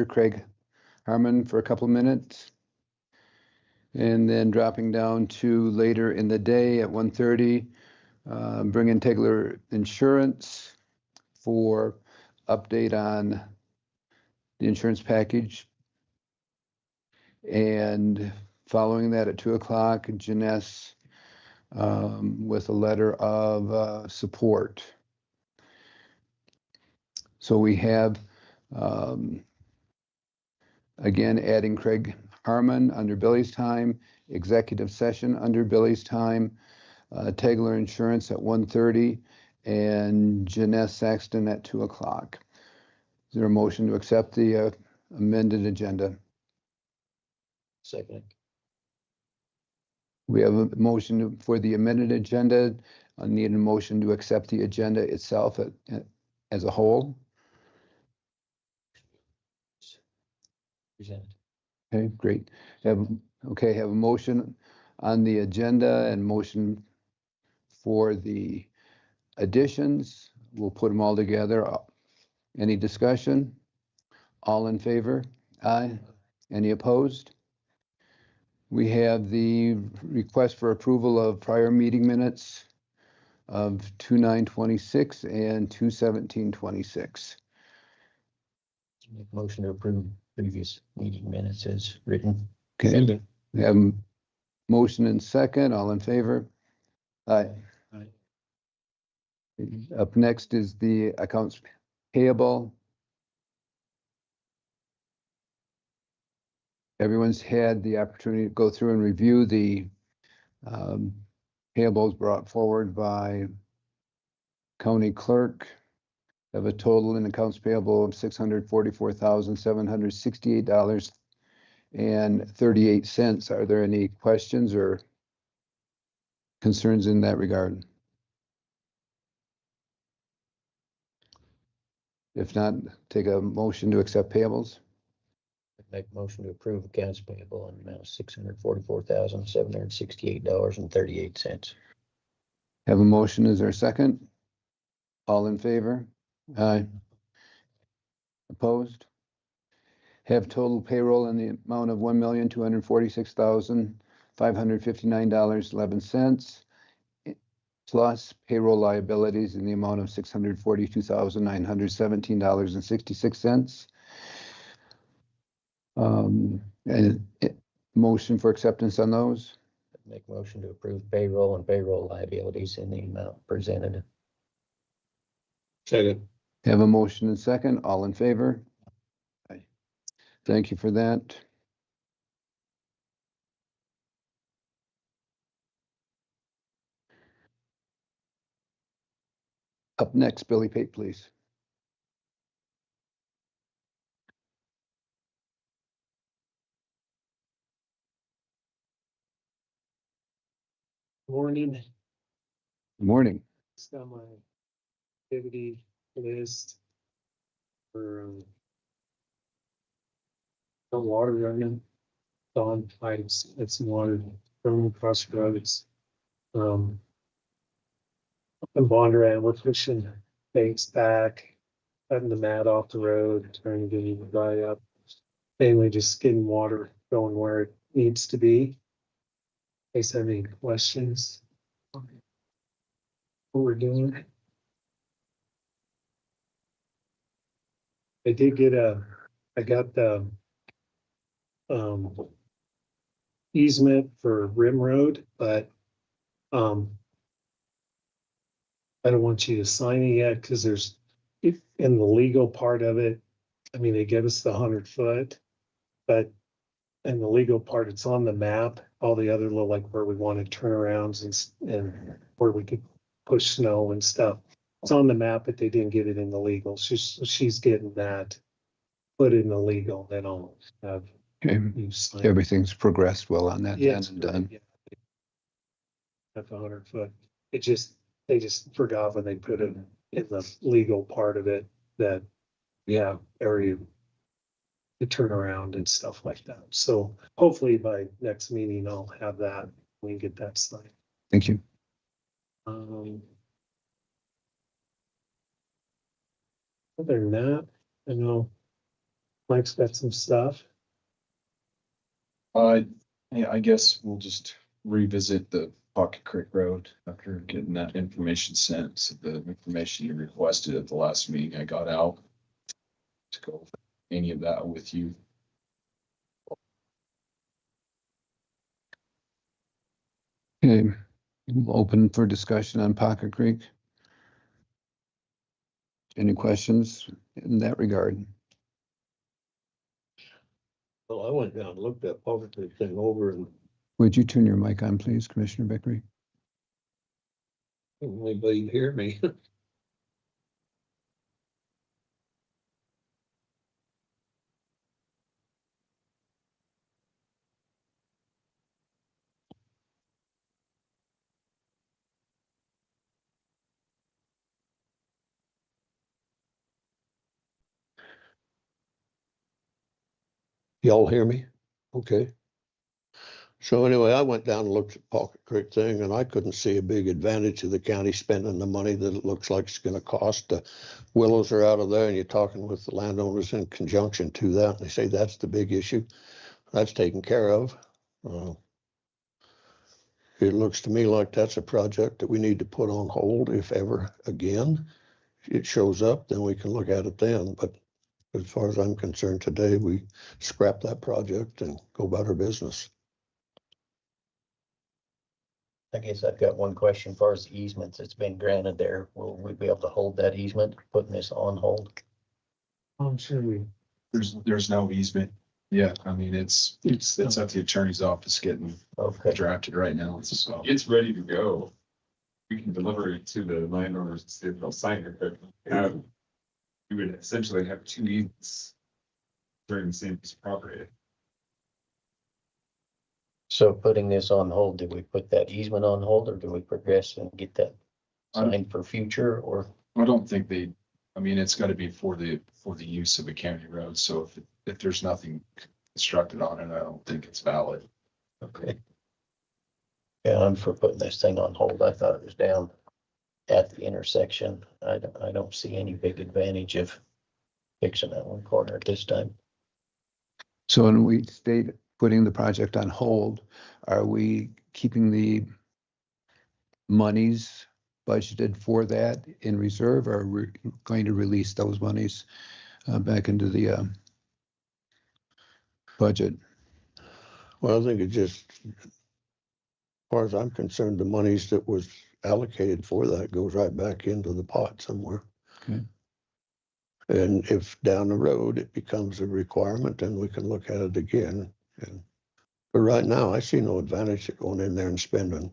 Craig Harmon for a couple of minutes. And then dropping down to later in the day at 1:30, bring in Tegler Insurance for update on the insurance package. And following that at 2 o'clock, Janess with a letter of support. So we have, again, adding Craig Harmon under Billy's time, executive session under Billy's time, Tegler Insurance at 1:30, and Janess Saxton at 2 o'clock. Is there a motion to accept the amended agenda? Second. We have a motion for the amended agenda. I need a motion to accept the agenda itself as a whole. Presented. Okay, great. Have a motion on the agenda and motion for the additions. We'll put them all together. Any discussion? All in favor? Aye. Any opposed? We have the request for approval of prior meeting minutes of 2/9/26 and 2/17/26. Make motion to approve previous meeting minutes as written. Okay, we have a motion and second. All in favor? Aye. Aye. Up next is the accounts payable. Everyone's had the opportunity to go through and review the payables brought forward by county clerk. Have a total in accounts payable of $644,768.38. Are there any questions or concerns in that regard? If not, take a motion to accept payables. Make motion to approve accounts payable in the amount of $644,768.38. Have a motion. Is there a second? All in favor? Aye. Opposed? Have total payroll in the amount of $1,246,559.11 plus payroll liabilities in the amount of $642,917.66. And motion for acceptance on those. Make motion to approve payroll and payroll liabilities in the amount presented. Second. Have a motion and second. All in favor? Aye. Thank you for that. Up next, Billy Pate, please. Morning. Good morning. It's got my activity list for the water running. Dawn pipes, it's water from across roads. And Bondurant, we're pushing banks back, cutting the mat off the road, trying to get it dry up. Mainly just getting water going where it needs to be. In case I have any questions. What we're doing. I got the easement for Rim Road, but I don't want you to sign it yet because there's in the legal part of it. I mean, they give us the 100-foot, but in the legal part, it's on the map. All the other little, like where we wanted turnarounds and where we could push snow and stuff. It's on the map, but they didn't get it in the legal. She's getting that put in the legal. Then I'll have Okay. you sign. Everything's progressed well on that Yeah, end and done. yeah. At the 100-foot, they just forgot when they put it in the legal part of it that we have area to turn around and stuff like that. So hopefully by next meeting, I'll have that. We can get that signed. Thank you. Other than that, I know Mike's got some stuff. Yeah, I guess we'll just revisit the Pocket Creek Road after getting that information sent. So the information you requested at the last meeting, I got out to go over any of that with you. Okay, open for discussion on Pocket Creek. Any questions in that regard? Well, I went down and looked that poverty thing over and Would you turn your mic on, please, Commissioner Beckery? anybody hear me? Y'all hear me? Okay. So anyway, I went down and looked at Pocket Creek thing and I couldn't see a big advantage of the county spending the money that it looks like it's gonna cost. The willows are out of there and you're talking with the landowners in conjunction to that. They say that's the big issue. That's taken care of. It looks to me like that's a project that we need to put on hold if ever again it shows up, then we can look at it then. But as far as I'm concerned today, we scrap that project and go about our business. I guess I've got one question as far as the easements that's been granted there. Will we be able to hold that easement, putting this on hold? I'm sure There's no easement. Yeah, I mean, it's at the attorney's office getting Okay, drafted right now. So It's ready to go. We can deliver it to the landowners and see if they'll sign it, but you would essentially have two easements during the same piece of property. so putting this on hold, do we put that easement on hold or do we progress and get that signed for future or? I don't think I mean, it's gotta be for the use of a county road. So if there's nothing constructed on it, I don't think it's valid. Okay. Yeah, I'm for putting this thing on hold. I thought it was down at the intersection. I don't see any big advantage of fixing that one corner at this time. So when we state putting the project on hold, are we keeping the monies budgeted for that in reserve, or are we going to release those monies back into the budget? Well, I think it just, as far as I'm concerned, the monies that was allocated for that goes right back into the pot somewhere. Okay. And if down the road it becomes a requirement, then we can look at it again. But right now, I see no advantage to going in there and spending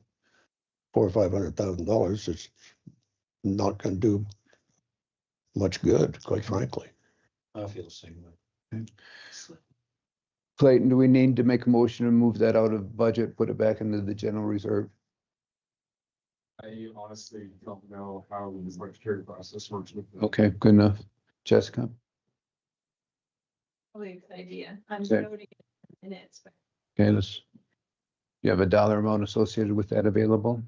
$400,000 or $500,000. It's not going to do much good, quite frankly. I feel the same way. Clayton, do we need to make a motion to move that out of budget, put it back into the general reserve? I honestly don't know how the budgetary process works with that. Okay, good enough. Jessica? Probably a good idea. I'm Okay. noting it in minutes, but Okay, you have a dollar amount associated with that available?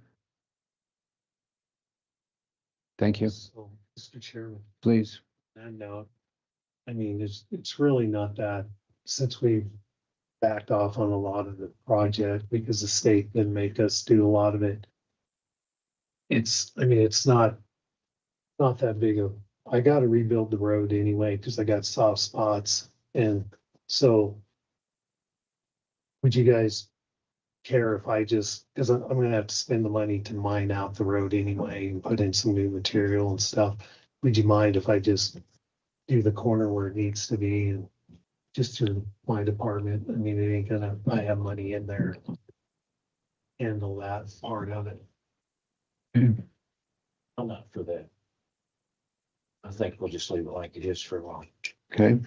Thank you. So, Mr. Chairman, Please. and I mean, it's really not that, since we've backed off on a lot of the project because the state didn't make us do a lot of it. I mean, it's not that big of, I gotta rebuild the road anyway, because I got soft spots. And so would you guys care if I just, because I'm gonna have to spend the money to mine out the road anyway and put in some new material and stuff. Would you mind if I just do the corner where it needs to be and just through my department? I mean, it ain't gonna, I have money in there to handle that part of it. I'm not for that. I think we'll just leave it like it is for a while. Okay,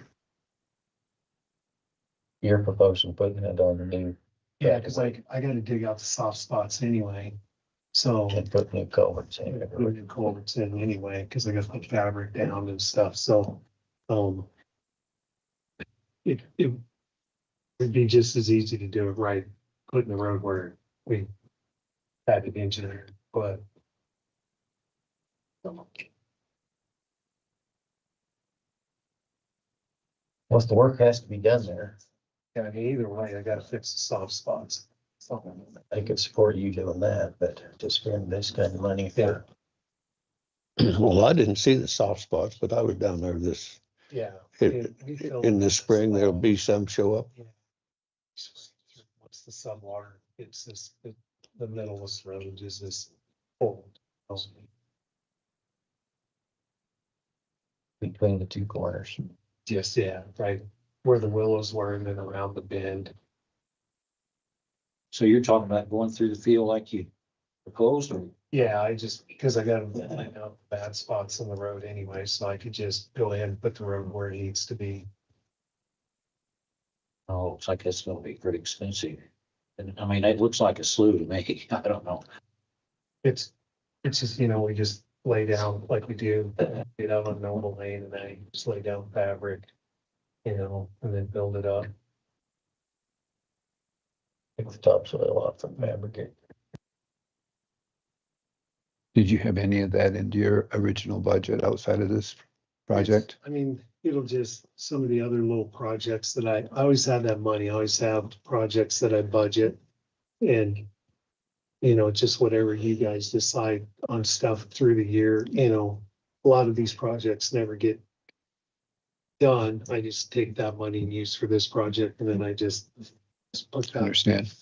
You're proposing putting it on the new. Yeah, because I gotta dig out the soft spots anyway. So And put new culverts in. put new culverts in anyway, because I gotta put fabric down and stuff, so, it would be just as easy to do it right, putting the road where we had it engineered, but Well, if the work has to be done there, Yeah, I mean, either way, I gotta fix the soft spots. So, I could support you doing that, but to spend this kind of money for, Well, I didn't see the soft spots, but I was down there yeah. we filled in it the up spring, there'll fall. be some show up. Once the subwater hits the middle of the road is this fold. between the two corners. Just, yeah, right where the willows were and then around the bend. So you're talking about going through the field like you proposed, or Yeah, because I got to line out bad spots in the road anyway, so I could just go ahead and put the road where it needs to be. oh, looks like it's gonna be pretty expensive. And I mean, it looks like a slough to me. I don't know. It's just, we just lay down like we do, get out on normal lane and then I just lay down fabric, and then build it up. Take the topsoil off and fabricate. Did you have any of that into your original budget outside of this project? I mean, it'll just, some of the other little projects that I always have that money, I always have projects that I budget. And, just whatever you guys decide on stuff through the year, a lot of these projects never get done. I just take that money and use for this project and then I just put that. Understand.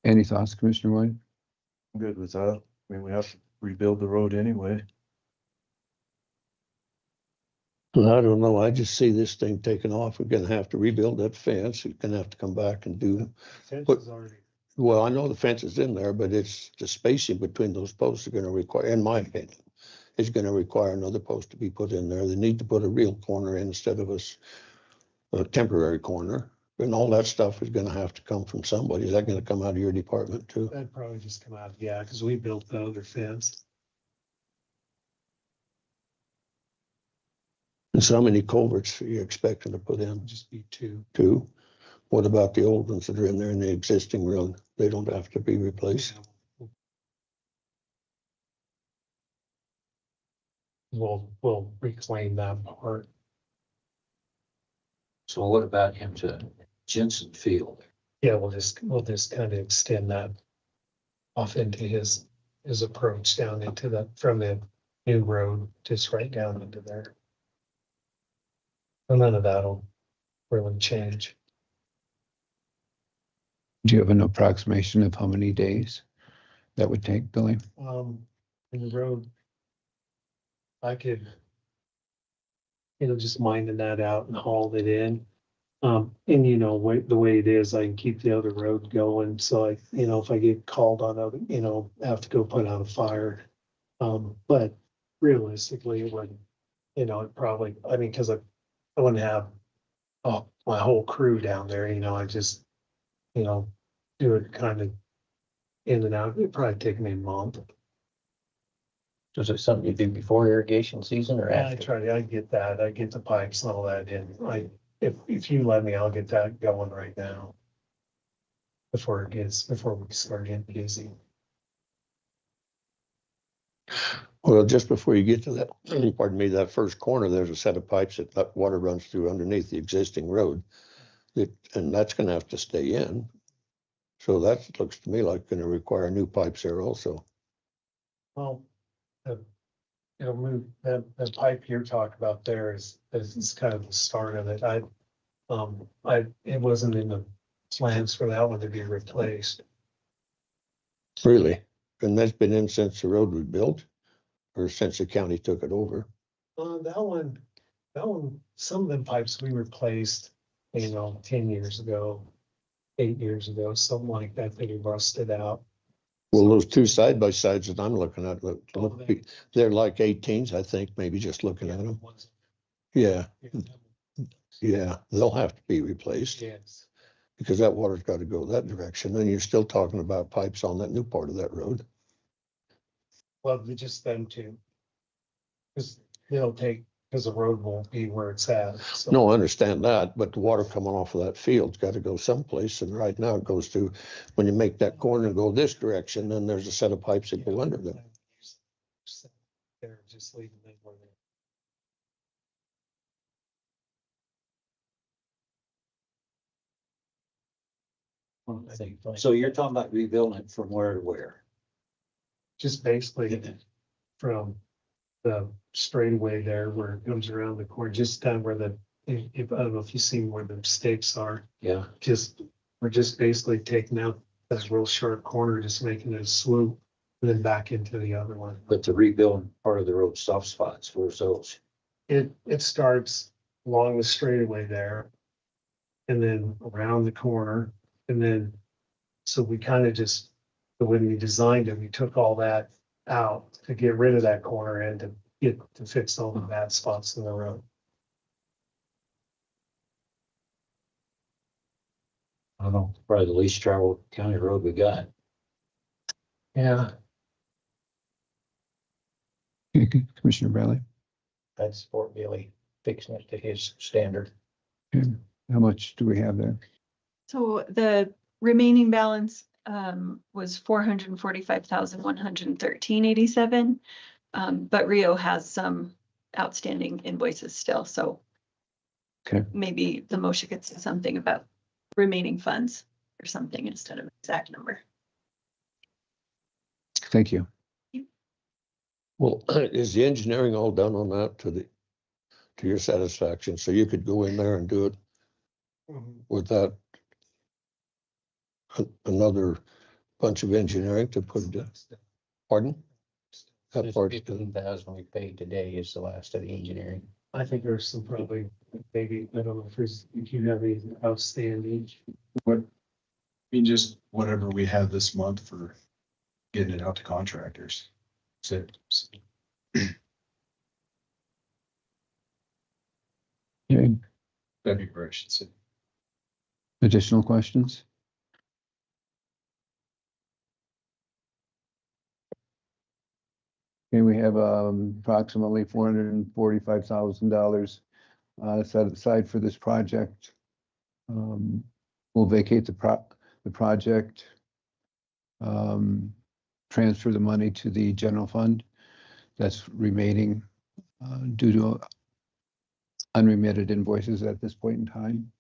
Any thoughts, Commissioner White? I'm good with that. I mean, we have to rebuild the road anyway. And I don't know, I just see this thing taking off. We're gonna have to rebuild that fence. We're gonna have to come back and do, Fence But- is already, well, I know the fence is in there, but it's the spacing between those posts are gonna require, in my opinion, is gonna require another post to be put in there. They need to put a real corner in instead of a temporary corner. And all that stuff is gonna have to come from somebody. Is that gonna come out of your department too? that'd probably just come out, yeah, because we built the other fence. And so how many culverts are you expecting to put in? Just be two. Two? What about the old ones that are in there in the existing road? They don't have to be replaced? We'll reclaim that part. So what about him to Jensen Field? Yeah, we'll just kind of extend that off into his approach down into from the new road, just right down into there. And none of that'll really change. Do you have an approximation of how many days that would take, Billy? In the road, I could, just minding that out and hauled it in. And the way it is, I can keep the other road going. So if I get called on other, have to go put out a fire. But realistically, it wouldn't, it probably, cause I wouldn't have, my whole crew down there, I just, do it kind of in and out. It'd probably take me a month. Was it something you do before irrigation season or I after? I get that. I get the pipes and all that in. If you let me, I'll get that going right now. Before we start getting busy. Well, just before you get to that, pardon me, that first corner, there's a set of pipes that water runs through underneath the existing road. And that's gonna have to stay in. So that looks to me like gonna require new pipes there also. Well, it'll move, that pipe you're talking about there is kind of the start of it. It wasn't in the plans for that one to be replaced. Really? And that's been in since the road was built? Or since the county took it over? That one, some of them pipes we replaced, 10 years ago, 8 years ago, something like that, they rusted out. Well, those two side by sides that I'm looking at, they're like 18s, I think, maybe just looking at them. Yeah, yeah, they'll have to be replaced Yes. because that water's got to go that direction. And you're still talking about pipes on that new part of that road. Well, they're just them two. Because the road won't be where it's at. So. No, I understand that, but the water coming off of that field's got to go someplace. And right now it goes to, when you make that corner and go this direction, then there's a set of pipes that go under them. They're just leaving them where I think. So you're talking about rebuilding it from where to where? Just basically from the straightaway there where it comes around the corner, just down where if, I don't know if you see where the stakes are, Yeah, we're just basically taking out that real sharp corner, just making it a swoop, and then back into the other one. but to rebuild part of the road soft spots, where's those? It starts along the straightaway there, and then around the corner, and then, so we kind of just, when we designed it, we took all that out to get rid of that corner and to fix all the bad spots in the road. I don't know, probably the least traveled county road we got. Yeah. Commissioner Bradley, I'd support Billy fixing it to his standard. how much do we have there? So the remaining balance was 445,113.87. But Rio has some outstanding invoices still, so. Okay. Maybe the motion could say something about remaining funds or something instead of exact number. Thank you. Well, is the engineering all done on that to your satisfaction? So you could go in there and do it with that another bunch of engineering to put it, pardon? That This part's 15,000 we paid today is the last of the engineering. I think there's some probably, maybe, I don't know if you have any outstanding. What, I mean, just whatever we have this month for getting it out to contractors. So, Okay. February, I should say. Additional questions? Okay, we have approximately $445,000 set aside for this project. We'll vacate the project, transfer the money to the general fund that's remaining due to unremitted invoices at this point in time.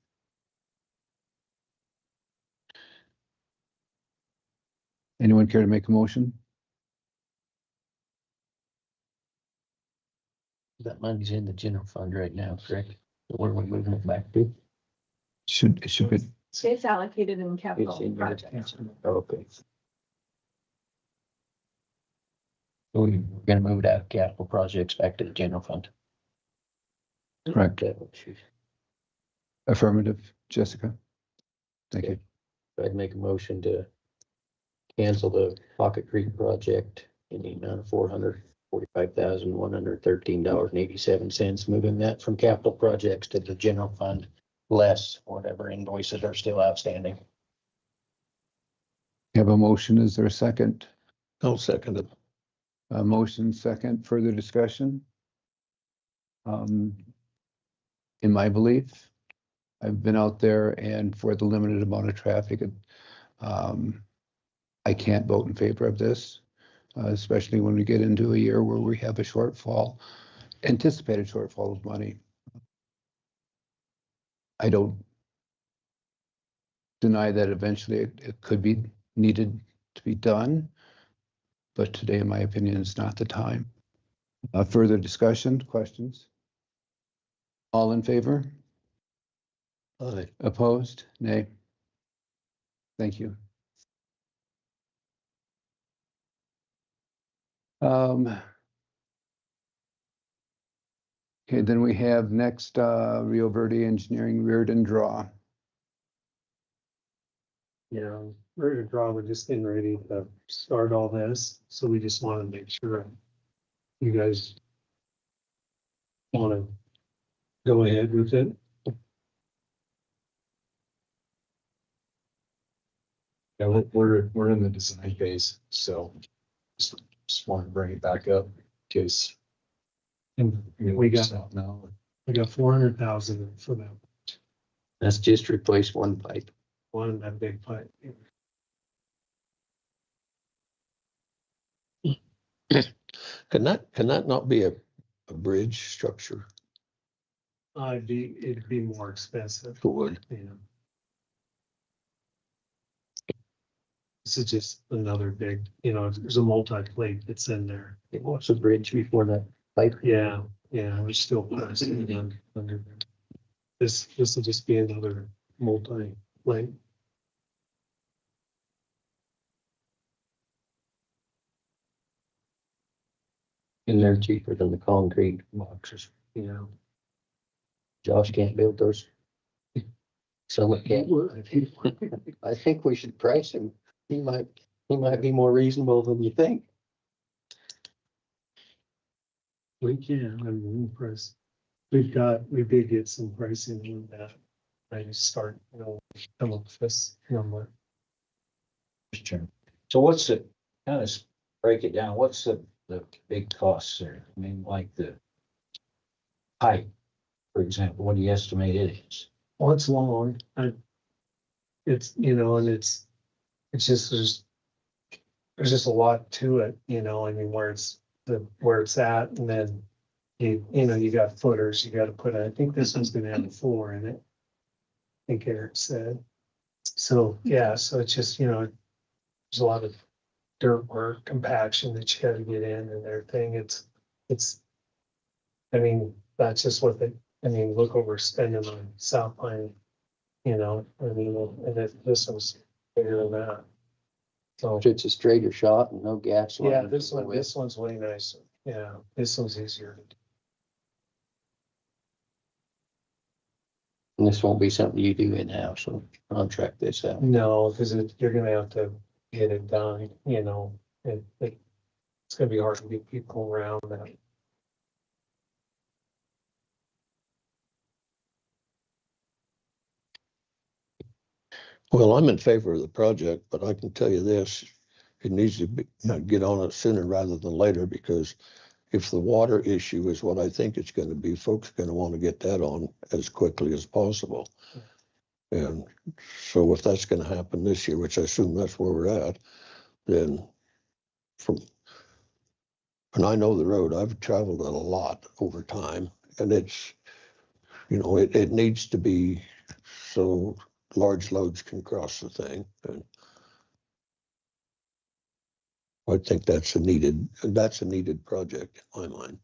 Anyone care to make a motion? That money's in the general fund right now, correct? Where are we moving it back to? Should be, It's allocated in It's capital in your projects. Okay. So we're gonna move it out of capital projects back to the general fund. correct. Okay. Affirmative, Jessica. Thank you. I'd make a motion to cancel the Pocket Creek project in the amount of $445,113.87, moving that from capital projects to the general fund, less whatever invoices are still outstanding. You have a motion. Is there a second? I'll second it. A motion second, further discussion? In my belief, I've been out there and for the limited amount of traffic, I can't vote in favor of this, especially when we get into a year where we have a shortfall, anticipated shortfall of money. I don't deny that eventually it could be needed to be done, but today, in my opinion, is not the time. Further discussion, questions? All in favor? Aye. Opposed? Nay. Thank you. Okay, then we have next Rio Verde Engineering Reardon Draw. Yeah, we're to draw, we're just getting ready to start all this, so we just want to make sure you guys want to go ahead with it. Yeah, we're in the design phase, so just want to bring it back up in case. And we got now. 400,000 for that That's just replace one pipe. one, that big pipe. Can that not be a bridge structure? It'd be more expensive. It would. Yeah. This is just another big, there's a multi-plate that's in there. It was a bridge before that pipe. Yeah, we're still pressing under there. This will just be another multi-plate. And they're cheaper than the concrete boxes. Josh can't build those. Summit can't. I think we should price him. He might be more reasonable than you think. We can, I mean, we press. We did get some pricing on that. I just start, come up with this number. So what's the, kind of break it down, what's the big costs there? I mean, like the pipe, for example, what do you estimate it is? Well, it's long. It's, and it's just, there's just a lot to it, I mean, where it's at, and then you got footers, you gotta put, I think this one's gonna have a floor in it. I think Eric said. So, yeah, so it's just, there's a lot of dirt work, compaction that you gotta get in and everything. It's, I mean, that's just what look what we're spending on South Pine, I mean, and this one's bigger than that. So, It's a straighter shot and no gas line. yeah, this one's way nicer. Yeah, this one's easier. And this won't be something you do in-house, so contract this out. No, because you're gonna have to get it done, it's gonna be hard to get people around that. Well, I'm in favor of the project, but I can tell you this, it needs to be, get on it sooner rather than later, because if the water issue is what I think it's gonna be, folks are gonna want to get that on as quickly as possible. And so if that's gonna happen this year, which I assume that's where we're at, then and I know the road, I've traveled it a lot over time, and it's, it needs to be so large loads can cross the thing. And I think that's a needed project in my mind.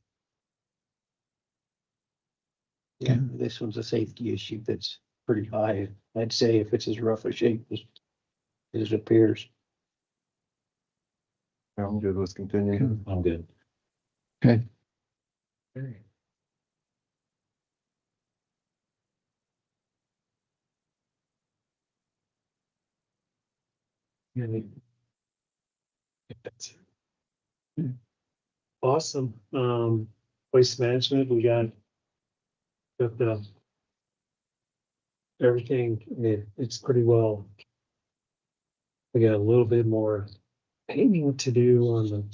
Yeah, this one's a safety issue that's pretty high. I'd say if it's as rough a shape as it appears. I'm good with continuing. I'm good. Okay, Awesome. Waste management, we got the everything, I mean, it's pretty well. We got a little bit more painting to do on the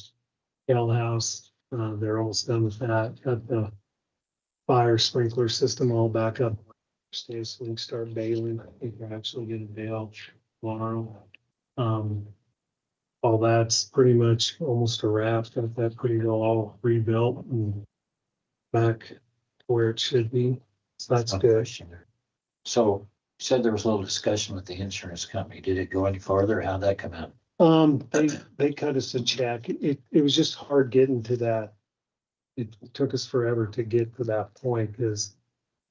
Gale House. They're almost done with that. Got the fire sprinkler system all back up. So we can start bailing. I think we're actually gonna bail tomorrow. All that's pretty much almost a wrap. Got that pretty well all rebuilt and back to where it should be. So that's One good. question there. So you said there was a little discussion with the insurance company. Did it go any farther? How'd that come out? They cut us a check. It was just hard getting to that. It took us forever to get to that point because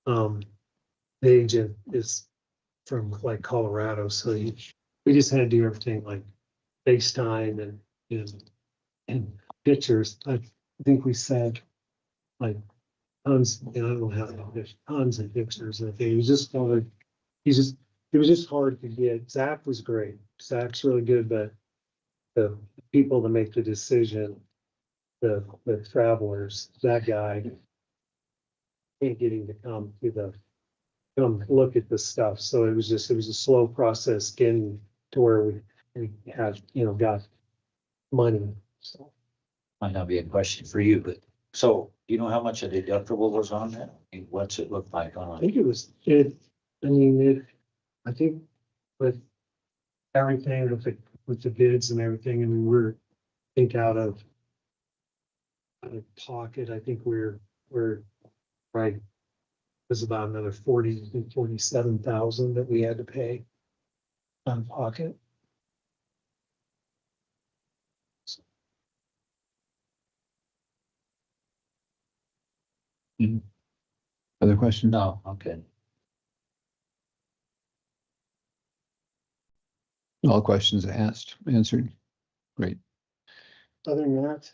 the agent is from like Colorado, so we just had to do everything like FaceTime and pictures. I think we said like tons, I don't have tons of pictures. And it was just hard. It was just hard to get. Zach was great. Zach's really good, but the people that make the decision, the travelers, that guy can't get him to come look at the stuff. So it was a slow process getting to where we had, got money. So Might not be a question for you, but so you know how much a deductible was on that? I mean, what's it look like I on think I think with everything with the bids and everything, I mean, we're out of pocket. I think we're right. It was about another 47,000 that we had to pay out of pocket. Other questions? No, okay. All questions asked, answered. Great. Other than that,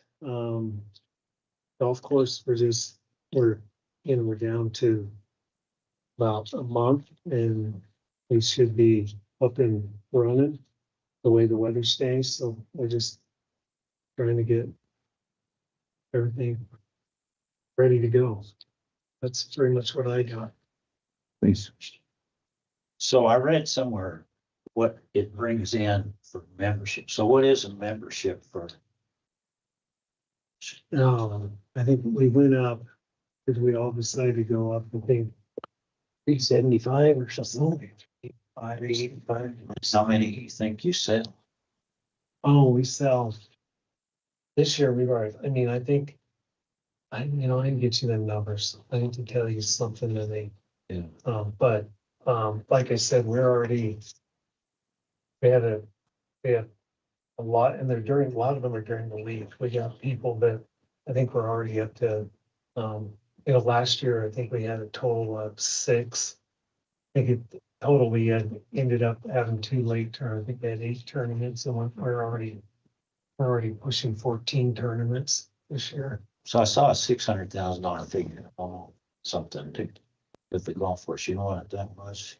golf course, we're down to about a month and we should be up and running the way the weather stays. So we're just trying to get everything ready to go. That's pretty much what I got. Please. So I read somewhere what it brings in for membership. So what is a membership for? I think we went up because we all decided to go up, I think 375 or something. 585. How many you think you sell? Oh, we sell. This year we've already, I mean, I think, I didn't get you the numbers. I need to tell you something that they, Yeah. but, like I said, we had a lot, and a lot of them are during the week. We got people that I think we're already up to, last year, I think we had a total of 6. I think total, we ended up having 2 late tournaments. I think we had 8 tournaments and we're already pushing 14 tournaments this year. So I saw a $600,000 figure on something to, with the golf course. You know what that was?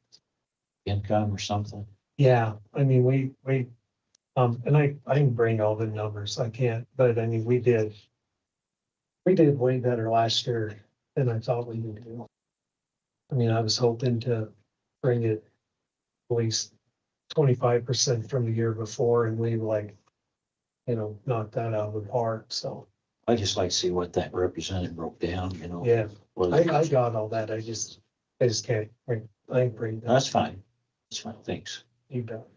Income or something? Yeah, I mean, we, and I can bring all the numbers. I can't, but I mean, we did way better last year than I thought we would do. I mean, I was hoping to bring it at least 25% from the year before, and we knocked that out of the park. So I just like to see what that represented broke down, you know. yeah, Was- I got all that. I just can't bring. I ain't bring that. That's fine. That's fine. Thanks. You bet.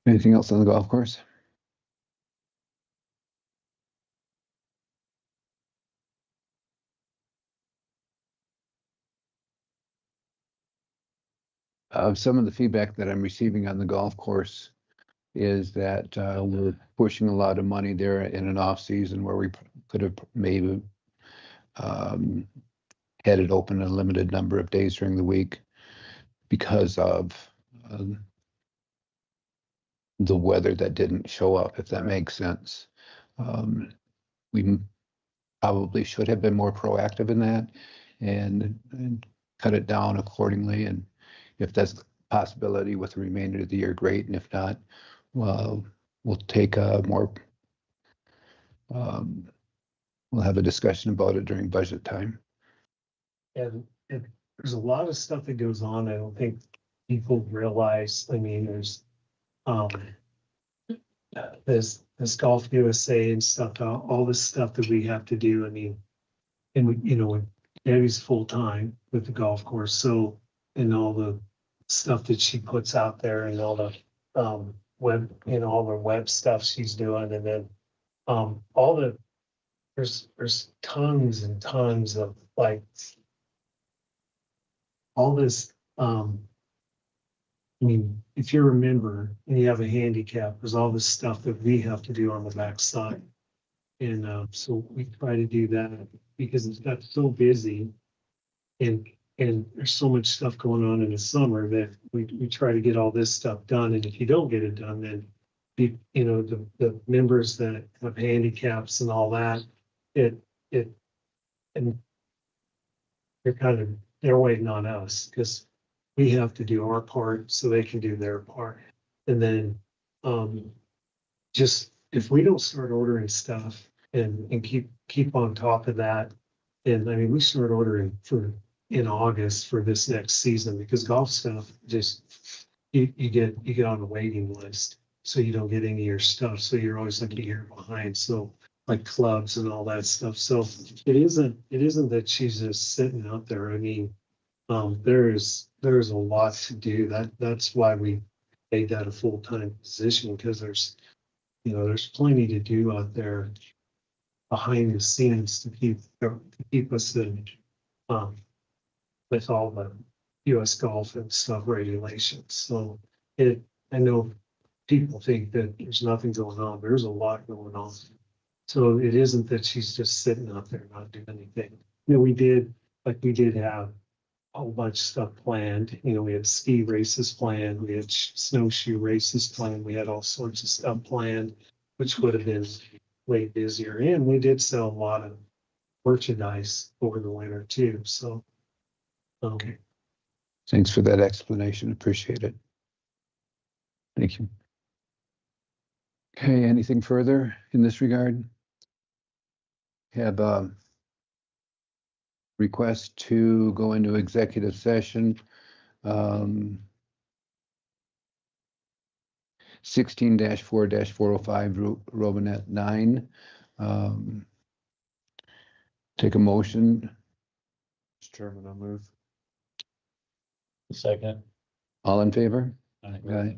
Anything else on the golf course? Some of the feedback that I'm receiving on the golf course is that we're pushing a lot of money there in an off season where we could have maybe had it open a limited number of days during the week because of the weather that didn't show up, if that makes sense. We probably should have been more proactive in that and cut it down accordingly. And if that's a possibility with the remainder of the year, great. And if not, well, we'll take a more, we'll have a discussion about it during budget time. And there's a lot of stuff that goes on. I don't think people realize. I mean, there's this Golf USA and stuff, all this stuff that we have to do. I mean, and we, Debbie's full time with the golf course, so and all the stuff that she puts out there and all the web, all the web stuff she's doing, and then all the there's tons and tons of like all this. I mean, if you remember and you have a handicap, there's all this stuff that we have to do on the backside. And so we try to do that because it's got so busy and there's so much stuff going on in the summer that we try to get all this stuff done. And if you don't get it done, then the members that have handicaps and all that, and they're waiting on us because we have to do our part so they can do their part. And then just if we don't start ordering stuff and keep on top of that, and I mean, we start ordering in August for this next season because golf stuff just you get on the waiting list, so you don't get any of your stuff. So you're always like a year behind. So like clubs and all that stuff. So it isn't that she's just sitting out there. I mean, there's a lot to do. That's why we made that a full-time position, because there's plenty to do out there behind the scenes to keep us in with all the US golf and stuff regulations. So I know people think that there's nothing going on. There's a lot going on. So it isn't that she's just sitting out there not doing anything. You know, we did have a whole bunch of stuff planned. You know, we had ski races planned, we had snowshoe races planned, we had all sorts of stuff planned, which would have been way busier. And we did sell a lot of merchandise over the winter too, so. Okay. Thanks for that explanation. Appreciate it. Thank you. Okay, anything further in this regard? Have a request to go into executive session. 16-4-405 Romanet 9. Take a motion. Mr. Chairman, I move. Second. All in favor? Aye.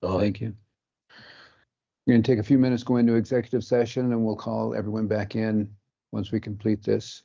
Thank you. We're going to take a few minutes, go into executive session, and we'll call everyone back in once we complete this.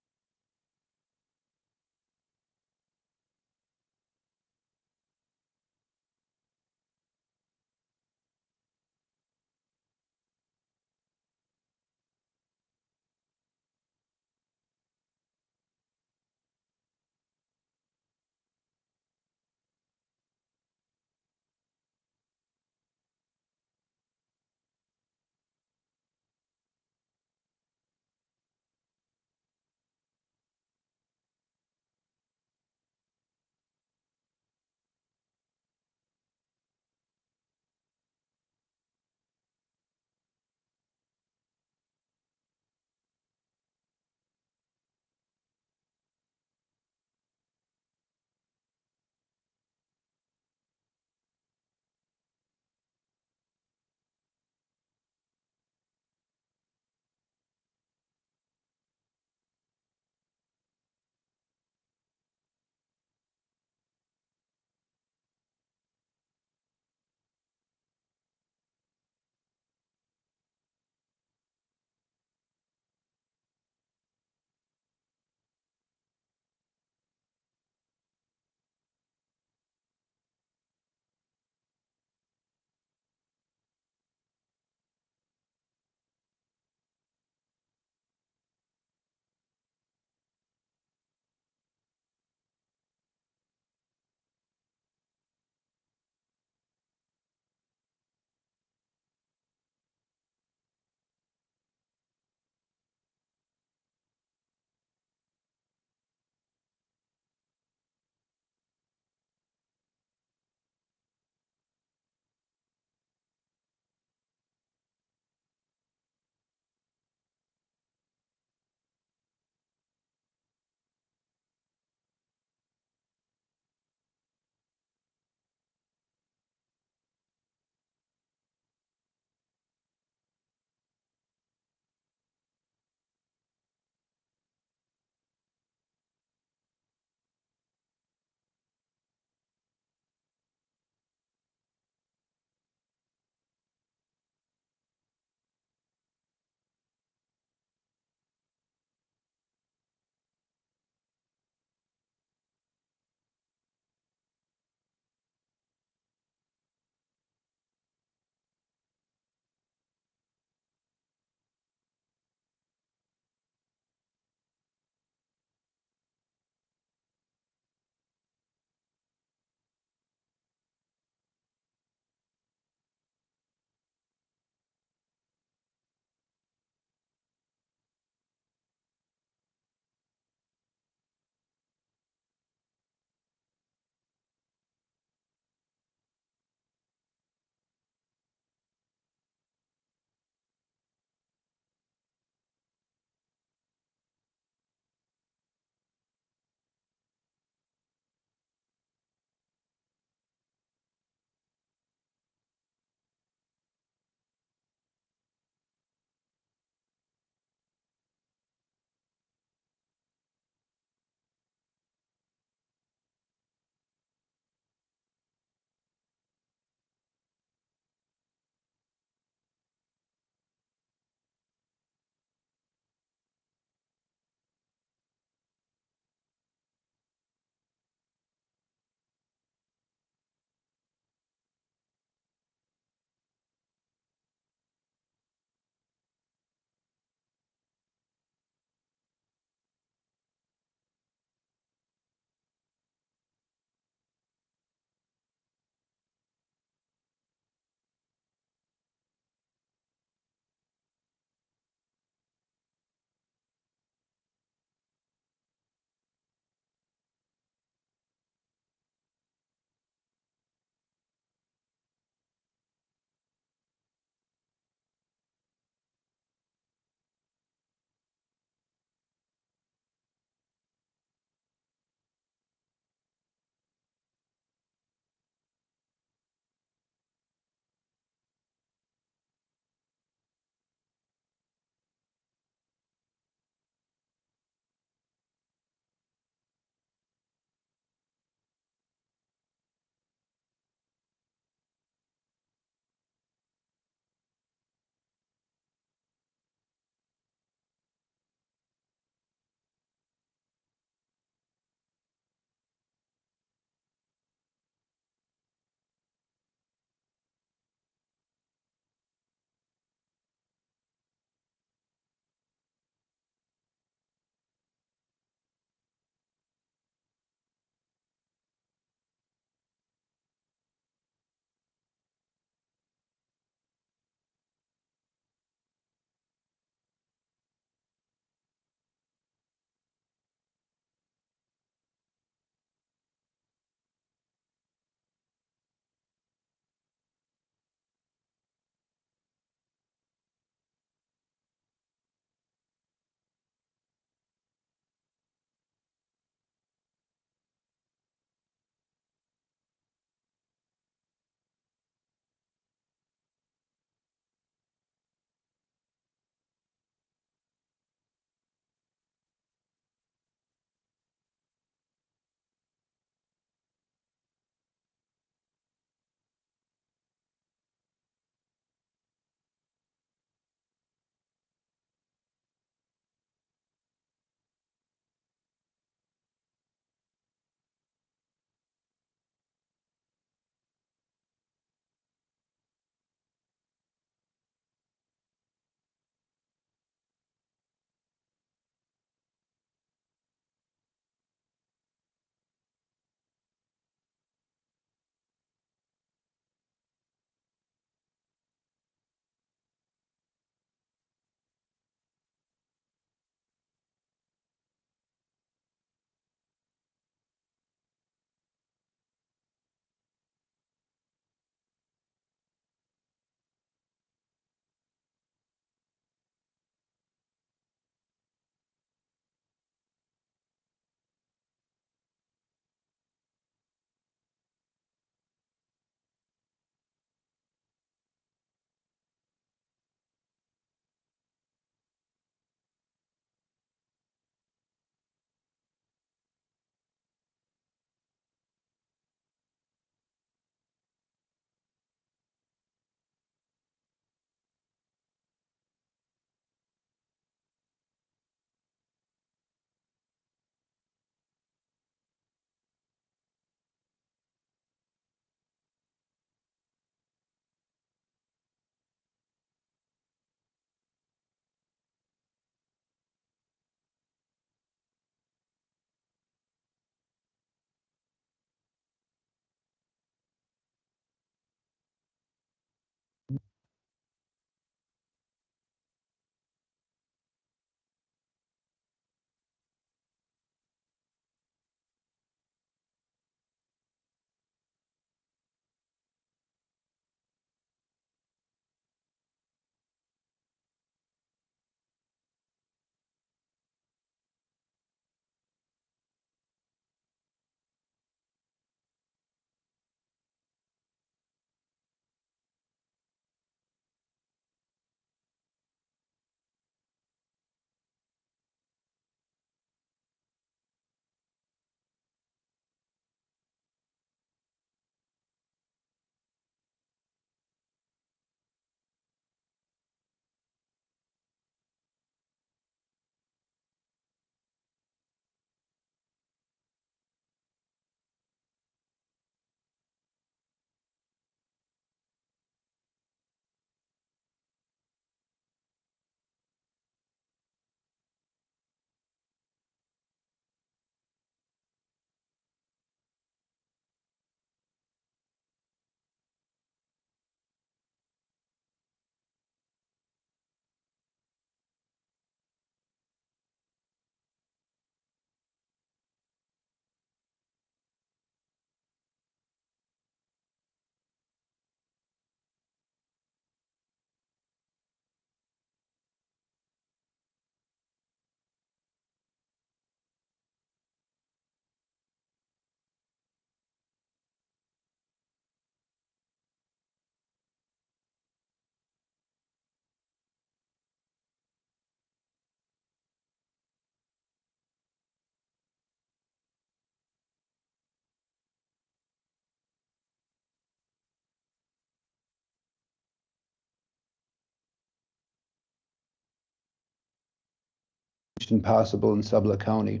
mission possible in Sublette County.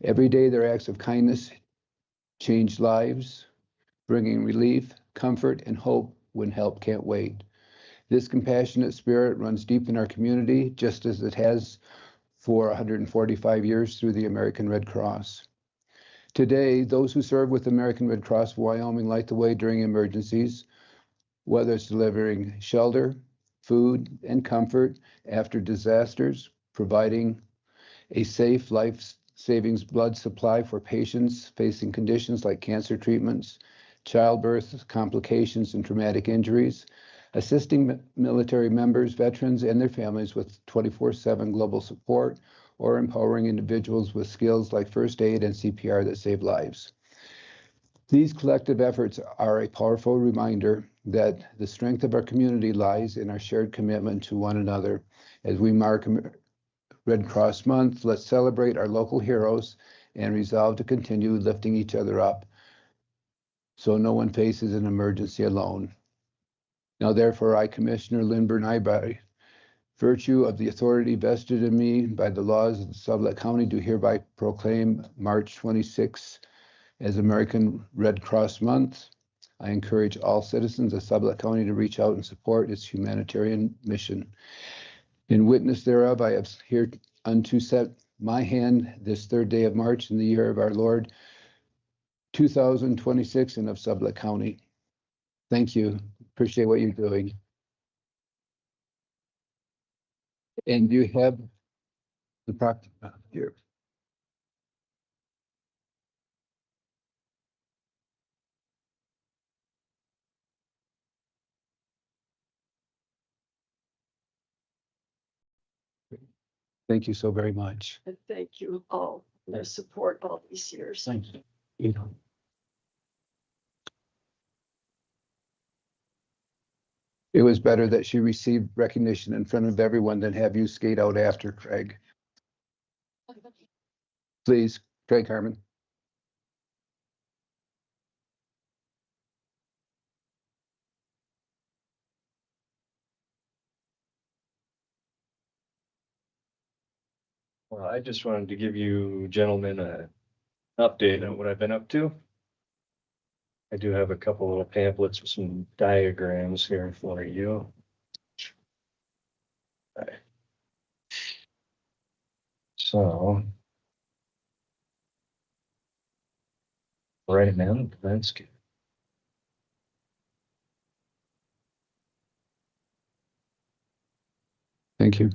Every day, their acts of kindness change lives, bringing relief, comfort, and hope when help can't wait. This compassionate spirit runs deep in our community, just as it has for 145 years through the American Red Cross. Today, those who serve with the American Red Cross of Wyoming light the way during emergencies, whether it's delivering shelter, food, and comfort after disasters, providing a safe life-saving blood supply for patients facing conditions like cancer treatments, childbirth, complications, and traumatic injuries, assisting military members, veterans, and their families with 24/7 global support, or empowering individuals with skills like first aid and CPR that save lives. These collective efforts are a powerful reminder that the strength of our community lies in our shared commitment to one another. As we mark Red Cross Month, let's celebrate our local heroes and resolve to continue lifting each other up so no one faces an emergency alone. Now, therefore, I, Commissioner Lynn Bernay, by virtue of the authority vested in me by the laws of Sublette County, do hereby proclaim March 26 as American Red Cross Month. I encourage all citizens of Sublette County to reach out and support its humanitarian mission. In witness thereof, I have hereunto set my hand this 3rd day of March in the year of our Lord 2026 and of Sublette County. Thank you. Appreciate what you're doing. And you have the proctor here. Thank you so very much. And thank you all for their support all these years. Thank you. It was better that she received recognition in front of everyone than have you skate out after, Craig. Please, Craig Harmon. Well, I just wanted to give you gentlemen an update on what I've been up to. I do have a couple little pamphlets with some diagrams here for you. Okay. So. Right now, that's good. Thank you.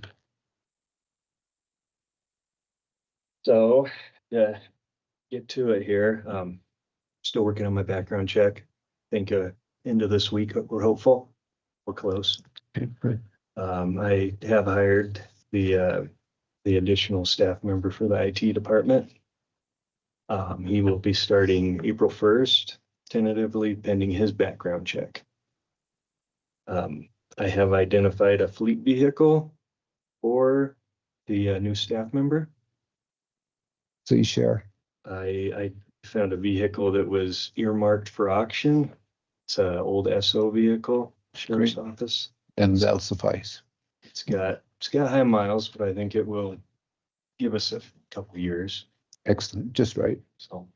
So, yeah, get to it here. Still working on my background check. Think end of this week, we're hopeful. We're close. Okay, great. I have hired the additional staff member for the IT department. He will be starting April 1st, tentatively pending his background check. I have identified a fleet vehicle for the new staff member. Please share. I found a vehicle that was earmarked for auction. It's an old SO vehicle, sheriff's office. And that'll suffice. It's got high miles, but I think it will give us a couple years. Excellent, just right. So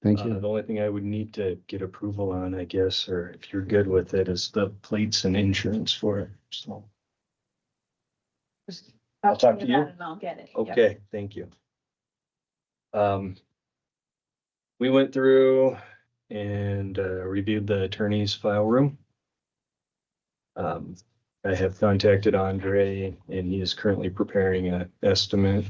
Thank you. the only thing I would need to get approval on, I guess, or if you're good with it, is the plates and insurance for it. So I'll talk to you. And I'll get it. Yep. Okay, thank you. We went through and reviewed the attorney's file room. I have contacted Andre and he is currently preparing an estimate.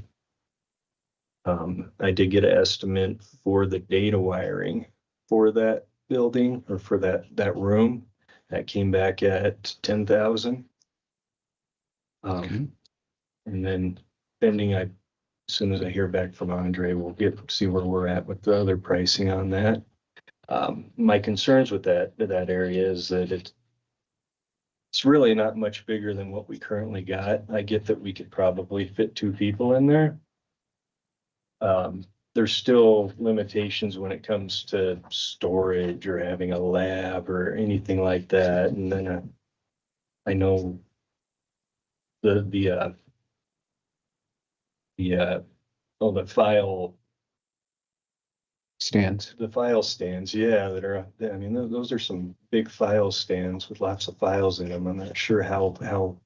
I did get an estimate for the data wiring for that building or for that room. That came back at 10,000. Okay. And then pending, as soon as I hear back from Andre, we'll see where we're at with the other pricing on that. My concerns with that area is that it's really not much bigger than what we currently got. I get that we could probably fit 2 people in there. There's still limitations when it comes to storage or having a lab or anything like that. And then I know the the file Stands. stands, yeah, that are, I mean, those are some big file stands with lots of files in them. I'm not sure how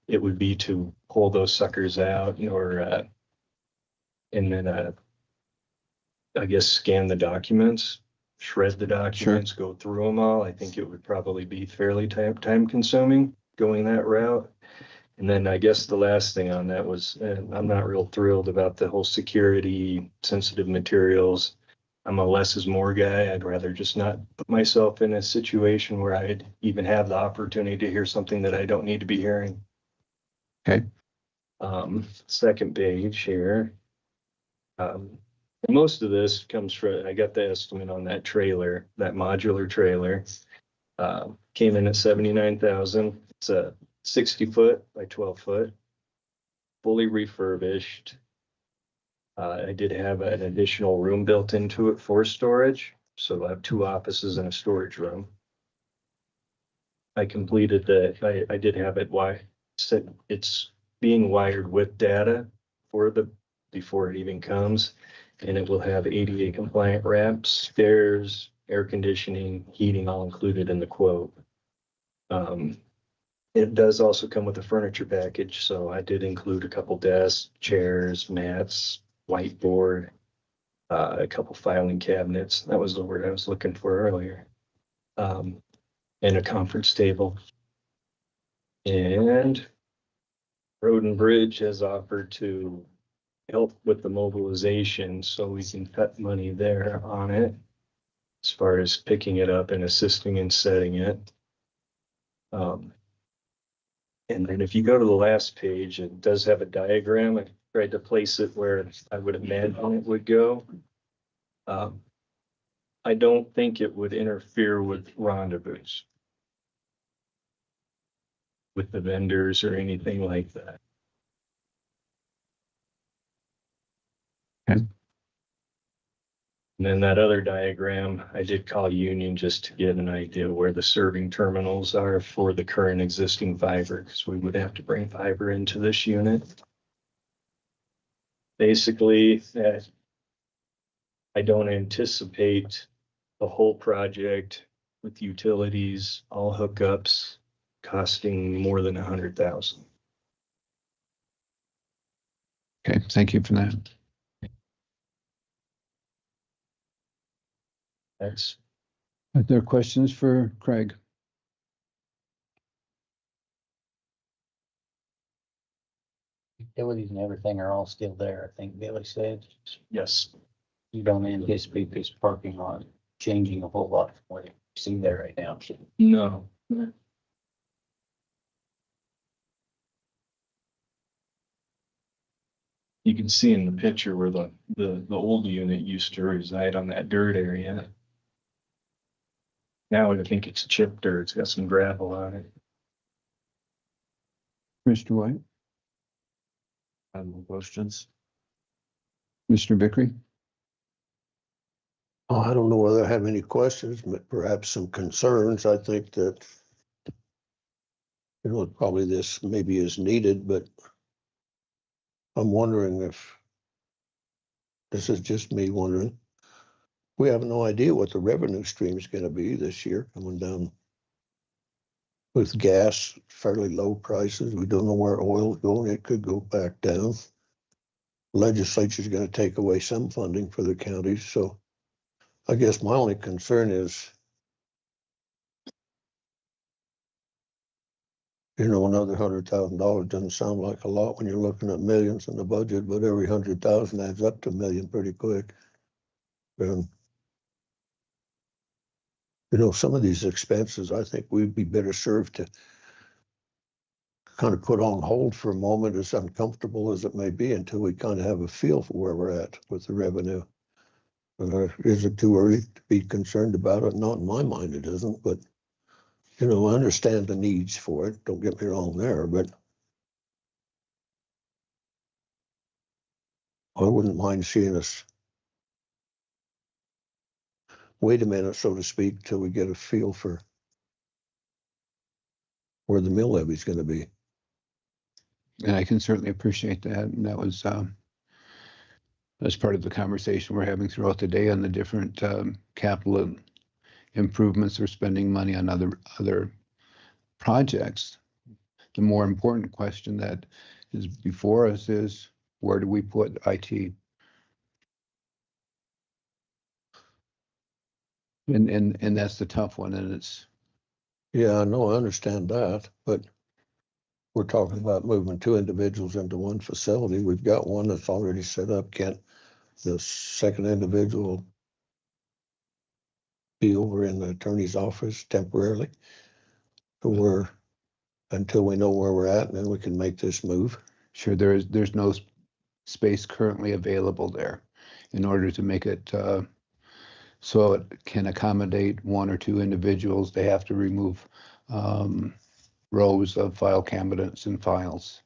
it would be to pull those suckers out or, and then, I guess, scan the documents, shred the documents, go through them all. I think it would probably be fairly time consuming going that route. And then I guess the last thing on that was, I'm not real thrilled about the whole security sensitive materials. I'm a less is more guy. I'd rather just not put myself in a situation where I'd even have the opportunity to hear something that I don't need to be hearing. Okay. Second page here. Most of this comes from, I got the estimate on that trailer, that modular trailer. Came in at 79,000. It's a 60-foot by 12-foot, fully refurbished. I did have an additional room built into it for storage. So I have 2 offices and a storage room. I completed I did have it it's being wired with data before it even comes. And it will have ADA compliant ramps, stairs, air conditioning, heating, all included in the quote. It does also come with a furniture package. So I did include a couple desks, chairs, mats, whiteboard, a couple filing cabinets. That was the word I was looking for earlier. And a conference table. And Road and Bridge has offered to help with the mobilization, so we can cut money there on it as far as picking it up and assisting in setting it. And then if you go to the last page, it does have a diagram. I tried to place it where I would imagine it would go. I don't think it would interfere with rendezvous with the vendors or anything like that. Okay. And then that other diagram, I did call Union just to get an idea where the serving terminals are for the current existing fiber, because we would have to bring fiber into this unit. Basically, I don't anticipate the whole project with utilities, all hookups, costing more than 100,000. Okay, thank you for that. That's Are there questions for Craig? Utilities and everything are all still there, I think Billy said. yes. You don't anticipate this parking lot changing a whole lot from what you see there right now. No. You can see in the picture where the old unit used to reside on that dirt area. Now I think it's chip dirt. It's got some gravel on it. Mr. White, I have no questions. Mr. Vickery? Oh, I don't know whether I have any questions, but perhaps some concerns. I think that, probably this maybe is needed, but I'm wondering if, this is just me wondering, we have no idea what the revenue stream is going to be this year coming down with gas, fairly low prices. We don't know where oil is going. It could go back down. Legislature is going to take away some funding for the counties. So I guess my only concern is, another $100,000 doesn't sound like a lot when you're looking at millions in the budget, but every 100,000 adds up to $1 million pretty quick. Some of these expenses, I think we'd be better served to kind of put on hold for a moment, as uncomfortable as it may be, until we kind of have a feel for where we're at with the revenue. Is it too early to be concerned about it? Not in my mind, it isn't, but I understand the needs for it. Don't get me wrong there, but I wouldn't mind seeing us wait a minute, so to speak, till we get a feel for where the mill levy is going to be. And I can certainly appreciate that. And that was That's part of the conversation we're having throughout the day on the different capital improvements or spending money on other projects. The more important question that is before us is, where do we put IT? And that's the tough one, and it's, Yeah, no, I understand that, but we're talking about moving two individuals into one facility. We've got one that's already set up. Can't the second individual be over in the attorney's office temporarily? Or until we know where we're at, and then we can make this move? sure, there's no space currently available there in order to make it so it can accommodate one or two individuals. They have to remove rows of file cabinets and files.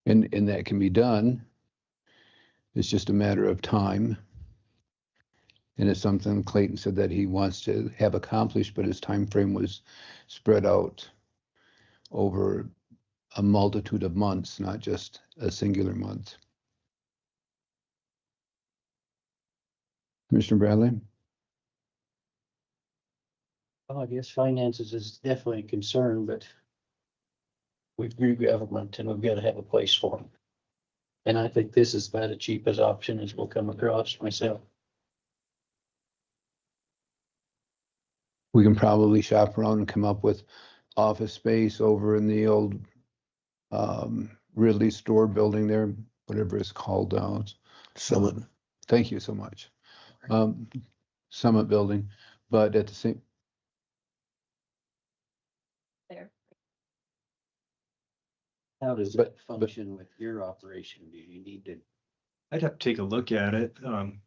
And that can be done. It's just a matter of time. And it's something Clayton said that he wants to have accomplished, but his time frame was spread out over a multitude of months, not just a singular month. Commissioner Bradley? Well, I guess finances is definitely a concern, but we've new government and we've got to have a place for them. And I think this is about the cheapest option as we'll come across myself. We can probably shop around and come up with office space over in the old Ridley store building there, whatever it's called now. Summit. Thank you so much. Summit building, but at the same, There. How does But- that function with your operation? Do you need to? I'd have to take a look at it.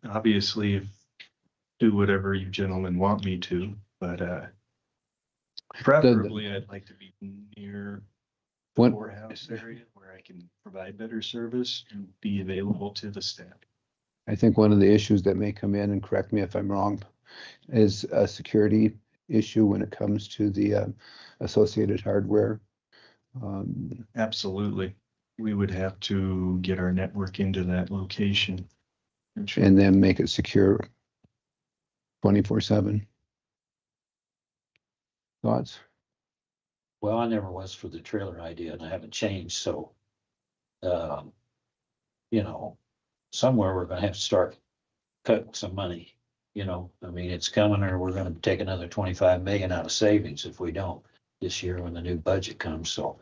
Obviously, do whatever you gentlemen want me to, but preferably I'd like to be near the When- courthouse area where I can provide better service and be available to the staff. I think one of the issues that may come in, and correct me if I'm wrong, is a security issue when it comes to the associated hardware. Absolutely. We would have to get our network into that location. And then make it secure 24/7. Thoughts? Well, I never was for the trailer idea and I haven't changed, so, you know, somewhere we're gonna have to start cutting some money, you know, I mean, it's coming or we're gonna take another 25 million out of savings if we don't this year when the new budget comes, so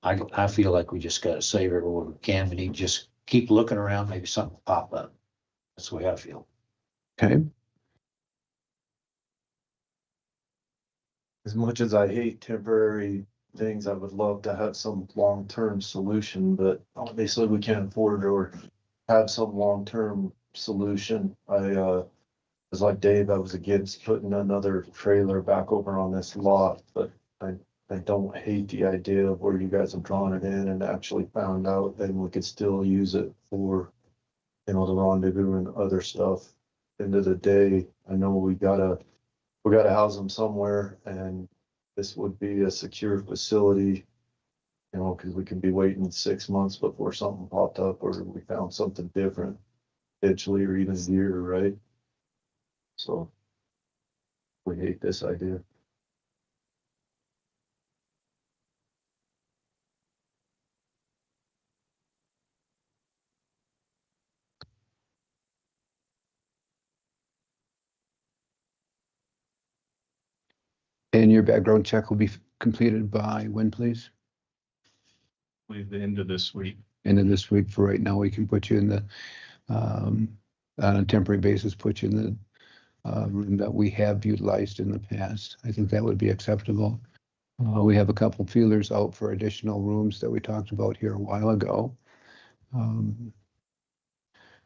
I feel like we just gotta save everywhere we can. We need to just keep looking around, maybe something will pop up. That's the way I feel. Okay. As much as I hate temporary things, I would love to have some long-term solution, but obviously we can't afford it or have some long-term solution. I was like Dave, I was against putting another trailer back over on this lot, but I don't hate the idea of where you guys have drawn it in and actually found out then we could still use it for, you know, the rendezvous and other stuff. End of the day, I know we gotta house them somewhere, and this would be a secure facility, you know, because we could be waiting 6 months before something popped up or we found something different, potentially, or even a year, right? So we hate this idea. And your background check will be completed by when, please? Leave the end of this week. End of this week. For right now, we can put you in the, on a temporary basis, put you in the room that we have utilized in the past. I think that would be acceptable. We have a couple feelers out for additional rooms that we talked about here a while ago.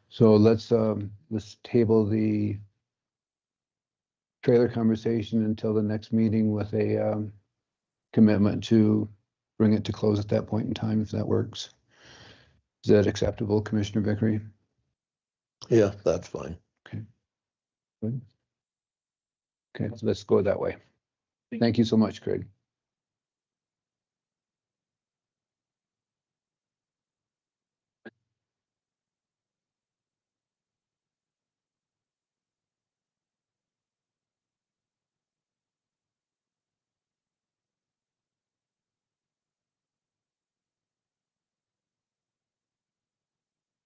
So let's table the trailer conversation until the next meeting with a commitment to bring it to close at that point in time, if that works. Is that acceptable, Commissioner Vickery? Yeah, that's fine. Okay. Good. Okay, so let's go that way. Thank you so much, Craig.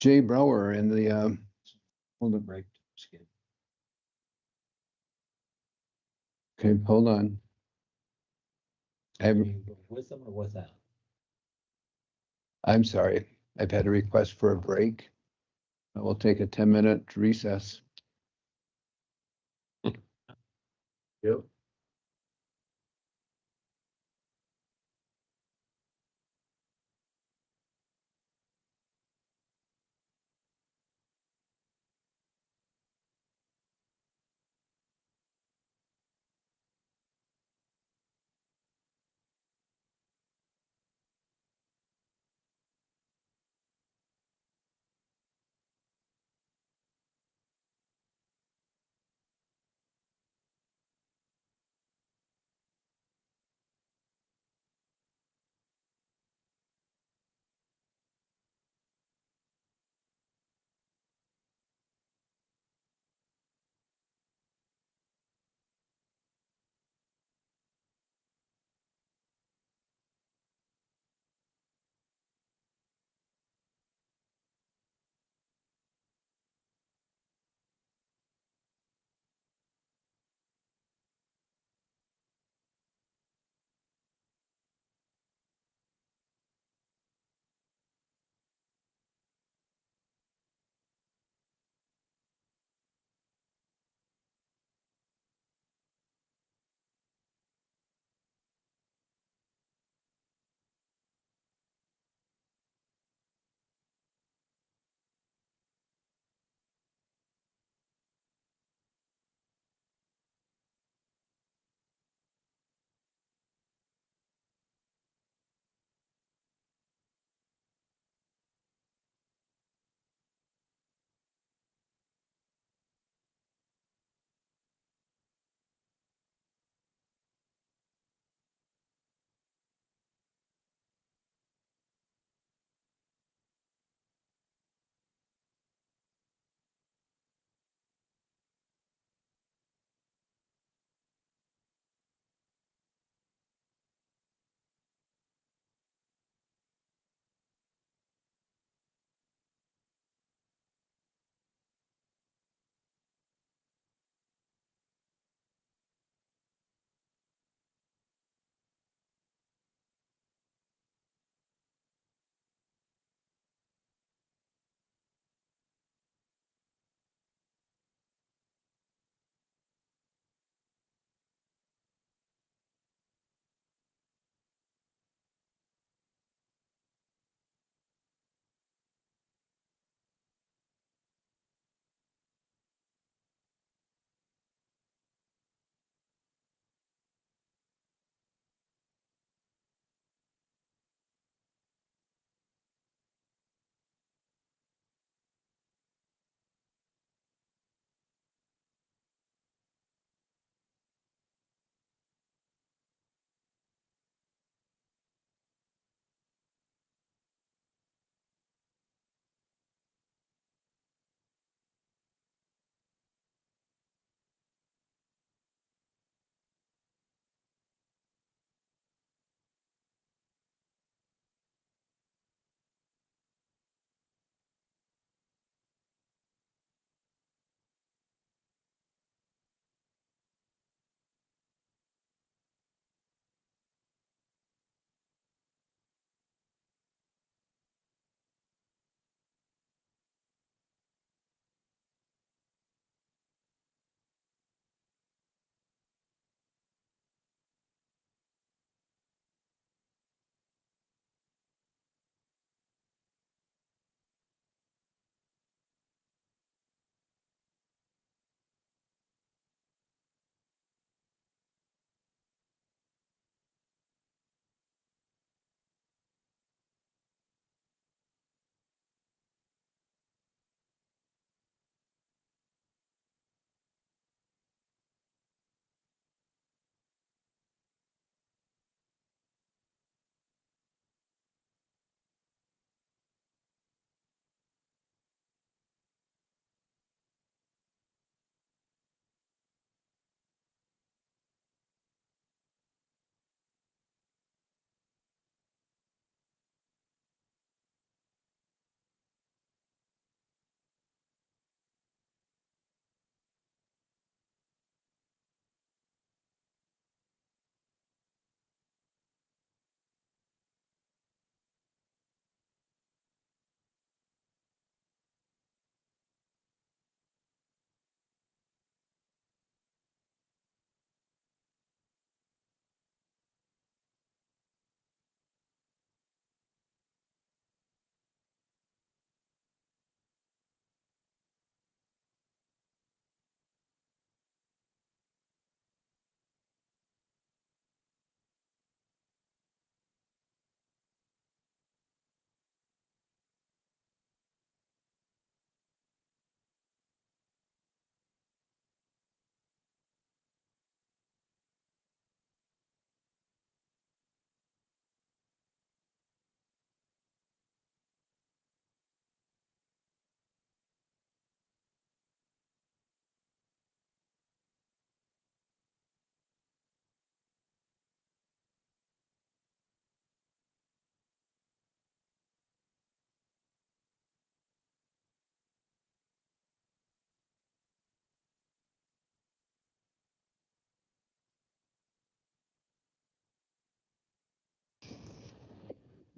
Jay Brower in the, Hold it right. okay, hold on. With them or without? I'm sorry, I've had a request for a break. I will take a 10-minute recess. Yep.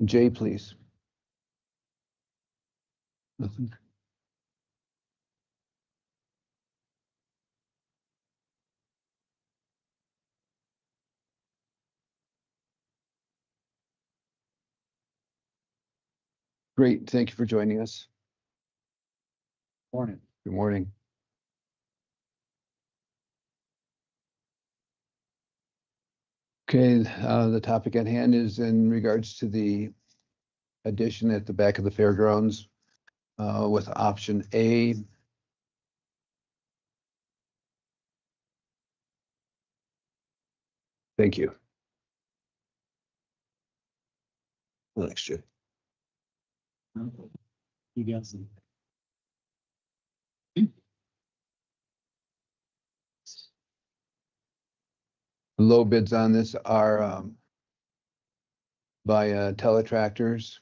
Jay, please. Nothing. Great, thank you for joining us. Morning. Good morning. Okay, the topic at hand is in regards to the addition at the back of the fairgrounds with option A. Thank you. Thanks, Jay. You got some. The low bids on this are by teletractors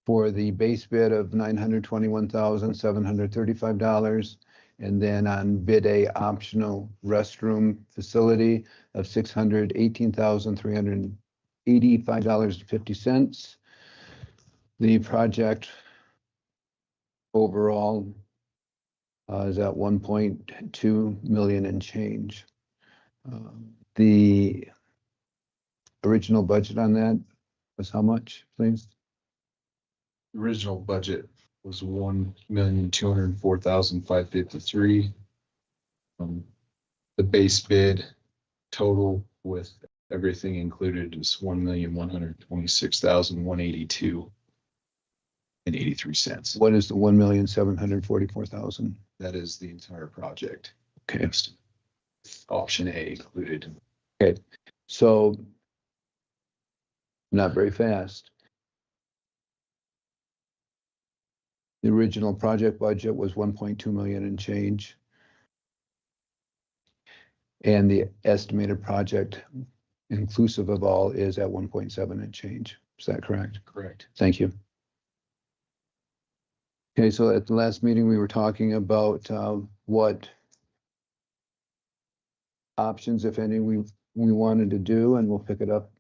for the base bid of $921,735. And then on bid A, optional restroom facility of $618,385.50. The project overall is at 1.2 million and change. The original budget on that was how much, please? Original budget was $1,204,553. The base bid total with everything included is $1,126,182.83. What is the 1,744,000? That is the entire project. Okay, Option A included. so not very fast. The original project budget was 1.2 million and change. And the estimated project inclusive of all is at 1.7 and change. Is that correct? Correct. Thank you. Okay, so at the last meeting, we were talking about what options, if any, we wanted to do, and we'll pick it up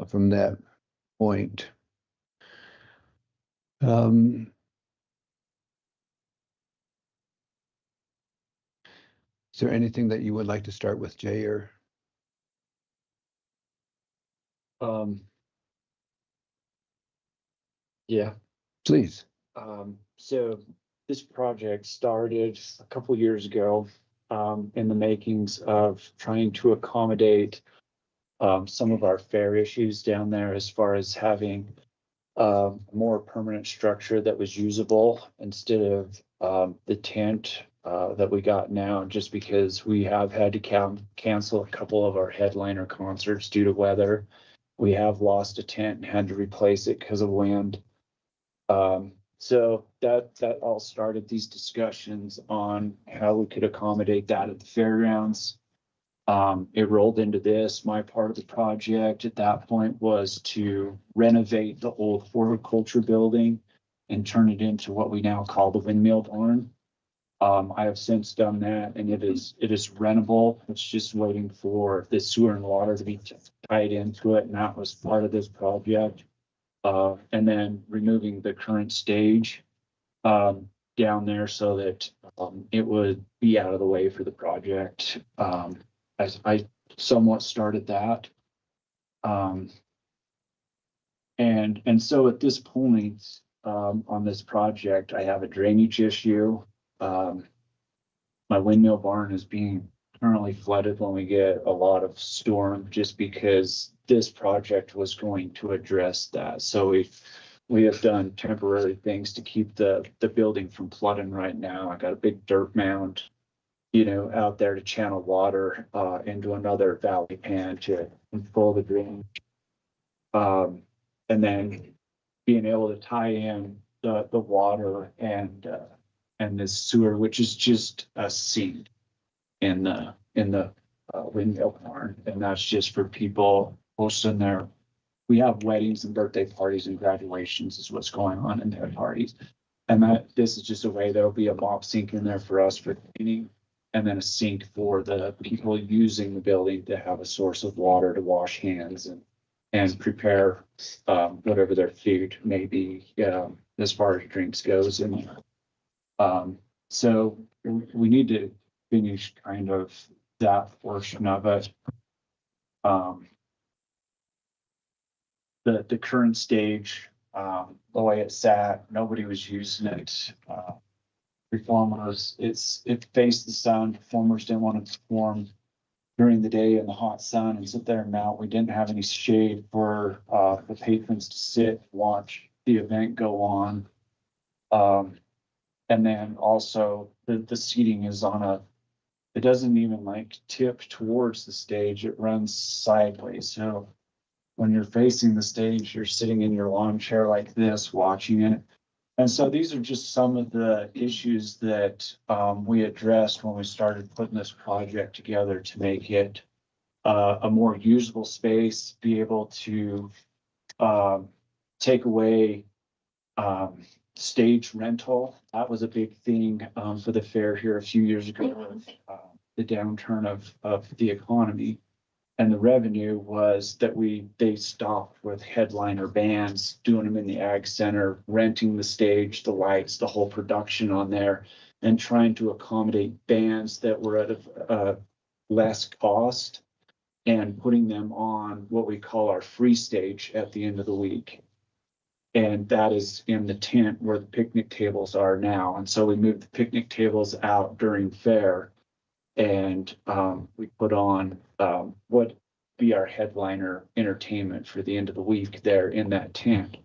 from that point. Is there anything that you would like to start with, Jay, or? Yeah, Please. so this project started a couple years ago, in the makings of trying to accommodate some of our fair issues down there as far as having a more permanent structure that was usable instead of the tent that we got now, just because we have had to cancel a couple of our headliner concerts due to weather. We have lost a tent and had to replace it because of wind. So that all started these discussions on how we could accommodate that at the fairgrounds. It rolled into this. My part of the project at that point was to renovate the old horticulture building and turn it into what we now call the windmill barn. I have since done that, and it is rentable. It's just waiting for the sewer and water to be tied into it, and that was part of this project. And then removing the current stage down there so that it would be out of the way for the project. I somewhat started that. And so at this point on this project, I have a drainage issue. My windmill barn is being currently flooded when we get a lot of storm, just because this project was going to address that. So we have done temporary things to keep the building from flooding right now. I got a big dirt mound, out there to channel water into another valley pan to control the drainage. And then being able to tie in the water and this sewer, which is just a seed in the windmill barn, and that's just for people hosting their. We have weddings and birthday parties and graduations is what's going on in their parties, and this is just a way there'll be a mop sink in there for us for cleaning, and then a sink for the people using the building to have a source of water to wash hands and prepare whatever their food may be, as far as drinks goes. And so we need to finish kind of that portion of it. The current stage, the way it sat, nobody was using it. Performers, it faced the sun. Performers didn't want to perform during the day in the hot sun and sit there and mount. We didn't have any shade for the patrons to sit, watch the event go on. And then also the seating is it doesn't even like tip towards the stage. It runs sideways. So when you're facing the stage, you're sitting in your lawn chair like this, watching it. And so these are just some of the issues that we addressed when we started putting this project together to make it a more usable space, be able to take away stage rental. That was a big thing for the fair here a few years ago, the downturn of the economy. And the revenue was that they stopped with headliner bands, doing them in the Ag Center, renting the stage, the lights, the whole production on there, and trying to accommodate bands that were at a less cost and putting them on what we call our free stage at the end of the week. And that is in the tent where the picnic tables are now. And so we moved the picnic tables out during fair. And we put on what be our headliner entertainment for the end of the week there in that tent.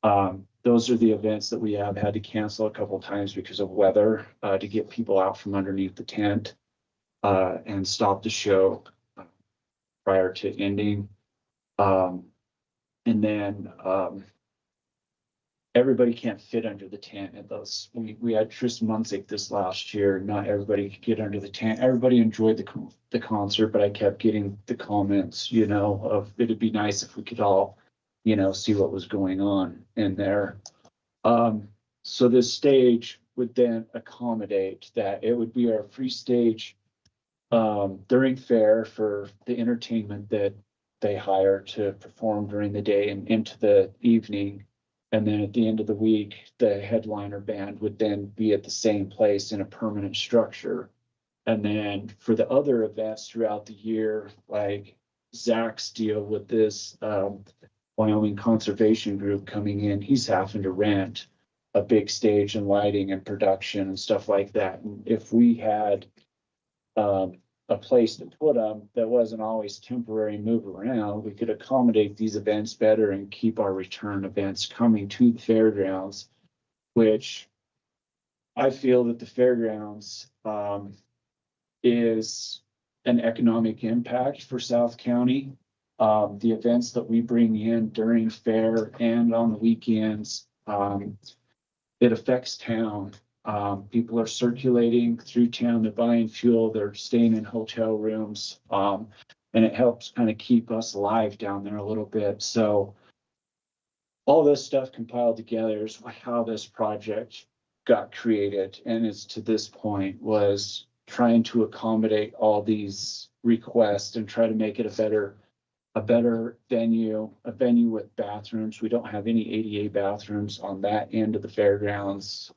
Those are the events that we have had to cancel a couple of times because of weather to get people out from underneath the tent and stop the show prior to ending. And then everybody can't fit under the tent at those. We had Tristan Munzik this last year. Not everybody could get under the tent. Everybody enjoyed the concert, but I kept getting the comments, of it'd be nice if we could all, see what was going on in there. So this stage would then accommodate that. It would be our free stage during fair for the entertainment that they hire to perform during the day and into the evening. And then at the end of the week, the headliner band would then be at the same place in a permanent structure. And then for the other events throughout the year, like Zach's deal with this Wyoming Conservation Group coming in, he's having to rent a big stage and lighting and production and stuff like that. And if we had a place to put them that wasn't always temporary, move around, we could accommodate these events better and keep our return events coming to the fairgrounds, which I feel that the fairgrounds is an economic impact for South County. The events that we bring in during fair and on the weekends, it affects town. People are circulating through town, they're buying fuel, they're staying in hotel rooms, and it helps kind of keep us alive down there a little bit. So all this stuff compiled together is how this project got created, and is to this point was trying to accommodate all these requests and try to make it a better venue, a venue with bathrooms. We don't have any ADA bathrooms on that end of the fairgrounds.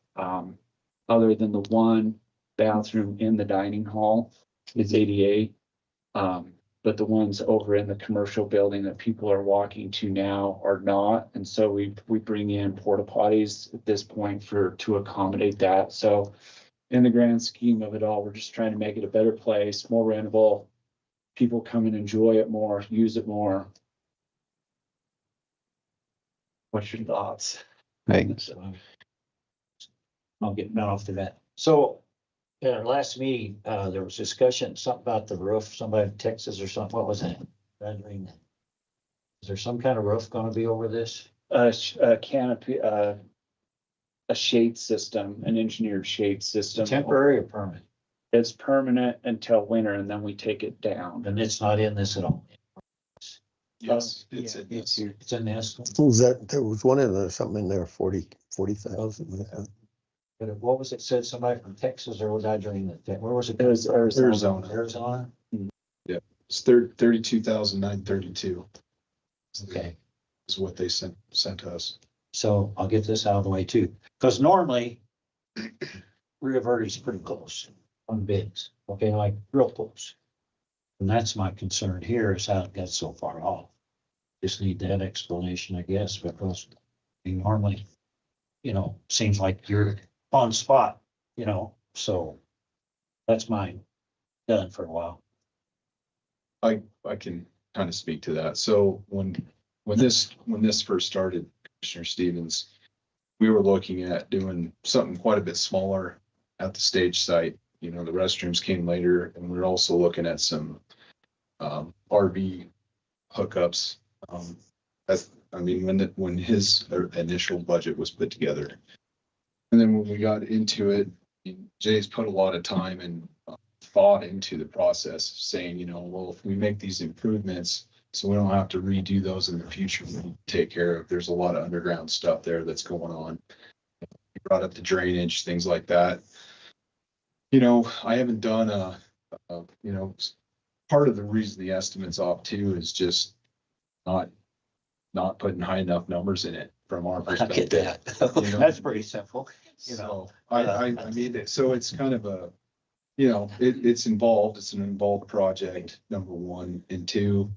Other than the one bathroom in the dining hall is ADA. But the ones over in the commercial building that people are walking to now are not. And so we bring in porta potties at this point to accommodate that. So in the grand scheme of it all, we're just trying to make it a better place, more rentable. People come and enjoy it more, use it more. What's your thoughts? Thanks. I'll get that off the bat. So at our last meeting, there was discussion, something about the roof, somebody in Texas or something. What was that? Is there some kind of roof going to be over this? A canopy, a shade system, an engineered shade system. Temporary or permanent? It's permanent until winter, and then we take it down. And it's not in this at all. Yes, Yeah, it's It's in this. Was that, there was one in there, something in there, 40,000. But what was it, said somebody from Texas, or was I dreaming that, where was it? It was Arizona. Arizona? It's 32,932 Okay, is what they sent us. so I'll get this out of the way too, because normally Rio Verde's pretty close on bids, okay, like real close. And that's my concern here is how it got so far off. Just need that explanation, I guess, because we normally, seems like you're on spot, so that's mine, done for a while. I can kind of speak to that. So when this first started, Commissioner Stevens, we were looking at doing something quite a bit smaller at the stage site. The restrooms came later, and we were also looking at some RV hookups. When his initial budget was put together, and then when we got into it, Jay's put a lot of time and thought into the process, saying, well, if we make these improvements, so we don't have to redo those in the future, we take care of. There's a lot of underground stuff there that's going on. He brought up the drainage, things like that. I haven't done part of the reason the estimate's off too is just not putting high enough numbers in it from our I get perspective. that. That's pretty simple, So I mean, so it's kind of a, it's involved, it's an involved project, number one, and two,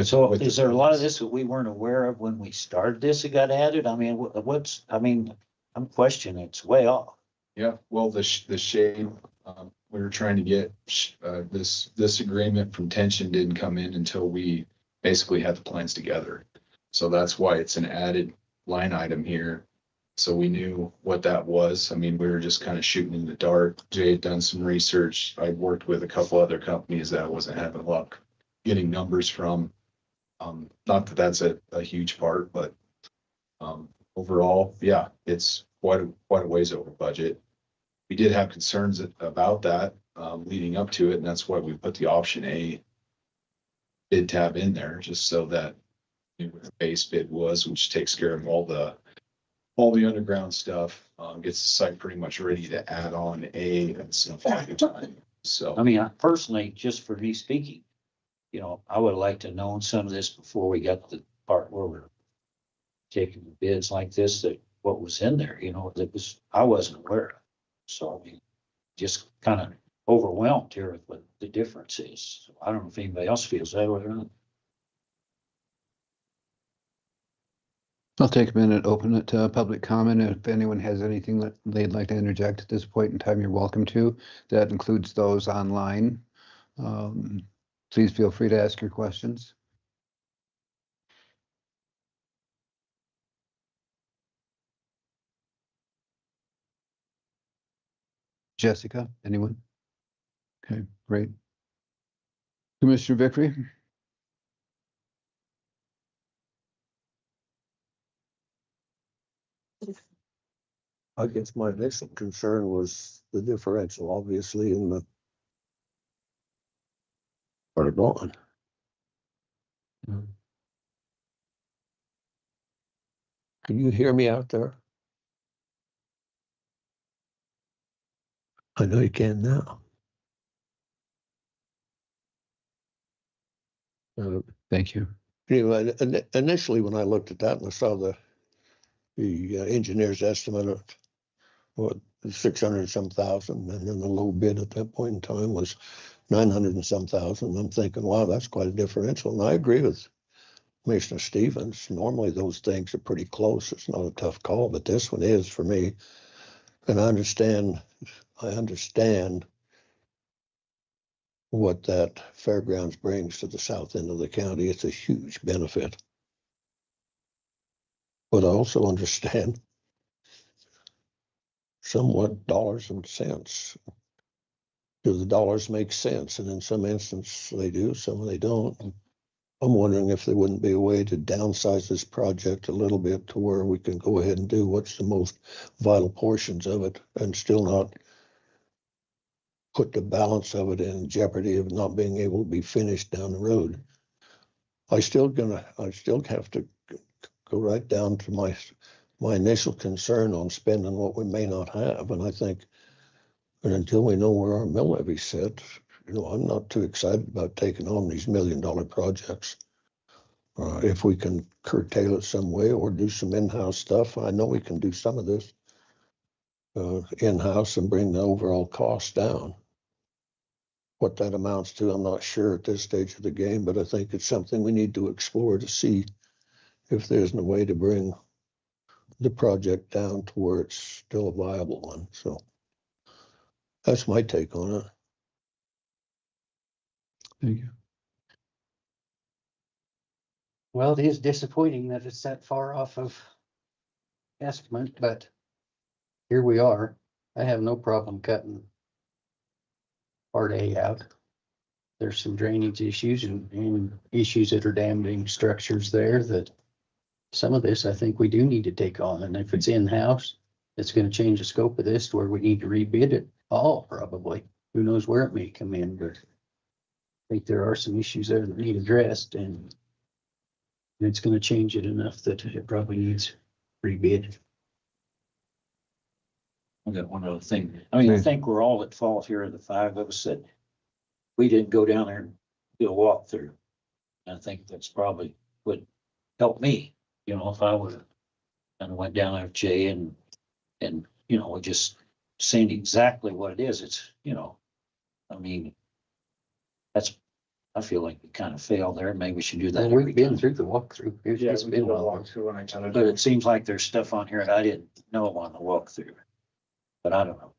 So is there a lot of this that we weren't aware of when we started this, it got added? I mean, I'm questioning, it's way off. Yeah, well, the shade, we were trying to get, this agreement from Tension didn't come in until we basically had the plans together. So that's why it's an added line item here. So we knew what that was. I mean, we were just kind of shooting in the dark. Jay had done some research. I'd worked with a couple other companies that I wasn't having luck getting numbers from. Not that that's a huge part, but overall, yeah, it's quite a ways over budget. We did have concerns about that leading up to it, and that's why we put the option A bid tab in there, just so that the base bid was, which takes care of all the underground stuff, gets the site pretty much ready to add on A and some time. So I mean, personally, just for me speaking, I would like to know some of this before we got to the part where we're taking bids like this, that what was in there, that I wasn't aware of. So I mean, just kind of overwhelmed here with what the difference is. So I don't know if anybody else feels that way or not. I'll take a minute, open it to public comment. If anyone has anything that they'd like to interject at this point in time, you're welcome to. That includes those online. Please feel free to ask your questions. Jessica, anyone? Okay, great. Commissioner Vickery? I guess my initial concern was the differential, obviously, in the part of gone. Can you hear me out there? I know you can now. Thank you. Anyway, initially when I looked at that and I saw the engineer's estimate of what 600 and some thousand, and then the low bid at that point in time was 900 and some thousand. I'm thinking, wow, that's quite a differential. And I agree with Commissioner Stevens. Normally those things are pretty close. It's not a tough call, but this one is for me. And I understand what that fairgrounds brings to the south end of the county. It's a huge benefit. But I also understand somewhat dollars and cents. Do the dollars make sense? And in some instances they do, some they don't. I'm wondering if there wouldn't be a way to downsize this project a little bit to where we can go ahead and do what's the most vital portions of it and still not put the balance of it in jeopardy of not being able to be finished down the road. I still have to go right down to my my initial concern on spending what we may not have. And I think, and until we know where our mill levy's set, you know, I'm not too excited about taking on these $1 million projects. If we can curtail it some way or do some in-house stuff, I know we can do some of this in-house and bring the overall cost down. What that amounts to, I'm not sure at this stage of the game, but I think it's something we need to explore to see if there's a way to bring the project down to where it's still a viable one. So that's my take on it. Thank you. Well, it is disappointing that it's that far off of estimate, but here we are. I have no problem cutting part A out. There's some drainage issues and issues that are damaging structures there that some of this I think we do need to take on. And if it's in-house, it's going to change the scope of this to where we need to rebid it all probably. Who knows where it may come in, but I think there are some issues there that need addressed, and it's going to change it enough that it probably needs rebid. I got one other thing. I mean, I think we're all at fault here, the five of us, that we didn't go down there and do a walkthrough. I think that's probably would help me, you know, if I would have kind of went down there with Jay and, you know, just saying exactly what it is. It's, you know, I mean, I feel like we kind of failed there. Maybe we should do that. And we've been through the walkthrough. It's been a while. Walkthrough and I kind of. But it seems like there's stuff on here that I didn't know on the walkthrough. But I don't know.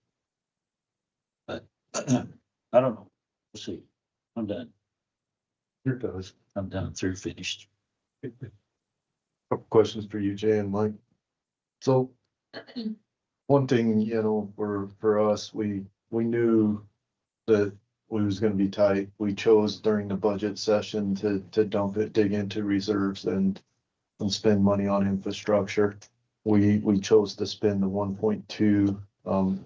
But I don't know. We'll see. I'm done. Here goes. I'm done through finished. Couple questions for you, Jay and Mike. So one thing, you know, for us, we knew that we was gonna be tight. We chose during the budget session to dump it, dig into reserves and spend money on infrastructure. We chose to spend the 1.2,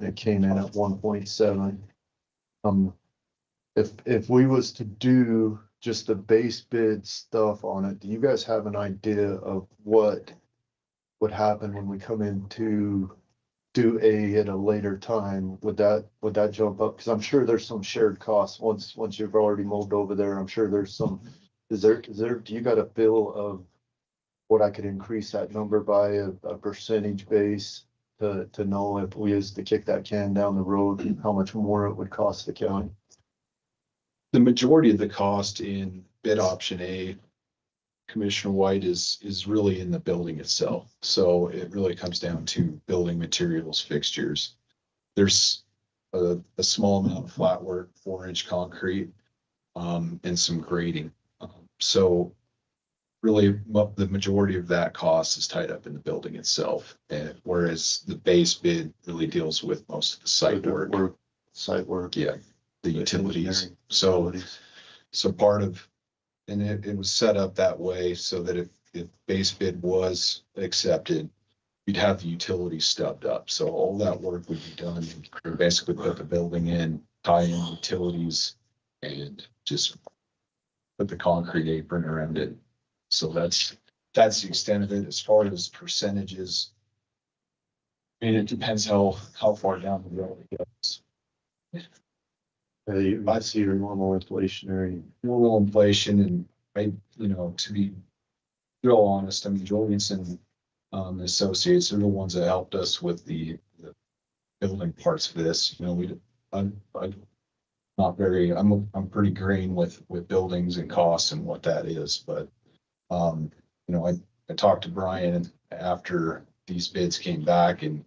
it came in at 1.7. If we was to do just the base bid stuff on it, do you guys have an idea of what would happen when we come in to do A at a later time? Would that jump up? Because I'm sure there's some shared costs once you've already moved over there. I'm sure there's some. Do you got a feel of what I could increase that number by a percentage base to know if we is to kick that can down the road, how much more it would cost the county? The majority of the cost in bid option A, Commissioner White, is really in the building itself. So it really comes down to building materials, fixtures. There's a small amount of flat work, 4-inch concrete, and some grading. So really the majority of that cost is tied up in the building itself. And whereas the base bid really deals with most of the site work. Site work. Yeah, the utilities. So part of, and it was set up that way so that if base bid was accepted, you'd have the utilities stubbed up. So all that work would be done. You basically put the building in, tie in utilities, and just put the concrete apron around it. So that's the extent of it. As far as percentages, I mean, it depends how far down the road it goes. I see your normal inflationary. Normal inflation, and to be real honest, I mean, Jorgensen Associates are the ones that helped us with the building parts of this. You know, I'm pretty green with buildings and costs and what that is, but I talked to Brian after these bids came back, and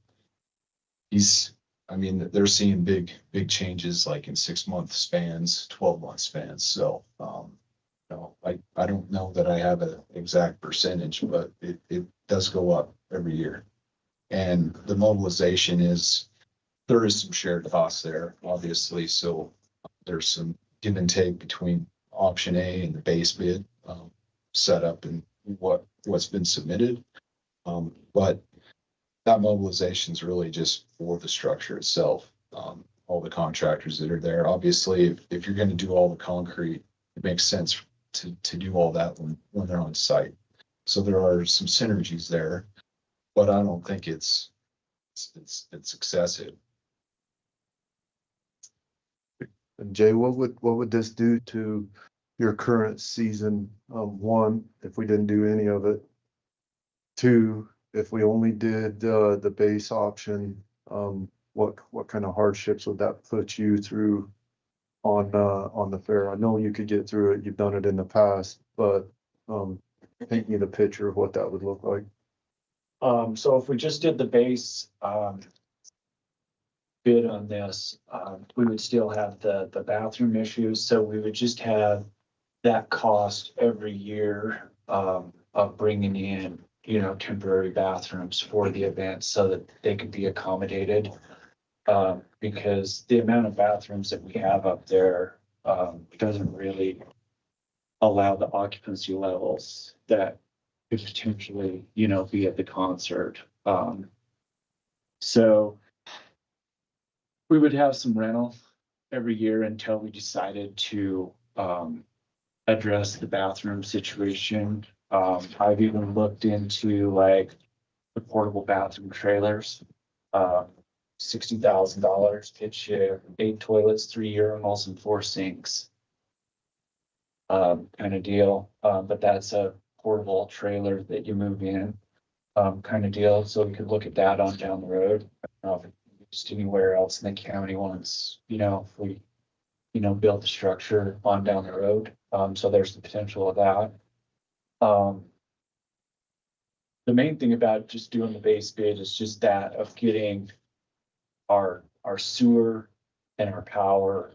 they're seeing big changes like in 6-month spans, 12-month spans. So, I don't know that I have an exact percentage, but it does go up every year. And the mobilization there is some shared costs there, obviously. So there's some give and take between option A and the base bid setup and what's been submitted. But that mobilization is really just for the structure itself. All the contractors that are there. Obviously, if you're going to do all the concrete, it makes sense to do all that when they're on site. So there are some synergies there. But I don't think it's excessive. And Jay, what would this do to your current season? One, if we didn't do any of it. Two, if we only did the base option, what kind of hardships would that put you through on the fair? I know you could get through it, you've done it in the past, but paint me the picture of what that would look like. So if we just did the base, bid on this, we would still have the bathroom issues, so we would just have that cost every year, of bringing in, you know, temporary bathrooms for the event so that they could be accommodated. Because the amount of bathrooms that we have up there, doesn't really allow the occupancy levels that could potentially, you know, be at the concert. So we would have some rental every year until we decided to address the bathroom situation. I've even looked into like the portable bathroom trailers. $60,000 gets you 8 toilets, 3 urinals, and 4 sinks. Kind of deal. But that's a portable trailer that you move in, kind of deal. So we could look at that on down the road. I don't know if it's just anywhere else in the county once, you know, if we, you know, build the structure on down the road. So there's the potential of that. The main thing about just doing the base bid is just that of getting our sewer and our power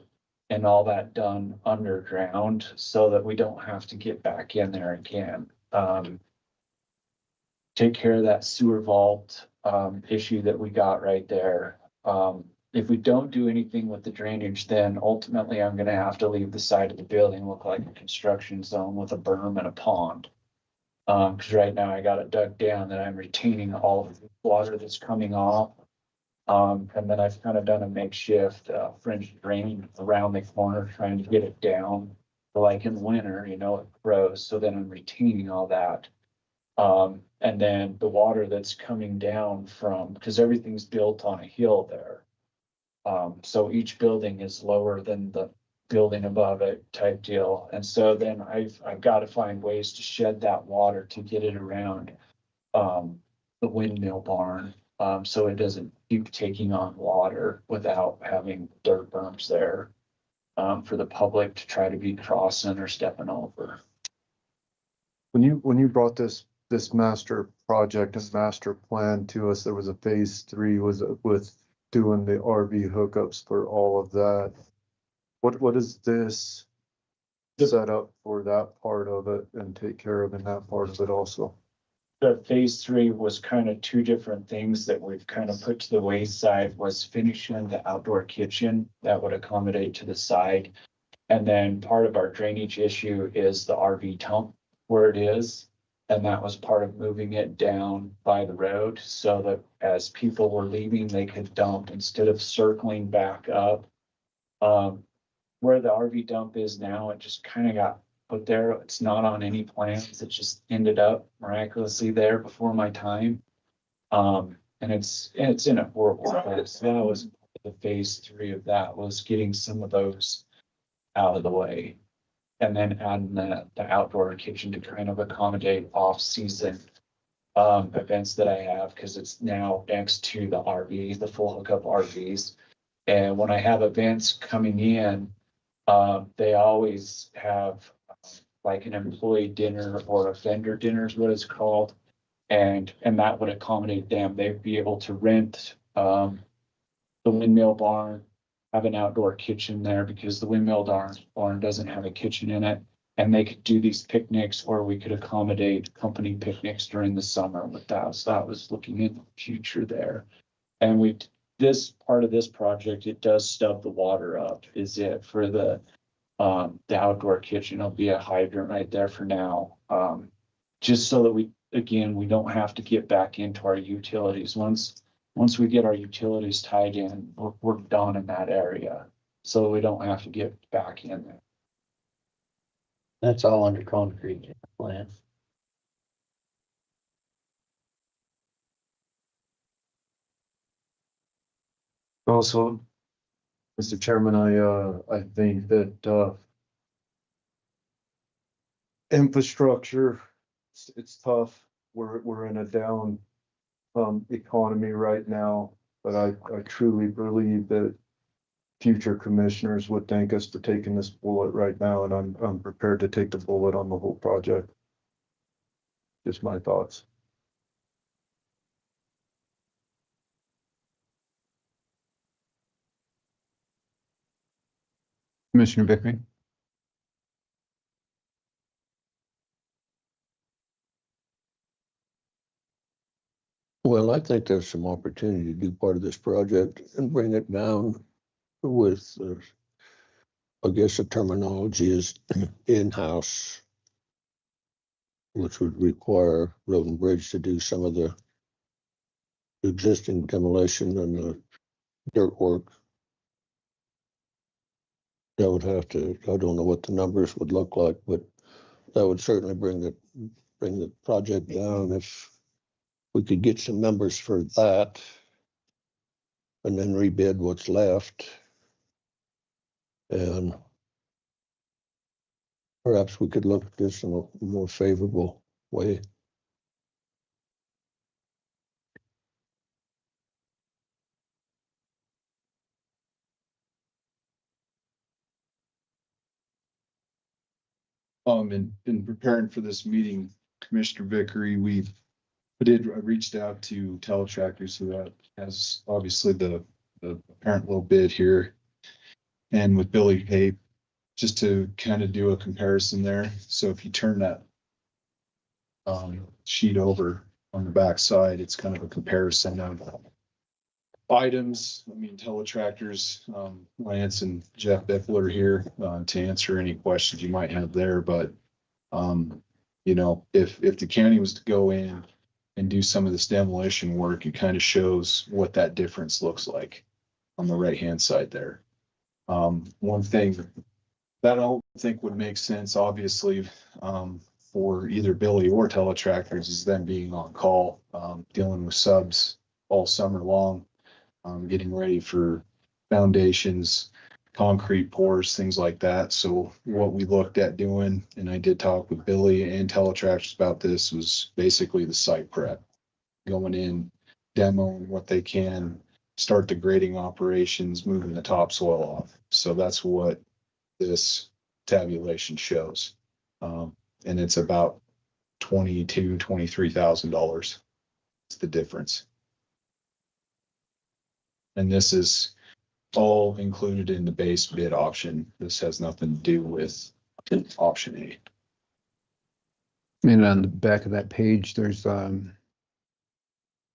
and all that done underground so that we don't have to get back in there again. Take care of that sewer vault issue that we got right there. If we don't do anything with the drainage, then ultimately I'm gonna have to leave the side of the building look like a construction zone with a berm and a pond. Cause right now I got it dug down that I'm retaining all of the water that's coming off. And then I've kind of done a makeshift fringe drain around the corner, trying to get it down. Like in the winter, you know, it grows, so then I'm retaining all that. And then the water that's coming down from, because everything's built on a hill there. So each building is lower than the building above it type deal. And so then I've got to find ways to shed that water to get it around the windmill barn. So it doesn't keep taking on water without having dirt berms there for the public to try to be crossing or stepping over. When you brought this master project, this master plan to us, there was a phase 3, was it with doing the RV hookups for all of that? What is this set up for that part of it and take care of in that part of it also? The phase 3 was kind of 2 different things that we've kind of put to the wayside, was finishing the outdoor kitchen that would accommodate to the side. And then part of our drainage issue is the RV dump where it is. And that was part of moving it down by the road so that as people were leaving, they could dump instead of circling back up. Where the RV dump is now, it just kind of got put there. It's not on any plans. It just ended up miraculously there before my time. And it's in a horrible place. So that was the phase 3 of that, was getting some of those out of the way. And then adding the outdoor kitchen to kind of accommodate off-season events that I have, because it's now next to the RV, the full hookup RVs. And when I have events coming in, they always have like an employee dinner or a vendor dinner is what it's called. And that would accommodate them. They'd be able to rent the windmill barn, have an outdoor kitchen there because the windmill barn doesn't have a kitchen in it. And they could do these picnics, or we could accommodate company picnics during the summer with that. So that was looking in the future there. And this part of this project, it does stub the water up, is it, for the outdoor kitchen. It'll be a hydrant right there for now. Just so that we don't have to get back into our utilities. Once we get our utilities tied in, we're done in that area. So we don't have to get back in there. That's all under concrete plan. Also, Mr. Chairman, I think that, infrastructure, it's tough. We're in a down, economy right now, but I truly believe that future commissioners would thank us for taking this bullet right now, and I'm prepared to take the bullet on the whole project. Just my thoughts. Commissioner Vickery? Well, I think there's some opportunity to do part of this project and bring it down with, I guess the terminology is in-house, which would require Road and Bridge to do some of the existing demolition and the dirt work. That would have to, I don't know what the numbers would look like, but that would certainly bring the project down if we could get some numbers for that and then rebid what's left. And perhaps we could look at this in a more favorable way. In preparing for this meeting, Commissioner Vickery, I reached out to Teletractors, who has obviously the apparent low bid here. And with Billy Pape, just to kind of do a comparison there. So if you turn that sheet over on the back side, it's kind of a comparison of items. I mean, Teletractors, Lance and Jeff Bickler here to answer any questions you might have there. But you know, if the county was to go in and do some of this demolition work, it kind of shows what that difference looks like on the right-hand side there. One thing that I don't think would make sense, obviously, for either Billy or Teletractors is them being on call, dealing with subs all summer long, getting ready for foundations, concrete pours, things like that. So what we looked at doing, and I did talk with Billy and Teletractors about this, was basically the site prep, going in, demoing what they can, start the grading operations, moving the topsoil off. So that's what this tabulation shows. And it's about $23,000. It's the difference. And this is all included in the base bid option. This has nothing to do with option A. And on the back of that page, there's,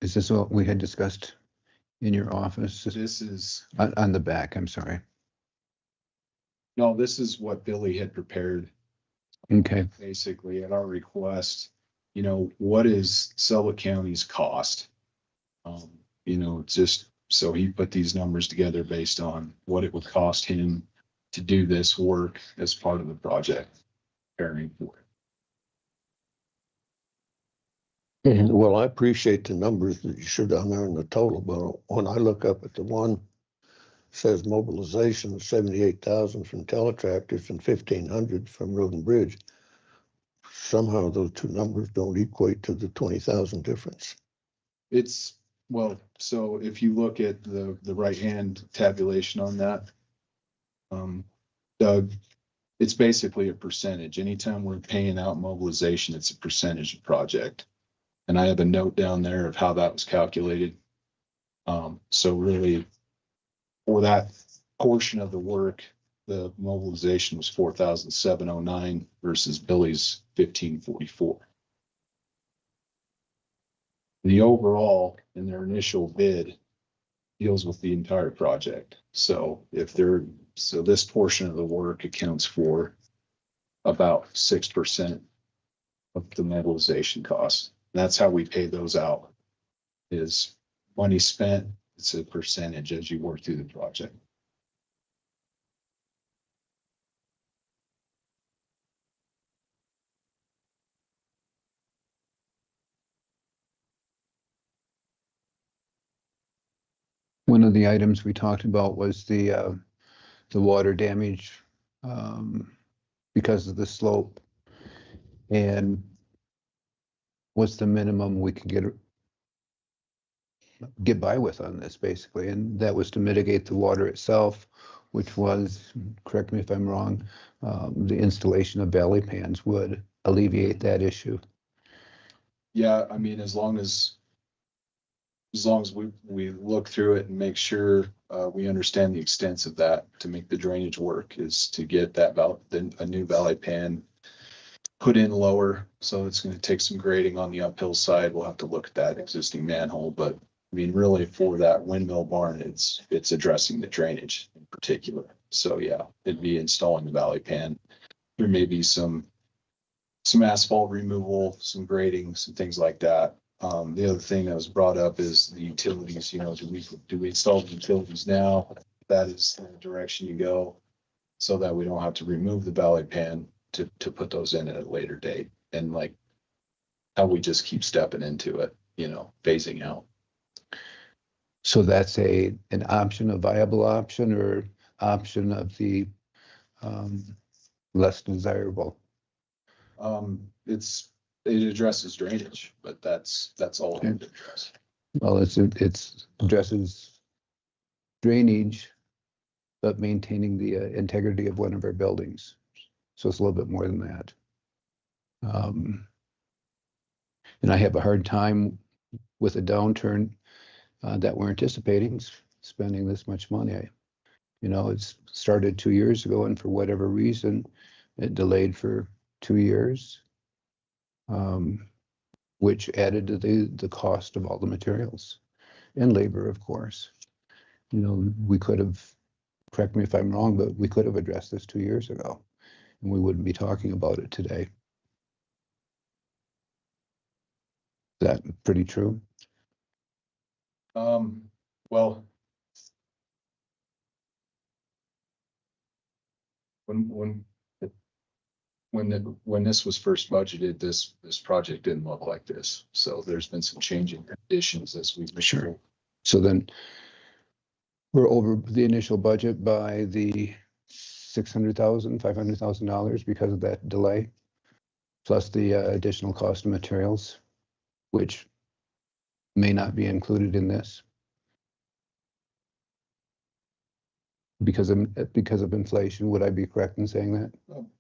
is this what we had discussed in your office? This is, On the back, I'm sorry. no, this is what Billy had prepared Okay, basically at our request. You know, what is Sublette County's cost? You know, just so he put these numbers together based on what it would cost him to do this work as part of the project, preparing for it. Well, I appreciate the numbers that you showed down there in the total, but when I look up at the one, says mobilization of 78,000 from Teletractors and 1,500 from Road and Bridge. Somehow those two numbers don't equate to the 20,000 difference. It's, well, so if you look at the right-hand tabulation on that, Doug, it's basically a percentage. Anytime we're paying out mobilization, it's a percentage of project. And I have a note down there of how that was calculated. So really, for that portion of the work, the mobilization was 4,709 versus Billy's 1,544. The overall in their initial bid deals with the entire project. So so this portion of the work accounts for about 6% of the mobilization costs. That's how we pay those out, is money spent, it's a percentage as you work through the project. One of the items we talked about was the water damage because of the slope. And what's the minimum we can get by with on this, basically? And that was to mitigate the water itself, which was, correct me if I'm wrong, the installation of valley pans would alleviate that issue. Yeah, I mean, as long as we look through it and make sure we understand the extents of that to make the drainage work, is to get that a new valley pan put in lower. So it's going to take some grading on the uphill side. We'll have to look at that existing manhole, but I mean, really for that windmill barn, it's addressing the drainage in particular. So yeah, it'd be installing the valley pan. There may be some asphalt removal, some grading, some things like that. The other thing that was brought up is the utilities. You know, do we install the utilities now? That is the direction you go, so that we don't have to remove the valley pan to put those in at a later date. And like how we just keep stepping into it, you know, phasing out. So that's an option, a viable option, or option of the less desirable? It addresses drainage, but that's all it addresses. Well, it's addresses drainage, but maintaining the integrity of one of our buildings. So it's a little bit more than that. And I have a hard time with a downturn that we're anticipating spending this much money. You know, it's started 2 years ago, and for whatever reason, it delayed for 2 years, which added to the cost of all the materials and labor, of course. You know, we could have, correct me if I'm wrong, but we could have addressed this 2 years ago, and we wouldn't be talking about it today. Is that pretty true? Well, when this was first budgeted, this project didn't look like this. So there's been some changing conditions as we've. Sure. So then we're over the initial budget by the $600,000, $500,000 because of that delay, plus the additional cost of materials, which may not be included in this because of inflation. Would I be correct in saying that?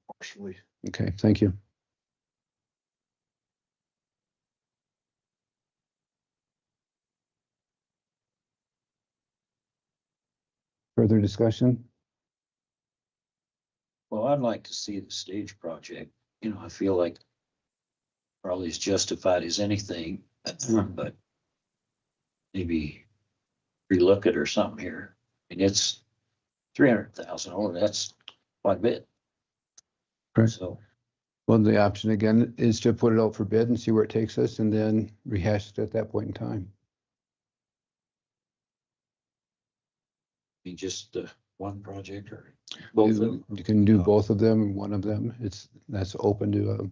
Partially. Okay, thank you. Further discussion? Well, I'd like to see the stage project. You know, I feel like probably as justified as anything, but maybe relook it or something here. I mean, it's 300,000, or that's quite a bit. Correct. So, Well, the option again is to put it out for bid and see where it takes us, and then rehash it at that point in time. I mean, just the one project or both of them? You can do both of them, one of them. That's open to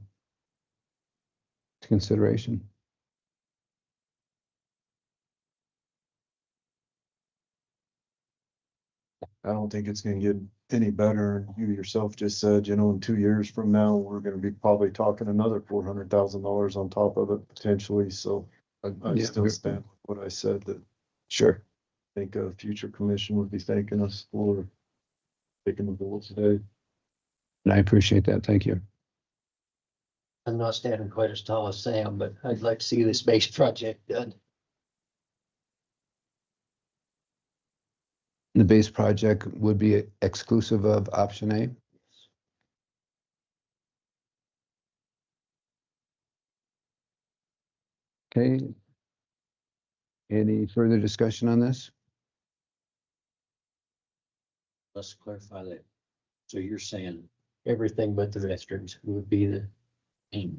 consideration. I don't think it's gonna get any better. You yourself just said, you know, in 2 years from now, we're gonna be probably talking another $400,000 on top of it potentially. So I Yeah. still stand with what I said, that Sure. I think a future commission would be thanking us for taking the bill today. And I appreciate that. Thank you. I'm not standing quite as tall as Sam, but I'd like to see this base project done. The base project would be exclusive of option A. Okay. Any further discussion on this? Let's clarify that. So you're saying Everything but the restrooms would be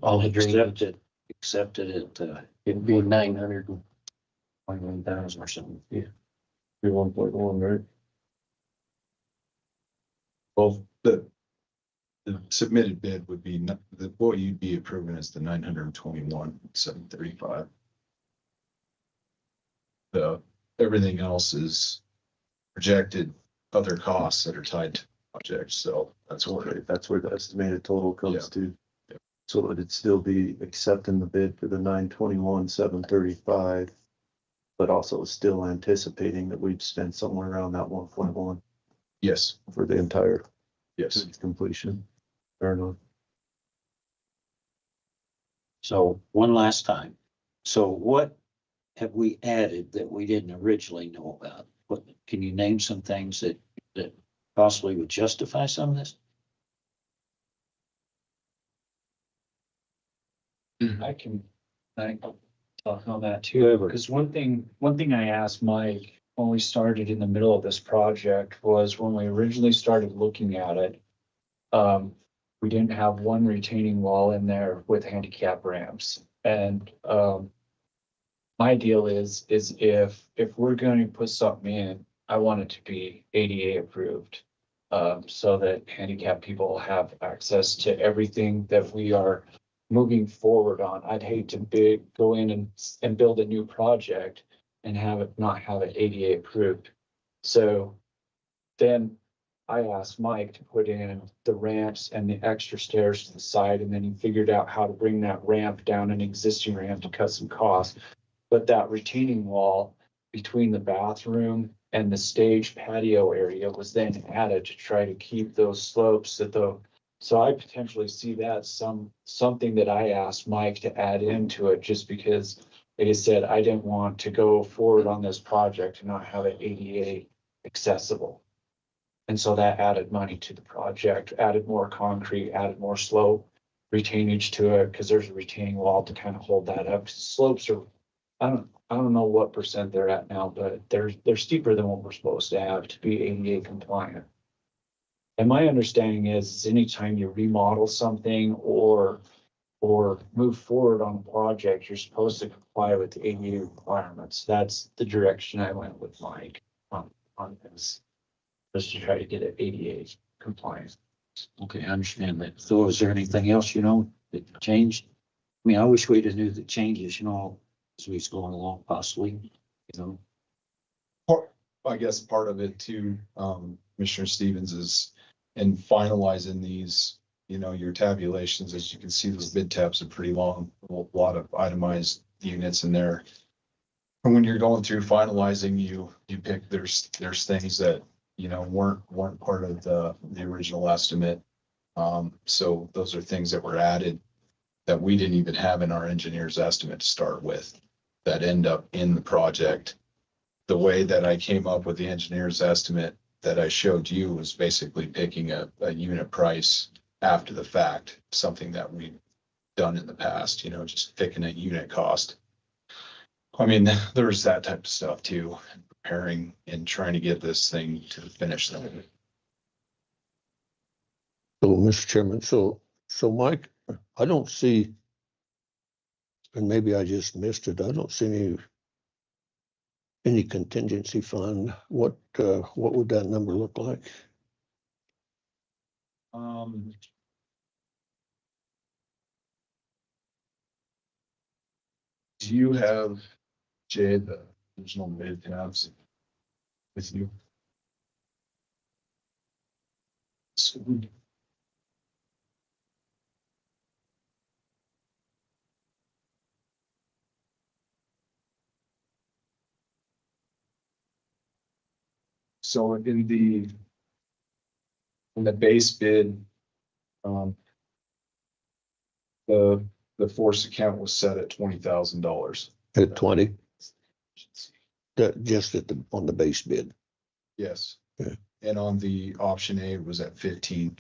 all the drainage. accepted it, It'd be 900. 21,000 or something. Yeah. Be 1.1, right? Well, the submitted bid would be, what you'd be approving is the 921,735. The everything else is projected other costs that are tied to the project, so that's what Okay, that's where the estimated total comes Yeah. to. So it'd still be accepting the bid for the 921,735, but also still anticipating that we'd spend somewhere around that 1.1 Yes, for the entire yes. completion. Fair enough. So one last time. So what have we added that we didn't originally know about? What, can you name some things that possibly would justify some of this? I can talk on that too, because one thing I asked Mike when we started in the middle of this project was when we originally started looking at it, we didn't have one retaining wall in there with handicap ramps. And my deal is if we're going to put something in, I want it to be ADA approved. So that handicapped people have access to everything that we are moving forward on. I'd hate to go in and build a new project and not have it ADA approved. So then I asked Mike to put in the ramps and the extra stairs to the side, and then he figured out how to bring that ramp down, an existing ramp, to cut some costs. But that retaining wall between the bathroom and the stage patio area was then added to try to keep those slopes at the. So I potentially see that something that I asked Mike to add into it, just because, like I said, I didn't want to go forward on this project and not have it ADA accessible. And so that added money to the project, added more concrete, added more slope retainage to it, because there's a retaining wall to kind of hold that up. Slopes are, I don't know what percent they're at now, but they're steeper than what we're supposed to have to be ADA compliant. And my understanding is anytime you remodel something or move forward on a project, you're supposed to comply with the ADA requirements. That's the direction I went with Mike on this, just to try to get it ADA compliant. Okay, I understand that. So is there anything else, that changed? I mean, I wish we'd have knew the changes, as we was going along possibly, I guess part of it too, Commissioner Stevens, is in finalizing these, your tabulations. As you can see, those bid tabs are pretty long, a lot of itemized units in there. And when you're going through finalizing, you pick, there's things that, weren't part of the original estimate. So those are things that were added that we didn't even have in our engineer's estimate to start with, that end up in the project. The way that I came up with the engineer's estimate that I showed you was basically picking a unit price after the fact, something that we've done in the past, just picking a unit cost. I mean, there's that type of stuff too, preparing and trying to get this thing to the finish line. So, Mr. Chairman, so Mike, I don't see, and maybe I just missed it, I don't see any contingency fund. What would that number look like? Do you have, Jay, the original bid tabs with you? So in the base bid, the force account was set at $20,000. At 20? That just on the base bid. Yes. Okay. And on the option A it was at 15.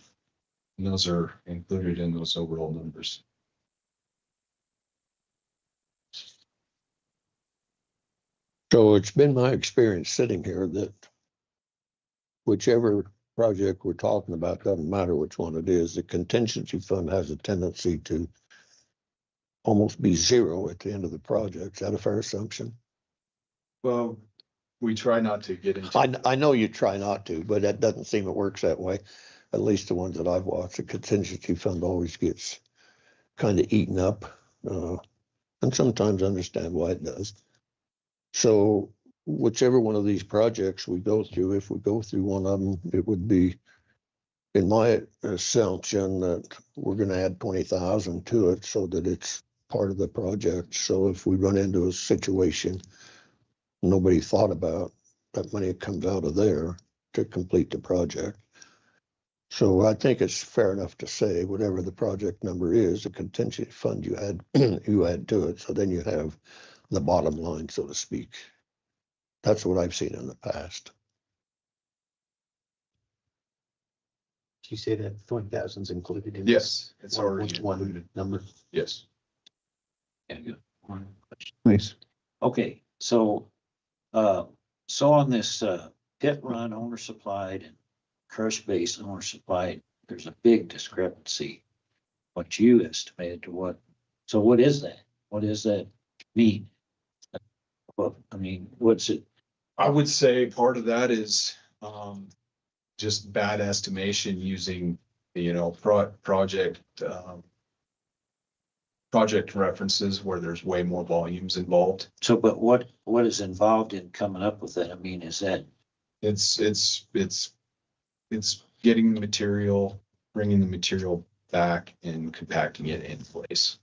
And those are included in those overall numbers. So it's been my experience sitting here that whichever project we're talking about, doesn't matter which one it is, the contingency fund has a tendency to almost be zero at the end of the project. Is that a fair assumption? Well, we try not to get into. I know you try not to, but that doesn't seem it works that way. At least the ones that I've watched, the contingency fund always gets kind of eaten up. And sometimes I understand why it does. So whichever one of these projects we go through, if we go through one of them, it would be, in my assumption, that we're gonna add 20,000 to it so that it's part of the project. So if we run into a situation nobody thought about, that money comes out of there to complete the project. So I think it's fair enough to say whatever the project number is, the contingency fund you add, you add to it. So then you have the bottom line, so to speak. That's what I've seen in the past. Did you say that 20,000's included in? Yes, it's already 1.1 included. number? Yes. Yeah, good. One question. Please. Okay, so on this pit run owner supplied and crush base owner supplied, there's a big discrepancy. What you estimated to what, so what is that? What does that mean? Well, I mean, what's it? I would say part of that is just bad estimation using, project references where there's way more volumes involved. So, but what is involved in coming up with that? I mean, is that? It's getting the material, bringing the material back and compacting it in place.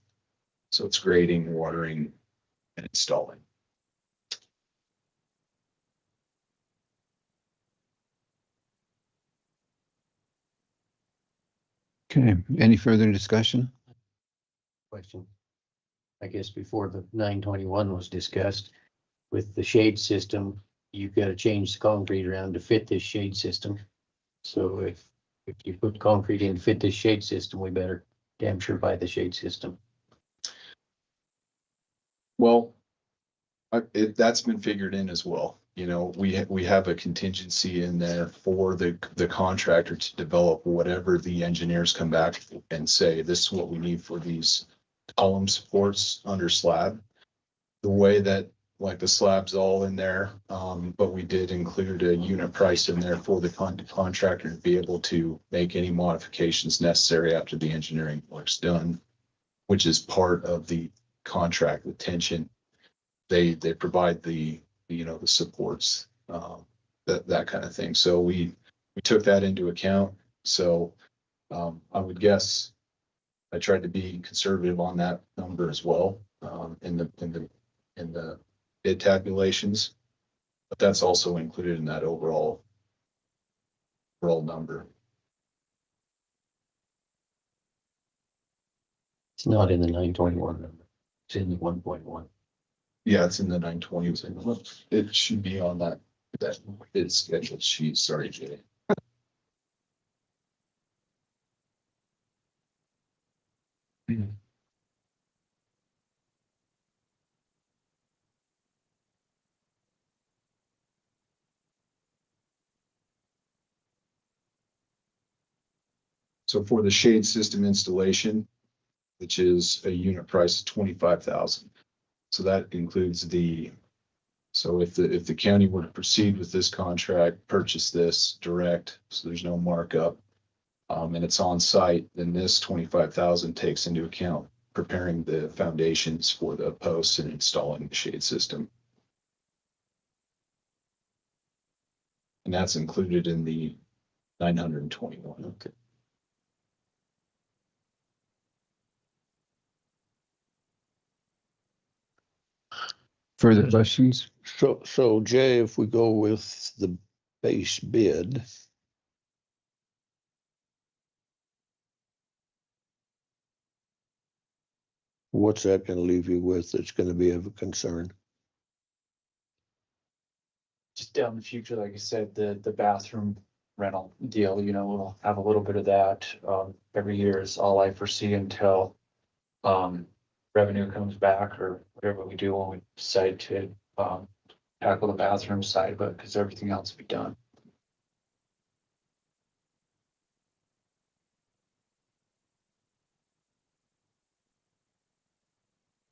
So it's grading, watering, and installing. Okay, any further discussion? Question. I guess before the 921 was discussed, with the shade system, you've got to change the concrete around to fit this shade system. So if you put concrete in to fit this shade system, we better damn sure buy the shade system. Well, that's been figured in as well. We have a contingency in there for the contractor to develop whatever the engineers come back and say, this is what we need for these column supports under slab. The way that, like, the slab's all in there, but we did include a unit price in there for the contractor to be able to make any modifications necessary after the engineering work's done, which is part of the contract with tension. They provide the supports, that kind of thing. So we took that into account. So I would guess I tried to be conservative on that number as well, in the bid tabulations, but that's also included in that overall number. It's not in the 921 number. It's in the 1.1. Yeah, it's in the 920. It should be on that bid schedule sheet. Sorry, Jay. So for the shade system installation, which is a unit price of 25,000. So that includes so if the county were to proceed with this contract, purchase this direct, so there's no markup, and it's on site, then this 25,000 takes into account preparing the foundations for the posts and installing the shade system. And that's included in the 921. Okay. Further questions? So Jay, if we go with the base bid, what's that gonna leave you with that's gonna be of a concern? Just down the future, like I said, the bathroom rental deal, we'll have a little bit of that. Every year is all I foresee until revenue comes back or whatever we do when we decide to tackle the bathroom side, but because everything else will be done.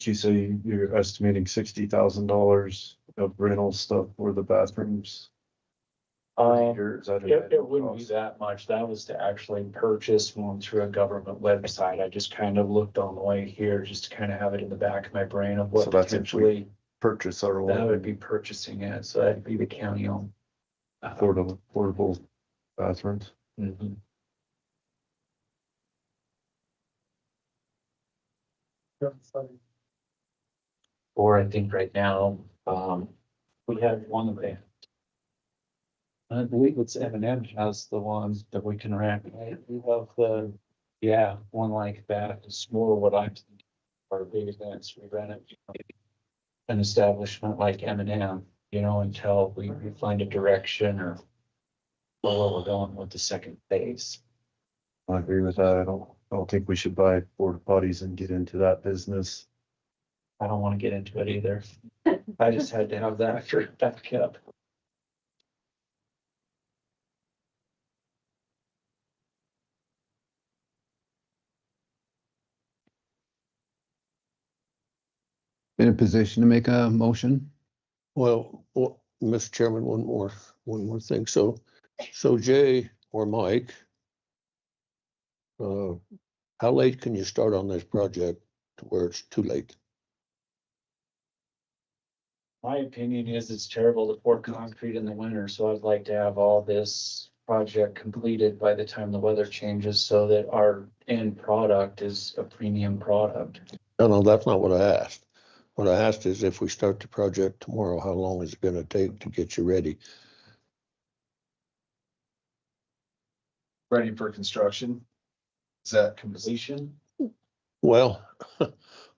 You say you're estimating $60,000 of rental stuff for the bathrooms? Is that It wouldn't be that much. That was to actually purchase one through a government website. I just kind of looked on the way here, just to kind of have it in the back of my brain of what So that's if we- potentially purchase our That would own be purchasing it, so that'd be the county owned. portable bathrooms. Mhm. Or I think right now, we have one there. I believe it's M&M has the one that we can rent, right? We have the, yeah, one like that. It's more what I'm thinking for big events. We rent it. An establishment like M&M, you know, until we find a direction or where we're going with the second phase. I agree with that. I don't think we should buy porta potties and get into that business. I don't want to get into it either. I just had to have that for backup. In a position to make a motion? Well, Mr. Chairman, one more thing. So Jay or Mike, how late can you start on this project to where it's too late? My opinion is it's terrible to pour concrete in the winter, so I'd like to have all this project completed by the time the weather changes so that our end product is a premium product. No, that's not what I asked. What I asked is if we start the project tomorrow, how long is it gonna take to get you ready? Ready for construction? Is that completion? Well,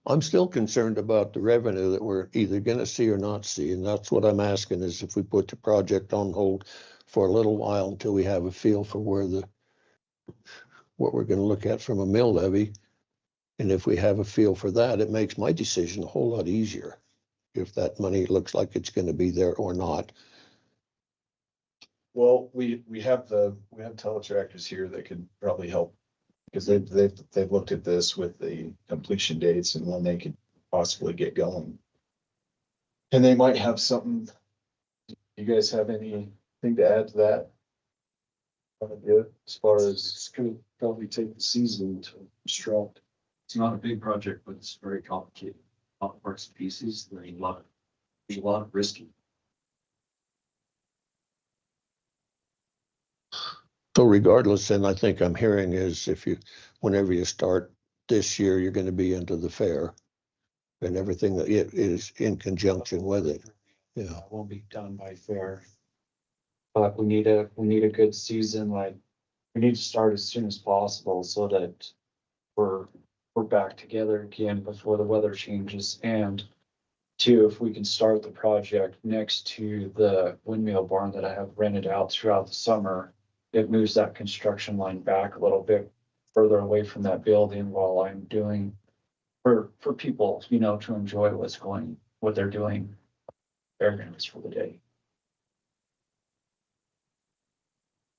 I'm still concerned about the revenue that we're either gonna see or not see, and that's what I'm asking is if we put the project on hold for a little while until we have a feel for what we're gonna look at from a mill levy. And if we have a feel for that, it makes my decision a whole lot easier. If that money looks like it's gonna be there or not. Well, we have teletractors here that could probably help. Because they've looked at this with the completion dates and when they could possibly get going. And they might have something. You guys have anything to add to that? Want to do it as far as It's gonna probably take the season to construct. It's not a big project, but it's very complicated. A lot of parts and pieces, there's a lot of risky. So regardless, then I think I'm hearing is whenever you start this year, you're gonna be into the fair. And everything that it is in conjunction with it. Yeah. It won't be done by fair. But we need a good season, like, we need to start as soon as possible so that we're back together again before the weather changes. And two, if we can start the project next to the windmill barn that I have rented out throughout the summer, it moves that construction line back a little bit further away from that building while I'm doing for people, you know, to enjoy what they're doing. Fairgrounds for the day.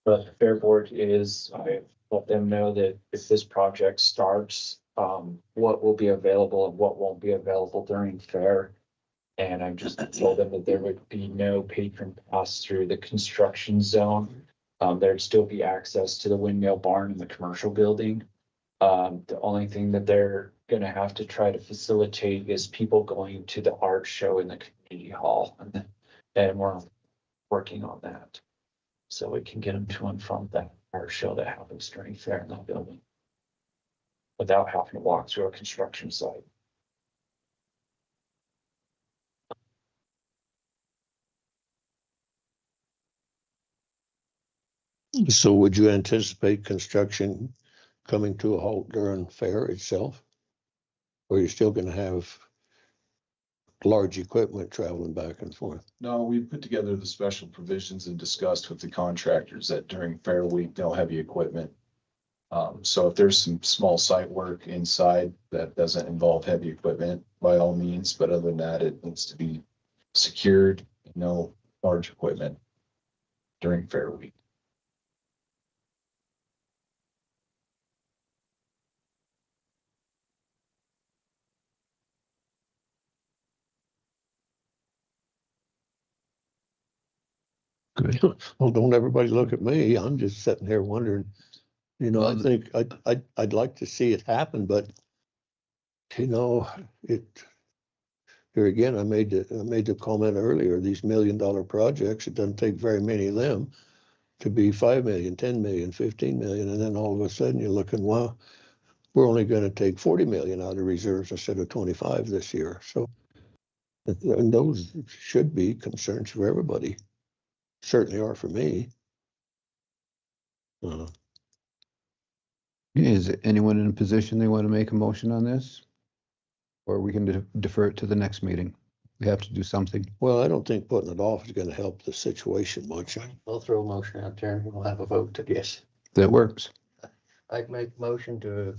But the Fair Board I let them know that if this project starts, what will be available and what won't be available during fair. And I'm just told them that there would be no patron pass through the construction zone. There'd still be access to the windmill barn and the commercial building. The only thing that they're gonna have to try to facilitate is people going to the art show in the community hall, and we're working on that. So we can get them to and from that art show that happens during fair in that building. Without having to walk through a construction site. So would you anticipate construction coming to a halt during fair itself? Or you're still gonna have large equipment traveling back and forth? No, we put together the special provisions and discussed with the contractors that during fair week, no heavy equipment. So if there's some small site work inside that doesn't involve heavy equipment, by all means, but other than that, it needs to be secured, no large equipment during fair week. Good. Well, don't everybody look at me. I'm just sitting here wondering, I Well, think I'd like to see it happen, but it here again, I made the comment earlier, these $1 million projects, it doesn't take very many of them to be 5 million, 10 million, 15 million, and then all of a sudden you're looking, well, we're only gonna take 40 million out of reserves instead of 25 this year, so. And those should be concerns for everybody, certainly are for me. Is anyone in a position they want to make a motion on this? Or we can defer it to the next meeting? We have to do something. Well, I don't think putting it off is gonna help the situation much. I'll throw a motion out there and we'll have a vote, I guess. That works. I'd make a motion to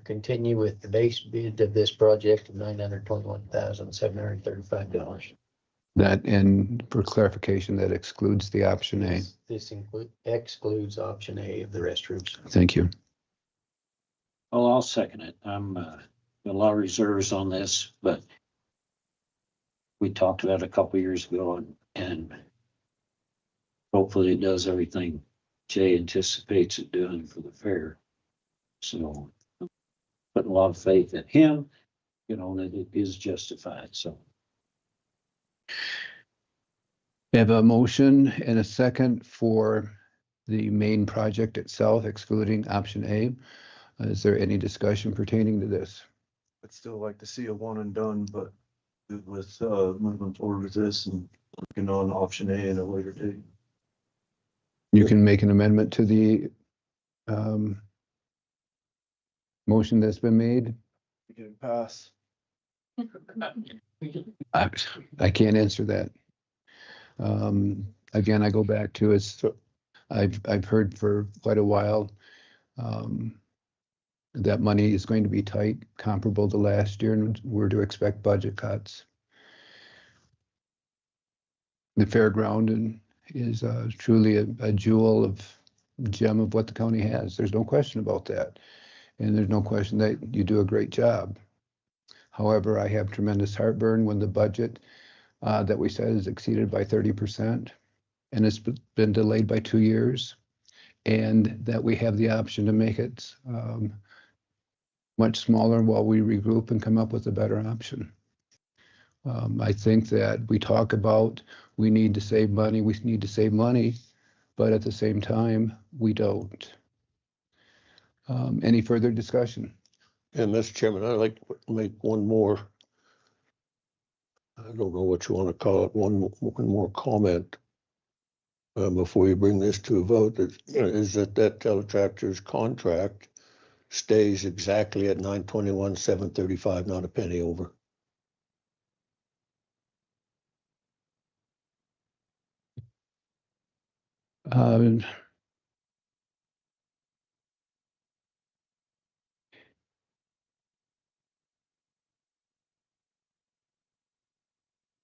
continue with the base bid of this project of $921,735. That, and for clarification, that excludes the option A. This excludes option A of the restrooms. Thank you. Well, I'll second it. I'm, a lot of reserves on this, but we talked about it a couple of years ago and hopefully it does everything Jay anticipates it doing for the fair. So putting a lot of faith in him, you know, that it is justified, so. We have a motion and a second for the main project itself, excluding option A. Is there any discussion pertaining to this? I'd still like to see a one and done, but with moving forward with this and working on option A at a later date. You can make an amendment to the motion that's been made. We can pass. I can't answer that. Again, I go back to I've heard for quite a while that money is going to be tight, comparable to last year, and we're to expect budget cuts. The fairground is truly a gem of what the county has. There's no question about that. And there's no question that you do a great job. However, I have tremendous heartburn when the budget that we said is exceeded by 30%, and it's been delayed by 2 years, and that we have the option to make it much smaller while we regroup and come up with a better option. I think that we talk about we need to save money, but at the same time, we don't. Any further discussion? And Mr. Chairman, I'd like to make one more, I don't know what you want to call it, one more comment before you bring this to a vote, is that Teletractor's contract stays exactly at $921,735, not a penny over.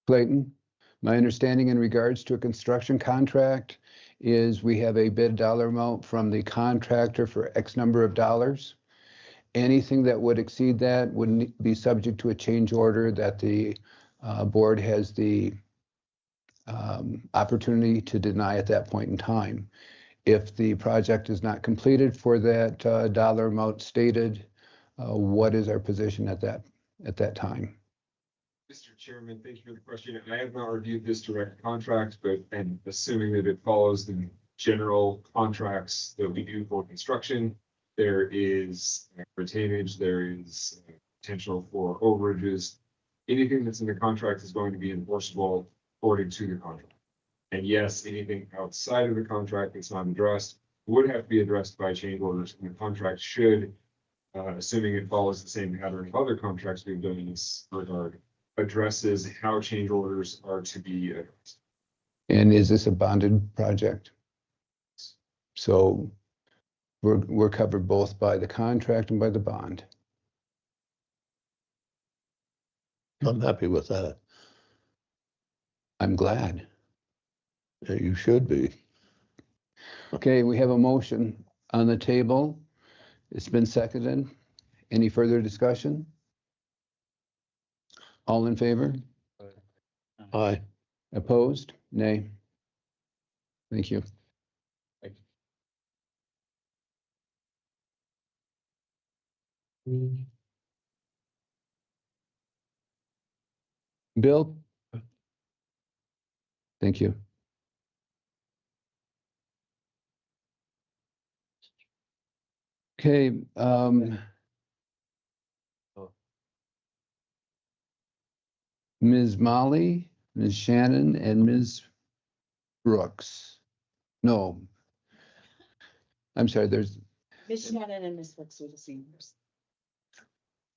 Clayton, my understanding in regards to a construction contract is we have a bid dollar amount from the contractor for X number of dollars. Anything that would exceed that would be subject to a change order that the board has the opportunity to deny at that point in time. If the project is not completed for that dollar amount stated, what is our position at that time? Mr. Chairman, thank you for the question. I have not reviewed this direct contract, but and assuming that it follows the general contracts that we do for construction, there is retainage, there is potential for overages. Anything that's in the contract is going to be enforceable according to the contract. And yes, anything outside of the contract that's not addressed would have to be addressed by change orders, and the contract should, assuming it follows the same pattern of other contracts we've done in this regard, addresses how change orders are to be addressed. And is this a bonded project? So we're covered both by the contract and by the bond. I'm happy with that. I'm glad. Yeah, you should be. Okay, we have a motion on the table. It's been seconded. Any further discussion? All in favor? Aye. Opposed? Nay. Thank you. Bill? Thank you. Okay, Ms. Molly, Ms. Shannon, and Ms. Brooks. No. I'm sorry, there's, Miss Shannon and Miss Brooks are the seniors.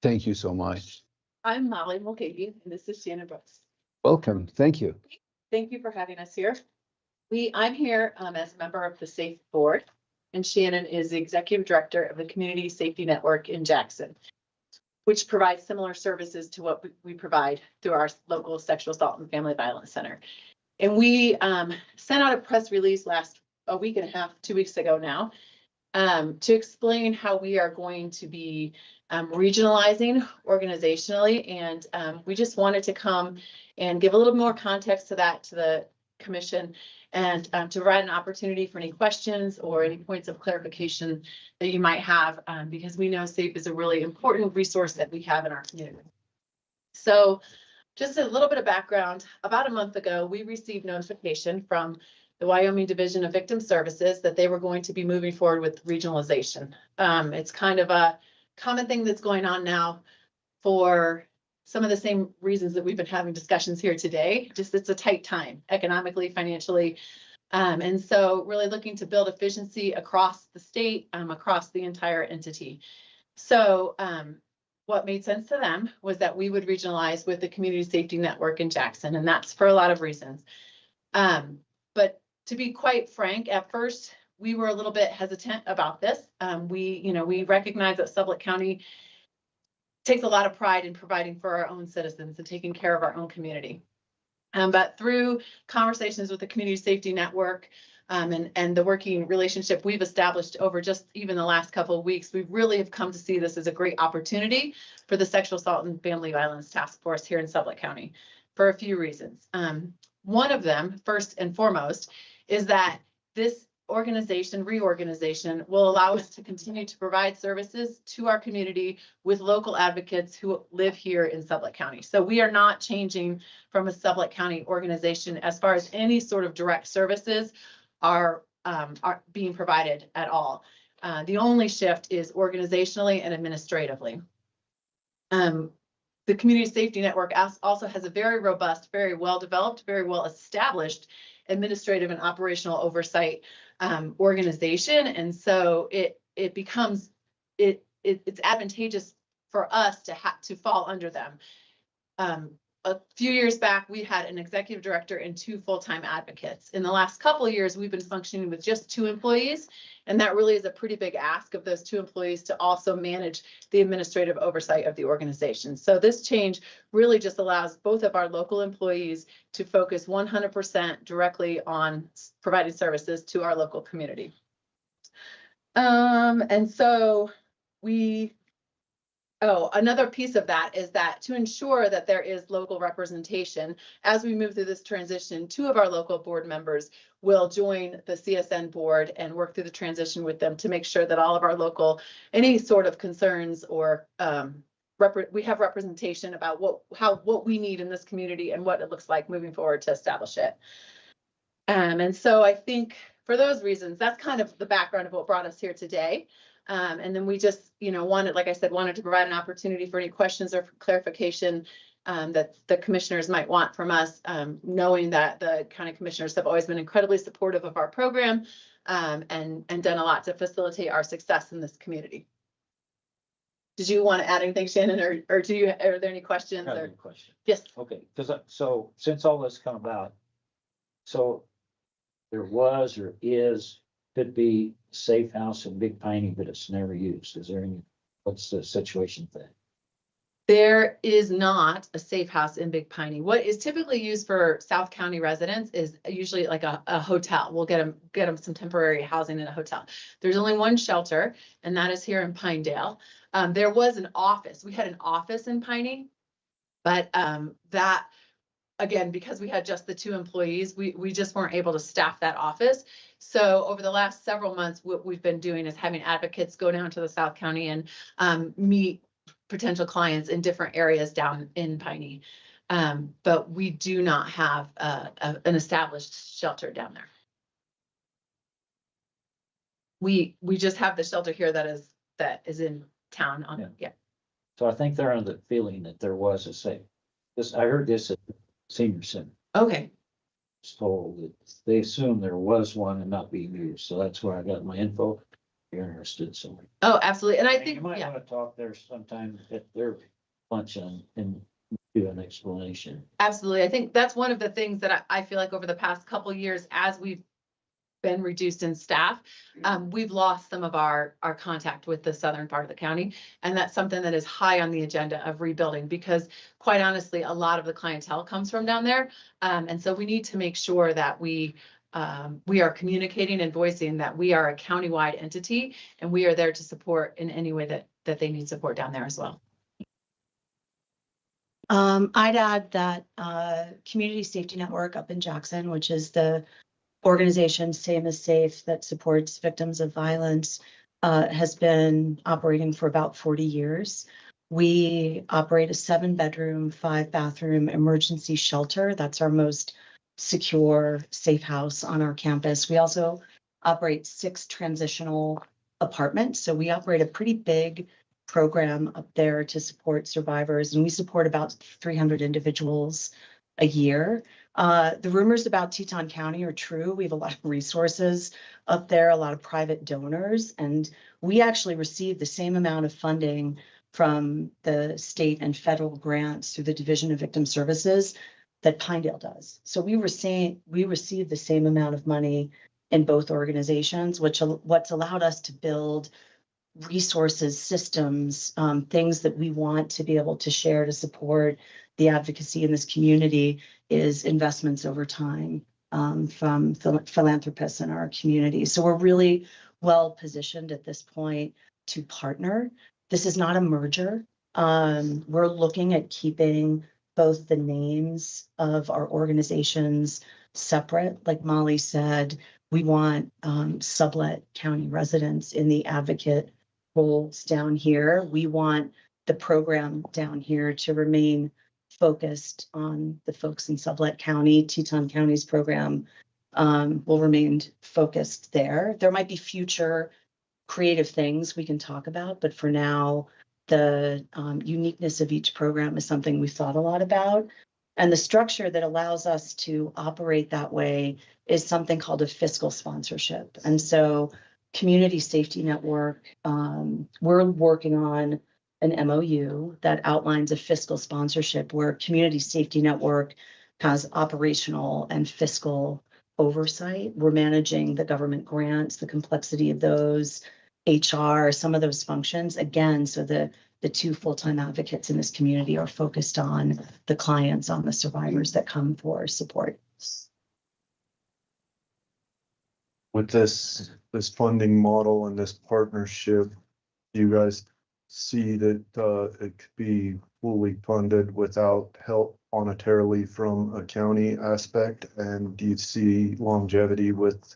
thank you so much. I'm Molly Mulcahy, and this is Shannon Brooks. Welcome, thank you. Thank you for having us here. I'm here as a member of the SAFE Board, and Shannon is the Executive Director of the Community Safety Network in Jackson, which provides similar services to what we provide through our local Sexual Assault and Family Violence Center. And we sent out a press release a week and a half, 2 weeks ago now, to explain how we are going to be regionalizing organizationally. And we just wanted to come and give a little more context to that, to the commission, and to provide an opportunity for any questions or any points of clarification that you might have, because we know SAFE is a really important resource that we have in our community. So just a little bit of background. About a month ago, we received notification from the Wyoming Division of Victim Services that they were going to be moving forward with regionalization. It's kind of a common thing that's going on now for some of the same reasons that we've been having discussions here today. Just it's a tight time economically, financially. And so really looking to build efficiency across the state, across the entire entity. So what made sense to them was that we would regionalize with the Community Safety Network in Jackson, and that's for a lot of reasons. But to be quite frank, at first we were a little bit hesitant about this. We recognize that Sublette County takes a lot of pride in providing for our own citizens and taking care of our own community. But through conversations with the Community Safety Network and the working relationship we've established over just even the last couple of weeks, we really have come to see this as a great opportunity for the Sexual Assault and Family Violence Task Force here in Sublette County for a few reasons. One of them, first and foremost, is that this reorganization will allow us to continue to provide services to our community with local advocates who live here in Sublette County. So we are not changing from a Sublette County organization as far as any sort of direct services are being provided at all. The only shift is organizationally and administratively. The Community Safety Network also has a very robust, very well-developed, very well-established administrative and operational oversight organization, and so it becomes it's advantageous for us to fall under them. A few years back, we had an executive director and 2 full-time advocates. In the last couple of years, we've been functioning with just 2 employees, and that really is a pretty big ask of those 2 employees to also manage the administrative oversight of the organization. So this change really just allows both of our local employees to focus 100% directly on providing services to our local community. And so another piece of that is that to ensure that there is local representation as we move through this transition, 2 of our local board members will join the CSN board and work through the transition with them to make sure that all of our local, any sort of concerns or we have representation about what we need in this community and what it looks like moving forward to establish it. And so I think for those reasons, that's kind of the background of what brought us here today. And then we just, wanted to provide an opportunity for any questions or clarification that the commissioners might want from us, knowing that the county commissioners have always been incredibly supportive of our program and done a lot to facilitate our success in this community. Did you want to add anything, Shannon, or are there any questions? I have a question. Yes. Okay, so since all this come about, so there was or could be a safe house in Big Piney, but it's never used. What's the situation there? There is not a safe house in Big Piney. What is typically used for South County residents is usually like a hotel. We'll get them some temporary housing in a hotel. There's only one shelter, and that is here in Pinedale. There was an office. We had an office in Piney, but that, again, because we had just the 2 employees, we just weren't able to staff that office. So over the last several months, what we've been doing is having advocates go down to the South County and meet potential clients in different areas down in Piney. But we do not have an established shelter down there. We just have the shelter here that is in town on, yeah. So I think they're under the feeling that there was a safe. I heard this at the senior center. Okay, Was told that they assumed there was one and not being used. So that's where I got my info. If you're interested, so. oh, absolutely. And I You think, might yeah, want to talk there sometime at their luncheon and do an explanation. absolutely. I think that's one of the things that I feel like over the past couple of years, as we've been reduced in staff, we've lost some of our contact with the southern part of the county. And that's something that is high on the agenda of rebuilding, because quite honestly, a lot of the clientele comes from down there. And so we need to make sure that we are communicating and voicing that we are a countywide entity and we are there to support in any way that they need support down there as well. I'd add that Community Safety Network up in Jackson, which is the organization, same as SAFE, that supports victims of violence, has been operating for about 40 years. We operate a 7-bedroom, 5-bathroom emergency shelter. That's our most secure, safe house on our campus. We also operate 6 transitional apartments. So we operate a pretty big program up there to support survivors, and we support about 300 individuals a year. The rumors about Teton County are true. We have a lot of resources up there, a lot of private donors, and we actually receive the same amount of funding from the state and federal grants through the Division of Victim Services that Pinedale does. So we receive the same amount of money in both organizations, what's allowed us to build resources, systems, things that we want to be able to share to support the advocacy in this community is investments over time from philanthropists in our community. So we're really well positioned at this point to partner. This is not a merger. We're looking at keeping both the names of our organizations separate. Like Molly said, we want Sublette County residents in the advocate roles down here. We want the program down here to remain focused on the folks in Sublette County. Teton County's program will remain focused there. There might be future creative things we can talk about, but for now, the uniqueness of each program is something we've thought a lot about. And the structure that allows us to operate that way is something called a fiscal sponsorship. And so Community Safety Network, we're working on an MOU that outlines a fiscal sponsorship where Community Safety Network has operational and fiscal oversight. We're managing the government grants, the complexity of those, HR, some of those functions. Again, so the 2 full-time advocates in this community are focused on the clients, on the survivors that come for support. With this funding model and this partnership, do you guys see that it could be fully funded without help monetarily from a county aspect? And do you see longevity with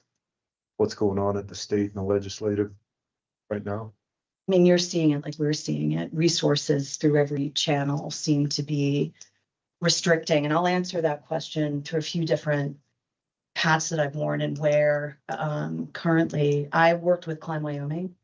what's going on at the state and the legislative right now? I mean, you're seeing it like we're seeing it. Resources through every channel seem to be restricting. And I'll answer that question through a few different hats that I've worn and wear. Currently, I worked with Climb Wyoming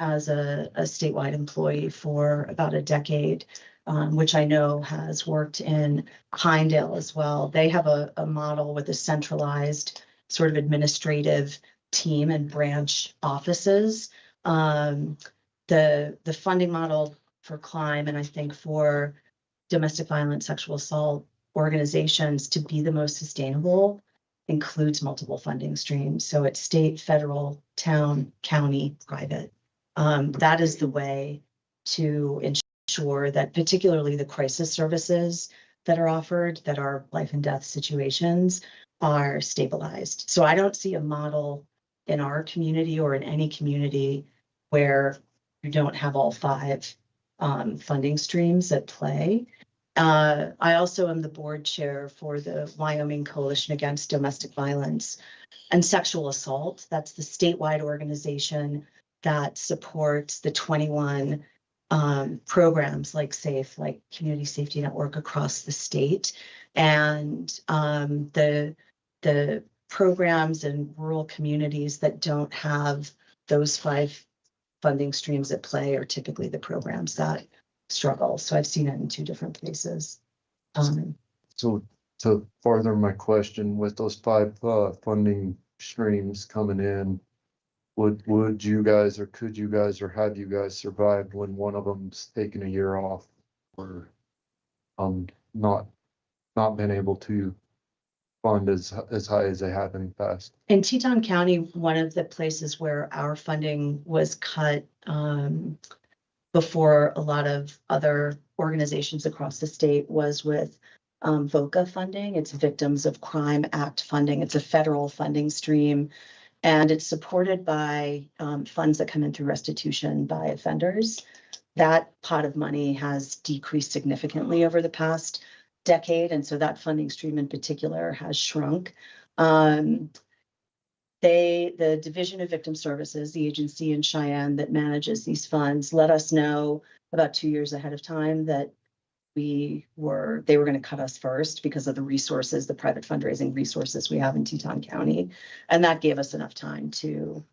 as a statewide employee for about a decade, which I know has worked in Pinedale as well. They have a model with a centralized sort of administrative team and branch offices. The funding model for Climb, and I think for domestic violence, sexual assault organizations to be the most sustainable, includes multiple funding streams. So it's state, federal, town, county, private. That is the way to ensure that particularly the crisis services that are offered, that are life and death situations, are stabilized. So I don't see a model in our community or in any community where you don't have all 5 funding streams at play. I also am the board chair for the Wyoming Coalition Against Domestic Violence and Sexual Assault. That's the statewide organization that supports the 21 programs like SAFE, like Community Safety Network across the state. And the programs in rural communities that don't have those 5 funding streams at play are typically the programs that struggle. So I've seen it in 2 different places. So to further my question, with those 5 funding streams coming in, would you guys or could you guys or have you guys survived when one of them's taken a year off or not been able to fund as high as they have in the past? In Teton County, one of the places where our funding was cut before a lot of other organizations across the state was with VOCA funding. It's Victims of Crime Act funding. It's a federal funding stream, and it's supported by funds that come in through restitution by offenders. That pot of money has decreased significantly over the past decade, and so that funding stream in particular has shrunk. The Division of Victim Services, the agency in Cheyenne that manages these funds, let us know about 2 years ahead of time that they were going to cut us first because of the resources, the private fundraising resources we have in Teton County. And that gave us enough time to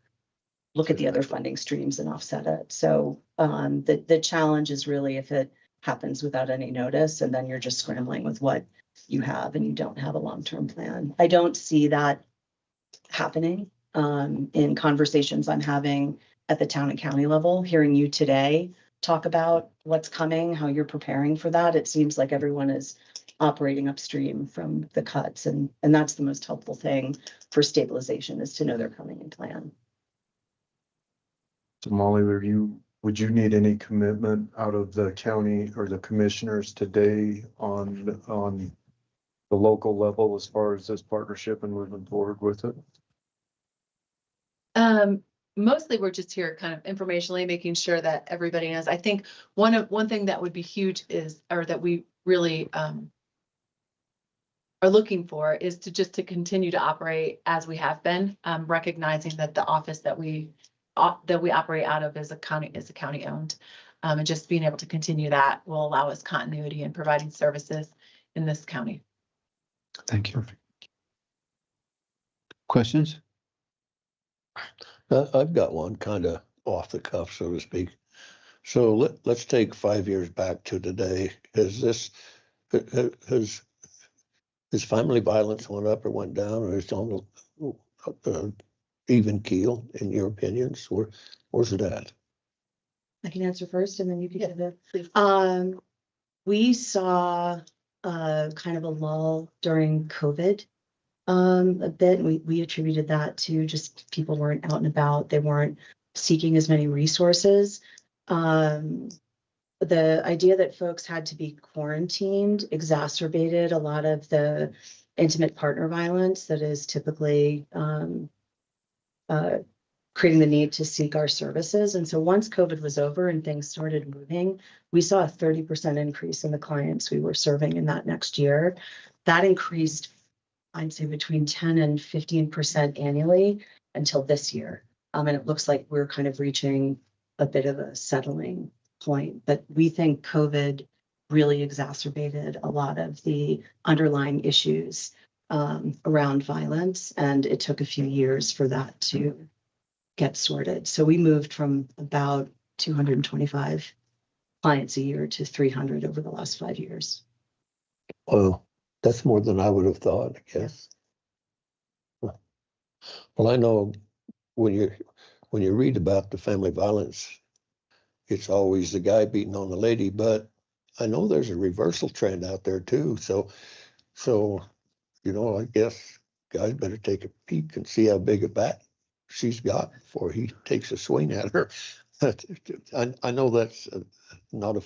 look at the other funding streams and offset it. So the challenge is really if it happens without any notice, and then you're just scrambling with what you have and you don't have a long-term plan. I don't see that happening in conversations I'm having at the town and county level. Hearing you today talk about what's coming, how you're preparing for that, it seems like everyone is operating upstream from the cuts, and that's the most helpful thing for stabilization, is to know they're coming and plan. So Molly, would you need any commitment out of the county or the commissioners today on the local level as far as this partnership and moving forward with it? Mostly we're just here kind of informationally, making sure that everybody knows. I think one thing that would be huge is, or that we really are looking for, is to continue to operate as we have been, recognizing that the office that we operate out of is a county owned, and just being able to continue that will allow us continuity in providing services in this county. Thank you. Questions? I've got one kind of off the cuff, so to speak. So let's take 5 years back to today. Has family violence went up or went down, or is it on the even keel in your opinions? Where's it at? I can answer first and then you can give it. Please. We saw kind of a lull during COVID a bit. We attributed that to just people weren't out and about. They weren't seeking as many resources. The idea that folks had to be quarantined exacerbated a lot of the intimate partner violence that is typically creating the need to seek our services. And so once COVID was over and things started moving, we saw a 30% increase in the clients we were serving in that next year. That increased, I'd say, between 10 and 15% annually until this year. And it looks like we're kind of reaching a bit of a settling point. But we think COVID really exacerbated a lot of the underlying issues around violence. And it took a few years for that to get sorted. So we moved from about 225 clients a year to 300 over the last 5 years. Well, that's more than I would have thought, I guess. Well, I know when you read about the family violence, it's always the guy beating on the lady, but I know there's a reversal trend out there too. So, I guess guys better take a peek and see how big a bat she's got before he takes a swing at her. I know that's not a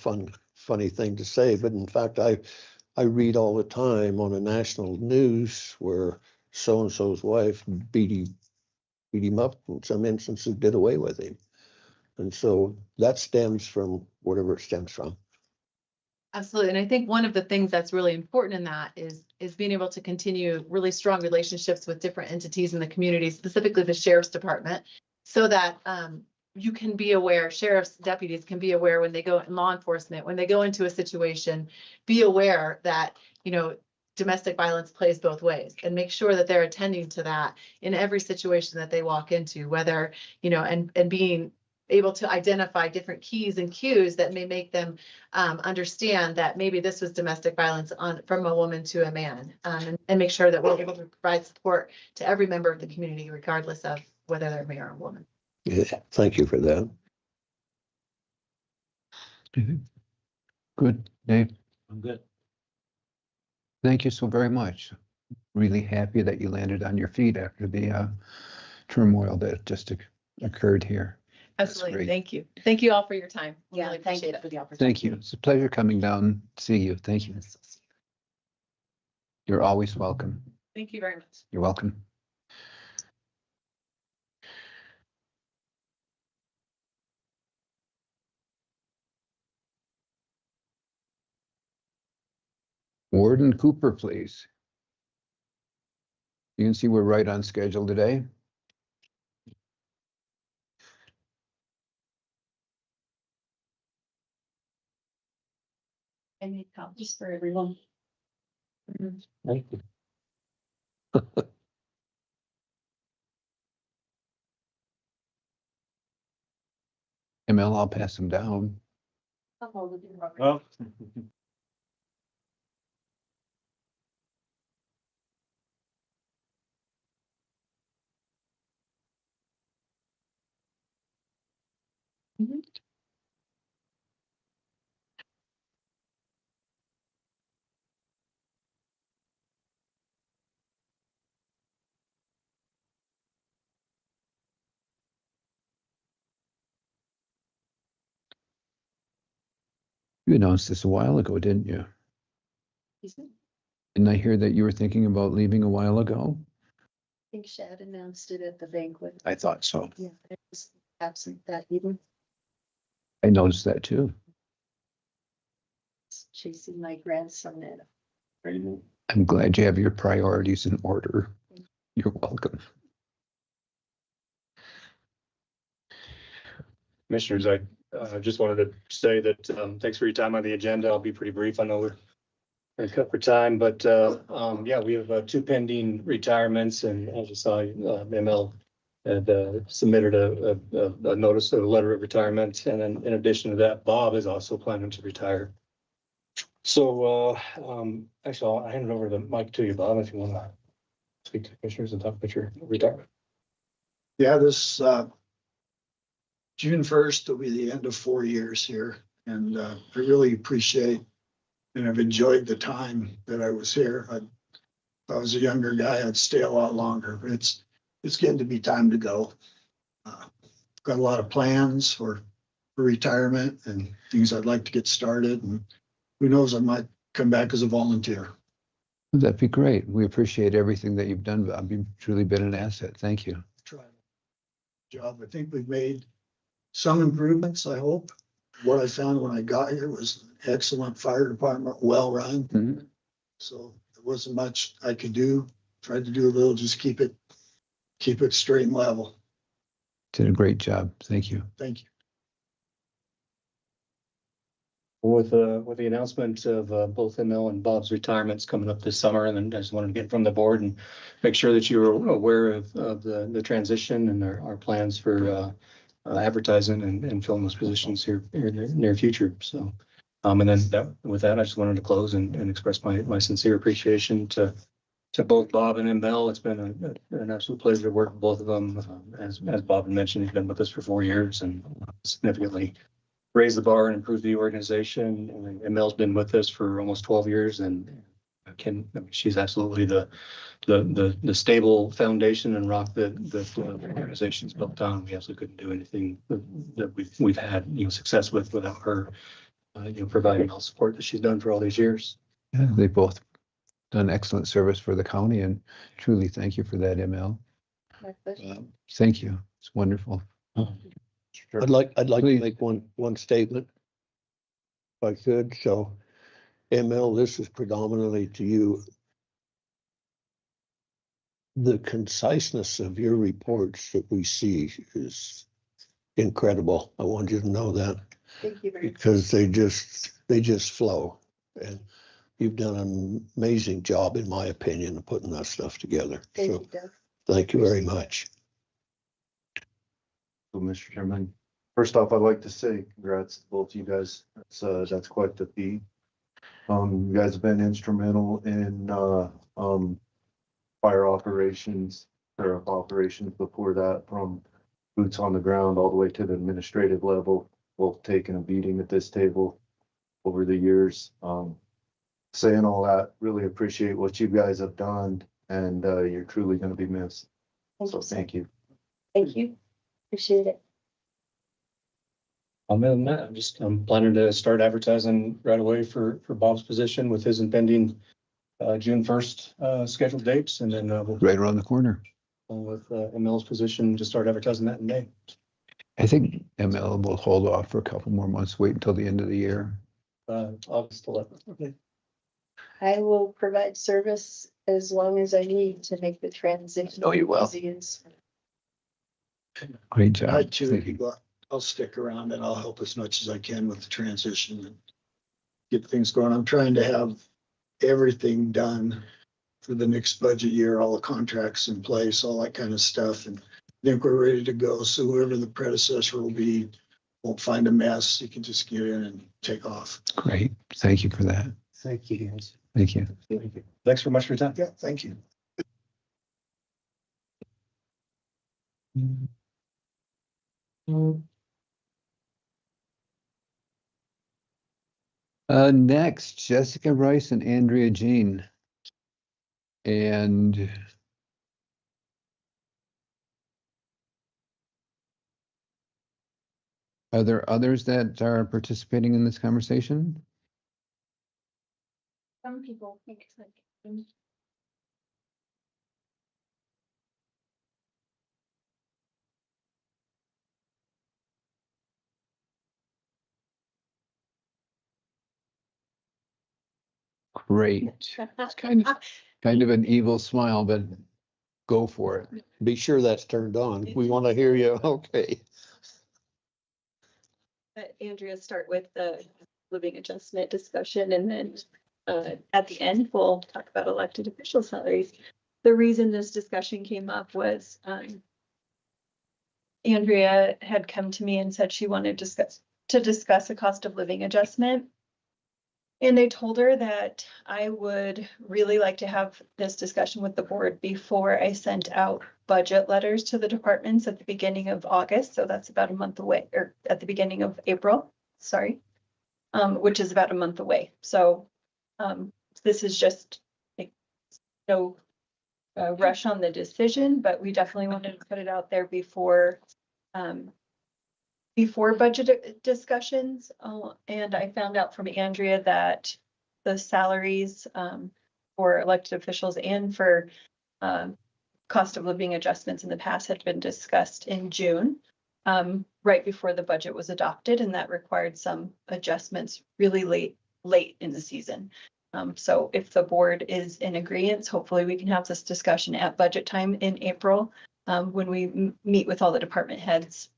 funny thing to say, but in fact, I read all the time on the national news where so-and-so's wife beat him up, in some instances did away with him. And so that stems from whatever it stems from. Absolutely. And I think one of the things that's really important in that is being able to continue really strong relationships with different entities in the community, specifically the sheriff's department, so that you can be aware, sheriff's deputies can be aware when they go in law enforcement, when they go into a situation, be aware that, you know, domestic violence plays both ways, and make sure that they're attending to that in every situation that they walk into, whether, you know, and being able to identify different keys and cues that may make them understand that maybe this was domestic violence from a woman to a man, and make sure that we're able to provide support to every member of the community, regardless of whether they're a man or a woman. Yeah, thank you for that. Good, Dave. I'm good. Thank you so very much. Really happy that you landed on your feet after the turmoil that just occurred here. That's Absolutely. great. Thank you. Thank you all for your time. We Yeah, really thank appreciate you it. for the opportunity. Thank you. It's a pleasure coming down to see you. Thank you. You're always welcome. Thank you very much. You're welcome. Warden Cooper, please. You can see we're right on schedule today. I made copies for everyone. Thank you. ML, I'll pass them down. Well, You announced this a while ago, didn't you? Didn't I hear that you were thinking about leaving a while ago? I think Shad announced it at the banquet. I thought so. Yeah, I was absent that evening, I noticed that too. chasing my grandson in. I'm glad you have your priorities in order. You're welcome. Commissioners, I just wanted to say that thanks for your time on the agenda. I'll be pretty brief. I know we're cut for time, but yeah, we have 2 pending retirements, and as you saw, ML had submitted a notice of a letter of retirement, and then in addition to that, Bob is also planning to retire. So actually, I'll hand it over the mic to you, Bob, if you want to speak to the commissioners and talk about your retirement. Yeah, this June 1st will be the end of 4 years here, and I really appreciate and I've enjoyed the time that I was here. If I was a younger guy, I'd stay a lot longer, but it's getting to be time to go. Got a lot of plans for retirement and things I'd like to get started, and who knows, I might come back as a volunteer. That'd be great. We appreciate everything that you've done, Bob. You've truly been an asset. Thank you. Try job. I think we've made some improvements, I hope. What I found when I got here was an excellent fire department, well run. Mhm. So there wasn't much I could do. Tried to do a little, just keep it straight and level. Did a great job. Thank you. Thank you. With the announcement of both ML and Bob's retirements coming up this summer, and then I just wanted to get from the board and make sure that you were aware of the transition and our plans for advertising and filling those positions here in the near future. So, and then with that, I just wanted to close and express my sincere appreciation to both Bob and ML. It's been an absolute pleasure to work with both of them. As Bob had mentioned, he's been with us for 4 years and significantly raised the bar and improved the organization. And ML's been with us for almost 12 years, and she's absolutely the stable foundation and rock that the organization's built on. We absolutely couldn't do anything that we've had success without her providing all support that she's done for all these years. Yeah, they both done excellent service for the county, and truly thank you for that, ML. My pleasure. Thank you. It's wonderful. I'd like Please. to make one statement, if I could. So, ML, this is predominantly to you. The conciseness of your reports that we see is incredible. I want you to know that Thank you very much. because they just flow. And you've done an amazing job, in my opinion, of putting that stuff together. Thank So you, Doug. thank you very much. So, Mr. Chairman, first off, I'd like to say congrats to both you guys. That's quite the feat. You guys have been instrumental in, fire operations, sheriff operations before that, from boots on the ground all the way to the administrative level, both taking a beating at this table over the years. Saying all that, really appreciate what you guys have done, and, you're truly gonna be missed. So thank you. Thank you. Appreciate it. Other than that, I'm planning to start advertising right away for Bob's position with his impending June 1st scheduled dates, and then we'll Right around the corner. with ML's position to start advertising that in May. I think ML will hold off for a couple more months, wait until the end of the year. August 11th. Okay. I will provide service as long as I need to make the transition. Oh, you will. easy and- Great And job. I too, Thank you. I'll stick around and I'll help as much as I can with the transition and get things going. I'm trying to have everything done for the next budget year, all the contracts in place, all that kind of stuff. And I think we're ready to go. So whoever the predecessor will be won't find a mess. You can just get in and take off. Great. Thank you for that. Thank you, guys. Thank you. Thanks very much for your time. Yeah, thank you. Next, Jessica Rice and Andrea Jean. And are there others that are participating in this conversation? Some people think it's like. Great. It's kind of an evil smile, but go for it. Be sure that's turned on. We want to hear you. Okay. Andrea, start with the living adjustment discussion, and then at the end, we'll talk about elected official salaries. The reason this discussion came up was Andrea had come to me and said she wanted to discuss a cost of living adjustment. And I told her that I would really like to have this discussion with the board before I sent out budget letters to the departments at the beginning of August. So that's about a month away, or at the beginning of April, sorry, which is about a month away. So this is just no rush on the decision, but we definitely wanted to put it out there before budget discussions. And I found out from Andrea that the salaries for elected officials and for cost of living adjustments in the past had been discussed in June, right before the budget was adopted, and that required some adjustments really late in the season. So if the board is in agreement, hopefully we can have this discussion at budget time in April when we meet with all the department heads.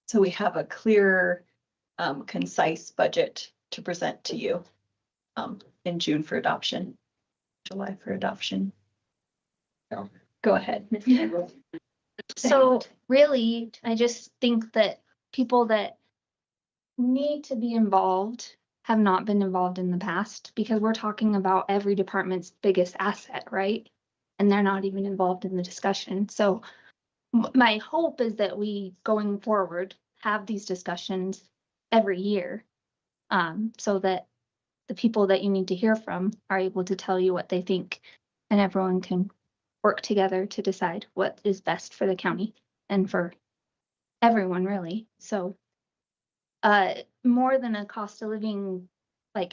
So we have a clear, concise budget to present to you in June for adoption, July for adoption. So, go ahead. So really, I just think that people that need to be involved have not been involved in the past, because we're talking about every department's biggest asset, right? And they're not even involved in the discussion. So my hope is that we, going forward, have these discussions every year, so that the people that you need to hear from are able to tell you what they think, and everyone can work together to decide what is best for the county and for everyone, really. So more than a cost of living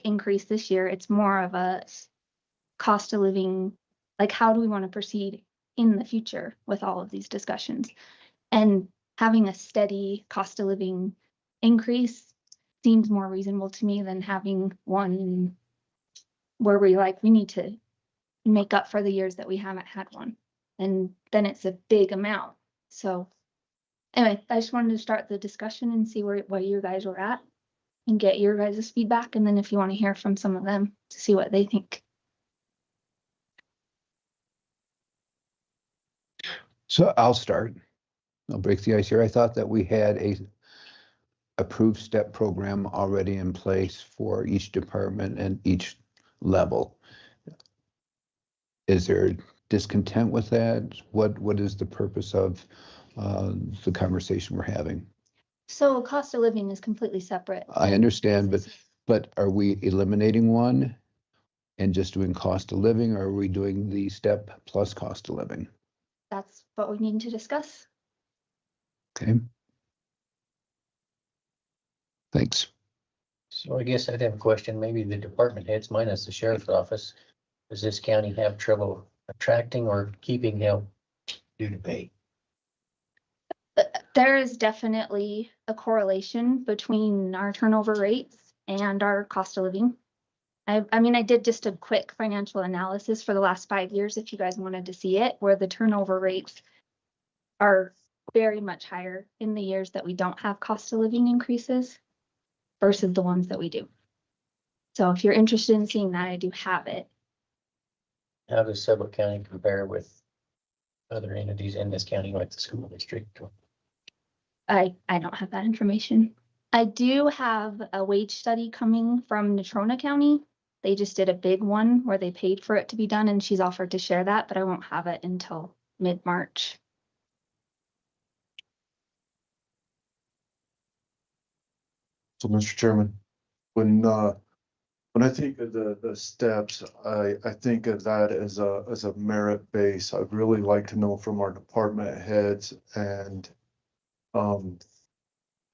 increase this year, it's more of a cost of living, how do we want to proceed in the future with all of these discussions? And having a steady cost of living increase seems more reasonable to me than having one where we need to make up for the years that we haven't had one. And then it's a big amount. So Anyway, I just wanted to start the discussion and see where you guys were at and get your guys' feedback. And then if you want to hear from some of them to see what they think. So I'll start. I'll break the ice here. I thought that we had a approved step program already in place for each department and each level. Is there discontent with that? What is the purpose of the conversation we're having? So cost of living is completely separate. I understand, but are we eliminating one and just doing cost of living, or are we doing the step plus cost of living? That's what we need to discuss. Okay. Thanks. So I guess I'd have a question, maybe the department heads minus the sheriff's office. Does this county have trouble attracting or keeping help due to pay? There is definitely a correlation between our turnover rates and our cost of living. I mean, I did just a quick financial analysis for the last 5 years, if you guys wanted to see it, where the turnover rates are very much higher in the years that we don't have cost of living increases versus the ones that we do. So if you're interested in seeing that, I do have it. How does Sublette County compare with other entities in this county, like the school district? I don't have that information. I do have a wage study coming from Natrona County. They just did a big one where they paid for it to be done, and she's offered to share that, but I won't have it until mid-March. So, Mr. Chairman, when I think of the steps, I think of that as a merit base. I'd really like to know from our department heads and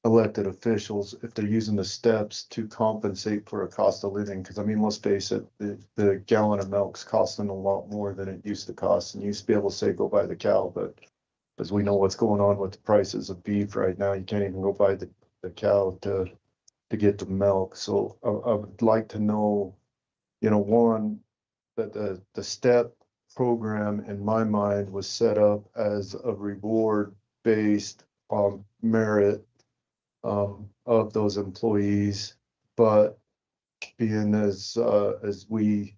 elected officials if they're using the steps to compensate for a cost of living. Because I mean, let's face it, the gallon of milk's costing a lot more than it used to cost. And you used to be able to say go buy the cow, but as we know what's going on with the prices of beef right now, you can't even go buy the cow to get the milk. So I would like to know, one, that the step program in my mind was set up as a reward based on merit of those employees, but being as we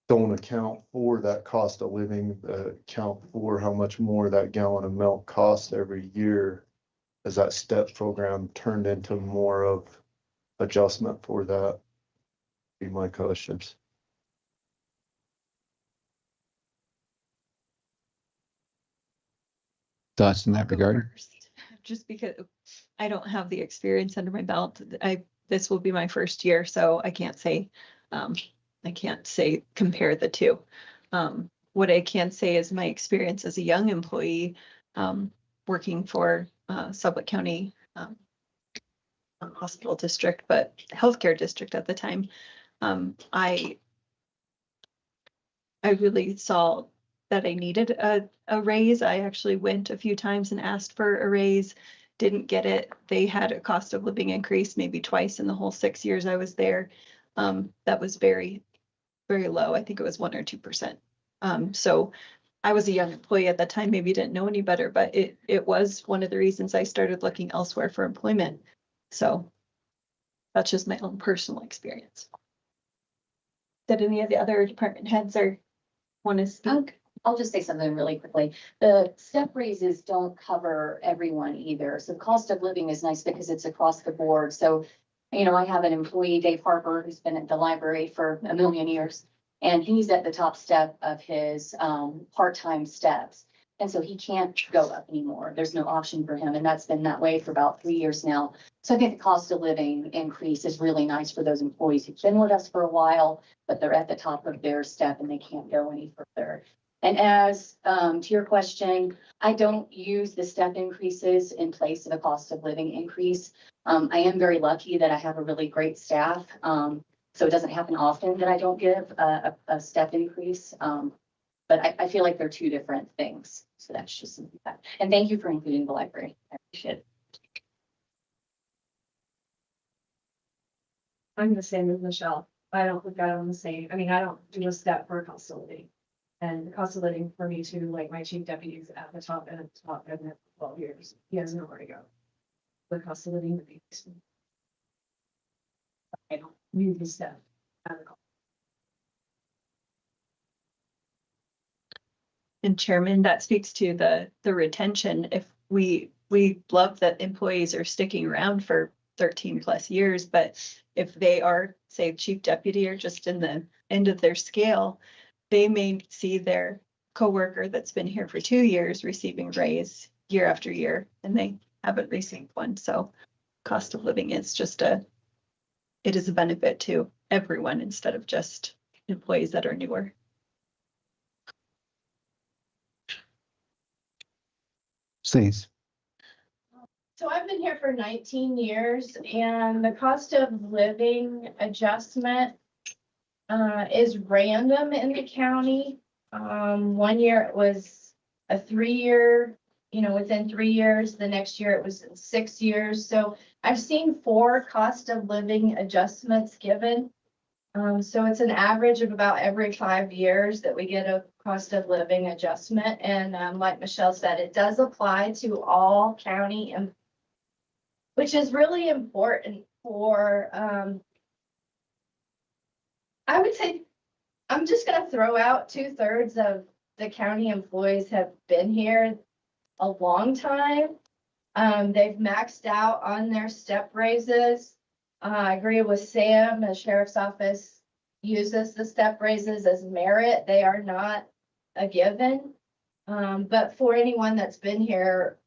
don't account for that cost of living, account for how much more that gallon of milk costs every year, as that step program turned into more of adjustment for that, be my questions. Thoughts in that regard? Just because I don't have the experience under my belt, this will be my first year, so I can't say compare the two. What I can say is my experience as a young employee, working for Sublette County hospital district, but healthcare district at the time. I really saw that I needed a raise. I actually went a few times and asked for a raise, didn't get it. They had a cost of living increase maybe twice in the whole 6 years I was there. That was very, very low. I think it was 1 or 2%. So I was a young employee at that time, maybe didn't know any better, but it was one of the reasons I started looking elsewhere for employment. So that's just my own personal experience. Did any of the other department heads or want to speak? I'll just say something really quickly. The step raises don't cover everyone either. So cost of living is nice because it's across the board. So, I have an employee, Dave Harper, who's been at the library for a million years, and he's at the top step of his part-time steps. And so he can't go up anymore. There's no option for him. And that's been that way for about 3 years now. So I think the cost of living increase is really nice for those employees who've been with us for a while, but they're at the top of their step and they can't go any further. And as to your question, I don't use the step increases in place of a cost of living increase. I am very lucky that I have a really great staff. So it doesn't happen often that I don't give a step increase. But I feel like they're two different things. So that's just something that, and thank you for including the library. I appreciate it. I'm the same as Michelle. I don't look at it on the same. I mean, I don't do a step for a cost of living. And the cost of living for me too, like my chief deputy is at the top and at the top and at 12 years. He has nowhere to go. The cost of living would be. I don't need this stuff. And Chairman, that speaks to the retention. If we love that employees are sticking around for 13 plus years, but if they are, say, chief deputy or just in the end of their scale, they may see their coworker that's been here for 2 years receiving raise year after year, and they haven't received one. So cost of living is it is a benefit to everyone instead of just employees that are newer. Please. So I've been here for 19 years and the cost of living adjustment is random in the county. 1 year it was a 3-year, within 3 years. The next year it was 6 years. So I've seen 4 cost of living adjustments given. So it's an average of about every 5 years that we get a cost of living adjustment. And like Michelle said, it does apply to all county, which is really important for, I would say, I'm just going to throw out 2/3 of the county employees have been here a long time. They've maxed out on their step raises. I agree with Sam. The sheriff's office uses the step raises as merit. They are not a given. But for anyone that's been here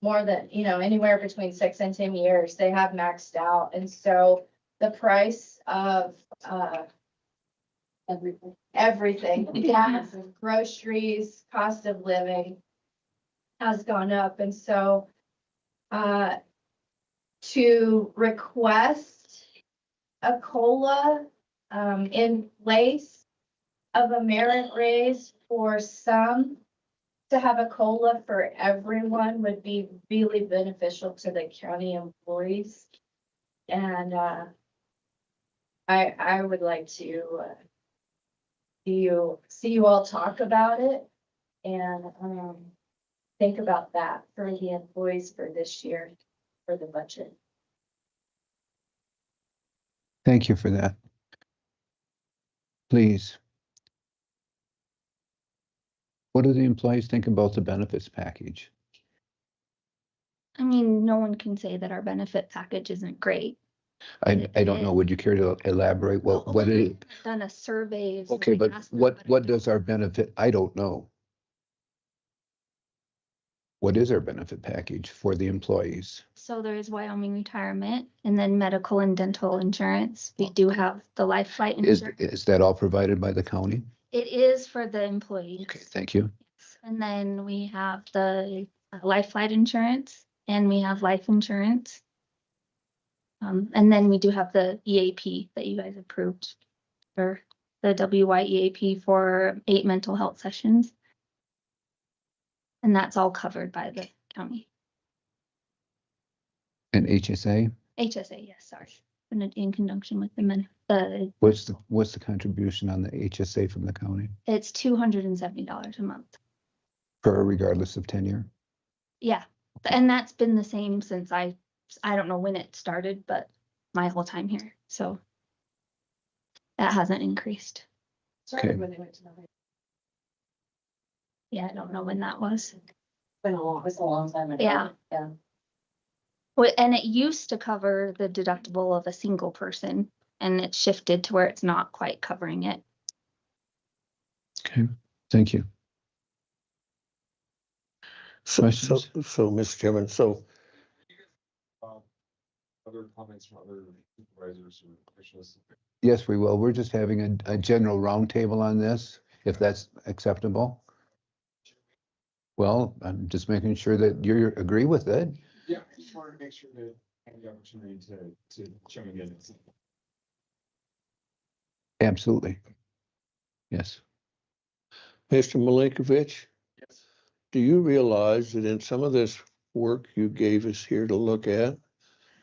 more than, anywhere between 6 and 10 years, they have maxed out. And so the price of everything, gas, groceries, cost of living has gone up. And so to request a COLA in place of a merit raise for some, to have a COLA for everyone would be really beneficial to the county employees. And I would like to see you all talk about it and think about that for the employees for this year for the budget. Thank you for that. Please. What do the employees think about the benefits package? I mean, no one can say that our benefit package isn't great. I don't know. Would you care to elaborate what it is? I've done a survey. Okay, but what does our benefit? I don't know. What is our benefit package for the employees? So there is Wyoming retirement and then medical and dental insurance. We do have the life flight insurance. Is that all provided by the county? It is for the employees. Okay, thank you. And then we have the life flight insurance and we have life insurance. And then we do have the EAP that you guys approved for the WYEAP for 8 mental health sessions. And that's all covered by the county. And HSA? HSA, yes, sorry. In conjunction with the What's the contribution on the HSA from the county? It's $270 a month. Per regardless of tenure? Yeah, and that's been the same since I don't know when it started, but my whole time here. So that hasn't increased. Okay. When they went to the Yeah, I don't know when that was. It was a long time ago. Yeah. Yeah. Well, and it used to cover the deductible of a single person, and it's shifted to where it's not quite covering it. Okay, thank you. So, Mr. Chairman, Other comments from other supervisors or officials? Yes, we will. We're just having a general roundtable on this, if that's acceptable. Well, I'm just making sure that you agree with it. Yeah, I just wanted to make sure that I have the opportunity to chime in. Absolutely. Yes. Mr. Malinkovich, Yes. do you realize that in some of this work you gave us here to look at,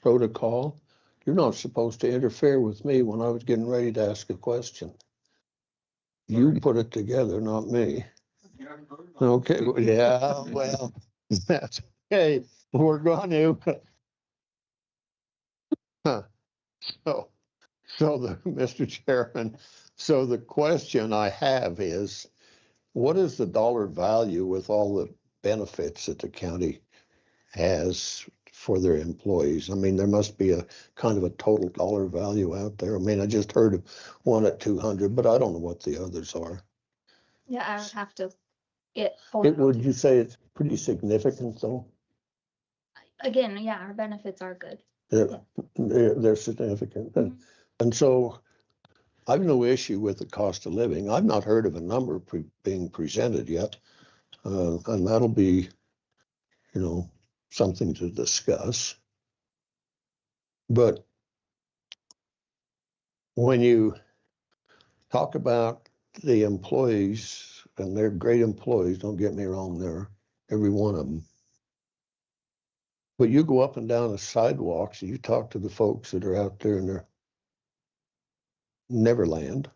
protocol, you're not supposed to interfere with me when I was getting ready to ask a question? You put it together, not me. Okay, well, yeah, well, that's, okay, we're going to. So, Mr. Chairman, so the question I have is, what is the dollar value with all the benefits that the county has for their employees? I mean, there must be a kind of a total dollar value out there. I mean, I just heard of one at 200, but I don't know what the others are. Yeah, I would have to get. Would you say it's pretty significant though? Again, yeah, our benefits are good. They're significant. And so I've no issue with the cost of living. I've not heard of a number being presented yet. And that'll be, something to discuss. But when you talk about the employees, and they're great employees, don't get me wrong, they're every one of them. But you go up and down the sidewalks and you talk to the folks that are out there in their Neverland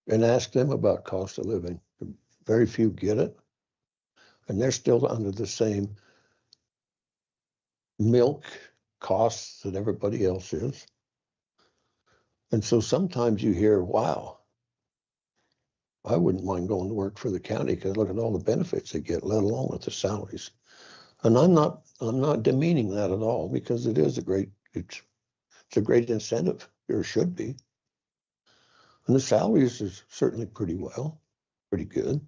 and ask them about cost of living. Very few get it. And they're still under the same milk costs that everybody else is. And so sometimes you hear, wow, I wouldn't mind going to work for the county because look at all the benefits they get, let alone with the salaries. And I'm not demeaning that at all, because it is it's a great incentive, or should be. And the salaries is certainly pretty good.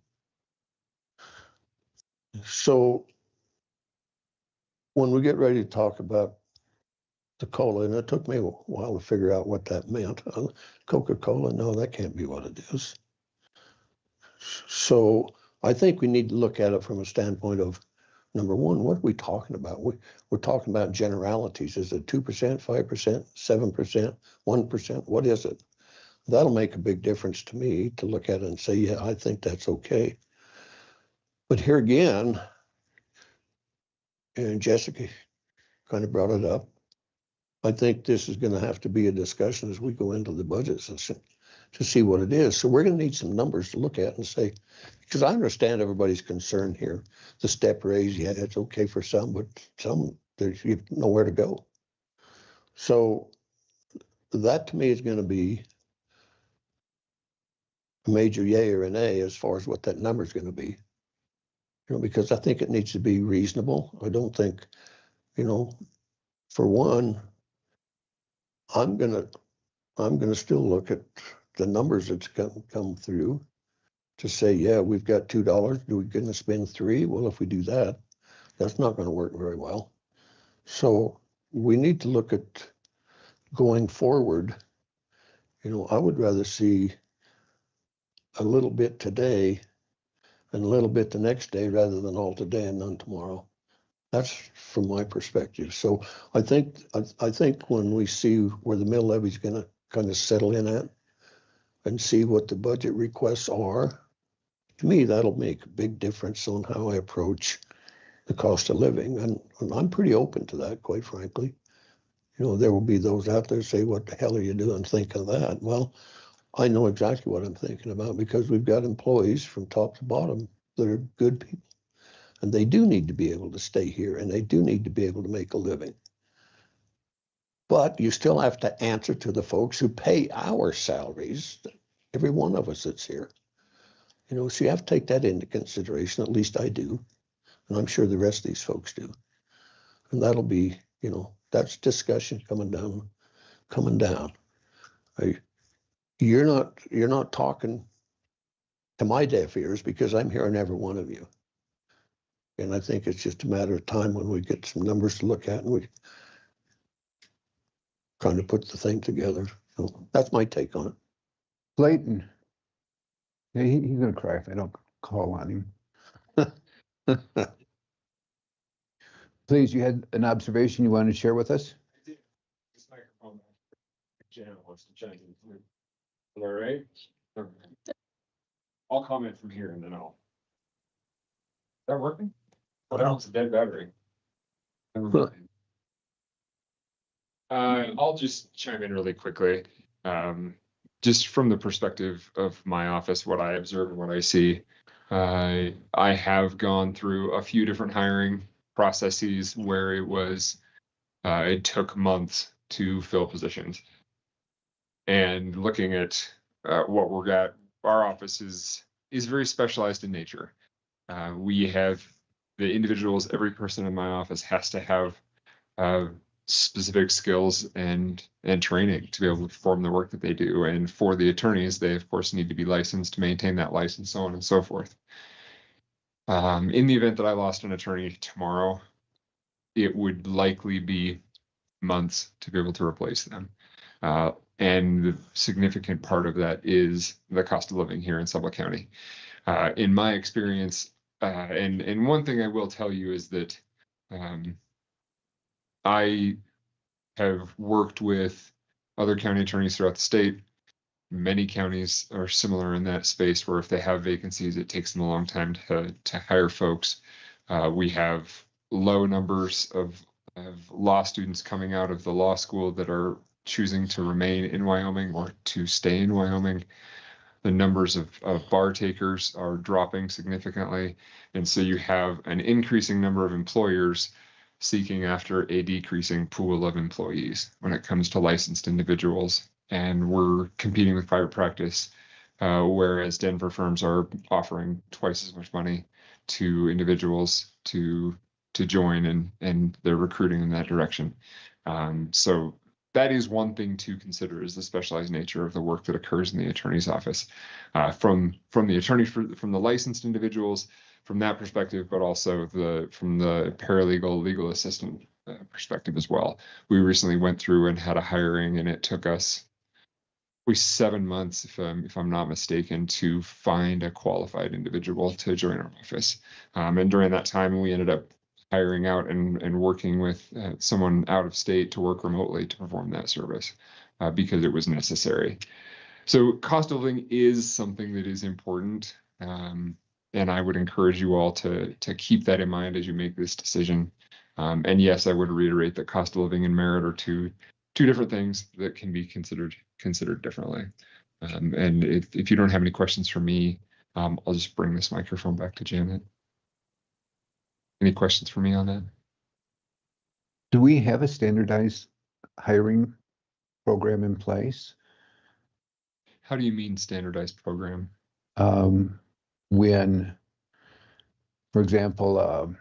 So when we get ready to talk about the cola, and it took me a while to figure out what that meant. Coca-Cola, no, that can't be what it is. So I think we need to look at it from a standpoint of, number one, what are we talking about? We're talking about generalities. Is it 2%, 5%, 7%, 1%? What is it? That'll make a big difference to me to look at it and say, yeah, I think that's okay. But here again, and Jessica kind of brought it up, I think this is going to have to be a discussion as we go into the budgets to see what it is. So we're going to need some numbers to look at and say, because I understand everybody's concern here. The step raise, yeah, it's okay for some, but some, there's nowhere to go. So that to me is going to be a major yay or an A as far as what that number is going to be. Because I think it needs to be reasonable. I don't think, for one, I'm gonna still look at the numbers that's come through to say, yeah, we've got $2. Do we gonna spend $3? Well, if we do that, that's not gonna work very well. So we need to look at going forward. I would rather see a little bit today and a little bit the next day rather than all today and none tomorrow. That's from my perspective. So I think when we see where the mill levy is going to kind of settle in at and see what the budget requests are, to me, that'll make a big difference on how I approach the cost of living. And I'm pretty open to that, quite frankly. There will be those out there say, what the hell are you doing thinking of that? Well, I know exactly what I'm thinking about, because we've got employees from top to bottom that are good people. And they do need to be able to stay here, and they do need to be able to make a living. But you still have to answer to the folks who pay our salaries, every one of us that's here. So you have to take that into consideration, at least I do. And I'm sure the rest of these folks do. And that'll be, that's discussion coming down. You're not talking to my deaf ears, because I'm hearing every one of you. And I think it's just a matter of time when we get some numbers to look at and we kind of put the thing together. So that's my take on it. Clayton. Yeah, he's gonna cry if I don't call on him. Please, you had an observation you wanted to share with us? This microphone. Janet wants to chime in. All right. I'll comment from here and then Is that working? Oh, no, it's a dead battery. Never mind. I'll just chime in really quickly. just from the perspective of my office, what I observe and what I see, I have gone through a few different hiring processes where it took months to fill positions. And looking at what we're at, our office is very specialized in nature. We have the individuals, every person in my office has to have specific skills and training to be able to perform the work that they do. And for the attorneys, they of course need to be licensed to maintain that license, so on and so forth. In the event that I lost an attorney tomorrow, it would likely be months to be able to replace them. And the significant part of that is the cost of living here in Sublette County. In my experience, and one thing I will tell you is that I have worked with other county attorneys throughout the state. Many counties are similar in that space where if they have vacancies, it takes them a long time to hire folks. We have low numbers of law students coming out of the law school that are choosing to remain in Wyoming or to stay in Wyoming. The numbers of bar takers are dropping significantly. And so you have an increasing number of employers seeking after a decreasing pool of employees when it comes to licensed individuals. And we're competing with private practice, whereas Denver firms are offering twice as much money to individuals to join, and they're recruiting in that direction. So that is one thing to consider, is the specialized nature of the work that occurs in the attorney's office, from the attorney, from the licensed individuals, from that perspective, but also from the paralegal legal assistant perspective as well. We recently went through and had a hiring, and it took us 7 months, if I'm not mistaken, to find a qualified individual to join our office. And during that time, we ended up hiring out and working with someone out of state to work remotely to perform that service because it was necessary. So cost of living is something that is important. And I would encourage you all to keep that in mind as you make this decision. And yes, I would reiterate that cost of living and merit are two different things that can be considered differently. And if you don't have any questions for me, I'll just bring this microphone back to Janet. Any questions for me on that? Do we have a standardized hiring program in place? How do you mean standardized program? When, for example,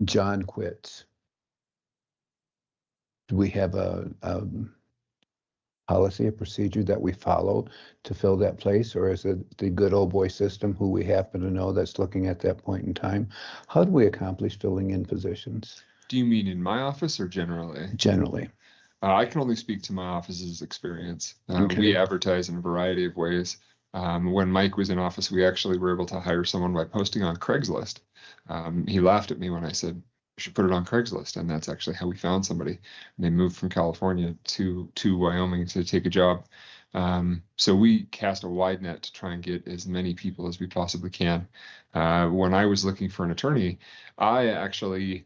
John quits, do we have a policy, a procedure that we follow to fill that place, or is it the good old boy system who we happen to know that's looking at that point in time? How do we accomplish filling in positions? Do you mean in my office or generally? Generally. I can only speak to my office's experience. Okay. We advertise in a variety of ways. When Mike was in office, we actually were able to hire someone by posting on Craigslist. He laughed at me when I said, "You should put it on Craigslist," and that's actually how we found somebody. And they moved from California to Wyoming to take a job. So we cast a wide net to try and get as many people as we possibly can. When I was looking for an attorney, I actually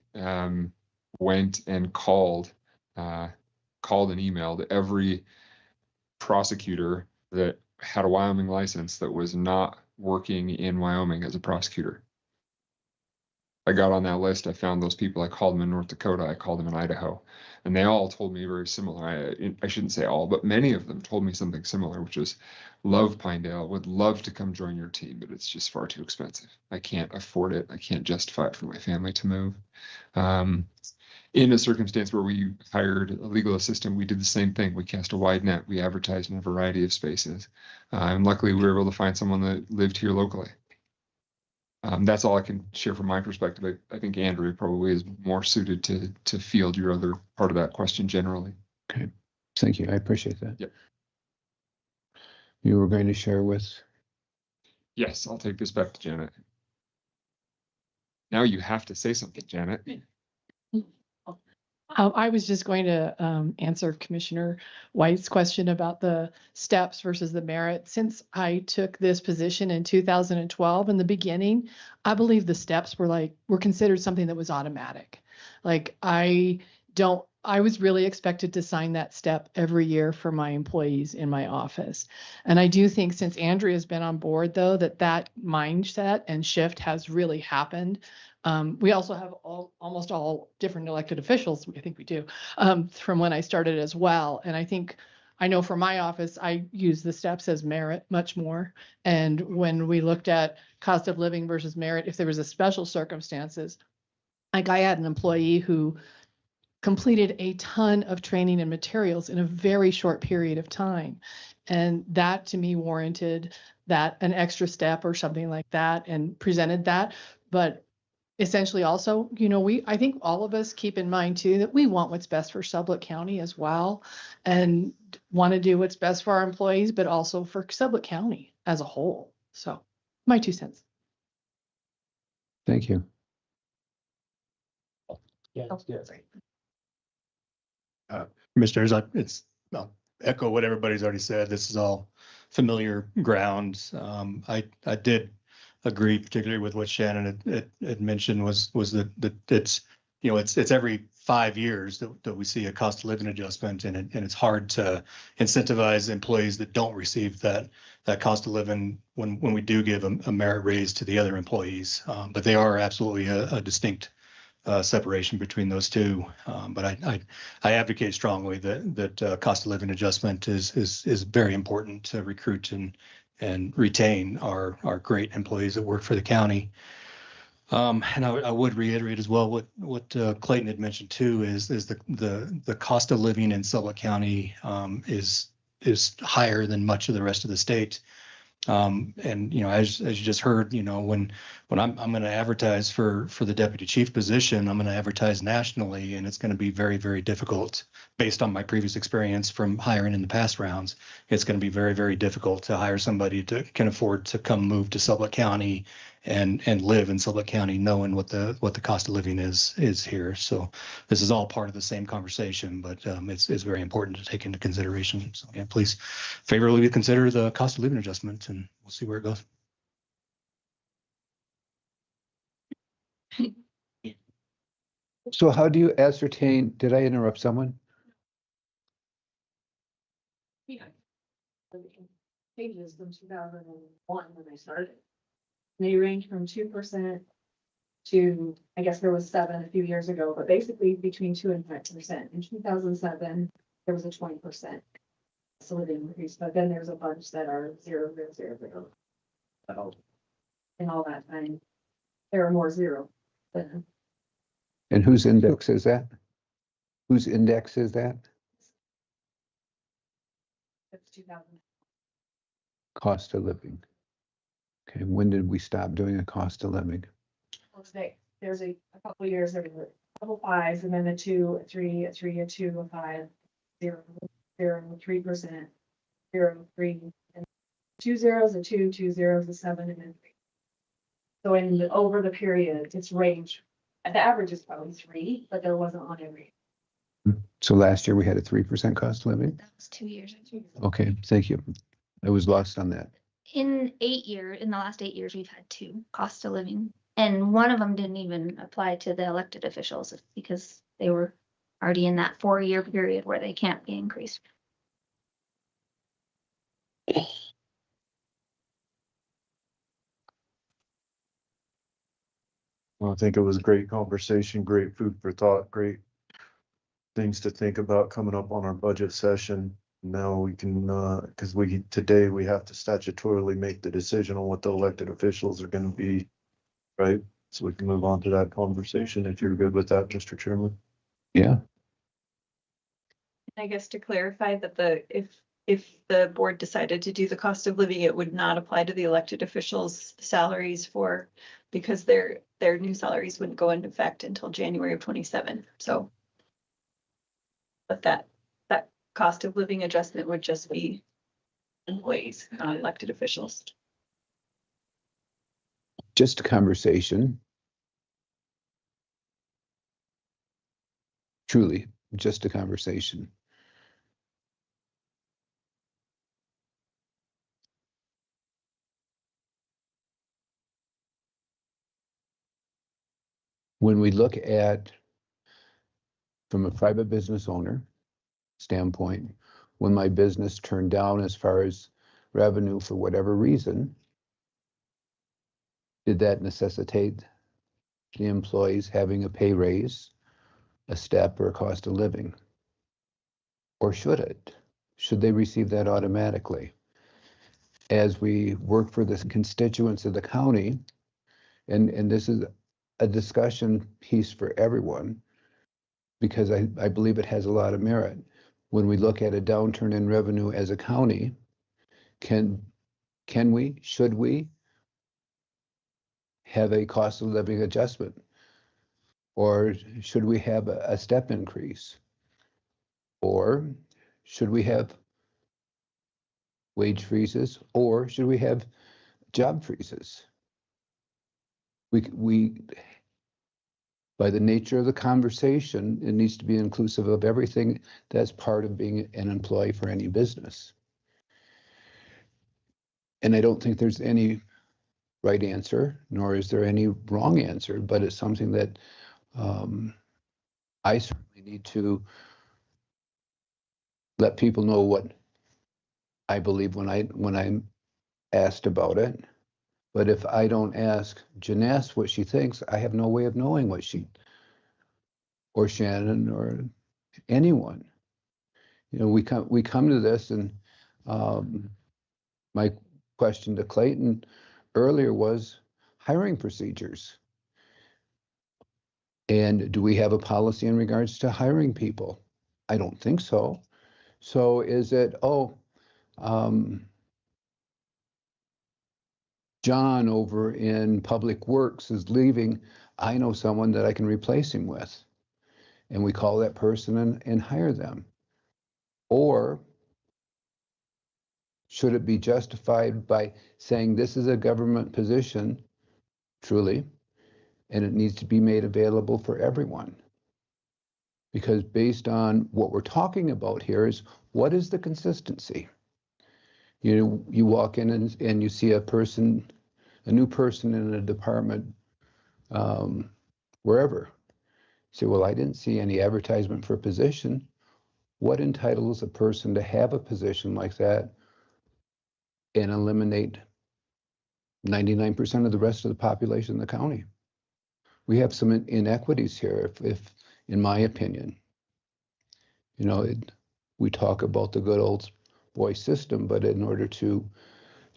went and called and emailed every prosecutor that had a Wyoming license that was not working in Wyoming as a prosecutor. I got on that list. I found those people. I called them in North Dakota. I called them in Idaho, and they all told me very similar. I shouldn't say all, but many of them told me something similar, which was, love Pinedale, would love to come join your team, but it's just far too expensive. I can't afford it. I can't justify it for my family to move. In a circumstance where we hired a legal assistant, we did the same thing. We cast a wide net. We advertised in a variety of spaces. And luckily, we were able to find someone that lived here locally. That's all I can share from my perspective. I think Andrea probably is more suited to field your other part of that question generally. Okay, thank you. I appreciate that. Yep. You were going to share with? Yes, I'll take this back to Janet. Now you have to say something, Janet. I was just going to answer Commissioner White's question about the steps versus the merit. Since I took this position in 2012, in the beginning, I believe the steps were considered something that was automatic. Like, I I was really expected to sign that step every year for my employees in my office. And I do think since Andrea's been on board though, that mindset and shift has really happened. We also have almost all different elected officials. I think we do, from when I started as well. And I know for my office, I use the steps as merit much more. And when we looked at cost of living versus merit, if there was a special circumstances, like I had an employee who completed a ton of training and materials in a very short period of time. And that to me warranted that an extra step or something like that and presented that. But essentially also, I think all of us keep in mind too, that we want what's best for Sublette County as well and want to do what's best for our employees, but also for Sublette County as a whole. So my 2 cents. Thank you. Yeah, that's good. Commissioners, I'll echo what everybody's already said. This is all familiar ground. I did agree, particularly with what Shannon had mentioned, was that it's every 5 years that we see a cost of living adjustment, and it's hard to incentivize employees that don't receive that cost of living when we do give a merit raise to the other employees. But they are absolutely a distinct separation between those two. But I advocate strongly that cost of living adjustment is very important to recruit and retain our great employees that work for the county. And I would reiterate as well what Clayton had mentioned too is the cost of living in Sublette County is higher than much of the rest of the state. And as you just heard, when I'm going to advertise for the deputy chief position, I'm going to advertise nationally, and it's going to be very, very difficult based on my previous experience from hiring in the past rounds. It's going to be very, very difficult to hire somebody that can afford to come move to Sublette County and live in Sublette County, knowing what the cost of living is here. So this is all part of the same conversation, but it's very important to take into consideration. So yeah, please favorably consider the cost of living adjustment, and we'll see where it goes. So how do you ascertain, did I interrupt someone? Yeah. Pages from 2001 when I started. They range from 2% to, I guess there was 7 a few years ago, but basically between 2 and 5%. In 2007, there was a 20% living increase, but then there's a bunch that are 0, 0, 0, 0. So in all that time, there are more 0 than. And whose index is that? Whose index is that? It's 2000. Cost of living. Okay, when did we stop doing a cost of living? There's a couple of years, there were a couple 5s, and then a 2, a 3, a 3, a 2, a 5, 0, 0, 3%, 0, 3, and 2 zeros, a 2, 2 zeros, a 7, and then 3. So over the period, it's ranged. The average is probably 3, but there wasn't on every. So last year we had a 3% cost of living? That was 2 years. Okay, thank you. I was lost on that. In the last 8 years, we've had 2 cost of living. And one of them didn't even apply to the elected officials because they were already in that 4-year period where they can't be increased. Well, I think it was a great conversation, great food for thought, great things to think about coming up on our budget session. Now we can, because today we have to statutorily make the decision on what the elected officials are going to be, right? So we can move on to that conversation if you're good with that, Mr. Chairman. Yeah. I guess to clarify that if the board decided to do the cost of living, it would not apply to the elected officials' salaries because their new salaries wouldn't go into effect until January of 27. So, but that cost of living adjustment would just be employees, not elected officials. Just a conversation. Truly, just a conversation. When we look at from a private business owner standpoint, when my business turned down as far as revenue for whatever reason, did that necessitate the employees having a pay raise, a step, or a cost of living? Or should it? Should they receive that automatically? As we work for the constituents of the county, and this is a discussion piece for everyone, because I believe it has a lot of merit. When we look at a downturn in revenue as a county, can we, should we have a cost of living adjustment? Or should we have a step increase? Or should we have wage freezes? Or should we have job freezes? We by the nature of the conversation, it needs to be inclusive of everything that's part of being an employee for any business. And I don't think there's any right answer, nor is there any wrong answer, but it's something that I certainly need to let people know what I believe when I'm asked about it. But if I don't ask Janess what she thinks, I have no way of knowing what she, or Shannon, or anyone. You know, we come to this, and my question to Clayton earlier was hiring procedures. And do we have a policy in regards to hiring people? I don't think so. So is it, John over in Public Works is leaving, I know someone that I can replace him with. And we call that person and hire them. Or should it be justified by saying this is a government position, truly, and it needs to be made available for everyone? Because based on what we're talking about here is, what is the consistency? You walk in and you see a new person in a department, wherever. You say, well, I didn't see any advertisement for a position. What entitles a person to have a position like that and eliminate 99% of the rest of the population in the county? We have some inequities here, if in my opinion. You know, we talk about the good old boy system, but in order to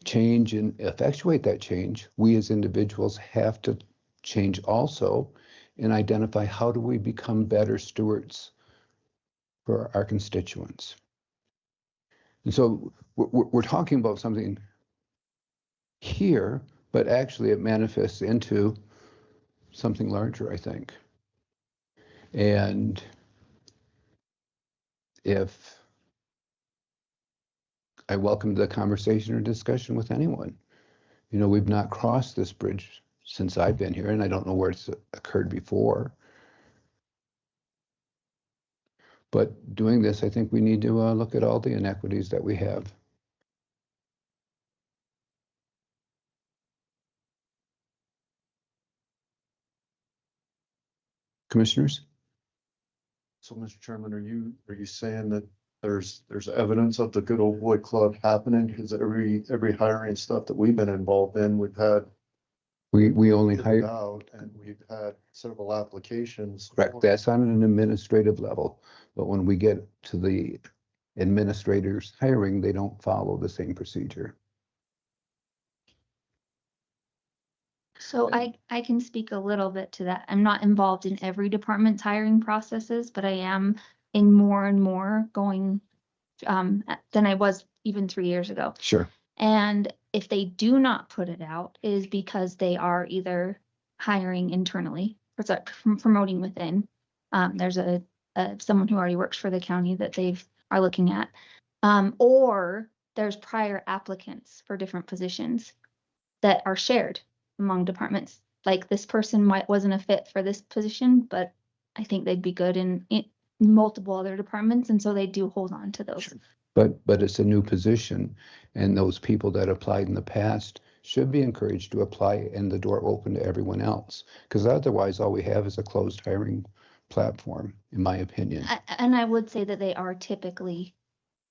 change and effectuate that change, we as individuals have to change also and identify how do we become better stewards for our constituents. And so we're talking about something here, but actually it manifests into something larger, I think. And if I welcome the conversation or discussion with anyone, you know, we've not crossed this bridge since I've been here, and I don't know where it's occurred before. But doing this, I think we need to look at all the inequities that we have. Commissioners? So, Mr. Chairman, are you saying that there's evidence of the good old boy club happening? Because every hiring stuff that we've been involved in, we've had we only hire out, and we've had several applications. Correct. That's on an administrative level, but when we get to the administrators hiring, they don't follow the same procedure. So I can speak a little bit to that. I'm not involved in every department's hiring processes, but I am in more and more going than I was even 3 years ago. Sure. And if they do not put it out, it is because they are either hiring internally or promoting within. There's a someone who already works for the county that are looking at, or there's prior applicants for different positions that are shared among departments. Like this person wasn't a fit for this position, but I think they'd be good in multiple other departments, and so they do hold on to those. Sure. But it's a new position, and those people that applied in the past should be encouraged to apply and the door open to everyone else, because otherwise all we have is a closed hiring platform, in my opinion. And I would say that they are typically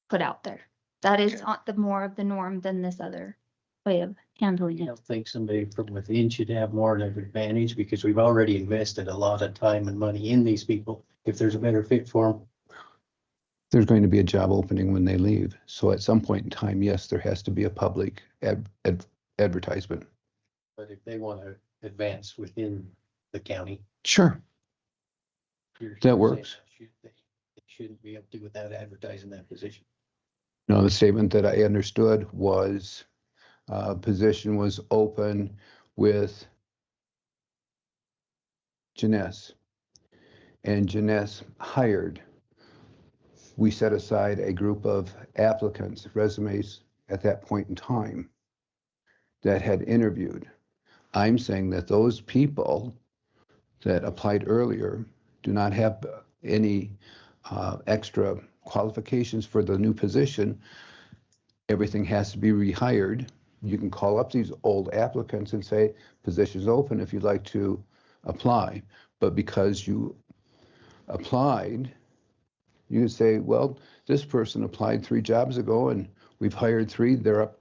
put out there. That is the more of the norm than this other way of handling I it. don't think somebody from within should have more of an advantage because we've already invested a lot of time and money in these people. If there's a better fit for them, There's going to be a job opening when they leave. So at some point in time, yes, there has to be a public advertisement. but if they want to advance within the county. Sure, you're that saying works. they shouldn't be able to without advertising that position. No, the statement that I understood was position was open with Janess. And Janess hired. We set aside a group of applicants, resumes at that point in time that had interviewed. I'm saying that those people that applied earlier do not have any extra qualifications for the new position. Everything has to be rehired. You can call up these old applicants and say, position's open if you'd like to apply. But because you applied, you can say, well, this person applied 3 jobs ago and we've hired 3, they're up,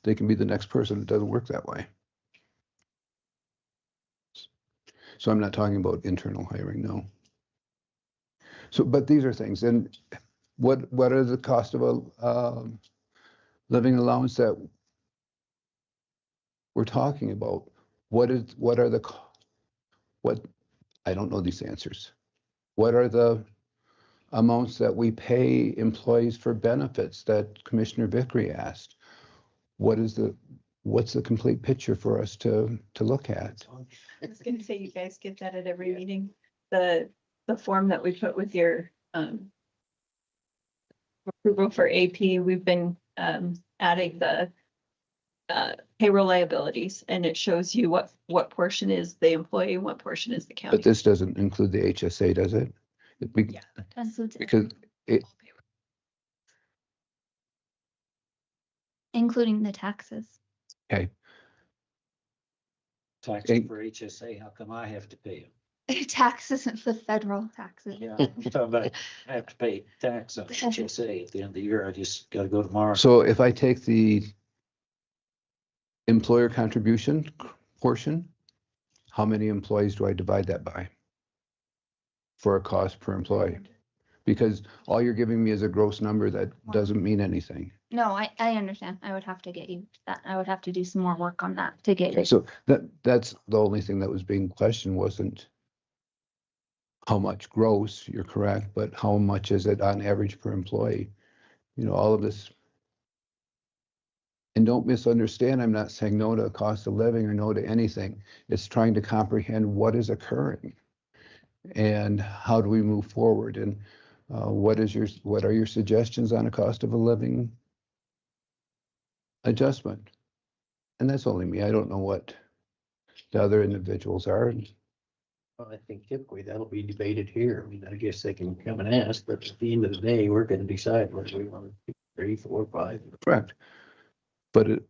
they can be the next person. It doesn't work that way. So I'm not talking about internal hiring, no. So, but these are things. And what are the cost of a living allowance that we're talking about? What I don't know these answers. What are the amounts that we pay employees for benefits that Commissioner Vickery asked? What's the complete picture for us to look at? I was gonna say, you guys get that at every meeting, the form that we put with your approval for AP, we've been adding the payroll liabilities, and it shows you what portion is the employee and what portion is the county. But this doesn't include the HSA, does it? Yeah, that includes it. Because Including the taxes. okay. Taxes for HSA, how come I have to pay them? Taxes, the federal taxes. Yeah, I'm talking about, I have to pay tax on HSA at the end of the year. I just gotta go tomorrow. So if I take the employer contribution portion, how many employees do I divide that by for a cost per employee? Because all you're giving me is a gross number that doesn't mean anything. No, I understand. I would have to get you that. I would have to do some more work on that to get Okay, you. so that's the only thing that was being questioned, wasn't how much gross, you're correct, but how much is it on average per employee? You know, all of this. And don't misunderstand, I'm not saying no to cost of living or no to anything. It's trying to comprehend what is occurring and how do we move forward, and what are your suggestions on a cost of a living adjustment? And that's only me. I don't know what the other individuals are. Well, I think typically that'll be debated here. I mean, I guess they can come and ask, but at the end of the day, we're gonna decide whether we want to 3, 4, 5. Correct. But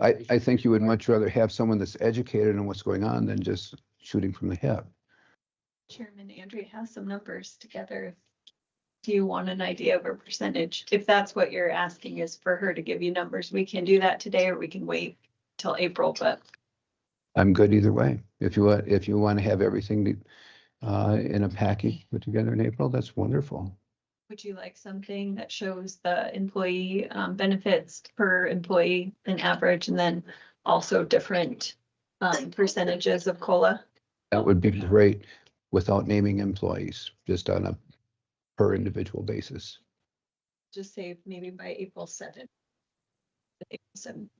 I I think you would much rather have someone that's educated in what's going on than just shooting from the hip. Chairman Andrea has some numbers together. Do you want an idea of a percentage? If that's what you're asking, is for her to give you numbers, we can do that today, or we can wait till April, but I'm good either way. If you want to have everything in a package put together in April, that's wonderful. would you like something that shows the employee benefits per employee in average, and then also different percentages of COLA? That would be great without naming employees, just on a per individual basis. Just say maybe by April 7th.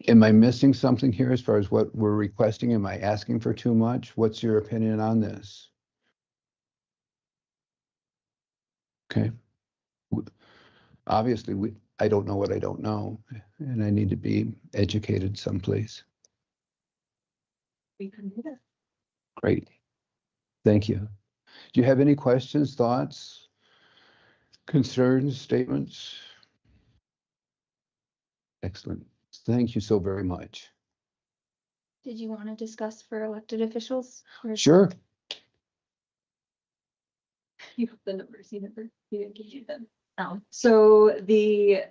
Am I missing something here as far as what we're requesting? Am I asking for too much? What's your opinion on this? Okay. Obviously, I don't know what I don't know, and I need to be educated someplace. We can do that. Great. Thank you. Do you have any questions, thoughts, concerns, statements? Excellent. Thank you so very much. Did you want to discuss for elected officials? Or- Sure. You have the numbers, you didn't give you them. Oh. So the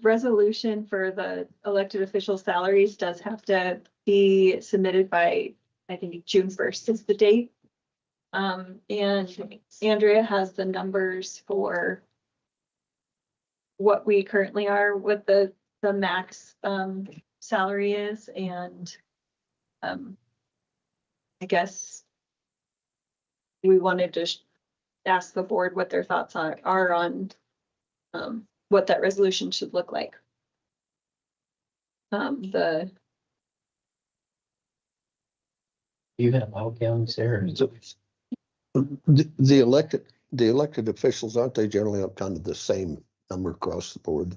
resolution for the elected official salaries does have to be submitted by, I think, June 1st is the date. And Andrea has the numbers for what we currently are, what the max salary is, and I guess we wanted to ask the board what their thoughts are on what that resolution should look like. You have all counties there. The elected officials, aren't they generally up kind of the same number across the board?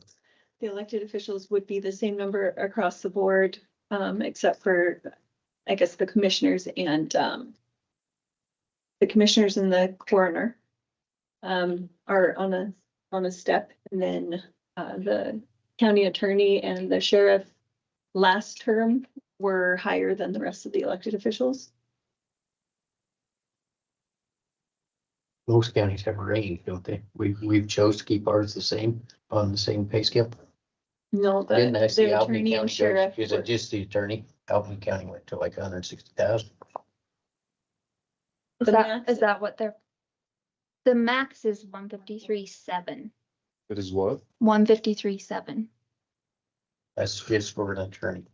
The elected officials would be the same number across the board, except for, I guess, the commissioners and the coroner are on a step, and then the county attorney and the sheriff last term were higher than the rest of the elected officials. Most counties have a range, don't they? We've chose to keep ours the same, on the same pay scale. No, Didn't I see the Albany attorney County and goes, sheriff. is it just the attorney? Albany County went to like 160,000. Is that what the max is 153.7. That is what? 153.7. That's just for an attorney.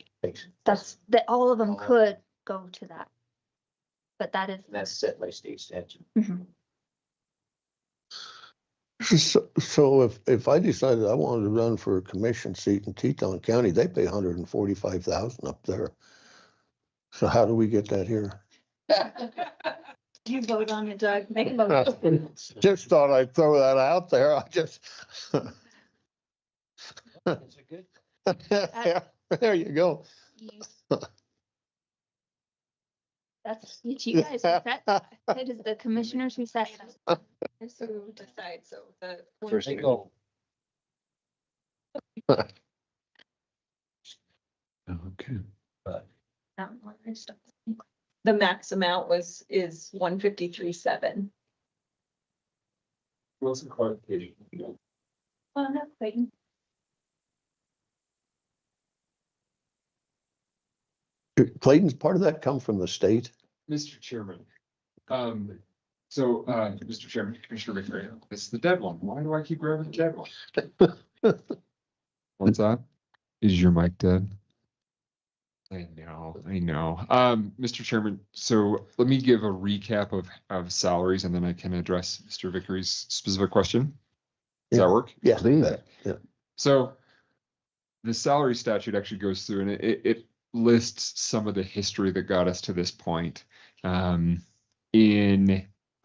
That's that all of them could go to that. But that is. That's set by state statute. Mhm. So if I decided I wanted to run for a commission seat in Teton County, they pay 145,000 up there. So how do we get that here? You vote on it, Doug. Make a motion. Just thought I'd throw that out there. I just. Is it good? Yeah, there you go. That's you guys who set that. It is the commissioners who set that. It's who decides, so the. First they go. Okay. But The max amount is 153.7. Wilson clarification. Oh, no, Clayton. Clayton's part of that come from the state? Mr. Chairman, Mr. Chairman, Commissioner McRae, this is the dead one. Why do I keep grabbing the dead one? What's that? Is your mic dead? I know. Mr. Chairman, so let me give a recap of salaries and then I can address Mr. Vickery's specific question. Does that work? Yeah. Yeah. So the salary statute actually goes through and it lists some of the history that got us to this point. In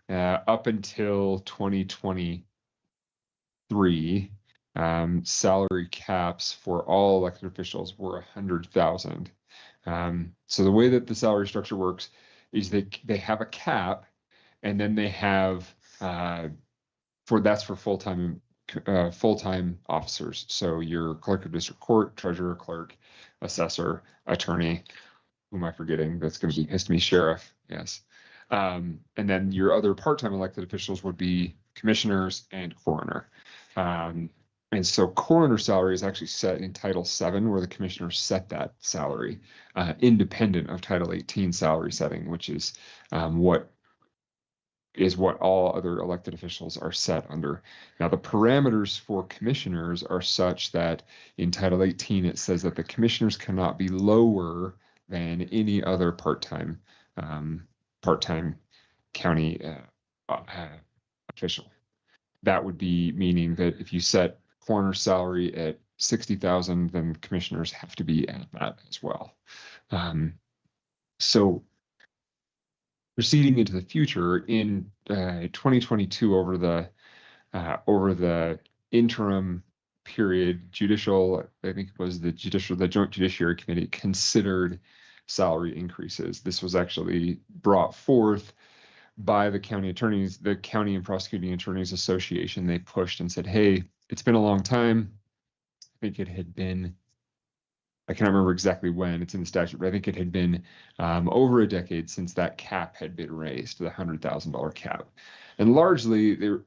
up until 2023, salary caps for all elected officials were 100,000. So the way that the salary structure works is they have a cap, and then they have that's for full-time officers. So your clerk of district court, treasurer, clerk, assessor, attorney. Who am I forgetting? That's going to be me, sheriff. Yes. And then your other part-time elected officials would be commissioners and coroner. And so coroner salary is actually set in Title VII, where the commissioners set that salary, independent of Title 18 salary setting, which is what all other elected officials are set under. Now, the parameters for commissioners are such that in Title 18, it says that the commissioners cannot be lower than any other part-time county official. That would be meaning that if you set coroner salary at 60,000, then commissioners have to be at that as well. So proceeding into the future in 2022, over the interim period, I think it was the Joint Judiciary Committee considered salary increases. This was actually brought forth by the county attorneys, the County and Prosecuting Attorneys Association. They pushed and said, hey, it's been a long time. I think it had been I can't remember exactly when it's in the statute, but I think it had been over a decade since that cap had been raised to the $100,000 cap. And largely, the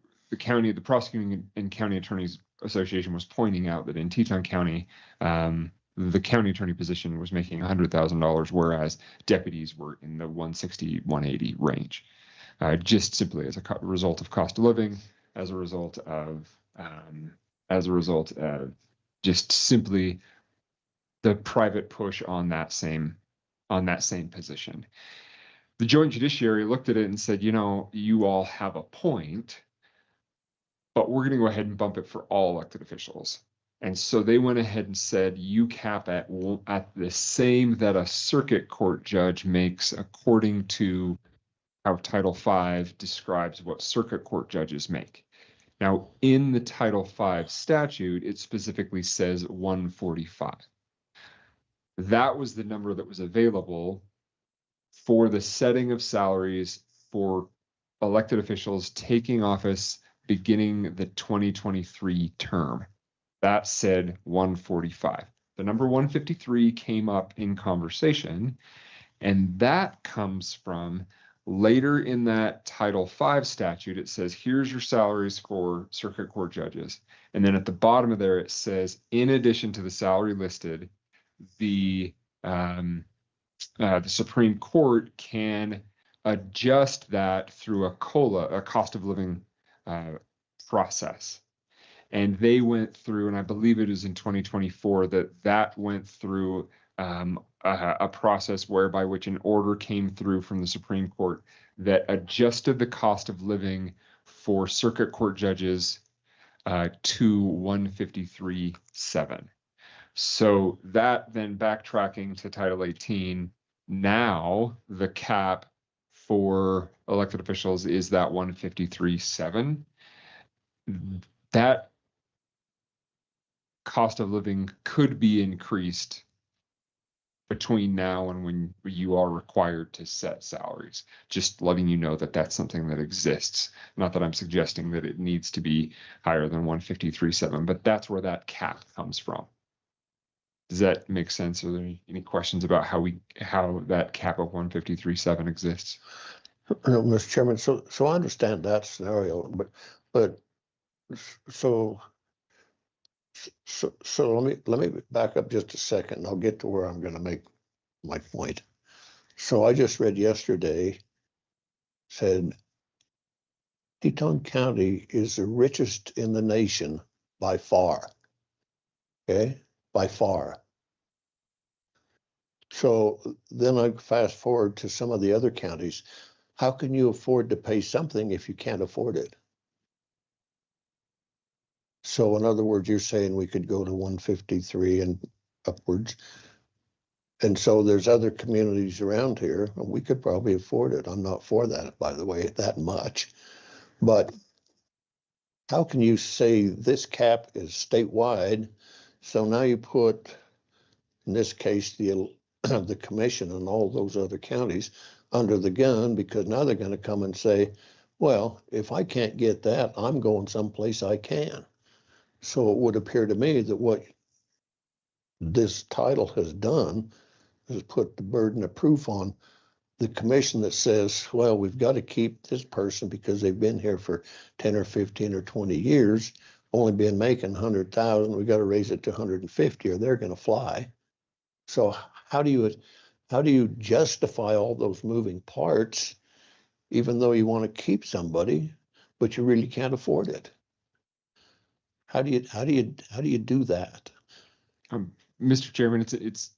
prosecuting and county attorneys association was pointing out that in Teton County, the county attorney position was making $100,000, whereas deputies were in the 160, 180 range, just simply as a result of cost of living, as a result of just simply the private push on that same position. The Joint Judiciary looked at it and said, you know, you all have a point, but we're going to go ahead and bump it for all elected officials. And so they went ahead and said, you cap at the same that a circuit court judge makes according to how Title V describes what circuit court judges make. Now, in the Title V statute, it specifically says 145. That was the number that was available for the setting of salaries for elected officials taking office beginning the 2023 term. That said 145. The number 153 came up in conversation, and that comes from later in that Title V statute. It says, here's your salaries for circuit court judges. And then at the bottom of there, it says, in addition to the salary listed, the Supreme Court can adjust that through a COLA, a cost of living process. And they went through, and I believe it is in 2024 that went through a process whereby which an order came through from the Supreme Court that adjusted the cost of living for circuit court judges to 153.7. So that then backtracking to Title 18, now the cap for elected officials is that 153.7. That cost of living could be increased between now and when you are required to set salaries. Just letting you know that that's something that exists. Not that I'm suggesting that it needs to be higher than 153.7, but that's where that cap comes from. Does that make sense? Are there any questions about how that cap of 153.7 exists? No, Mr. Chairman, so I understand that scenario, but so let me back up just a second. I'll get to where I'm going to make my point. So I just read yesterday, said Teton County is the richest in the nation by far. Okay, by far. So then I fast forward to some of the other counties. How can you afford to pay something if you can't afford it? So in other words, you're saying we could go to 153 and upwards. And so there's other communities around here, and we could probably afford it. I'm not for that, by the way, that much. But how can you say this cap is statewide? So now you put, in this case, the commission and all those other counties under the gun, because now they're going to come and say, well, if I can't get that, I'm going someplace I can. So it would appear to me that what this title has done is put the burden of proof on the commission that says, well, we've got to keep this person because they've been here for 10 or 15 or 20 years, only been making 100,000. We've got to raise it to 150 or they're going to fly. So how do you justify all those moving parts, even though you want to keep somebody, but you really can't afford it? How do you do that? Mr. Chairman, it's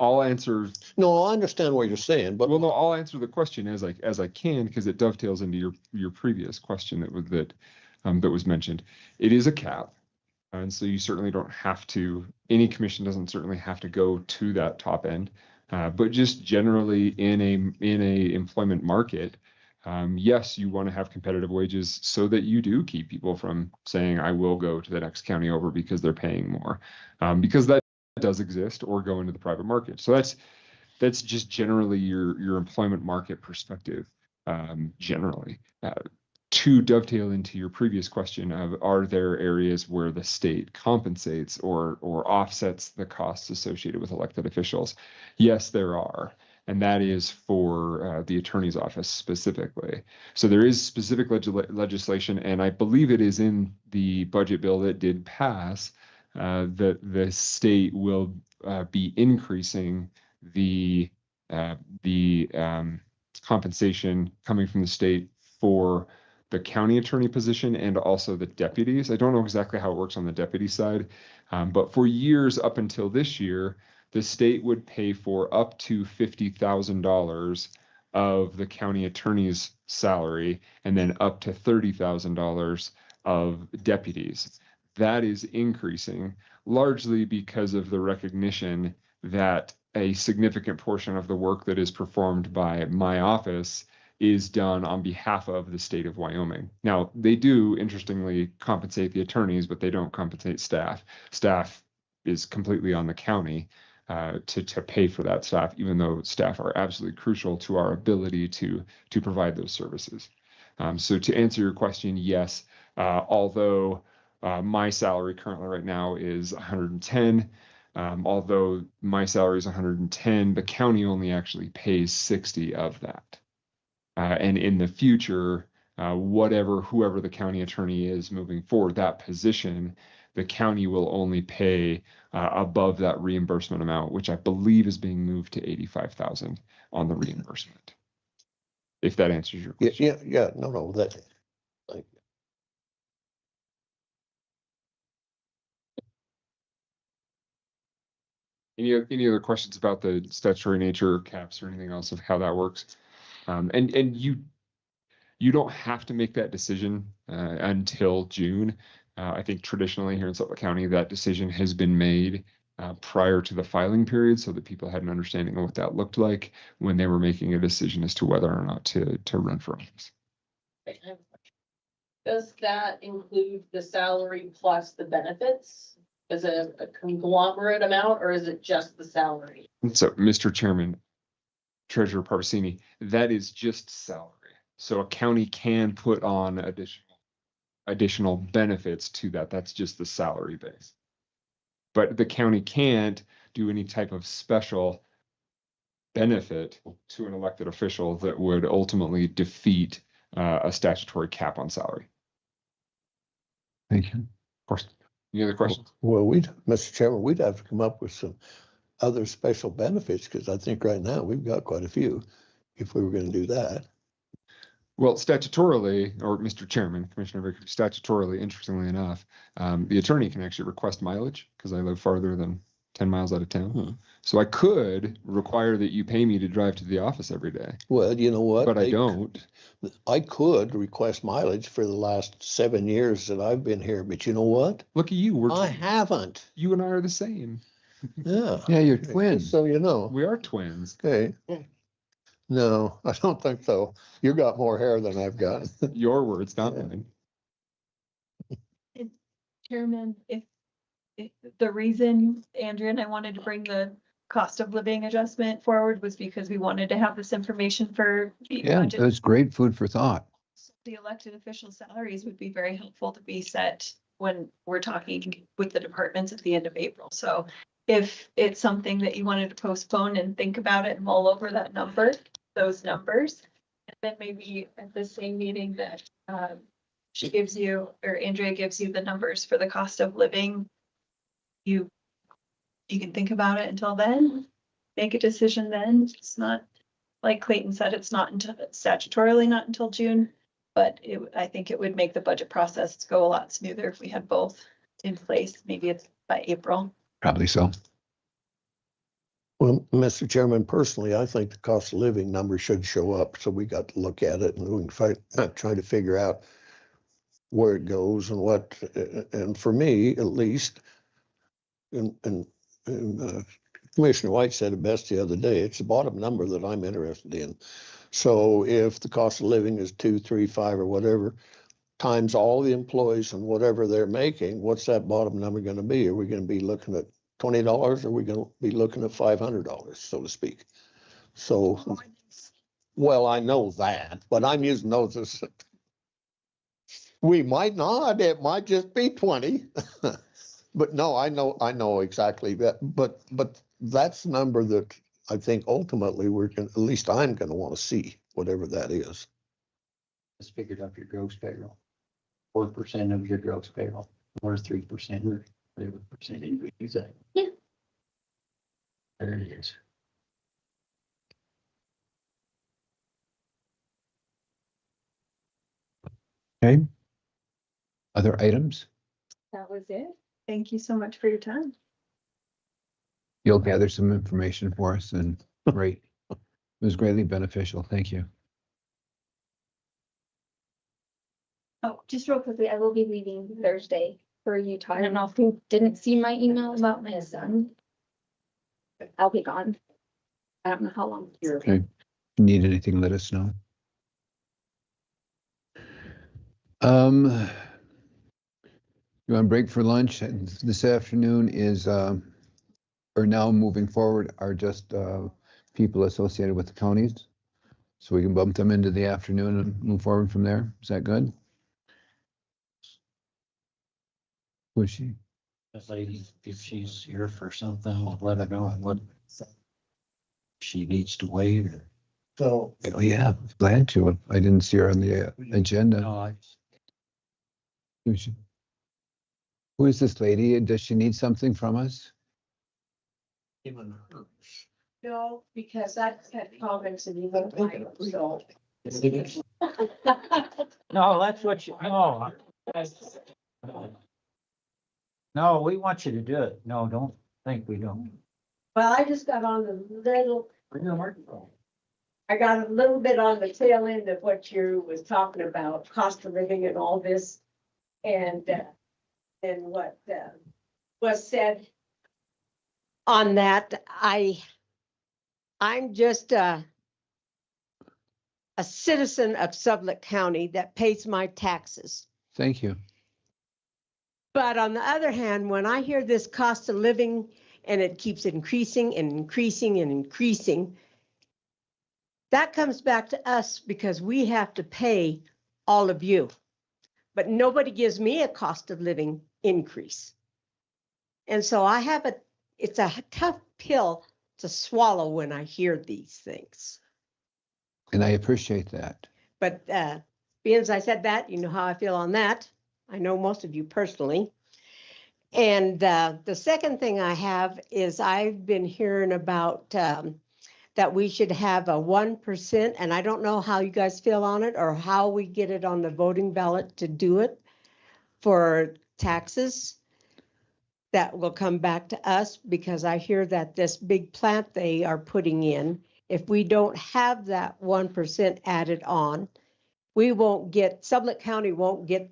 I'll answer. No, I understand what you're saying, but well, no, I'll answer the question as I can, because it dovetails into your previous question that was mentioned. It is a cap, and so you certainly don't have to. Any commission doesn't certainly have to go to that top end, but just generally in a employment market. Yes, you want to have competitive wages so that you do keep people from saying, I will go to the next county over because they're paying more, because that does exist, or go into the private market. So that's just generally your employment market perspective, generally. to dovetail into your previous question of, are there areas where the state compensates or offsets the costs associated with elected officials? Yes, there are. And that is for the attorney's office specifically. So there is specific legislation, and I believe it is in the budget bill that did pass, that the state will be increasing the compensation coming from the state for the county attorney position and also the deputies. I don't know exactly how it works on the deputy side, but for years up until this year, the state would pay for up to $50,000 of the county attorney's salary and then up to $30,000 of deputies. That is increasing largely because of the recognition that a significant portion of the work that is performed by my office is done on behalf of the state of Wyoming. Now, they do, interestingly, compensate the attorneys, but they don't compensate staff. Staff is completely on the county to pay for that staff, even though staff are absolutely crucial to our ability to provide those services. So to answer your question, yes, although my salary currently right now is 110, although my salary is 110, the county only actually pays 60 of that. And in the future, whoever the county attorney is moving forward, that position, the county will only pay above that reimbursement amount, which I believe is being moved to 85,000 on the reimbursement. If that answers your question. Yeah, no, that, thank you. Any other questions about the statutory nature, caps, or anything else of how that works? And you don't have to make that decision until June. I think traditionally here in Sublette County, that decision has been made prior to the filing period so that people had an understanding of what that looked like when they were making a decision as to whether or not to run for office. Does that include the salary plus the benefits? Is it a conglomerate amount or is it just the salary? So, Mr. Chairman, Treasurer Parvasini, that is just salary. So a county can put on additional benefits to that. That's just the salary base. But the county can't do any type of special benefit to an elected official that would ultimately defeat a statutory cap on salary. Thank you. Of course. Any other questions? Well, Mr. Chairman, we'd have to come up with some other special benefits because I think right now we've got quite a few if we were going to do that. Well, statutorily, or Mr. Chairman, Commissioner Vickers, statutorily, interestingly enough, the attorney can actually request mileage because I live farther than 10 miles out of town. So I could require that you pay me to drive to the office every day. Well, you know what? But I don't. I could request mileage for the last 7 years that I've been here, but you know what? Look at you. I haven't. You and I are the same. Yeah. Yeah, you're twins. So you know. We are twins. Okay. No, I don't think so. You got more hair than I've got. Your words, not mine. Chairman, if the reason Andrea and I wanted to bring the cost of living adjustment forward was because we wanted to have this information for the Yeah, budget. that's great food for thought. The elected official salaries would be very helpful to be set when we're talking with the departments at the end of April. So if it's something that you wanted to postpone and think about it and mull over those numbers, and then maybe at the same meeting that she gives you, or Andrea gives you the numbers for the cost of living, you can think about it until then, make a decision then. It's not, like Clayton said, it's not until statutorily not until June, but I think it would make the budget process go a lot smoother if we had both in place. Maybe it's by April. Probably so. Well, Mr. Chairman, personally, I think the cost of living number should show up. So we got to look at it and we can try to figure out where it goes and what, and for me, at least, and Commissioner White said it best the other day, it's the bottom number that I'm interested in. So if the cost of living is 2, 3, 5 or whatever, times all the employees and whatever they're making, what's that bottom number going to be? Are we going to be looking at $20 or are we going to be looking at $500, so to speak? So, well, I know that, but I'm using those as We might not, it might just be 20. But no, I know exactly that, but that's the number that I think ultimately at least I'm gonna want to see, whatever that is. Just figured up your gross payroll. 4% of your gross payroll, or 3%, or whatever percentage we use that. Yeah. There it is. Okay. Other items? That was it. Thank you so much for your time. You'll gather some information for us and great. It was greatly beneficial. Thank you. Oh, just real quickly, I will be leaving Thursday for Utah. I don't know if you didn't see my email about my son. I'll be gone. I don't know how long. Okay. If you need anything, let us know. You want to break for lunch? This afternoon is, or now moving forward are just people associated with the counties. So we can bump them into the afternoon and move forward from there. Is that good? Who is she? That lady, if she's here for something, I'll let her know what she needs to wait or. So, Oh, yeah, glad to. I didn't see her on the agenda. No, Who is she? Who is this lady? Does she need something from us? No, because I've had comments and you won't like it, so. No, that's what you, no. No, we want you to do it. No, don't think we don't. Well, I just got on the little. I got a little bit on the tail end of what you was talking about, cost of living and all this. And what was said on that, I'm just a citizen of Sublette County that pays my taxes. Thank you. But on the other hand, when I hear this cost of living and it keeps increasing and increasing and increasing, that comes back to us because we have to pay all of you. But nobody gives me a cost of living increase. And so it's a tough pill to swallow when I hear these things. And I appreciate that. But being as I said that, you know how I feel on that. I know most of you personally. And the second thing I have is I've been hearing about that we should have a 1%, and I don't know how you guys feel on it or how we get it on the voting ballot to do it for taxes. That will come back to us because I hear that this big plant they are putting in, if we don't have that 1% added on, we won't get, Sublette County won't get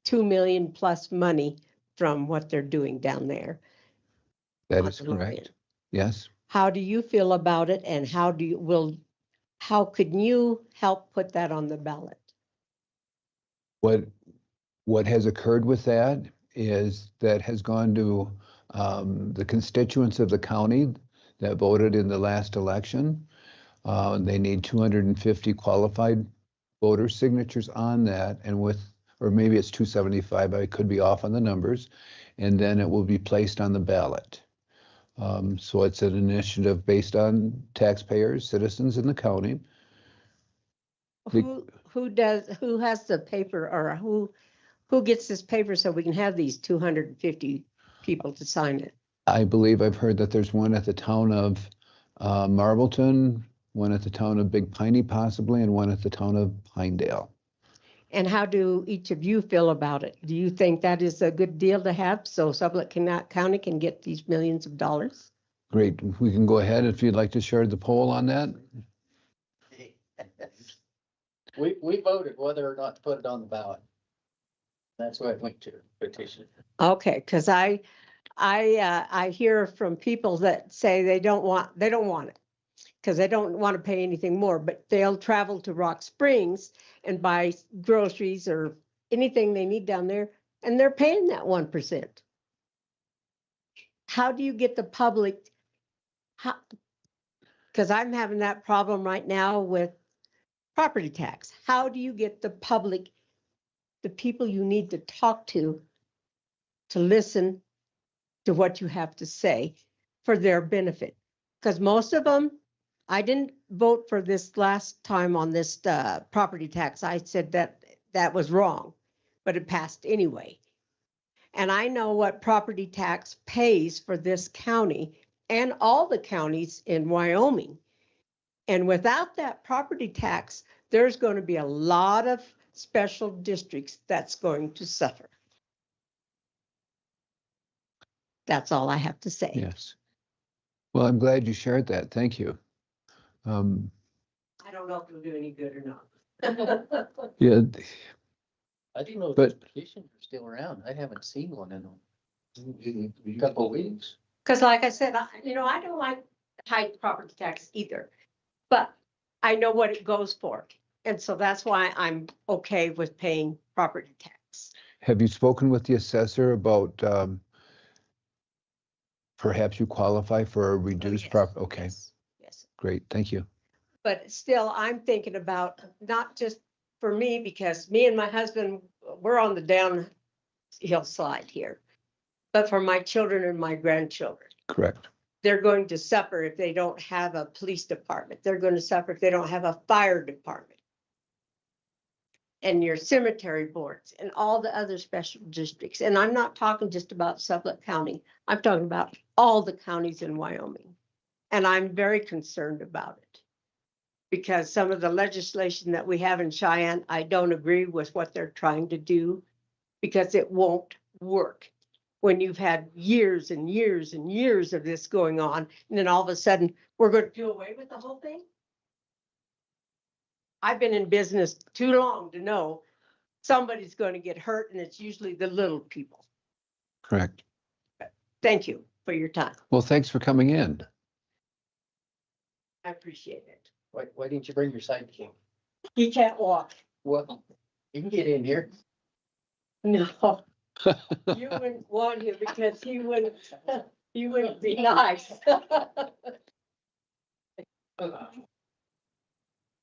2 million plus money from what they're doing down there. That is correct. Yes. How do you feel about it and how could you help put that on the ballot? What has occurred with that is that has gone to the constituents of the county that voted in the last election. They need 250 qualified voter signatures on that, and or maybe it's 275, I could be off on the numbers, and then it will be placed on the ballot. So it's an initiative based on taxpayers, citizens in the county. Who has the paper or who gets this paper so we can have these 250 people to sign it? I believe I've heard that there's one at the town of Marbleton, one at the town of Big Piney possibly, and one at the town of Pinedale. And how do each of you feel about it? Do you think that is a good deal to have so Sublette County can get these millions of dollars? Great. We can go ahead if you'd like to share the poll on that. We voted whether or not to put it on the ballot. That's why it went to petition. Okay, because I hear from people that say they don't want it because they don't want to pay anything more, but they'll travel to Rock Springs and buy groceries or anything they need down there, and they're paying that 1%. How do you get the public? Because I'm having that problem right now with property tax. How do you get the public the people you need to talk to listen to what you have to say for their benefit. Because most of them, I didn't vote for this last time on this property tax. I said that that was wrong, but it passed anyway. And I know what property tax pays for this county and all the counties in Wyoming. And without that property tax, there's going to be a lot of special districts that's going to suffer. That's all I have to say. Yes. Well, I'm glad you shared that. Thank you. I don't know if it'll do any good or not. Yeah, I didn't know But- those petitions are still around. I haven't seen one in a couple of weeks. Because like I said, I don't like high property tax either, but I know what it goes for. And so that's why I'm okay with paying property tax. have you spoken with the assessor about perhaps you qualify for a reduced prop? Okay, Yes. great. Thank you. But still, I'm thinking about not just for me, because me and my husband, we're on the downhill slide here, but for my children and my grandchildren. Correct. They're going to suffer if they don't have a police department. They're going to suffer if they don't have a fire department. And your cemetery boards and all the other special districts. And I'm not talking just about Sublette County. I'm talking about all the counties in Wyoming. And I'm very concerned about it. Because some of the legislation that we have in Cheyenne, I don't agree with what they're trying to do, because it won't work. When you've had years and years and years of this going on, and then all of a sudden, we're going to do away with the whole thing? I've been in business too long to know somebody's going to get hurt, and it's usually the little people. Correct. Thank you for your time. Well, thanks for coming in. I appreciate it. Why didn't you bring your sidekick? He can't walk. Well, you can get in here. No. You wouldn't want him because he wouldn't be nice.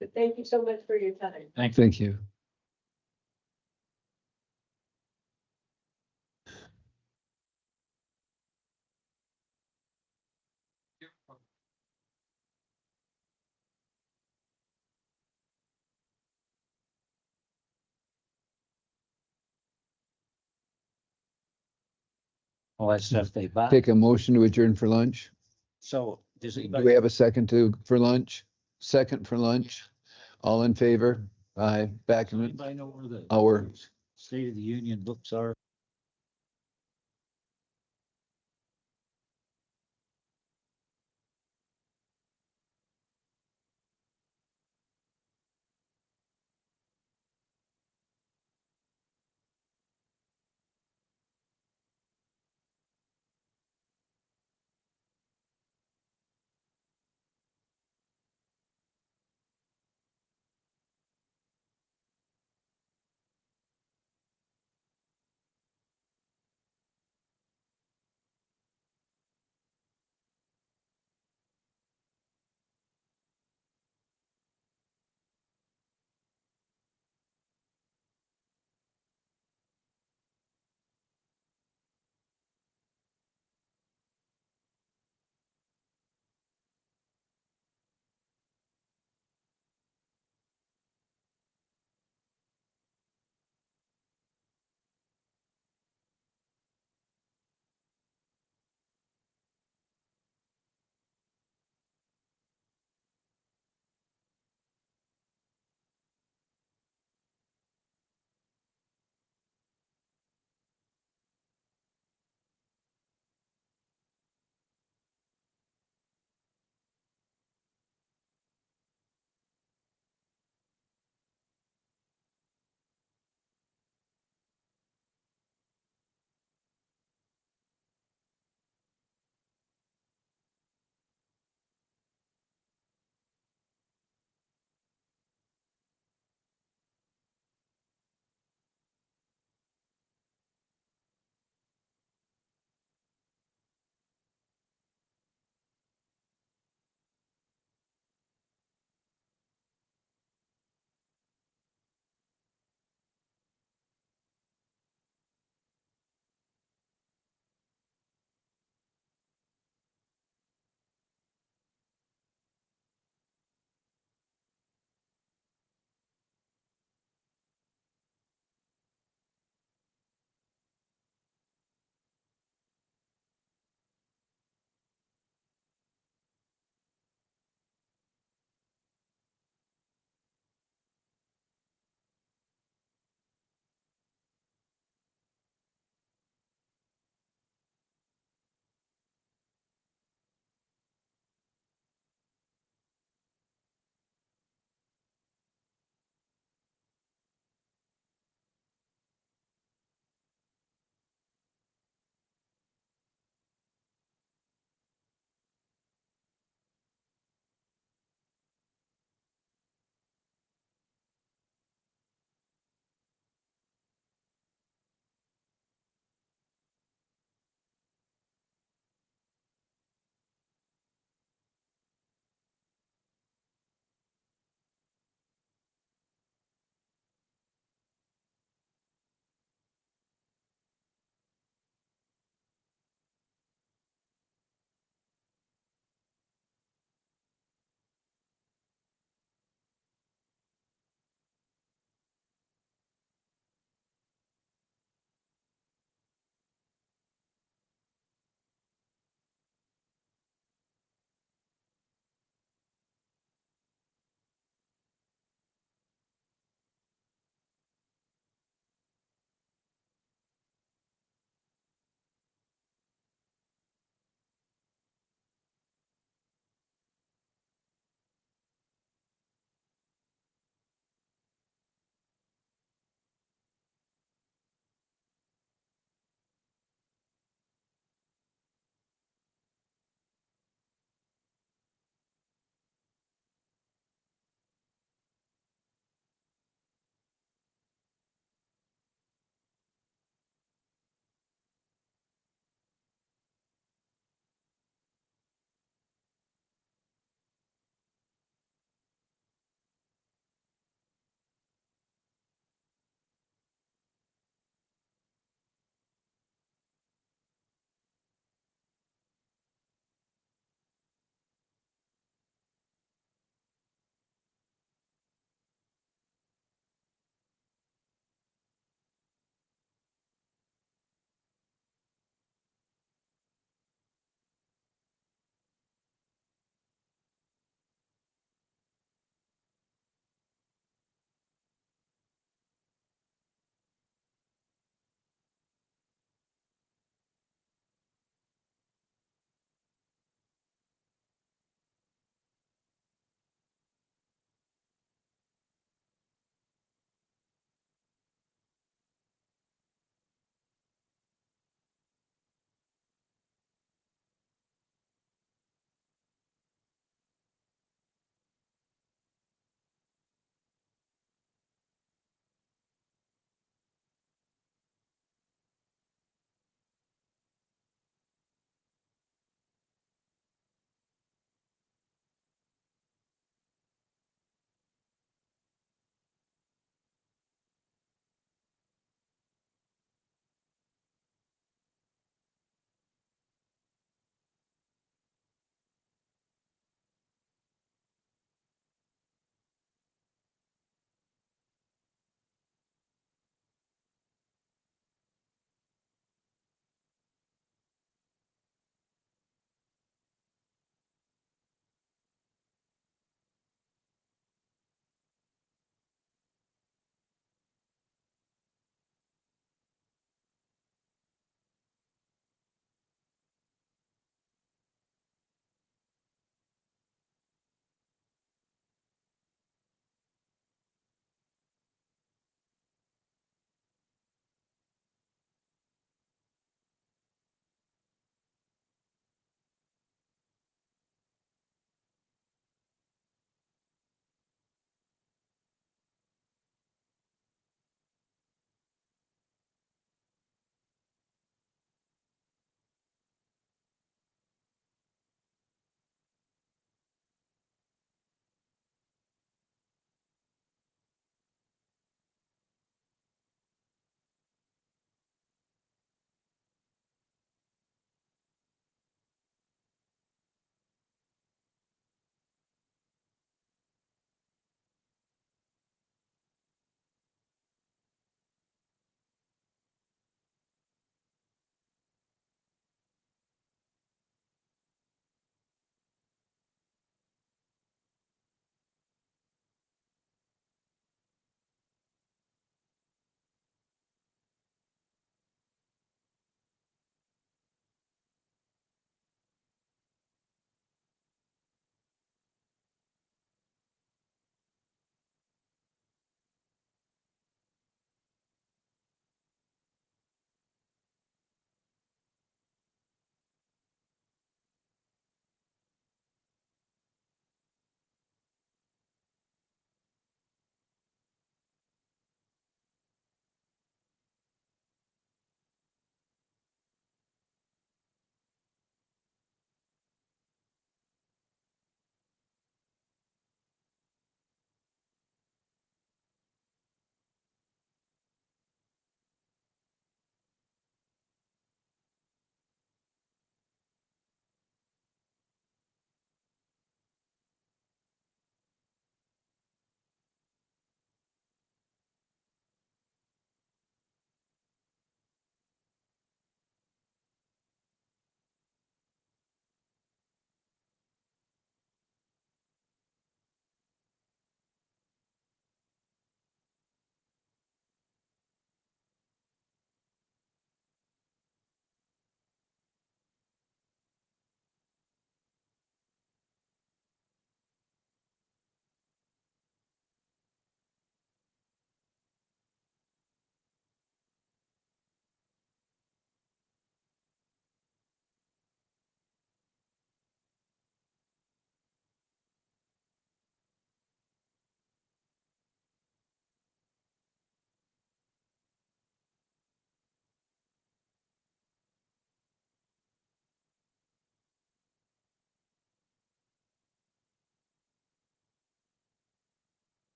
But thank you so much for your time. Thank you. All that stuff they buy. Take a motion to adjourn for lunch. So does Do anybody? we have a second for lunch? Second for lunch? All in favor? Aye. Back Does in anybody know where the our State of the Union books are?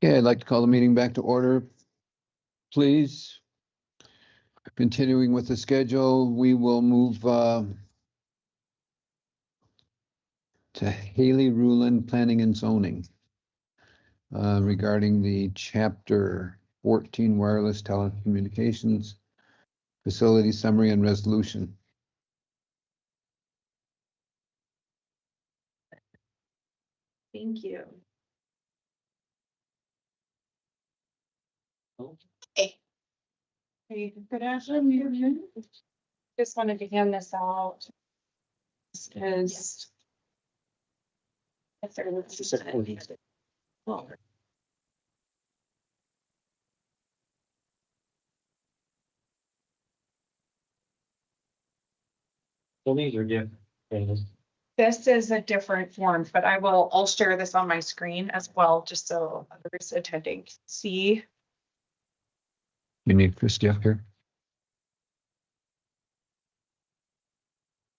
Okay, I'd like to call the meeting back to order, please. Continuing with the schedule, we will move to Haley Rulin, Planning and Zoning, regarding the Chapter 14 Wireless Telecommunications Facility Summary and Resolution. Thank you. Hey, good afternoon. Just wanted to hand this out. This is. If there was. Well, Well, these are different. this is a different form, but I'll share this on my screen as well, just so others attending can see. You need Christie up here.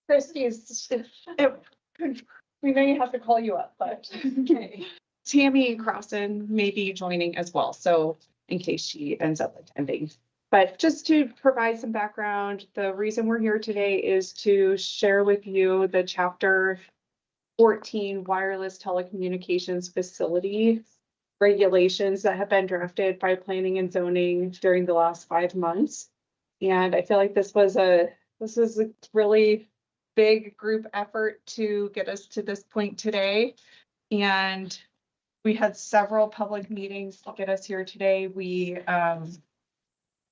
Christy is, we may have to call you up, but okay. Tammy Crossan may be joining as well, so in case she ends up attending. But just to provide some background, the reason we're here today is to share with you the Chapter 14 Wireless Telecommunications Facility regulations that have been drafted by Planning and Zoning during the last 5 months. And I feel like this is a really big group effort to get us to this point today. And we had several public meetings to get us here today. We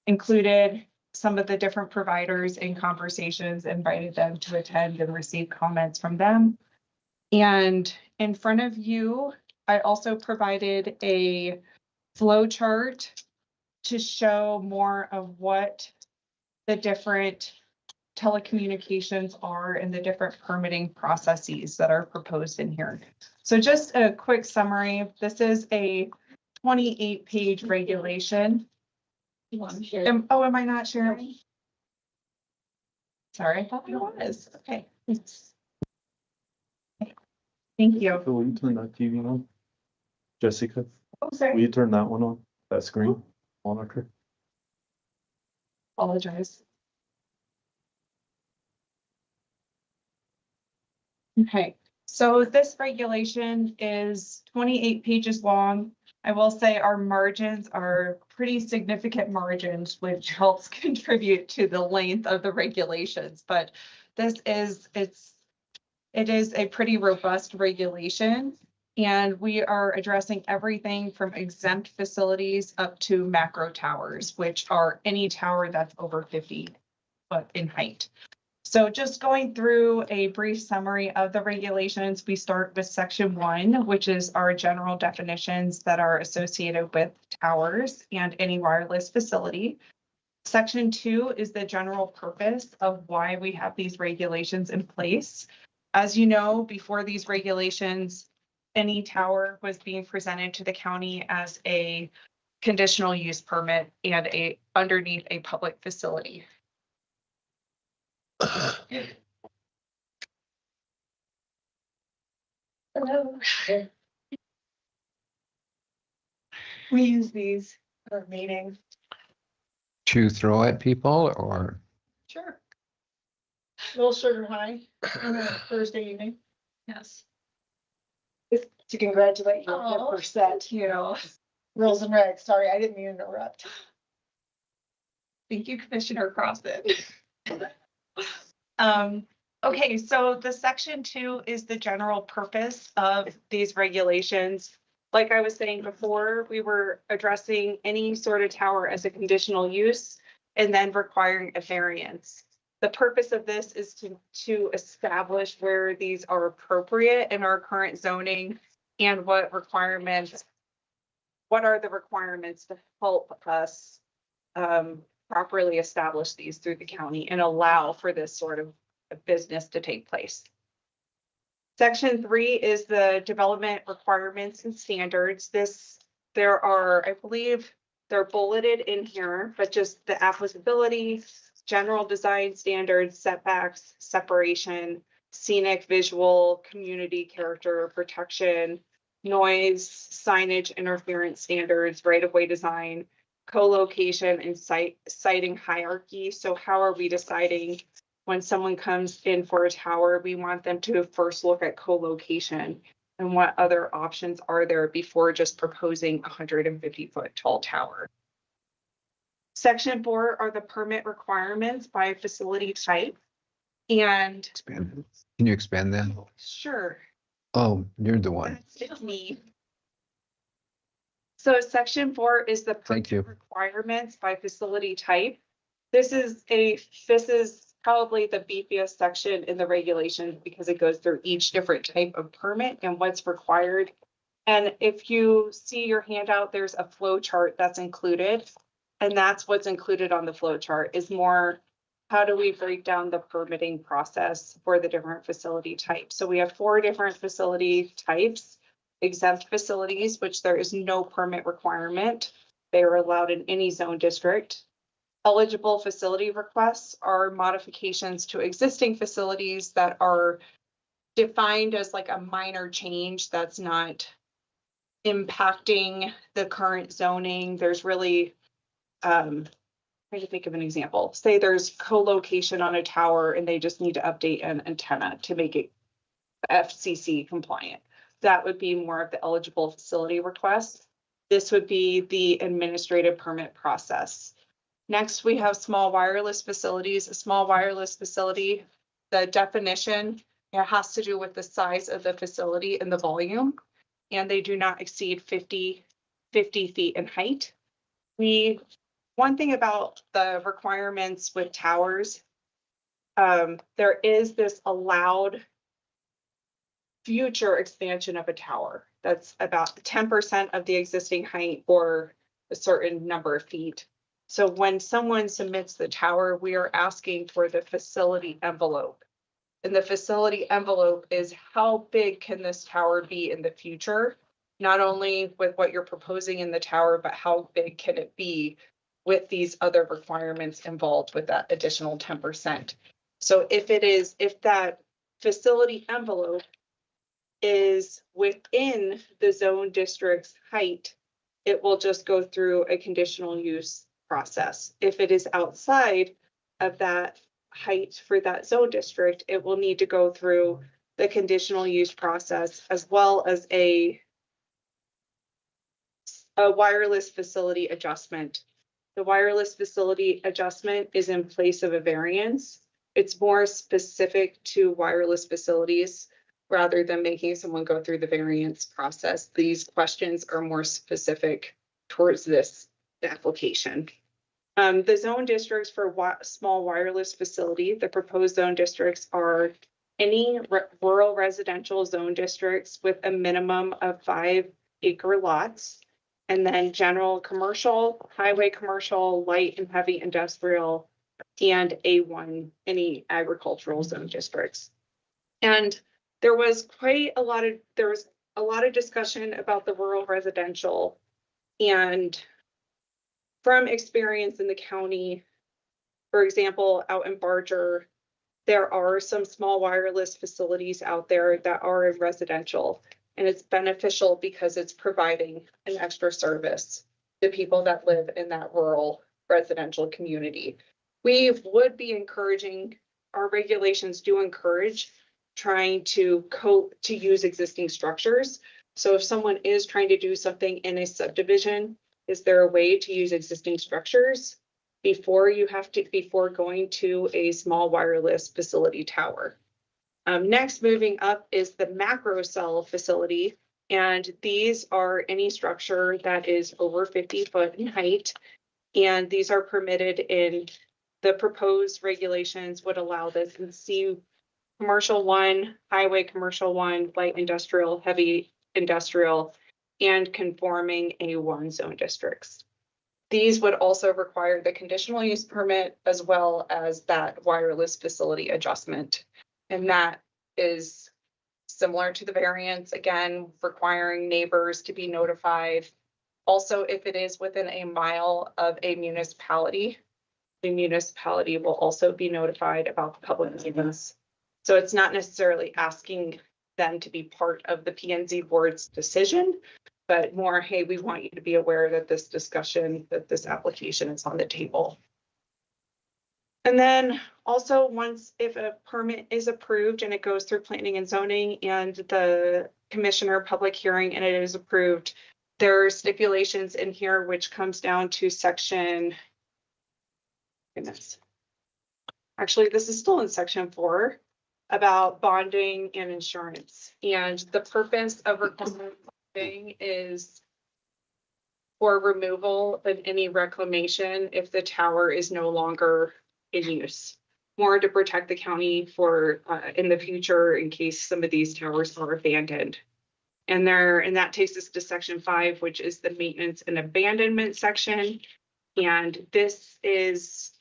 included some of the different providers in conversations, invited them to attend and receive comments from them. And in front of you, I also provided a flow chart to show more of what the different telecommunications are and the different permitting processes that are proposed in here. So just a quick summary. This is a 28-page regulation. Am I not sharing? Sorry, I thought I was. Okay. Thank you. So will you turn that TV on? Jessica, Oh, sorry. will you turn that one on, that screen monitor? Apologize. Okay, so this regulation is 28 pages long. I will say our margins are pretty significant margins, which helps contribute to the length of the regulations. But it is a pretty robust regulation. And we are addressing everything from exempt facilities up to macro towers, which are any tower that's over 50 foot in height. So just going through a brief summary of the regulations, we start with Section 1, which is our general definitions that are associated with towers and any wireless facility. Section 2 is the general purpose of why we have these regulations in place. As you know, before these regulations, any tower was being presented to the county as a conditional use permit and underneath a public facility. Hello. We use these for meetings. To throw at people or? Sure. Little sugar high on a Thursday evening. Yes. To congratulate you on your first set, you know. Rules and regs. Sorry, I didn't mean to interrupt. Thank you, Commissioner Crossan. Okay, so the Section 2 is the general purpose of these regulations. Like I was saying before, we were addressing any sort of tower as a conditional use and then requiring a variance. The purpose of this is to establish where these are appropriate in our current zoning and what are the requirements to help us properly establish these through the county and allow for this sort of business to take place. Section 3 is the development requirements and standards. There are, I believe they're bulleted in here, but just the applicability, general design standards, setbacks, separation, scenic, visual, community character, protection, noise, signage, interference standards, right-of-way design, co-location, and siting hierarchy. So how are we deciding when someone comes in for a tower, we want them to first look at co-location and what other options are there before just proposing a 150-foot tall tower. Section 4 are the permit requirements by facility type. And Can you expand that? sure. Oh, you're the one. It's me. So section 4 is the Thank you. requirements by facility type. This is probably the beefiest section in the regulations because it goes through each different type of permit and what's required. And if you see your handout, there's a flow chart that's included. And that's what's included on the flow chart is more, how do we break down the permitting process for the different facility types? So we have 4 different facility types. Exempt facilities, which there is no permit requirement. They are allowed in any zone district. Eligible facility requests are modifications to existing facilities that are defined as like a minor change that's not impacting the current zoning. There's really, trying to think of an example. Say there's co-location on a tower and they just need to update an antenna to make it FCC compliant. That would be more of the eligible facility request. This would be the administrative permit process. Next, we have small wireless facilities. A small wireless facility, the definition, it has to do with the size of the facility and the volume, and they do not exceed 50 feet in height. One thing about the requirements with towers, there is this allowed future expansion of a tower. That's about 10% of the existing height or a certain number of feet. So when someone submits the tower, we are asking for the facility envelope. And the facility envelope is how big can this tower be in the future? Not only with what you're proposing in the tower, but how big can it be with these other requirements involved with that additional 10%. So if that facility envelope is within the zone district's height, it will just go through a conditional use process. If it is outside of that height for that zone district, it will need to go through the conditional use process as well as a wireless facility adjustment. The wireless facility adjustment is in place of a variance. It's more specific to wireless facilities rather than making someone go through the variance process. These questions are more specific towards this application. The zone districts for small wireless facility, the proposed zone districts are any rural residential zone districts with a minimum of 5-acre lots, and then general commercial, highway commercial, light and heavy industrial, and A1, any agricultural zone districts. And there was a lot of discussion about the rural residential, and from experience in the county, for example, out in Barger, there are some small wireless facilities out there that are in residential, and it's beneficial because it's providing an extra service to people that live in that rural residential community. We would be encouraging, our regulations do encourage trying to use existing structures. So if someone is trying to do something in a subdivision, is there a way to use existing structures before going to a small wireless facility tower? Next, moving up is the macro cell facility. And these are any structure that is over 50 foot in height. And these are permitted in the proposed regulations would allow this in C commercial 1, highway commercial 1, light industrial, heavy industrial, and conforming A1 zone districts. These would also require the conditional use permit as well as that wireless facility adjustment. And that is similar to the variance, again, requiring neighbors to be notified. Also, if it is within a mile of a municipality, the municipality will also be notified about the public meetings. So it's not necessarily asking them to be part of the P&Z board's decision, but more, hey, we want you to be aware that this discussion, that this application is on the table. And then also if a permit is approved and it goes through planning and zoning and the commissioner public hearing and it is approved, there are stipulations in here which comes down to section, goodness. Actually, this is still in section 4 about bonding and insurance. And the purpose of bonding is for removal of any reclamation if the tower is no longer in use, more to protect the county for in the future in case some of these towers are abandoned. And that takes us to section 5, which is the maintenance and abandonment section. And this is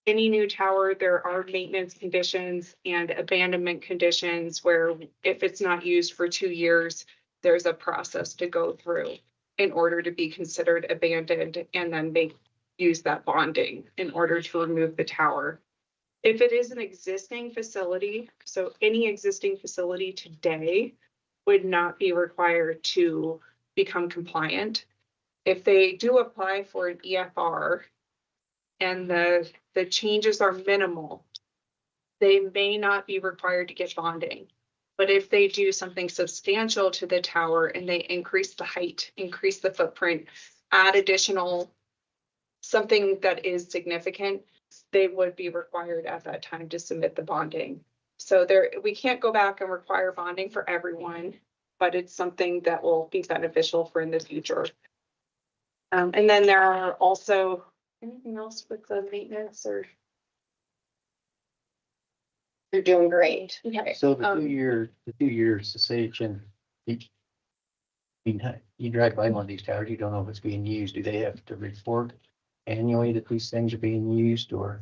any new tower, there are maintenance conditions and abandonment conditions where if it's not used for 2 years, there's a process to go through in order to be considered abandoned and then use that bonding in order to remove the tower. If it is an existing facility, so any existing facility today would not be required to become compliant. If they do apply for an EFR and the changes are minimal, they may not be required to get bonding. But if they do something substantial to the tower and they increase the height, increase the footprint, add additional something that is significant, they would be required at that time to submit the bonding. So we can't go back and require bonding for everyone, but it's something that will be beneficial for in the future. And then there are also anything else with the maintenance or? You're doing great. Okay. So the 2 year cessation, you drive by one of these towers, you don't know if it's being used. Do they have to report annually that these things are being used, or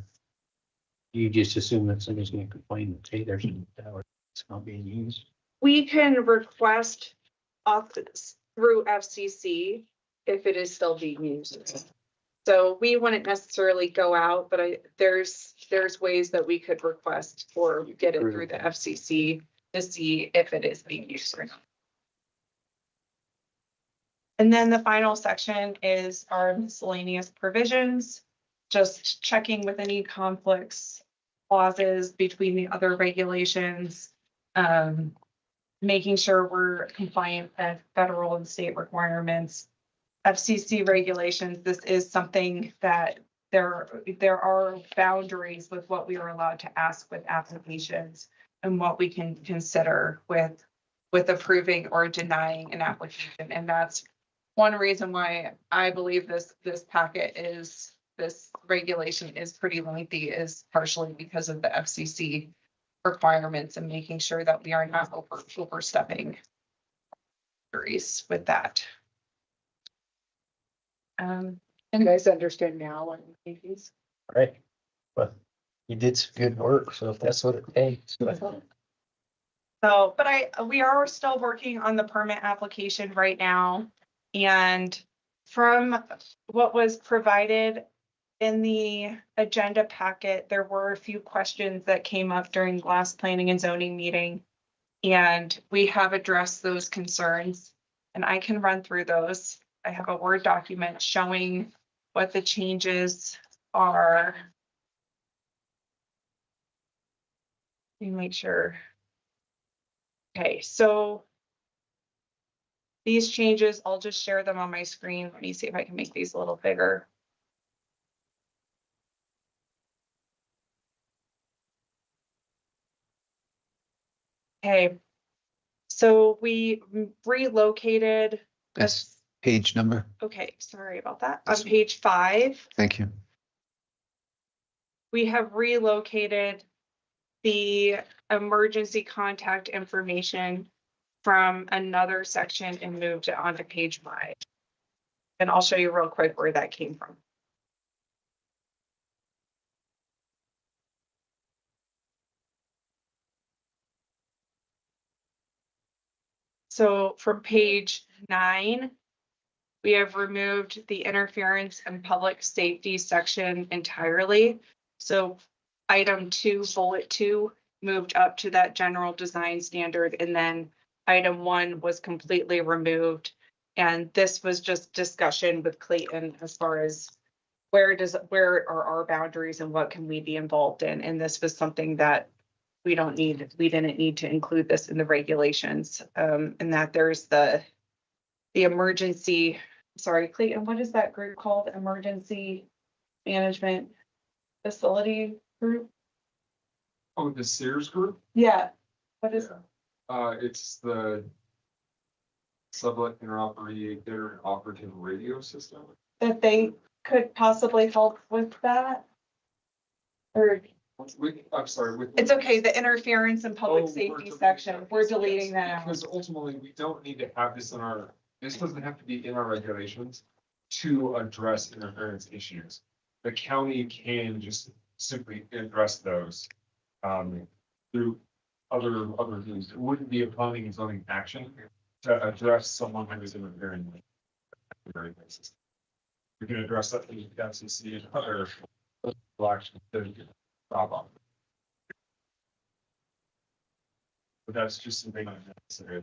you just assume that somebody's going to complain that, hey, there's a tower that's not being used? We can request through FCC if it is still being used. So we wouldn't necessarily go out, but there's ways that we could request or get it through the FCC to see if it is being used or not. And then the final section is our miscellaneous provisions, just checking with any conflicts, clauses between the other regulations, making sure we're compliant with federal and state requirements. FCC regulations, this is something that there are boundaries with what we are allowed to ask with applications and what we can consider with approving or denying an application. And that's one reason why I believe this regulation is pretty lengthy, is partially because of the FCC requirements and making sure that we are not overstepping boundaries with that. And you guys understand now and these. Right. But you did some good work, so if that's what it takes. So, but we are still working on the permit application right now. And from what was provided in the agenda packet, there were a few questions that came up during the last planning and zoning meeting. And we have addressed those concerns, and I can run through those. I have a Word document showing what the changes are. Let me make sure. Okay, so these changes, I'll just share them on my screen. Let me see if I can make these a little bigger. Okay, so we relocated. That's page number. Okay, sorry about that. On page 5. Thank you. We have relocated the emergency contact information from another section and moved it onto page 5. And I'll show you real quick where that came from. So from page 9, we have removed the interference and public safety section entirely. So item 2, bullet 2 moved up to that general design standard, and then item 1 was completely removed. And this was just discussion with Clayton as far as where are our boundaries and what can we be involved in? And this was something that we didn't need to include this in the regulations. And that there's the emergency, sorry, Clayton, what is that group called? Emergency Management Facility Group? Oh, the Sears Group? Yeah. What is? It's the Sublette interoperative radio system. That they could possibly help with that? Or I'm sorry, with. it's okay, the interference and public Oh, safety deleting section, that. we're Yes, deleting that out. Because ultimately, we don't need to have this this doesn't have to be in our regulations to address interference issues. The county can just simply address those through other means. It wouldn't be a planning and zoning action to address someone who is interfering with the very basis. We can address that through the FCC and other actions to problem. But that's just something I'm necessary.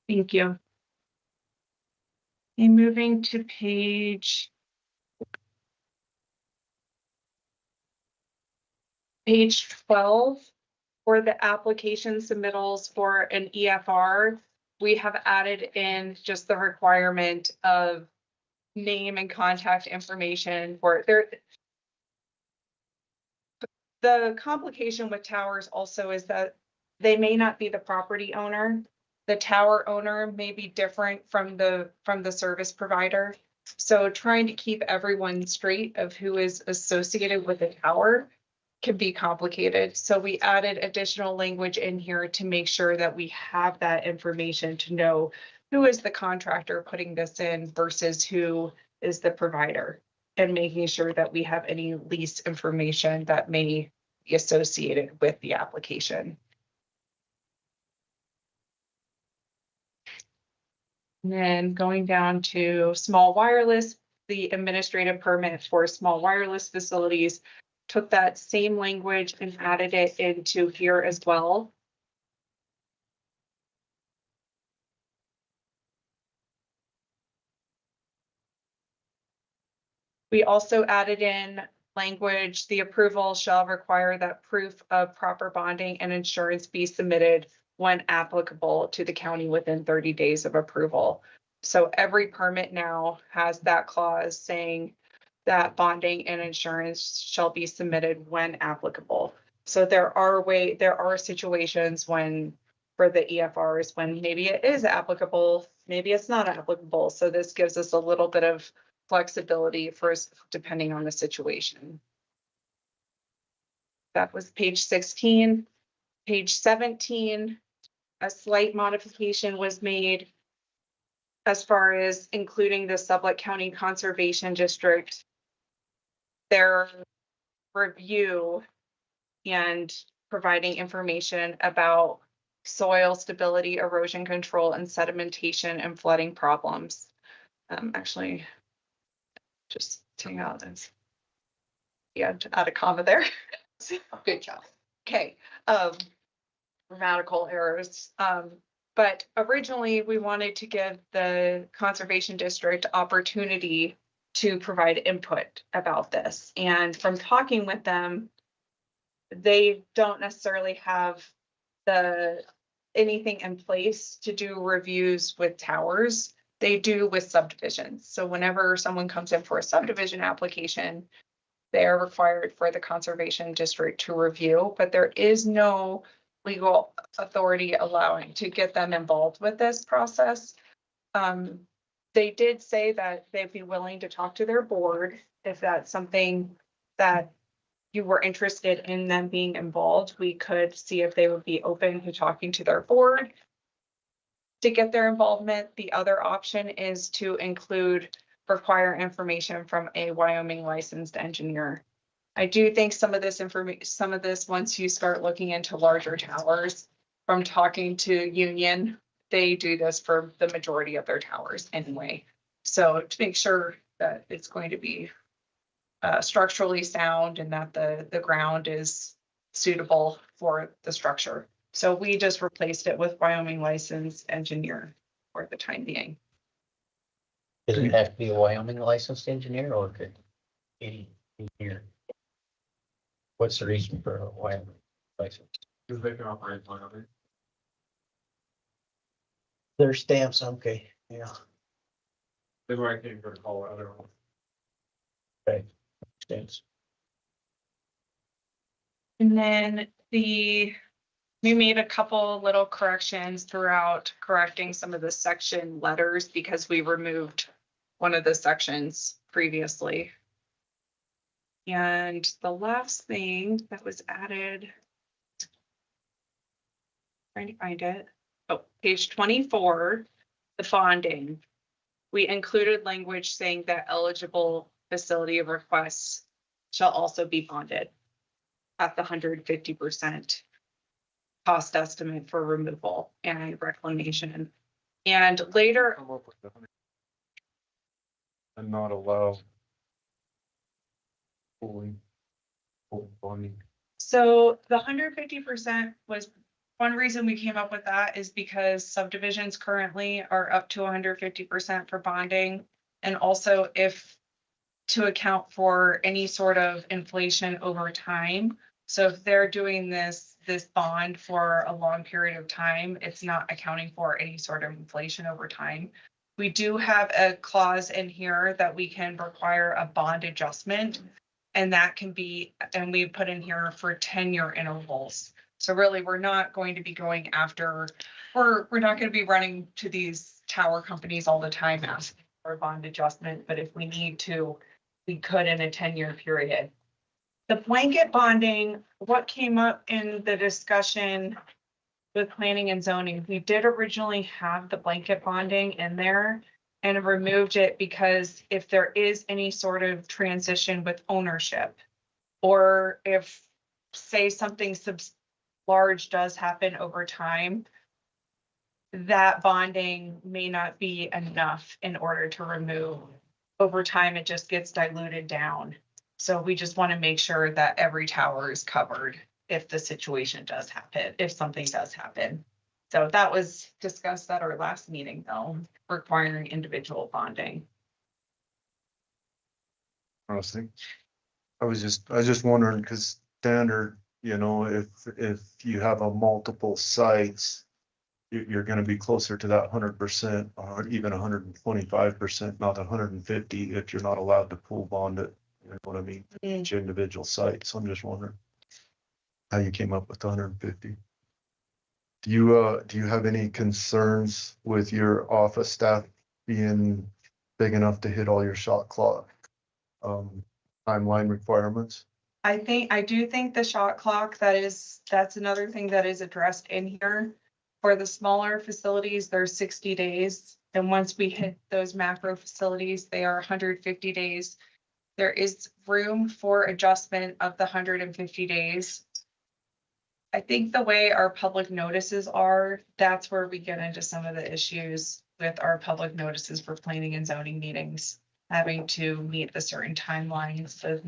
Thank you. And moving to page 12, for the application submittals for an EFR, we have added in just the requirement of name and contact information for there. The complication with towers also is that they may not be the property owner. The tower owner may be different from the service provider. So trying to keep everyone straight of who is associated with the tower can be complicated. So we added additional language in here to make sure that we have that information to know who is the contractor putting this in versus who is the provider, and making sure that we have any lease information that may be associated with the application. And then going down to small wireless, the administrative permit for small wireless facilities, took that same language and added it into here as well. We also added in language, the approval shall require that proof of proper bonding and insurance be submitted when applicable to the county within 30 days of approval. So every permit now has that clause saying that bonding and insurance shall be submitted when applicable. So there are situations when, for the EFRs, when maybe it is applicable, maybe it's not applicable. So this gives us a little bit of flexibility for depending on the situation. That was page 16. Page 17, a slight modification was made as far as including the Sublette County Conservation District, their review and providing information about soil stability, erosion control, and sedimentation and flooding problems. Actually, just take out this. Yeah, add a comma there. Good job. Okay. Grammatical errors. But originally we wanted to give the Conservation District opportunity to provide input about this. And from talking with them, they don't necessarily have anything in place to do reviews with towers. They do with subdivisions. So whenever someone comes in for a subdivision application, they are required for the Conservation District to review, but there is no legal authority allowing to get them involved with this process. They did say that they'd be willing to talk to their board if that's something that you were interested in them being involved. We could see if they would be open to talking to their board to get their involvement. The other option is to require information from a Wyoming licensed engineer. I do think some of this, once you start looking into larger towers, from talking to Union, they do this for the majority of their towers anyway. So to make sure that it's going to be structurally sound and that the ground is suitable for the structure. So we just replaced it with Wyoming licensed engineer for the time being. Does it have to be a Wyoming licensed engineer or could any engineer? What's the reason for a Wyoming license? Because they can operate Wyoming. Their stamps, okay, yeah. Then why can't you go to Colorado? Okay, stamps. And then we made a couple little corrections throughout correcting some of the section letters because we removed one of the sections previously. And the last thing that was added, trying to find it. Oh, page 24, the bonding. We included language saying that eligible facility of requests shall also be bonded at the 150% cost estimate for removal and reclamation. And later, Come up with the and not allow fully bonding. so the 150% was one reason we came up with that is because subdivisions currently are up to 150% for bonding. And also if to account for any sort of inflation over time. So if they're doing this bond for a long period of time, it's not accounting for any sort of inflation over time. We do have a clause in here that we can require a bond adjustment, and that can be, and we put in here for 10-year intervals. So really, we're not going to be going after, we're not going to be running to these tower companies all the time asking for a bond adjustment, but if we need to, we could in a 10-year period. The blanket bonding, what came up in the discussion with planning and zoning, we did originally have the blanket bonding in there and removed it because if there is any sort of transition with ownership, or if, say, something large does happen over time, that bonding may not be enough in order to remove. Over time, it just gets diluted down. So we just want to make sure that every tower is covered if the situation does happen, if something does happen. So that was discussed at our last meeting, though, requiring individual bonding. Honestly, I was just wondering, because standard, you know, if you have a multiple sites, you're gonna be closer to that 100% or even 125%, not 150, if you're not allowed to pool bond it. You know what I mean? Each individual site. So I'm just wondering how you came up with 150. Do you have any concerns with your office staff being big enough to hit all your shot clock timeline requirements? I do think the shot clock, that's another thing that is addressed in here. For the smaller facilities, they're 60 days. And once we hit those macro facilities, they are 150 days. There is room for adjustment of the 150 days. I think the way our public notices are, that's where we get into some of the issues with our public notices for planning and zoning meetings, having to meet the certain timelines of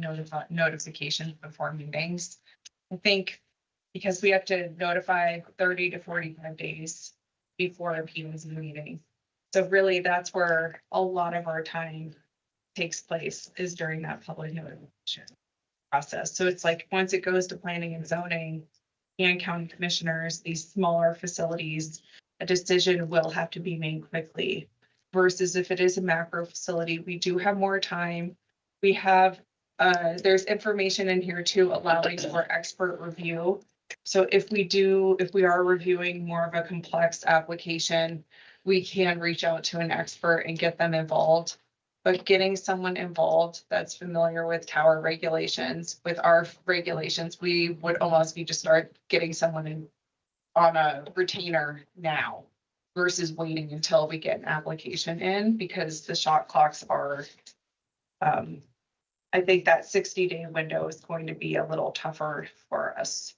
notifications before meetings. I think because we have to notify 30 to 45 days before a PM's meeting. So really that's where a lot of our time takes place, is during that public notification process. So it's like, once it goes to planning and zoning and county commissioners, these smaller facilities, a decision will have to be made quickly. Versus if it is a macro facility, we do have more time. We have, there's information in here too, allowing for expert review. So if we are reviewing more of a complex application, we can reach out to an expert and get them involved. But getting someone involved that's familiar with tower regulations, with our regulations, we would almost need to start getting someone in on a retainer now versus waiting until we get an application in, because the shot clocks are, I think that 60-day window is going to be a little tougher for us.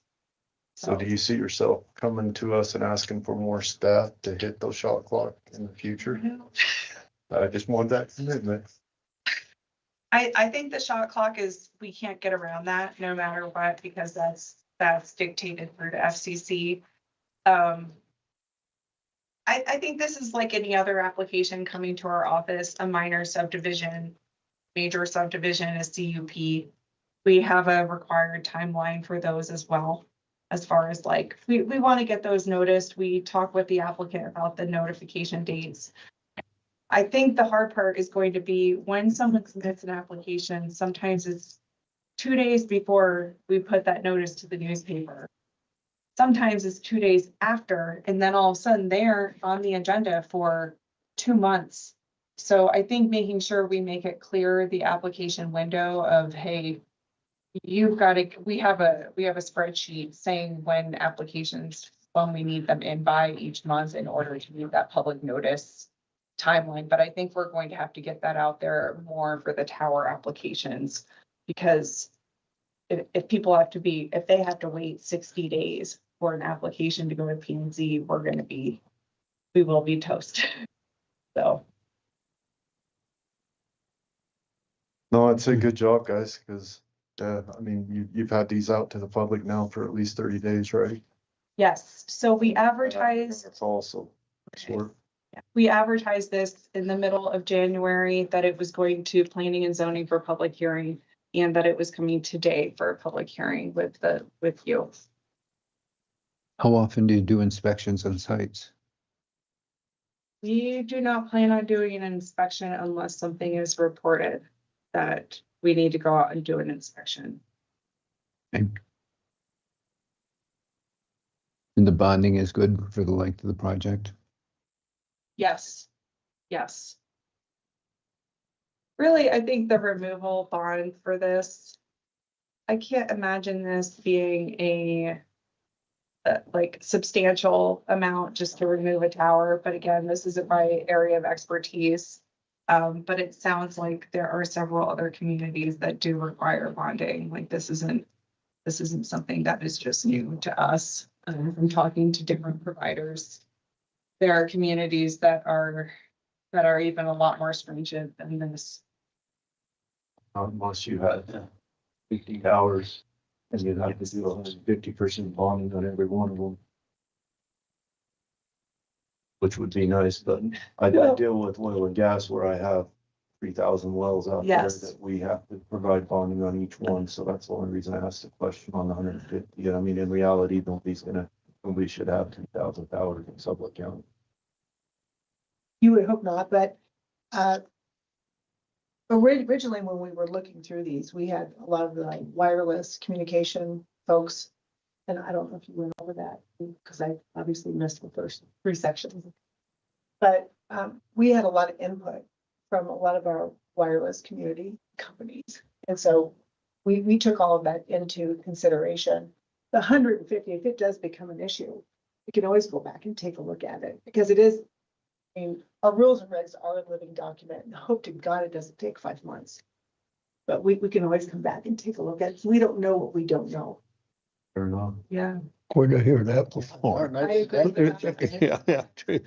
So do you see yourself coming to us and asking for more staff to hit those shot clock in the future? I just want that commitment. I think the shot clock is, we can't get around that no matter what, because that's dictated through the FCC. I think this is like any other application coming to our office, a minor subdivision, major subdivision, a CUP. We have a required timeline for those as well. As far as like, we want to get those noticed. We talk with the applicant about the notification dates. I think the hard part is going to be when someone submits an application, sometimes it's 2 days before we put that notice to the newspaper. Sometimes it's 2 days after, and then all of a sudden they're on the agenda for 2 months. So I think making sure we make it clear the application window of, hey, you've got to, we have a spreadsheet saying when we need them in by each month in order to meet that public notice timeline. But I think we're going to have to get that out there more for the tower applications, because if people have to be, if they have to wait 60 days for an application to go to P&Z, we will be toast. So. No, I'd say good job, guys, because, I mean, you've had these out to the public now for at least 30 days, right? Yes, so we advertised. That's also. Sure. We advertised this in the middle of January that it was going to planning and zoning for public hearing, and that it was coming today for a public hearing with you. How often do you do inspections on sites? We do not plan on doing an inspection unless something is reported that we need to go out and do an inspection. And the bonding is good for the length of the project? Yes, yes. Really, I think the removal bond for this, I can't imagine this being a like substantial amount just to remove a tower. But again, this isn't my area of expertise. But it sounds like there are several other communities that do require bonding. Like this isn't something that is just new to us. From talking to different providers, there are communities that are even a lot more stringent than this. Unless you had 50 hours and you'd have to do 150% bonding on every one of them. Which would be nice, but I deal with oil and gas where I have 3,000 wells out there that we have to provide bonding on each one. So that's the only reason I asked the question on the 150. I mean, in reality, nobody should have 2,000 towers in Sublette County. You would hope not, but originally when we were looking through these, we had a lot of the wireless communication folks. And I don't know if you went over that because I obviously missed the first 3 sections. But we had a lot of input from a lot of our wireless community companies. And so we took all of that into consideration. The 150, if it does become an issue, we can always go back and take a look at it because it is, I mean, our rules and regs are a living document, and hope to God it doesn't take 5 months. But we can always come back and take a look at it. We don't know what we don't know. Fair enough. Yeah. Where'd I hear that before? I agree. Yeah, true.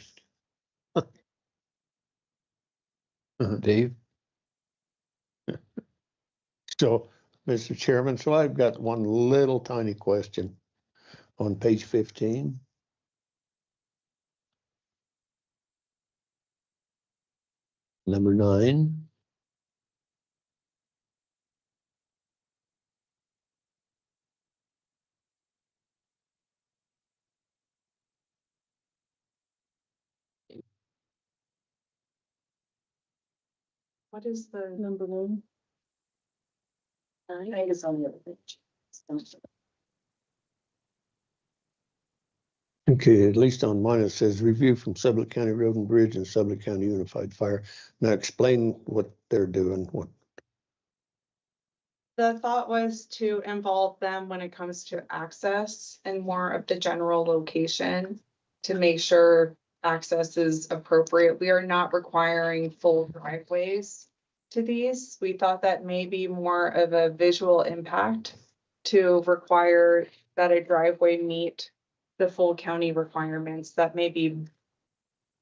Dave? So, Mr. Chairman, so I've got one little tiny question on page 15. Number 9. What is the number 9? I think it's on the other page. Okay, at least on mine it says review from Sublette County Road and Bridge and Sublette County Unified Fire. Now explain what they're doing. What? The thought was to involve them when it comes to access and more of the general location to make sure access is appropriate. We are not requiring full driveways to these. We thought that may be more of a visual impact to require that a driveway meet the full county requirements. That may be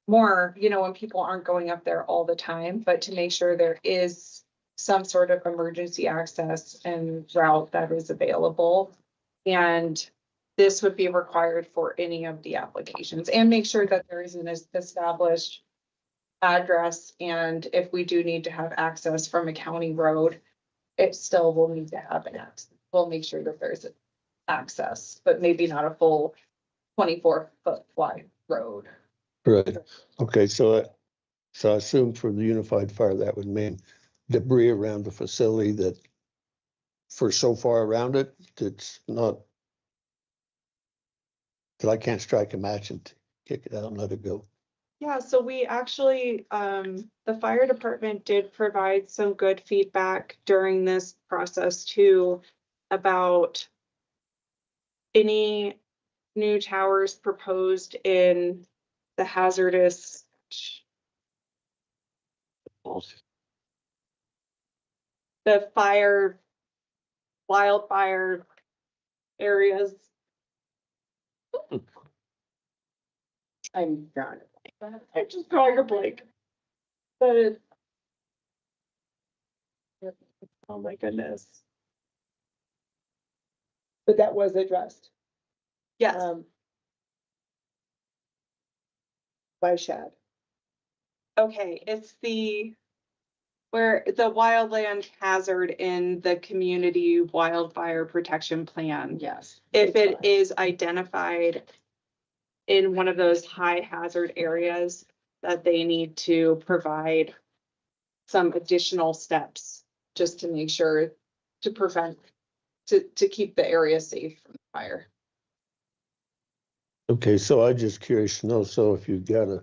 more, when people aren't going up there all the time, but to make sure there is some sort of emergency access and route that is available. And this would be required for any of the applications, and make sure that there is an established address. And if we do need to have access from a county road, it still will need to have it. We'll make sure that there's access, but maybe not a full 24-foot wide road. Right, okay, so I assume for the unified fire, that would mean debris around the facility that for so far around it, it's not, that I can't strike a match and kick it out and let it go. Yeah, so we actually, the fire department did provide some good feedback during this process too, about any new towers proposed in the hazardous the wildfire areas. I'm drawing a blank. I'm just drawing a blank. But oh my goodness. But that was addressed. Yes. By Shad. Okay, it's where the wildland hazard in the community wildfire protection plan. Yes. If it is identified in one of those high hazard areas, that they need to provide some additional steps just to make sure to prevent, to keep the area safe from fire. Okay, so I'm just curious to know, so if you've got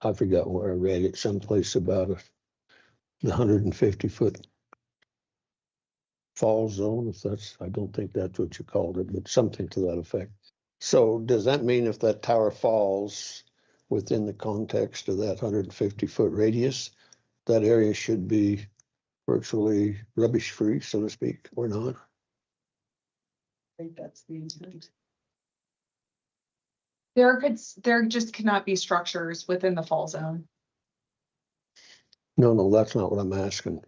I forgot where I read it, someplace about the 150-foot fall zone, if that's, I don't think that's what you called it, but something to that effect. So does that mean if that tower falls within the context of that 150-foot radius, that area should be virtually rubbish free, so to speak, or not? I think that's the intent. There just cannot be structures within the fall zone. No, that's not what I'm asking.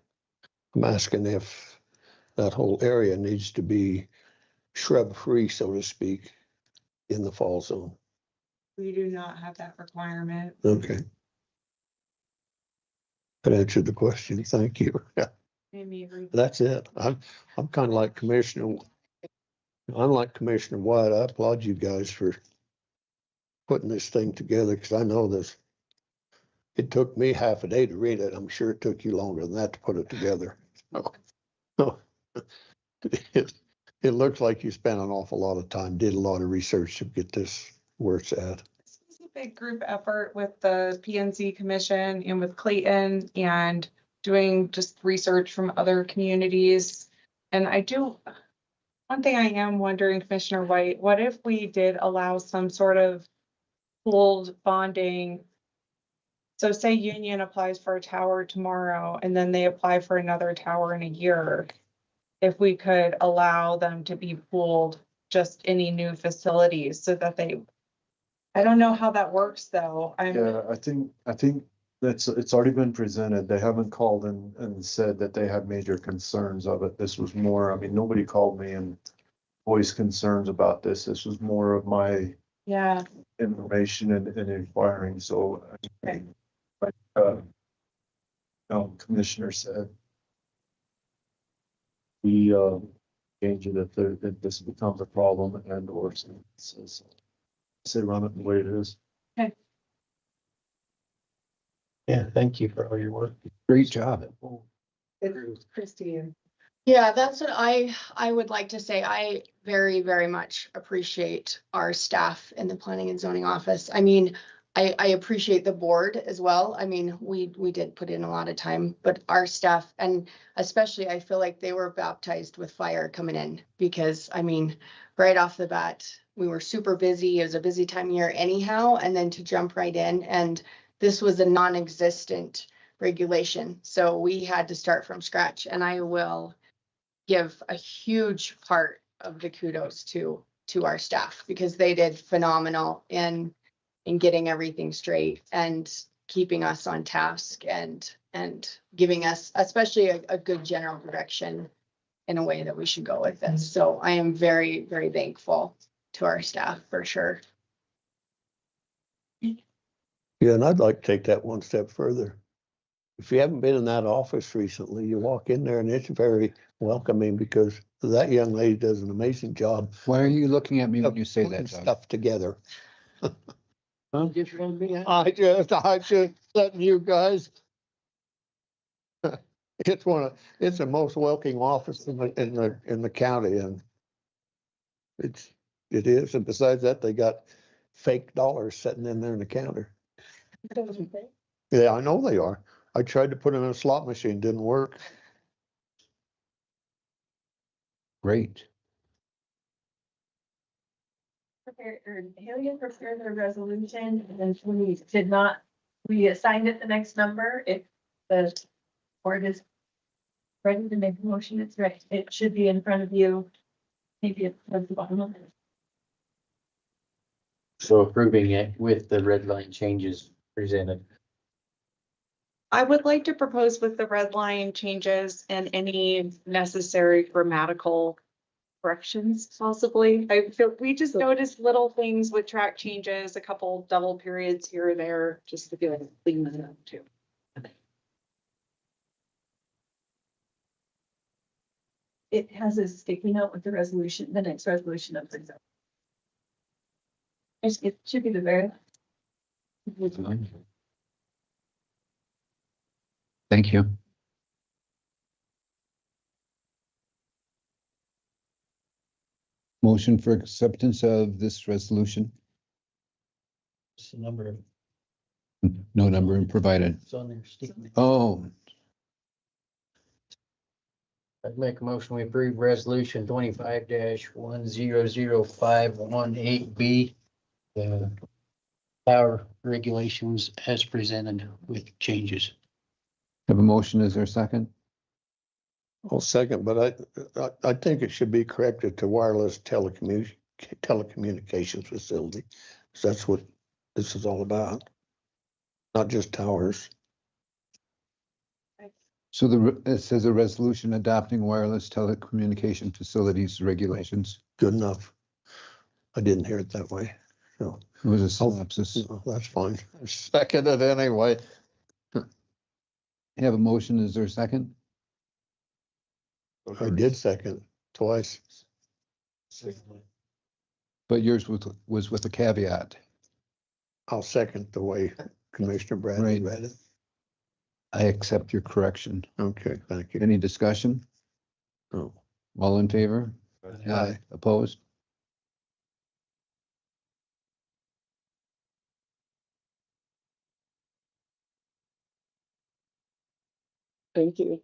I'm asking if that whole area needs to be shrub free, so to speak, in the fall zone. We do not have that requirement. Okay. That answered the question. Thank you. That's it. I'm kind of like Commissioner. I'm like Commissioner White. I applaud you guys for putting this thing together, because I know this. It took me half a day to read it. I'm sure it took you longer than that to put it together. Oh. It looks like you spent an awful lot of time, did a lot of research to get this where it's at. This was a big group effort with the PNC Commission and with Clayton, and doing just research from other communities. And one thing I am wondering, Commissioner White, what if we did allow some sort of pooled bonding? So say Union applies for a tower tomorrow and then they apply for another tower in a year. If we could allow them to be pooled, just any new facilities, so that I don't know how that works though. Yeah, I think it's already been presented. They haven't called and said that they had major concerns of it. This was more, I mean, nobody called me and voiced concerns about this. This was more of my information and inquiring. So like Commissioner said, we change it if this becomes a problem and or says, say run it the way it is. Okay. Yeah, thank you for all your work. Great job. It's Christine. Yeah, that's what I would like to say. I very, very much appreciate our staff in the planning and zoning office. I mean, I appreciate the board as well. I mean, we did put in a lot of time, but our staff, and especially I feel like they were baptized with fire coming in, because I mean, right off the bat, we were super busy. It was a busy time of year anyhow, and then to jump right in, and this was a non-existent regulation. So we had to start from scratch, and I will give a huge part of the kudos to our staff, because they did phenomenal in getting everything straight. And keeping us on task and giving us especially a good general direction in a way that we should go with this. So I am very, very thankful to our staff for sure. Yeah, and I'd like to take that one step further. If you haven't been in that office recently, you walk in there and it's very welcoming because that young lady does an amazing job. Why are you looking at me when you say putting that, Doug? stuff together. I'm just gonna be. I just letting you guys. It's the most welcoming office in the county, and it is. And besides that, they got fake dollars sitting in there in the counter. Yeah, I know they are. I tried to put them in a slot machine, didn't work. Great. Haley prepared the resolution and then we assigned it the next number. If the board is ready to make a motion, it's ready. It should be in front of you. Maybe it's at the bottom of it. So approving it with the red line changes presented. I would like to propose with the red line changes and any necessary grammatical corrections possibly. I feel we just noticed little things with track changes, a couple double periods here or there, just to feel like clean that up too. It has a sticky note with the resolution, the next resolution of the. It should be the very. Thank you. Motion for acceptance of this resolution. It's the number of. No number provided. It's on there, sticky. Oh, I'd make a motion, we approve resolution 25-100518B. The power regulations as presented with changes. have a motion. Is there a second? I'll second, but I think it should be corrected to wireless telecommunications facility. 'Cause that's what this is all about. Not just towers. So it says a resolution adopting wireless telecommunication facilities regulations. Good enough. I didn't hear it that way. So It was a synopsis. that's fine. I second it anyway. Have a motion. Is there a second? I did second twice. But yours was with a caveat. I'll second the way Commissioner Bradley read it. I accept your correction. Okay, thank you. Any discussion? Oh, All in favor? Aye. Opposed? Thank you.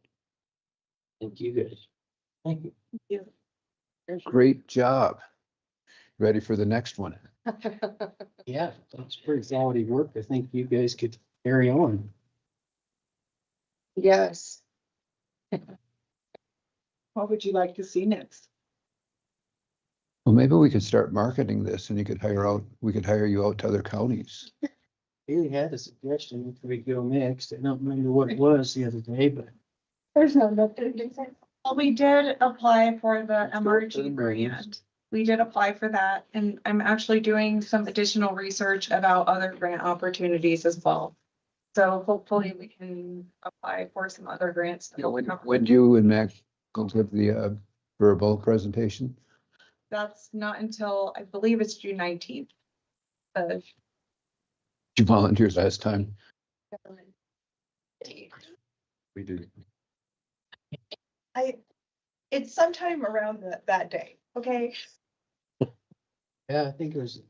Thank you guys. Thank you. Great job. Ready for the next one? Yeah, that's pretty quality work. I think you guys could carry on. Yes. What would you like to see next? Well, maybe we could start marketing this and we could hire you out to other counties. Haley had a suggestion which we go next. I don't remember what it was the other day, but. There's no note. Well, we did apply for the for the MRG millions. grant. We did apply for that, and I'm actually doing some additional research about other grant opportunities as well. So hopefully we can apply for some other grants. that will cover- When you and Mac go give the verbal presentation? That's not until, I believe it's June 19th. Did you volunteer last time? We do. It's sometime around that day, okay? Yeah, I think it was.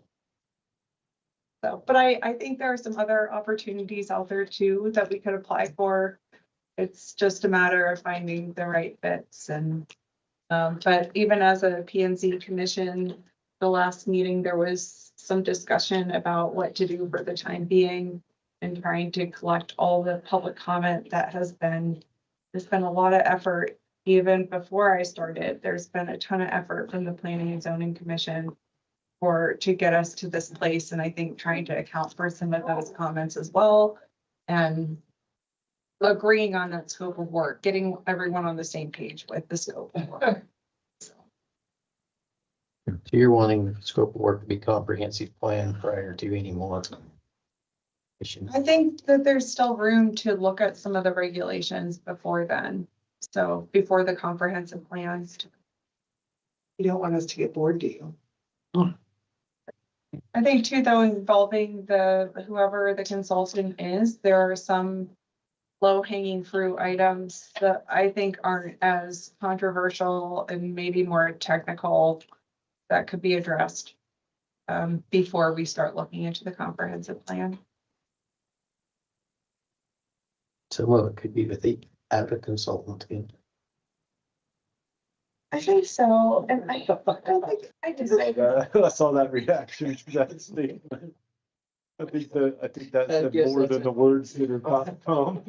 So, but I think there are some other opportunities out there too that we could apply for. It's just a matter of finding the right fits and, but even as a PNC commission, the last meeting, there was some discussion about what to do for the time being and trying to collect all the public comment that there's been a lot of effort. Even before I started, there's been a ton of effort from the Planning and Zoning Commission to get us to this place. And I think trying to account for some of those comments as well and agreeing on that scope of work, getting everyone on the same page with the scope of work. So you're wanting the scope of work to be comprehensive plan prior to any more. I think that there's still room to look at some of the regulations before then. So before the comprehensive plans. You don't want us to get bored, do you? I think too, though, involving whoever the consultant is, there are some low-hanging fruit items that I think aren't as controversial and maybe more technical that could be addressed before we start looking into the comprehensive plan. So well, it could be with the a consultant. I think so, and I think I just. I saw that reaction to that statement. I think that said more than the words that are about to come.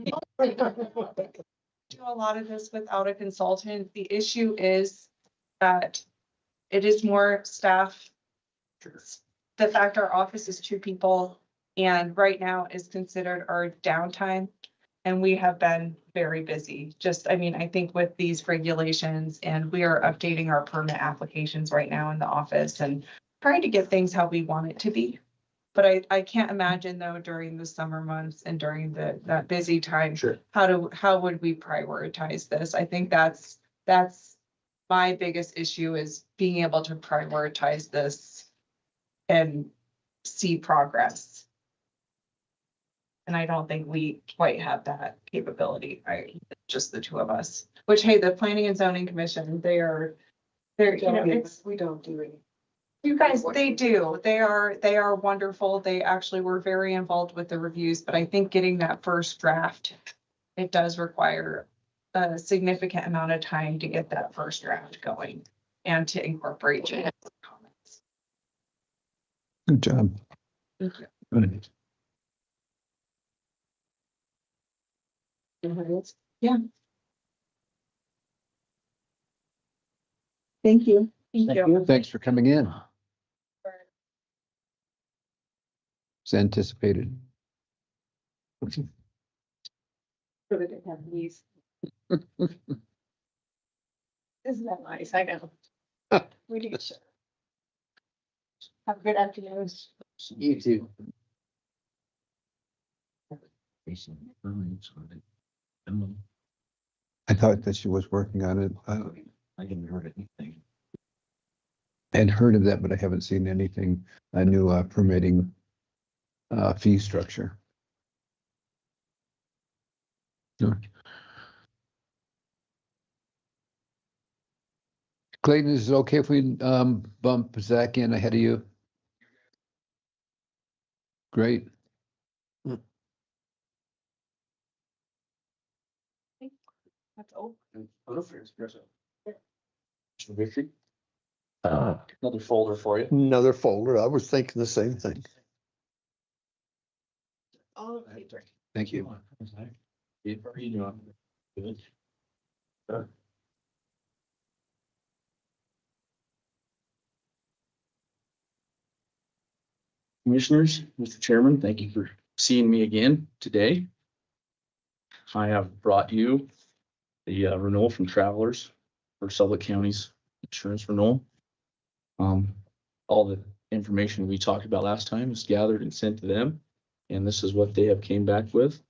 Do a lot of this without a consultant. The issue is that it is more staff. The fact our office is 2 people and right now is considered our downtime. And we have been very busy. I mean, I think with these regulations and we are updating our permit applications right now in the office and trying to get things how we want it to be. But I can't imagine though, during the summer months and during that busy time, Sure. How would we prioritize this? I think that's my biggest issue is being able to prioritize this and see progress. And I don't think we quite have that capability, right? Just the 2 of us, which, hey, the Planning and Zoning Commission, they're, you know, We don't do any. you guys, they do. They are wonderful. They actually were very involved with the reviews, but I think getting that first draft, it does require a significant amount of time to get that first draft going and to incorporate Jan's comments. Good job. Thank you. Good. Yeah. Thank you. Thank you. Thanks for coming in. It's anticipated. So they didn't have these. Isn't that nice? I know. We need to. Have a good afternoon. You too. I thought that she was working on it. I haven't heard anything. I had heard of that, but I haven't seen anything, a new permitting fee structure. No. Clayton, is it okay if we bump Zach in ahead of you? Great. That's old. Another folder for you. Another folder. I was thinking the same thing. Oh, Thank you. Commissioners, Mr. Chairman, thank you for seeing me again today. I have brought you the renewal from Travelers for Sublette County's insurance renewal. All the information we talked about last time is gathered and sent to them, and this is what they have came back with.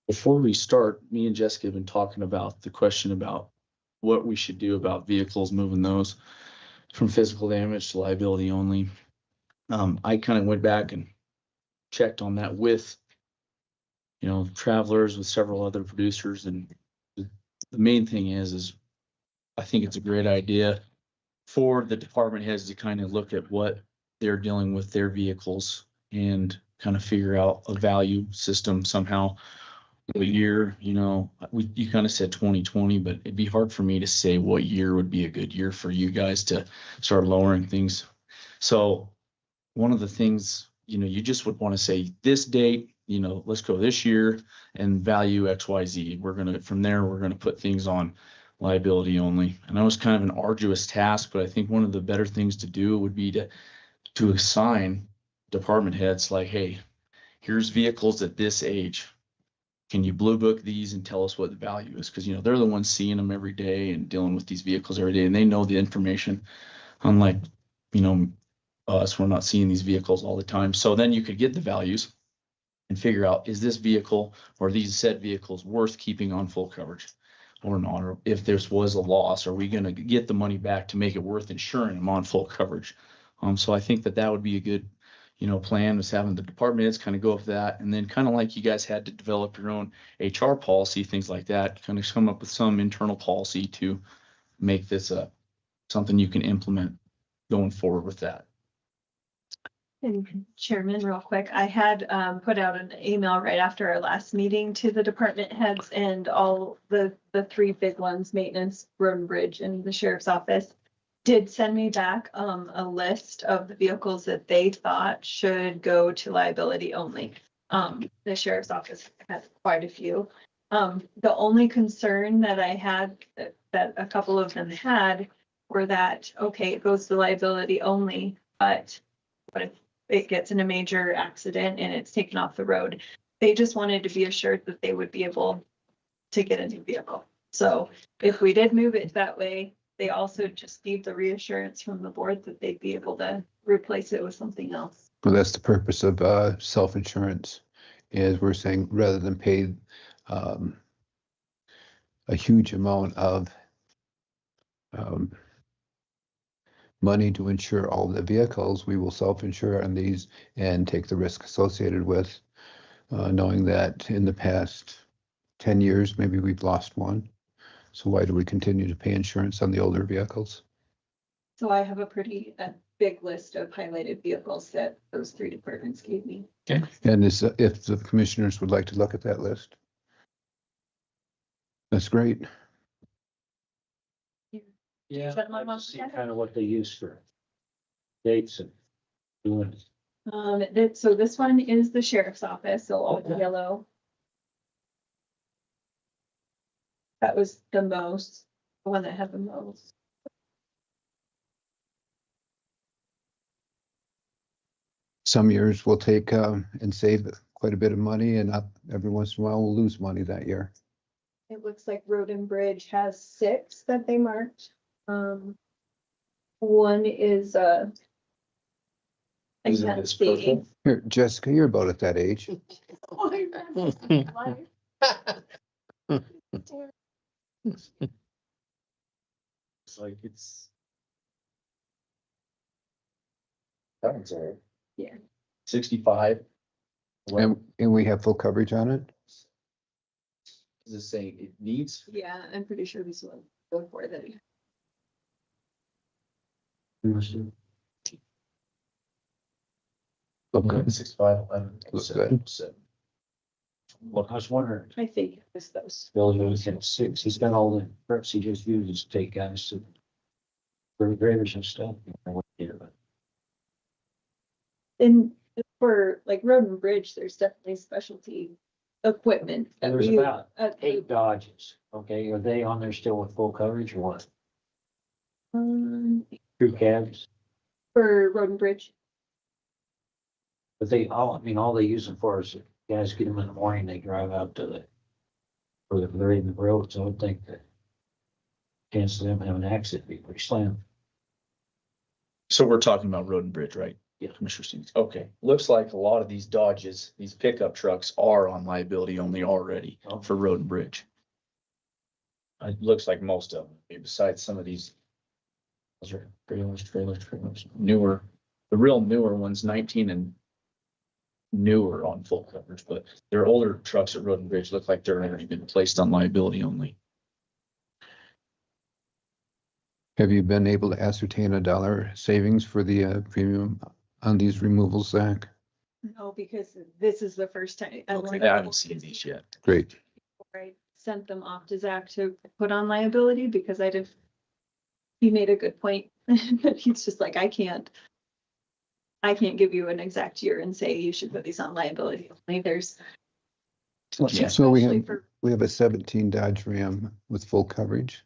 Before we start, me and Jessica have been talking about the question about what we should do about vehicles, moving those from physical damage to liability only. I kind of went back and checked on that with, Travelers, with several other producers, and the main thing is I think it's a great idea for the department heads to kind of look at what they're dealing with their vehicles and kind of figure out a value system somehow. What year, you kind of said 2020, but it'd be hard for me to say what year would be a good year for you guys to start lowering things. So one of the things, you just would want to say this date, let's go this year and value XYZ. From there, we're going to put things on liability only. And that was kind of an arduous task, but I think one of the better things to do would be to assign department heads like, hey, here's vehicles at this age. Can you blue book these and tell us what the value is? Because, you know, they're the ones seeing them every day and dealing with these vehicles every day, and they know the information. Unlike, you know, us, we're not seeing these vehicles all the time. So then you could get the values and figure out, is this vehicle or these said vehicles worth keeping on full coverage or not? Or if there was a loss, are we going to get the money back to make it worth insuring them on full coverage? So I think that would be a good, you know, plan, is having the department heads kind of go with that. And then kind of like you guys had to develop your own HR policy, things like that, kind of come up with some internal policy to make this something you can implement going forward with that. And Chairman, real quick, I had put out an email right after our last meeting to the department heads, and all the three big ones, maintenance, road and bridge, and the sheriff's office, did send me back a list of the vehicles that they thought should go to liability only. The sheriff's office has quite a few. The only concern that I had, that a couple of them had, were that, okay, it goes to liability only, but what if it gets in a major accident and it's taken off the road? They just wanted to be assured that they would be able to get a new vehicle. So if we did move it that way, they also just need the reassurance from the board that they'd be able to replace it with something else. Well, that's the purpose of self-insurance, is we're saying rather than pay a huge amount of money to insure all the vehicles, we will self-insure on these and take the risk associated with knowing that in the past 10 years, maybe we've lost one. So why do we continue to pay insurance on the older vehicles? So I have a pretty big list of highlighted vehicles that those three departments gave me. Okay. And if the commissioners would like to look at that list, that's great. Yeah, Is that my I'd mom? see kind of what they use for dates and doing. So this one is the sheriff's office, so all yellow. That was the one that had the most. Some years we'll take and save quite a bit of money, and every once in a while we'll lose money that year. It looks like Road and Bridge has 6 that they marked. One is I Is it can't this see. purple? Here, Jessica, you're about at that age. It's like that one's all right. Yeah. 65. And we have full coverage on it? Does it say it needs? Yeah, I'm pretty sure this one go for that. Look good. 65, 11, Look 7, good. 7. Well, I was wondering, I think it's those. Bill Lewis had 6, he's got all the preps he just uses to take guys to for graders and stuff. And for like Road and Bridge, there's definitely specialty equipment. that There's we- about 8 Dodges, okay, are they on there still with full coverage or what? Crew cabs, For Road and Bridge. but all they use them for is guys get them in the morning, they drive out to for the grading the road, so I would think that chance of them having an accident would be pretty slim. So we're talking about Road and Bridge, right? Yeah, Commissioner Stevens. Okay, looks like a lot of these Dodges, these pickup trucks are on liability only already for Road and Bridge. It looks like most of them, besides some of these. Those are trailers. Newer, the real newer ones, 19 and newer on full coverage, but their older trucks at Road and Bridge look like they're already been placed on liability only. Have you been able to ascertain a dollar savings for the premium on these removals, Zach? No, because this is the first time. I haven't seen these yet. Great. I sent them off to Zach to put on liability because he made a good point. He's just like, I can't give you an exact year and say you should put these on liability. Only there's. So we especially for- have a 17 Dodge Ram with full coverage.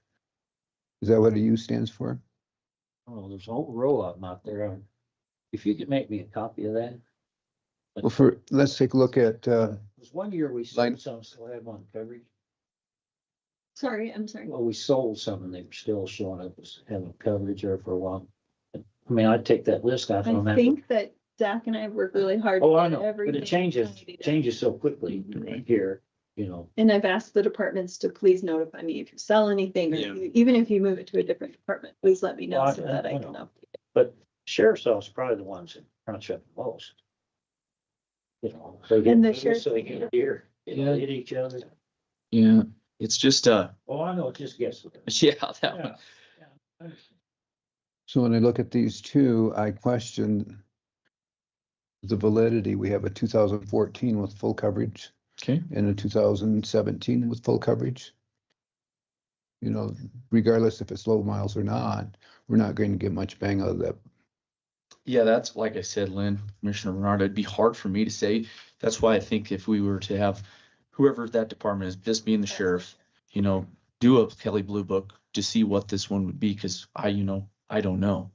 Is that what a U stands for? Oh, there's a whole row of them out there. If you could make me a copy of that, Well, let's take a look at, Was one year we Line- sold some, still have on coverage. Sorry, I'm sorry. Well, we sold some and they were still showing up as having coverage there for a while. I mean, I'd take that list off on I that. think that Zach and I have worked really hard. Oh, to I get know, but everything it changes tidied up. so quickly here, you know. And I've asked the departments to please notify me if you sell anything, or Yeah. even if you move it to a different department, please let me know Well, so that I can know. update it. But sheriff's office is probably the ones that crunch up the most. You know, they get, And the so they get here, hit each other. Yeah, it's just, Oh, I know, it just gets. yeah, that one. Yeah. so when I look at these two, I question the validity. We have a 2014 with full coverage Okay. and a 2017 with full coverage. You know, regardless if it's low miles or not, we're not going to get much bang out of that. Yeah, that's like I said, Lynn, Commissioner Bernard, it'd be hard for me to say. That's why I think if we were to have whoever that department is, this being the sheriff, you know, do a Kelly Blue Book to see what this one would be, because I don't know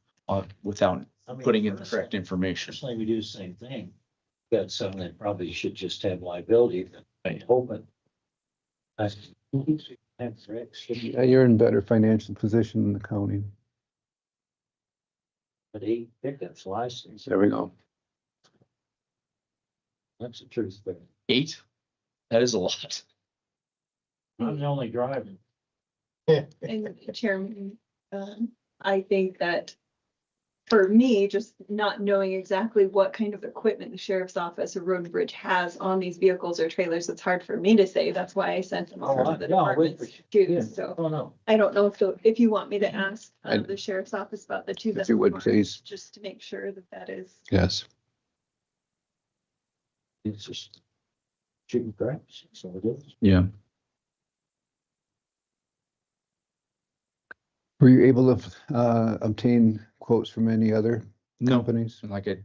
without I mean, putting in the personally- correct information. Personally, we do the same thing. Got some that probably should just have liability, but I hope it. Yeah, you're in better financial position in the county. But 8 pickups license, There we go. that's the truth, but 8? That is a lot. I'm the only driver. And Chairman, I think that for me, just not knowing exactly what kind of equipment the sheriff's office or road and bridge has on these vehicles or trailers, it's hard for me to say. That's why I sent them over to the departments too. So Oh, no. I don't know if you want me to ask the sheriff's office about the two. If you would, please. Just to make sure that that is. Yes. It's just shooting craps, so it is. Yeah. Were you able to obtain quotes from any other No. companies? And like I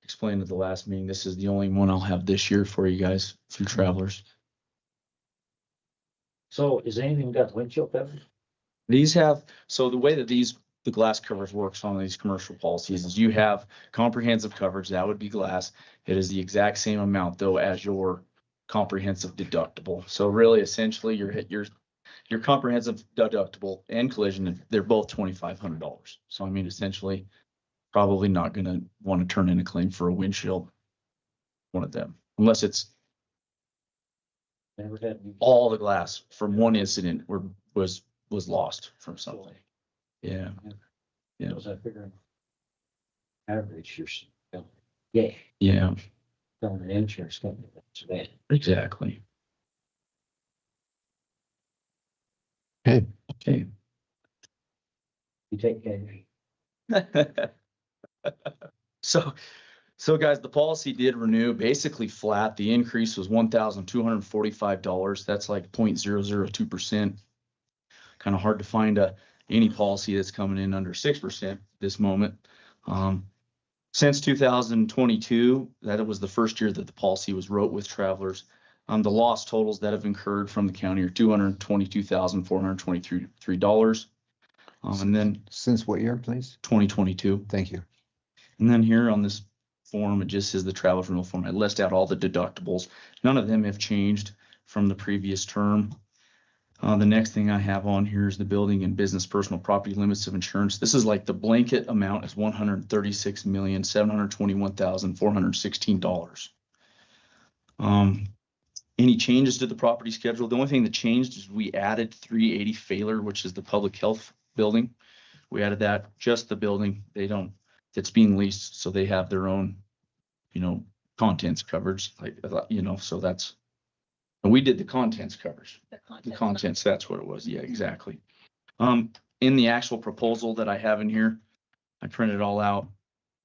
explained at the last meeting, this is the only one I'll have this year for you guys through Travelers. So is anything got windshield coverage? These have, so the way that the glass covers works on these commercial policies is you have comprehensive coverage, that would be glass. It is the exact same amount though as your comprehensive deductible. So really essentially your comprehensive deductible and collision, they're both $2,500. So I mean, essentially probably not gonna want to turn in a claim for a windshield, one of them, unless it's Never had any. all the glass from one incident was lost from something. Yeah. Yeah. Was I figuring? Average, yeah, Yeah, telling an insurance company that's bad. exactly. Okay. Okay. You take care. So guys, the policy did renew basically flat. The increase was $1,245. That's like 0.002%. Kind of hard to find any policy that's coming in under 6% this moment. Since 2022, that was the first year that the policy was wrote with Travelers. The loss totals that have incurred from the county are $222,423. And then Since what year, please? 2022. Thank you. And then here on this form, it just says the travel renewal form. I list out all the deductibles. None of them have changed from the previous term. The next thing I have on here is the building and business personal property limits of insurance. This is like the blanket amount is $136,721,416. Any changes to the property schedule? The only thing that changed is we added 380 Failer, which is the public health building. We added that, just the building. It's being leased, so they have their own, contents coverage, so that's, and we did the contents coverage. The contents, that's what it was. Yeah, exactly. In the actual proposal that I have in here, I printed it all out.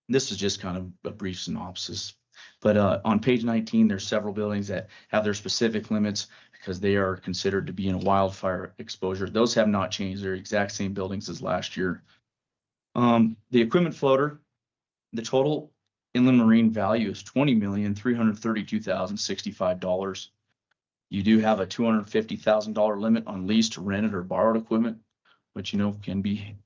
This is just kind of a brief synopsis. But on page 19, there's several buildings that have their specific limits because they are considered to be in a wildfire exposure. Those have not changed. They're exact same buildings as last year. The equipment floater, the total inland marine value is $20,332,065. You do have a $250,000 limit on leased, rented, or borrowed equipment, which can be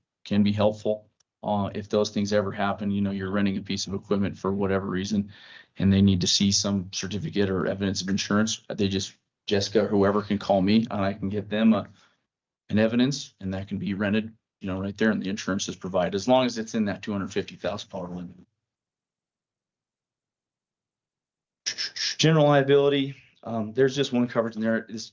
helpful. If those things ever happen, you know, you're renting a piece of equipment for whatever reason, and they need to see some certificate or evidence of insurance, Jessica or whoever can call me and I can get them an evidence, and that can be rented, you know, right there, and the insurance is provided, as long as it's in that $250,000 limit. General liability, there's just one coverage in there. This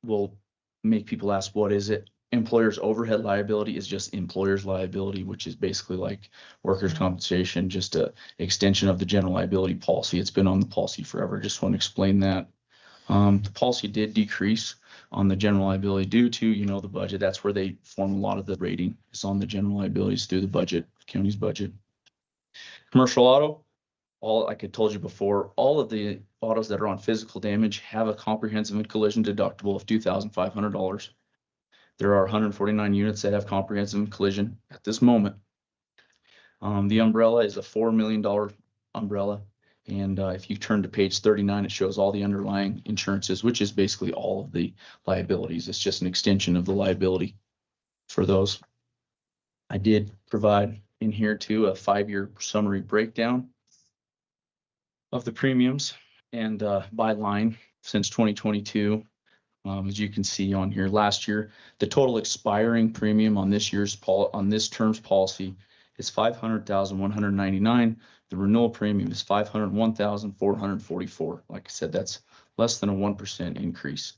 will make people ask, what is it? Employer's overhead liability is just employer's liability, which is basically like workers' compensation, just a extension of the general liability policy. It's been on the policy forever. Just want to explain that. The policy did decrease on the general liability due to, you know, the budget. That's where they form a lot of the rating. It's on the general liabilities through the budget, county's budget. Commercial auto, like I told you before, all of the autos that are on physical damage have a comprehensive and collision deductible of $2,500. There are 149 units that have comprehensive and collision at this moment. The umbrella is a $4 million umbrella. And if you turn to page 39, it shows all the underlying insurances, which is basically all of the liabilities. It's just an extension of the liability for those. I did provide in here too a 5-year summary breakdown of the premiums and by line since 2022. As you can see on here, last year, the total expiring premium on this term's policy is $500,199. The renewal premium is $501,444. Like I said, that's less than a 1% increase.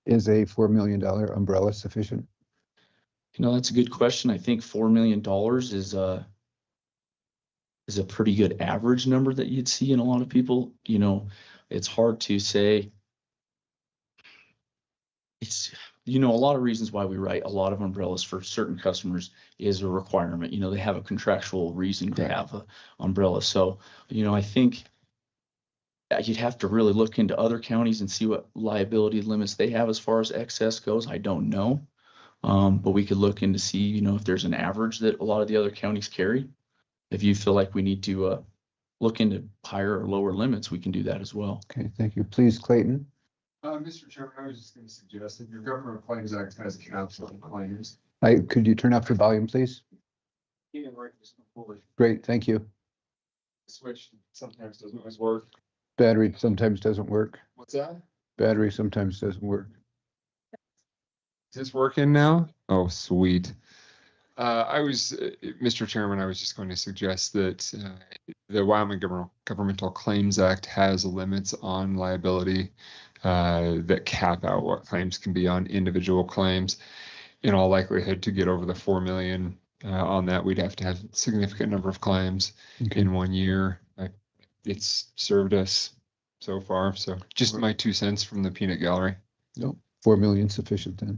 Is a $4 million umbrella sufficient? You know, that's a good question. I think $4 million is a pretty good average number that you'd see in a lot of people. You know, it's hard to say. It's, you know, a lot of reasons why we write a lot of umbrellas for certain customers is a requirement. You know, they have a contractual reason to have an umbrella. So, you know, I think you'd have to really look into other counties and see what liability limits they have as far as excess goes. I don't know. But we could look in to see, you know, if there's an average that a lot of the other counties carry. If you feel like we need to look into higher or lower limits, we can do that as well. Okay, thank you. Please, Clayton. Mr. Chairman, I was just going to suggest that your Government Claims Act has caps on claims. Could you turn up the volume, please? Great, thank you. Switch sometimes doesn't always work. Battery sometimes doesn't work. What's that? Battery sometimes doesn't work. Is this working now? Oh, sweet. Mr. Chairman, I was just going to suggest that the Wyoming Governmental Claims Act has limits on liability that cap out what claims can be on individual claims. In all likelihood, to get over the 4 million on that, we'd have to have a significant number of claims in 1 year. It's served us so far. So just my 2 cents from the peanut gallery. Nope, 4 million sufficient then.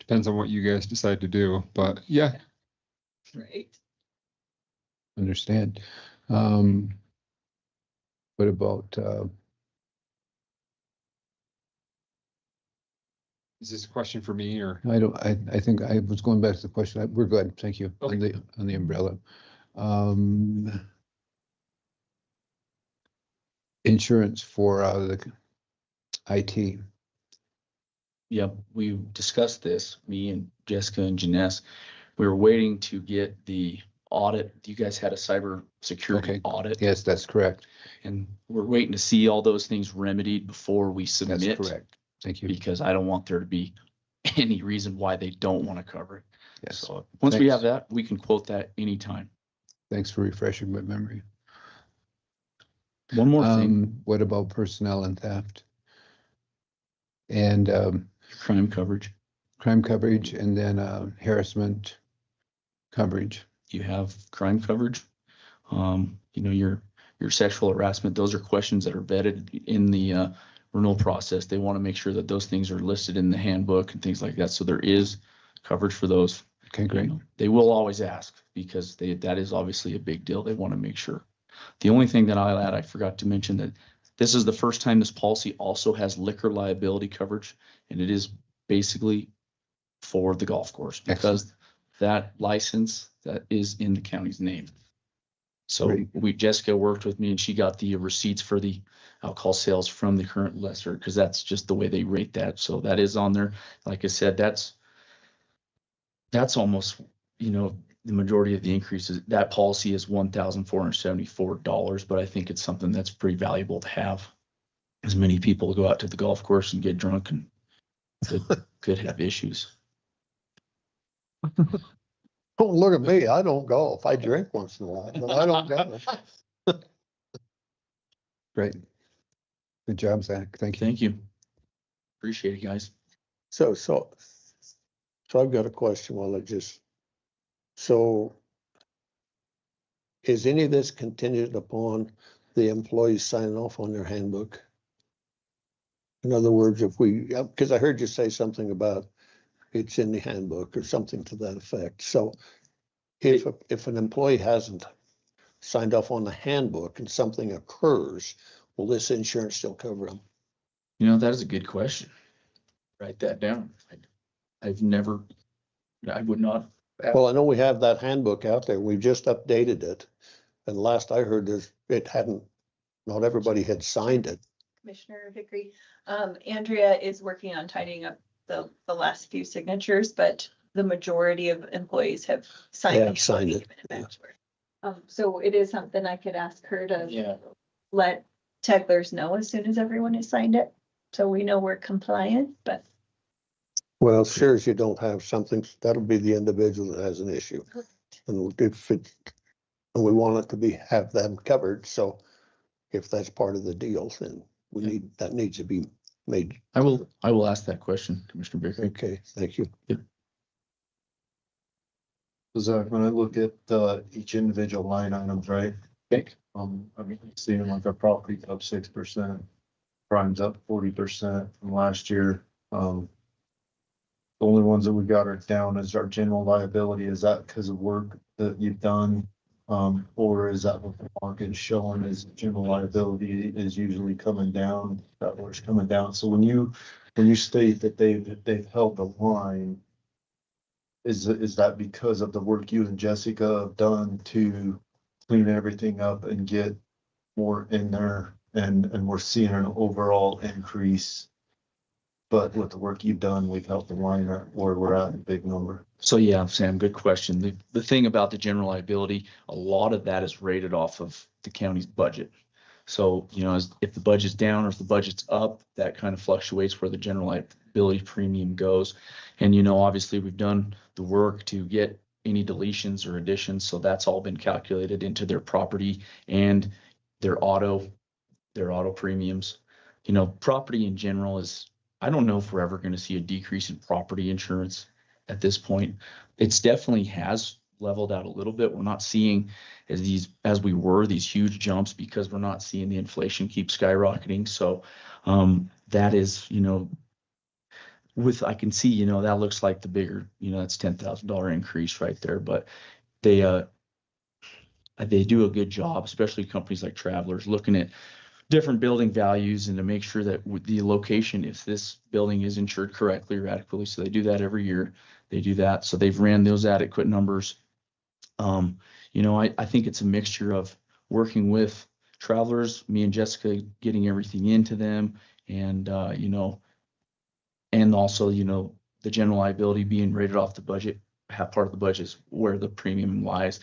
Depends on what you guys decide to do, but yeah. Great. Understand. What about, is this a question for me or? I think I was going back to the question. We're good. Thank you. Okay. On the umbrella. Insurance for the IT. Yep, we discussed this, me and Jessica and Janess. We were waiting to get the audit. You guys had a cyber security audit. Yes, that's correct. And we're waiting to see all those things remedied before we submit. That's correct. Thank you. Because I don't want there to be any reason why they don't want to cover it. Yes. So once we have that, we can quote that anytime. Thanks for refreshing my memory. One more thing. What about personnel and theft? And crime coverage. Crime coverage, and then harassment coverage. You have crime coverage. You know, your sexual harassment, those are questions that are vetted in the renewal process. They want to make sure that those things are listed in the handbook and things like that. So there is coverage for those. Okay, great. You know, they will always ask because that is obviously a big deal. They want to make sure. The only thing that I'll add, I forgot to mention that this is the first time this policy also has liquor liability coverage, and it is basically for the golf course because that license that is in the county's name. So Jessica worked with me and she got the receipts for the alcohol sales from the current lessor because that's just the way they rate that. So that is on there. Like I said, that's almost, the majority of the increases, that policy is $1,474, but I think it's something that's pretty valuable to have. As many people go out to the golf course and get drunk and could have issues. Don't look at me. I don't golf. I drink once in a while, but I don't golf. Great. Good job, Zach. Thank you. Thank you. Appreciate it, guys. So I've got a question so is any of this contingent upon the employees signing off on their handbook? In other words, because I heard you say something about it's in the handbook or something to that effect. So if an employee hasn't signed off on the handbook and something occurs, will this insurance still cover them? That is a good question. Write that down. I would not. Well, I know we have that handbook out there. We've just updated it. And last I heard, not everybody had signed it. Commissioner Vickery, Andrea is working on tidying up the last few signatures, but the majority of employees have signed. Yeah, signed it. Yeah. So it is something I could ask her to Yeah. let Teglers know as soon as everyone has signed it. So we know we're compliant, but. Well, sure as you don't have something, that'll be the individual that has an issue. And and we want it to have them covered. So if that's part of the deal, then that needs to be made. I will ask that question, Commissioner Baker. Okay, thank you. Yep. Zach, when I look at each individual line items, right? Okay. Seeing like our property up 6%, crime's up 40% from last year. The only ones that we got are down is our general liability. Is that because of work that you've done? Or is that what the market is showing as general liability is usually coming down, that work's coming down? So when you state that they've held the line, is that because of the work you and Jessica have done to clean everything up and get more in there and we're seeing an overall increase? But with the work you've done, we've helped the line where we're at a big number. So yeah, Sam, good question. The thing about the general liability, a lot of that is rated off of the county's budget. So, if the budget's down or if the budget's up, that kind of fluctuates where the general liability premium goes. And, obviously we've done the work to get any deletions or additions. So that's all been calculated into their property and their auto premiums. Property in general I don't know if we're ever going to see a decrease in property insurance at this point. It's definitely has leveled out a little bit. We're not seeing as we were these huge jumps because we're not seeing the inflation keep skyrocketing. So that is, I can see, that looks like the bigger, that's $10,000 increase right there. But they do a good job, especially companies like Travelers, looking at different building values and to make sure that with the location, if this building is insured correctly or adequately, so they do that every year. They do that. So they've ran those adequate numbers. I think it's a mixture of working with Travelers, me and Jessica getting everything into them, and and also, the general liability being rated off the budget, half part of the budget is where the premium lies.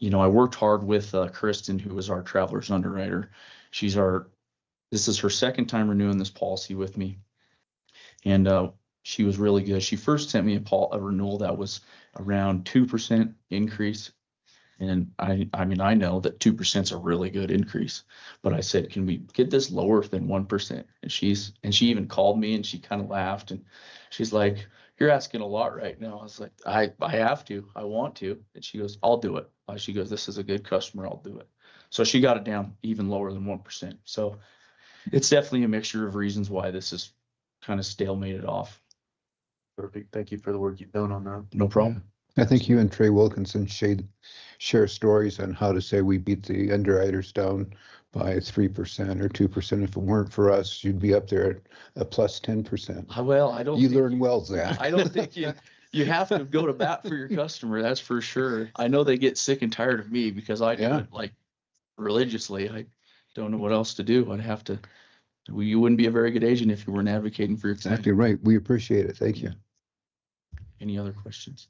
I worked hard with Kristen, who was our Travelers underwriter. This is her second time renewing this policy with me. And she was really good. She first sent me a renewal that was around 2% increase. And I know that 2% is a really good increase, but I said, can we get this lower than 1%? And she even called me and she kind of laughed and she's like, you're asking a lot right now. I was like, I have to, I want to. And she goes, I'll do it. She goes, this is a good customer. I'll do it. So she got it down even lower than 1%. So it's definitely a mixture of reasons why this is kind of stalemated off. Perfect. Thank you for the work you've done on that. No problem. I think you and Trey Wilkinson share stories on how to say we beat the underwriters down by 3% or 2%. If it weren't for us, you'd be up there at a plus 10%. Well, I don't. You learn well, Zach. I don't think you have to go to bat for your customer. That's for sure. I know they get sick and tired of me because I do it like religiously. I don't know what else to do. I'd have to. You wouldn't be a very good agent if you weren't advocating for your client. Exactly right. We appreciate it. Thank you. Any other questions?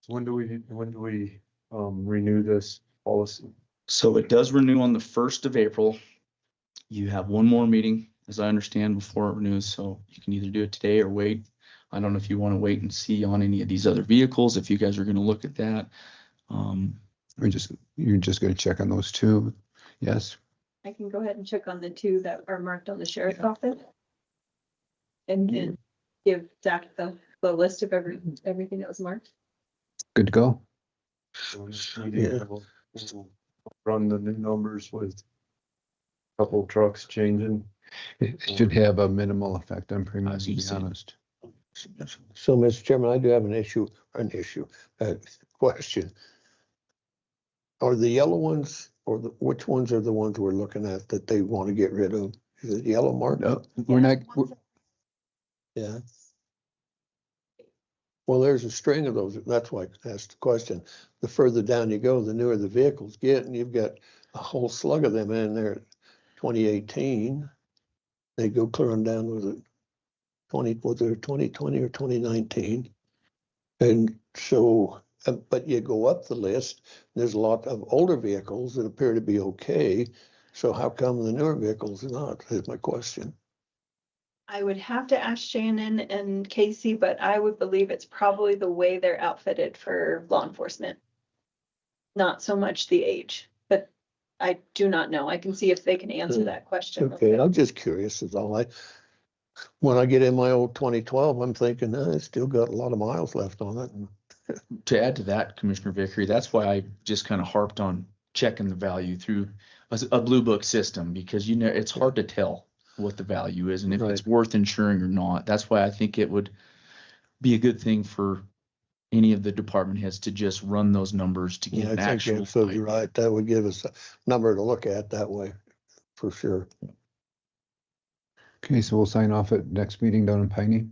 When do we renew this policy? So it does renew on the 1st of April. You have one more meeting, as I understand, before it renews, so you can either do it today or wait. I don't know if you want to wait and see on any of these other vehicles, if you guys are going to look at that. You're just gonna check on those two? Yes, I can go ahead and check on the two that are marked on the sheriff's office. And give Zach the list of everything that was marked. good to go. Yeah. We'll run the new numbers with a couple of trucks changing. It should have a minimal effect on premiums, to be honest. So, Mr. Chairman, I do have a question. Are the yellow ones, or which ones are the ones we're looking at that they want to get rid of? Is it yellow mark? No, we're not, Yeah. Well, there's a string of those. That's why I asked the question. The further down you go, the newer the vehicles get, and you've got a whole slug of them in there. 2018, they go clear on down with it. 2020 or 2019? And so, but you go up the list, there's a lot of older vehicles that appear to be okay. So how come the newer vehicles are not, is my question. I would have to ask Shannon and Casey, but I would believe it's probably the way they're outfitted for law enforcement. Not so much the age, but I do not know. I can see if they can answer that question. Okay, I'm just curious is all. When I get in my old 2012, I'm thinking, I still got a lot of miles left on it. To add to that, Commissioner Vickery, that's why I just kind of harped on checking the value through a blue book system, because it's hard to tell what the value is and if it's worth insuring or not. That's why I think it would be a good thing for any of the department heads to just run those numbers to get Yeah, an I think actual. you're absolutely right. That would give us a number to look at that way, for sure. okay, so we'll sign off at next meeting down in Piney,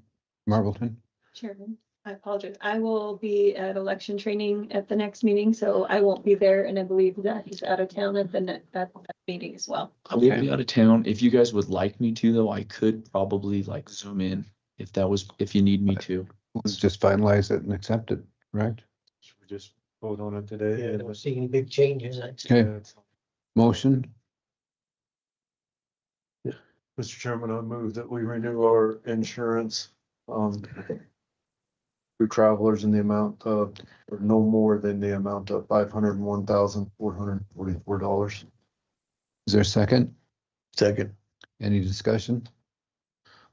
Marbleton. Chairman, I apologize. I will be at election training at the next meeting, so I won't be there. And I believe that he's out of town at that meeting as well. I will be out of town. If you guys would like me to, though, I could probably like zoom in if you need me to. Let's just finalize it and accept it, right? Should we just vote on it today? Yeah, I don't see any big changes. Okay, motion, Mr. Chairman, I move that we renew our insurance, through travelers in the amount of, or no more than the amount of $501,444. is there a second? Second. Any discussion?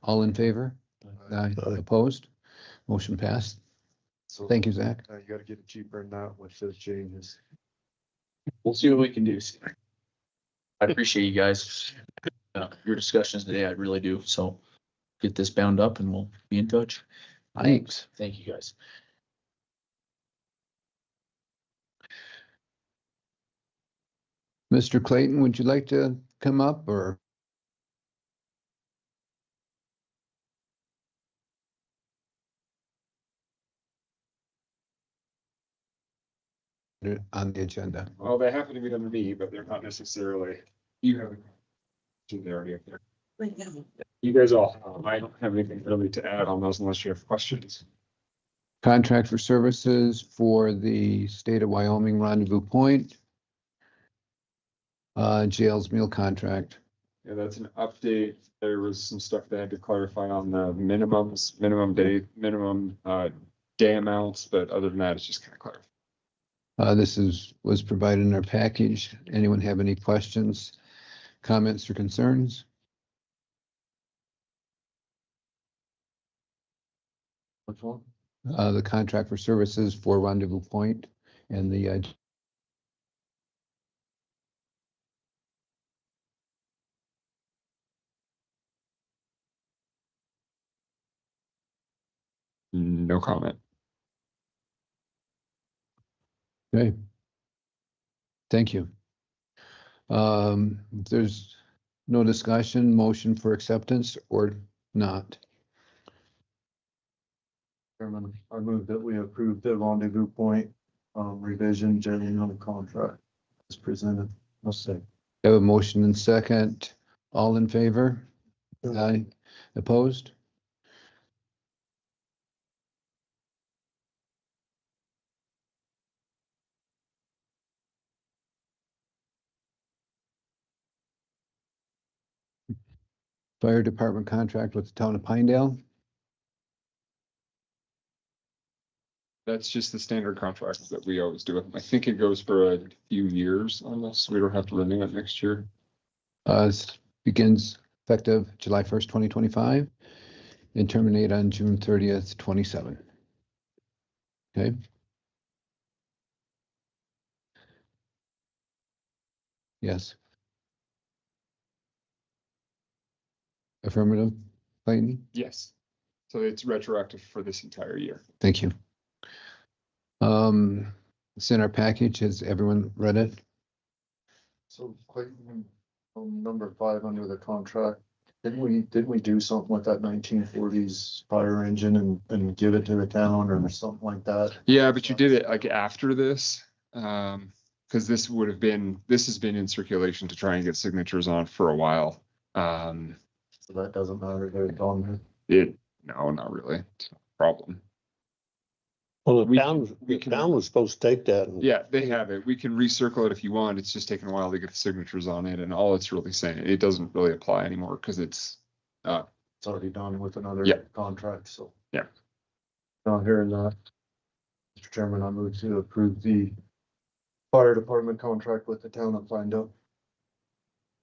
All in favor? Aye. Opposed? Motion passed. So, Thank you, Zach. You gotta get it cheaper than that with those changes. We'll see what we can do. I appreciate you guys, your discussions today. I really do. So get this bound up and we'll be in touch. Thanks. Thank you, guys. Mr. Clayton, would you like to come up or? On the agenda. Well, they happen to be under me, but they're not necessarily, you have. They're already up there. You guys all, I don't have anything really to add on those unless you have questions. Contract for services for the state of Wyoming Rendezvous Point. Jail's meal contract. Yeah, that's an update. There was some stuff they had to clarify on the minimums, minimum day amounts, but other than that, it's just kind of clarified. This was provided in our package. Anyone have any questions, comments, or concerns? Which one? The contract for services for Rendezvous Point and the No comment. okay. Thank you. If there's no discussion, motion for acceptance or not. Chairman, I move that we approve the Rendezvous Point revision general contract as presented. I'll say. Have a motion and second. All in favor? Aye. Opposed? Fire department contract with the town of Pinedale. That's just the standard contract that we always do. I think it goes for a few years unless we don't have to renew it next year. Begins effective July 1st, 2025 and terminate on June 30th, 27. Okay. Yes. Affirmative, Clayton? Yes. So it's retroactive for this entire year. Thank you. It's in our package. Has everyone read it? So Clayton, on number 5 under the contract, didn't we do something with that 1940s fire engine and give it to the town or something like that? Yeah, but you did it like after this. Because this has been in circulation to try and get signatures on for a while. So that doesn't matter, they're on there. No, not really. It's not a problem. Well, We the can- town was supposed to take that. Yeah, they have it. We can recircle it if you want. It's just taking a while to get the signatures on it, and all it's really saying, it doesn't really apply anymore because it's already done with another Yeah. contract, so. Yeah. Not hearing that. Mr. Chairman, I move to approve the fire department contract with the town of Pinedale.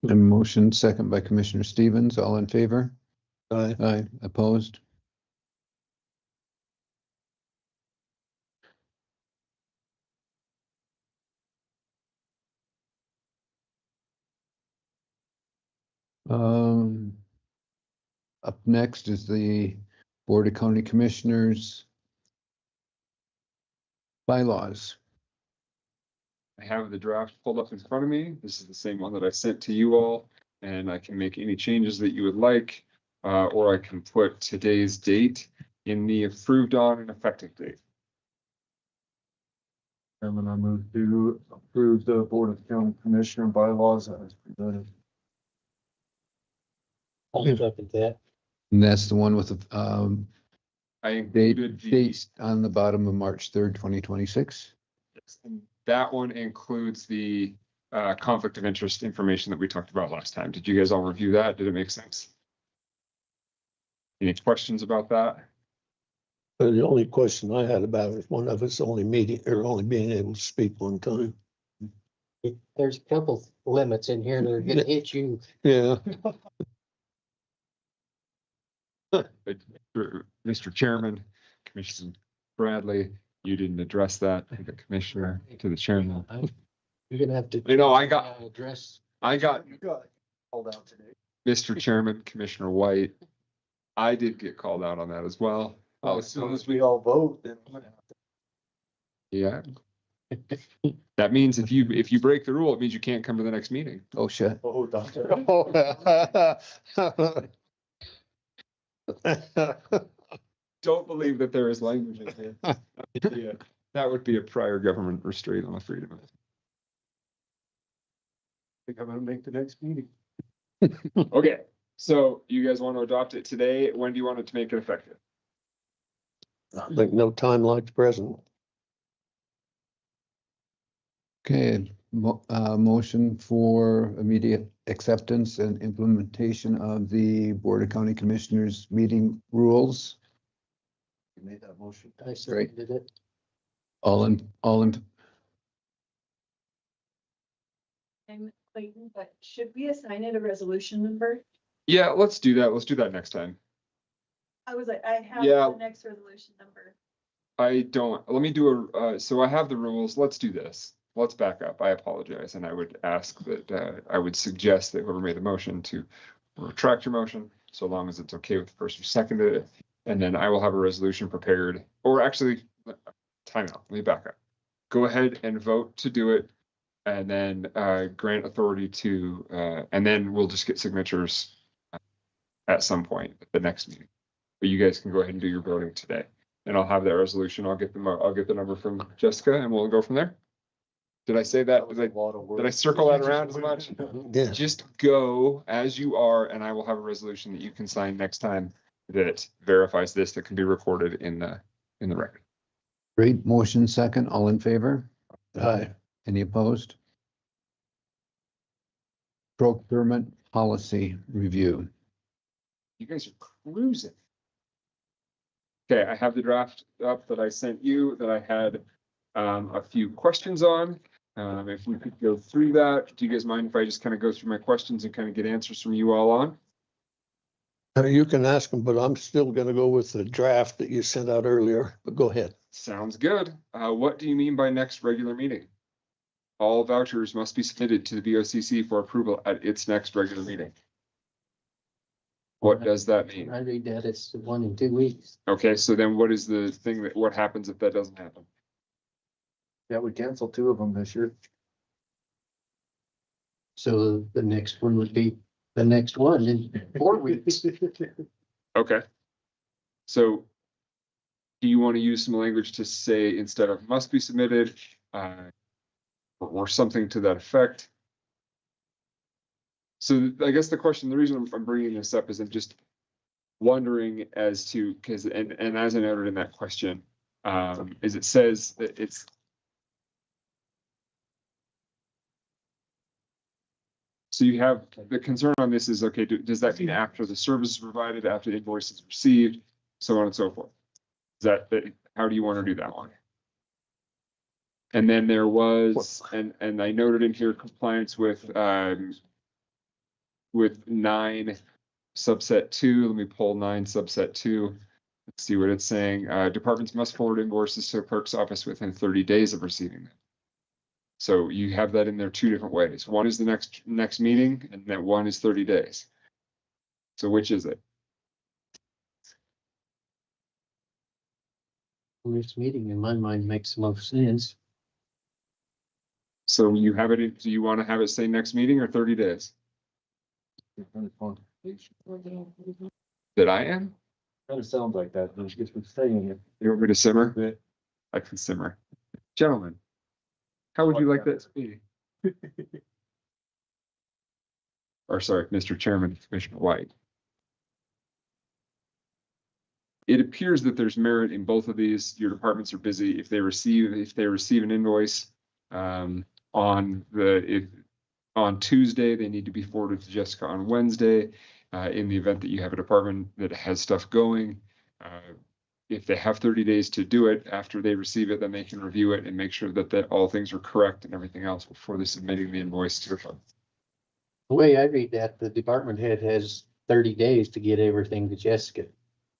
A motion second by Commissioner Stevens. All in favor? Aye. Aye. Opposed? Up next is the Board of County Commissioners bylaws. I have the draft pulled up in front of me. This is the same one that I sent to you all, and I can make any changes that you would like, or I can put today's date in the approved on and effective date. Chairman, I move to approve the Board of County Commissioner bylaws as presented. I'll second that. And that's the one with the I included date on the bottom of March 3rd, 2026. that one includes the conflict of interest information that we talked about last time. Did you guys all review that? Did it make sense? Any questions about that? The only question I had about it is one of us only being able to speak one time. There's a couple limits in here that are gonna hit you. Yeah. But Mr. Chairman, Commissioner Bradley, you didn't address that to the commissioner, to the chairman. You're gonna have to. I got You got called out today. Mr. Chairman, Commissioner White. I did get called out on that as well. Well, as soon as we all vote, then. Yeah. That means if you break the rule, it means you can't come to the next meeting. Oh, shit. Oh, doctor. Don't believe that there is language in here. That would be a prior government restraint on the freedom of. I think I'm gonna make the next meeting. Okay, so you guys want to adopt it today? When do you want it to make it effective? I think no time like the present. Okay, motion for immediate acceptance and implementation of the Board of County Commissioners meeting rules. You made that motion. I seconded it. All in, I'm Clayton, but should we assign it a resolution number? Yeah, let's do that. Let's do that next time. I have Yeah. the next resolution number. I don't, let me do so I have the rules. Let's do this. Let's back up. I apologize. And I would ask that, I would suggest that whoever made the motion to retract your motion, so long as it's okay with the person who seconded it. And then I will have a resolution prepared, or actually, time out. Let me back up. Go ahead and vote to do it. And then grant authority to, and then we'll just get signatures at some point at the next meeting. But you guys can go ahead and do your voting today. And I'll have that resolution. I'll get the number from Jessica and we'll go from there. Did I say that? Did I circle that around as much? Yeah. Just go as you are, and I will have a resolution that you can sign next time that verifies this, that can be recorded in the record. great, motion second, all in favor? Aye. Any opposed? Procurement policy review. You guys are cruising. Okay, I have the draft up that I sent you that I had a few questions on. If we could go through that, do you guys mind if I just kind of go through my questions and kind of get answers from you all on? You can ask them, but I'm still gonna go with the draft that you sent out earlier, but go ahead. Sounds good. What do you mean by next regular meeting? All vouchers must be submitted to the BOCC for approval at its next regular meeting. What does that mean? I read that it's 1 in 2 weeks. Okay, so then what is the thing that, what happens if that doesn't happen? Yeah, we canceled 2 of them this year. So the next one would be the next one in 4 weeks. Okay. So do you want to use some language to say instead of must be submitted, or something to that effect? So I guess the question, the reason I'm bringing this up is I'm just wondering as to, because, and as I noted in that question, is it says that it's, so you have, the concern on this is, okay, does that mean after the service is provided, after the invoice is received, so on and so forth? Is that, how do you want to do that one? And then there was, and I noted in here compliance with 9 subset 2. Let me pull 9 subset 2. Let's see what it's saying. Departments must forward invoices to a clerk's office within 30 days of receiving them. So you have that in there 2 different ways. One is the next meeting, and then one is 30 days. So which is it? This meeting in my mind makes the most sense. So you have it, do you want to have it say next meeting or 30 days? That I am? Kind of sounds like that. Don't get me saying it. You want me to simmer? I can simmer. Gentlemen, how would you like that to be? Or sorry, Mr. Chairman, Commissioner White. It appears that there's merit in both of these. Your departments are busy. If they receive an invoice on Tuesday, they need to be forwarded to Jessica on Wednesday. In the event that you have a department that has stuff going, if they have 30 days to do it after they receive it, then they can review it and make sure that all things are correct and everything else before they're submitting the invoice to her. The way I read that, the department head has 30 days to get everything to Jessica.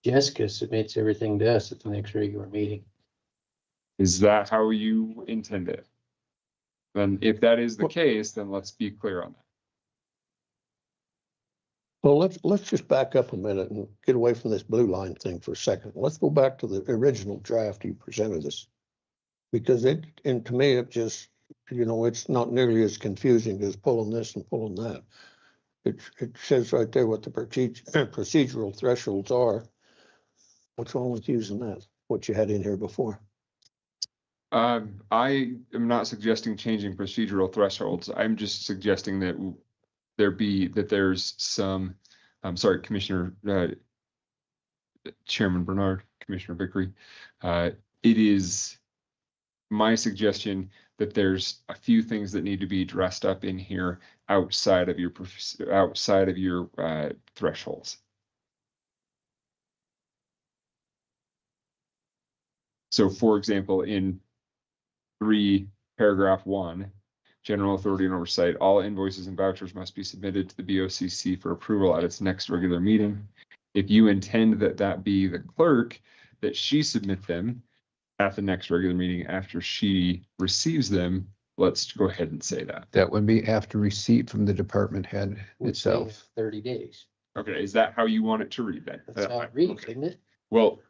Jessica submits everything to us at the next regular meeting. Is that how you intend it? Then if that is the case, then let's be clear on that. Well, let's just back up a minute and get away from this blue line thing for a second. Let's go back to the original draft you presented us. Because and to me, it just, it's not nearly as confusing as pulling this and pulling that. It says right there what the procedural thresholds are. What's wrong with using that? What you had in here before? I am not suggesting changing procedural thresholds. I'm just suggesting that there's some, I'm sorry, Commissioner, Chairman Bernard, Commissioner Vickery. It is my suggestion that there's a few things that need to be dressed up in here outside of your thresholds. So for example, in 3 paragraph 1, general authority and oversight, all invoices and vouchers must be submitted to the BOCC for approval at its next regular meeting. If you intend that be the clerk, that she submit them at the next regular meeting after she receives them, let's go ahead and say that. That would be after receipt from the department head itself. 30 days. Okay, is that how you want it to read then? That's how it reads, isn't it? Well,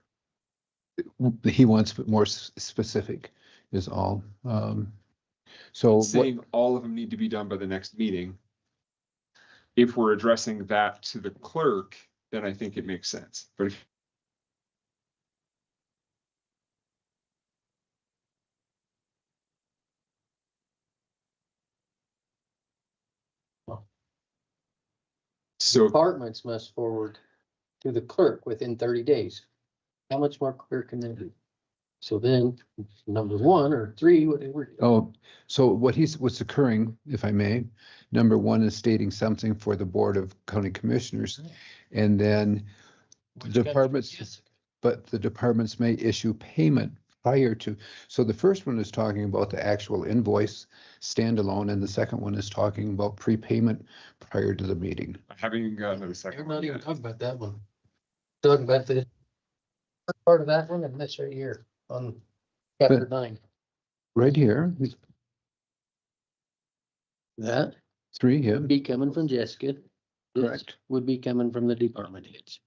he wants more specific is all. So saying all of them need to be done by the next meeting. If we're addressing that to the clerk, then I think it makes sense. But if so departments must forward to the clerk within 30 days. How much more clear can they be? So then, number 1 or 3, whatever. Oh, so what's occurring, if I may, number 1 is stating something for the Board of County Commissioners. And then the departments, but the departments may issue payment prior to. So the first one is talking about the actual invoice standalone, and the second one is talking about prepayment prior to the meeting. I haven't even gotten to the We're second not one even yet. talking about that one. Talking about the part of that one and this right here on chapter 9. Right here, That 3, yeah, would be coming from Jessica. This correct. would be coming from the department heads.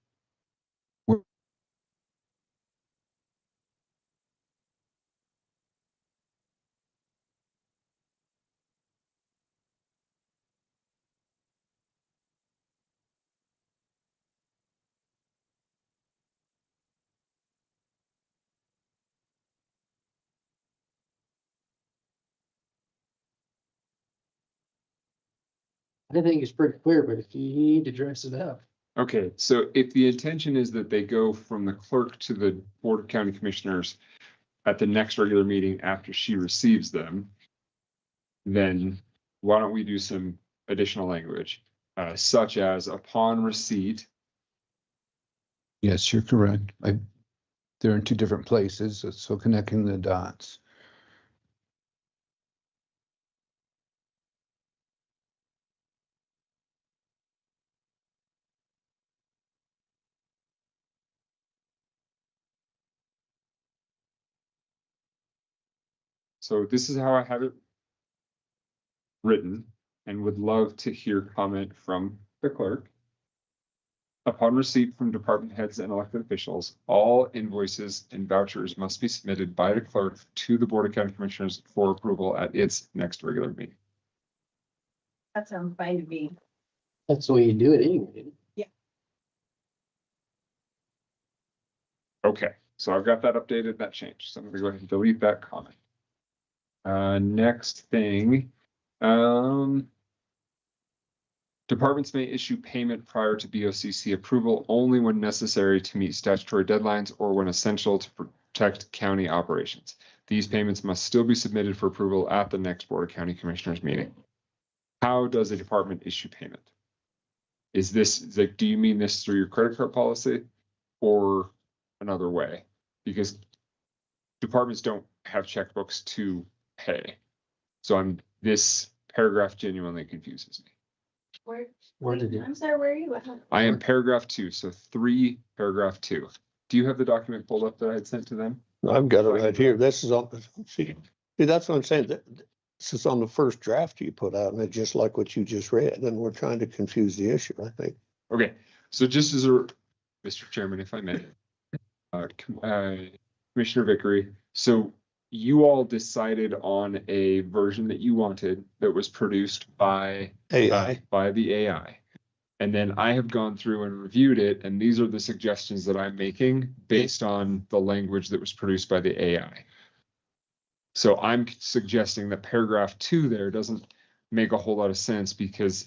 I think it's pretty clear, but if you need to dress it up. Okay, so if the intention is that they go from the clerk to the Board of County Commissioners at the next regular meeting after she receives them, then why don't we do some additional language, such as upon receipt. Yes, you're correct. They're in 2 different places, so connecting the dots. So this is how I have it written, and would love to hear comment from the clerk. Upon receipt from department heads and elected officials, all invoices and vouchers must be submitted by the clerk to the Board of County Commissioners for approval at its next regular meeting. That sounds fine to me. That's the way you do it anyway. Okay, so I've got that updated, that changed. So I'm gonna go ahead and delete that comment. Next thing, departments may issue payment prior to BOCC approval only when necessary to meet statutory deadlines or when essential to protect county operations. These payments must still be submitted for approval at the next Board of County Commissioners meeting. How does a department issue payment? Is this, like, do you mean this through your credit card policy or another way? Because departments don't have checkbooks to pay. So this paragraph genuinely confuses me. Where did it? I'm sorry, where are you at? I am paragraph 2, so 3, paragraph 2. Do you have the document pulled up that I had sent to them? I've got it right here. This is on, see, that's what I'm saying. This is on the first draft you put out, and it's just like what you just read, and we're trying to confuse the issue, I think. Okay, so just as a, Mr. Chairman, if I may, Commissioner Vickery, so you all decided on a version that you wanted that was produced by AI. By the AI. And then I have gone through and reviewed it, and these are the suggestions that I'm making based on the language that was produced by the AI. So I'm suggesting that paragraph 2 there doesn't make a whole lot of sense because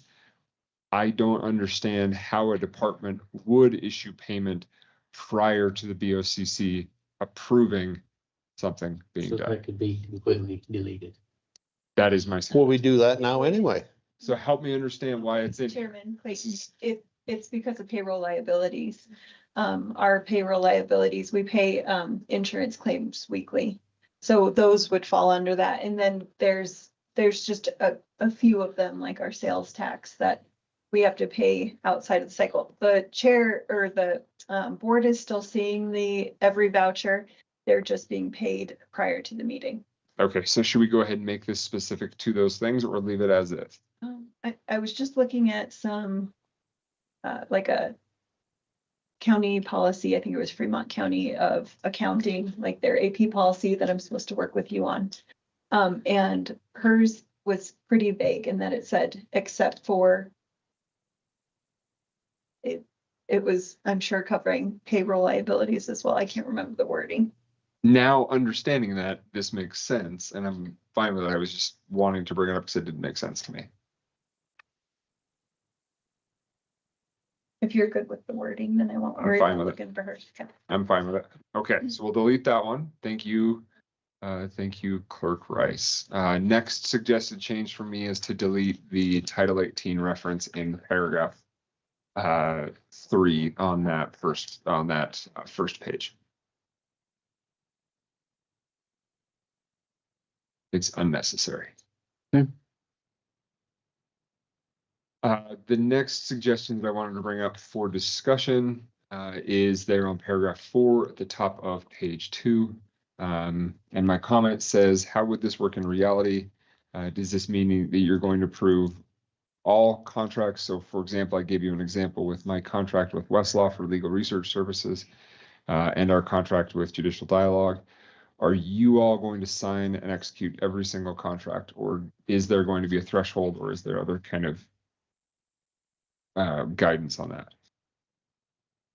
I don't understand how a department would issue payment prior to the BOCC approving something being So done. that could be completely deleted. That is my. Well, we do that now anyway. So help me understand why it's in. Chairman Clayton, it's because of payroll liabilities. Our payroll liabilities, we pay insurance claims weekly. So those would fall under that. And then there's just a few of them, like our sales tax, that we have to pay outside of the cycle. The chair or the board is still seeing every voucher. They're just being paid prior to the meeting. Okay, so should we go ahead and make this specific to those things or leave it as is? I was just looking at some, like a county policy, I think it was Fremont County of accounting, like their AP policy that I'm supposed to work with you on. And hers was pretty vague in that it said, except for it was, I'm sure, covering payroll liabilities as well. I can't remember the wording. Now, understanding that, this makes sense, and I'm fine with it. I was just wanting to bring it up because it didn't make sense to me. If you're good with the wording, then I won't I'm worry fine about with it. looking for her. Okay. I'm fine with it. Okay, so we'll delete that one. Thank you. Thank you, Clerk Rice. Next suggested change for me is to delete the Title 18 reference in paragraph 3 on that first page. It's unnecessary. Okay. The next suggestion that I wanted to bring up for discussion is there on paragraph 4 at the top of page 2. And my comment says, how would this work in reality? Does this mean that you're going to approve all contracts? So for example, I gave you an example with my contract with Westlaw for legal research services and our contract with Judicial Dialogue. Are you all going to sign and execute every single contract, or is there going to be a threshold, or is there other kind of guidance on that?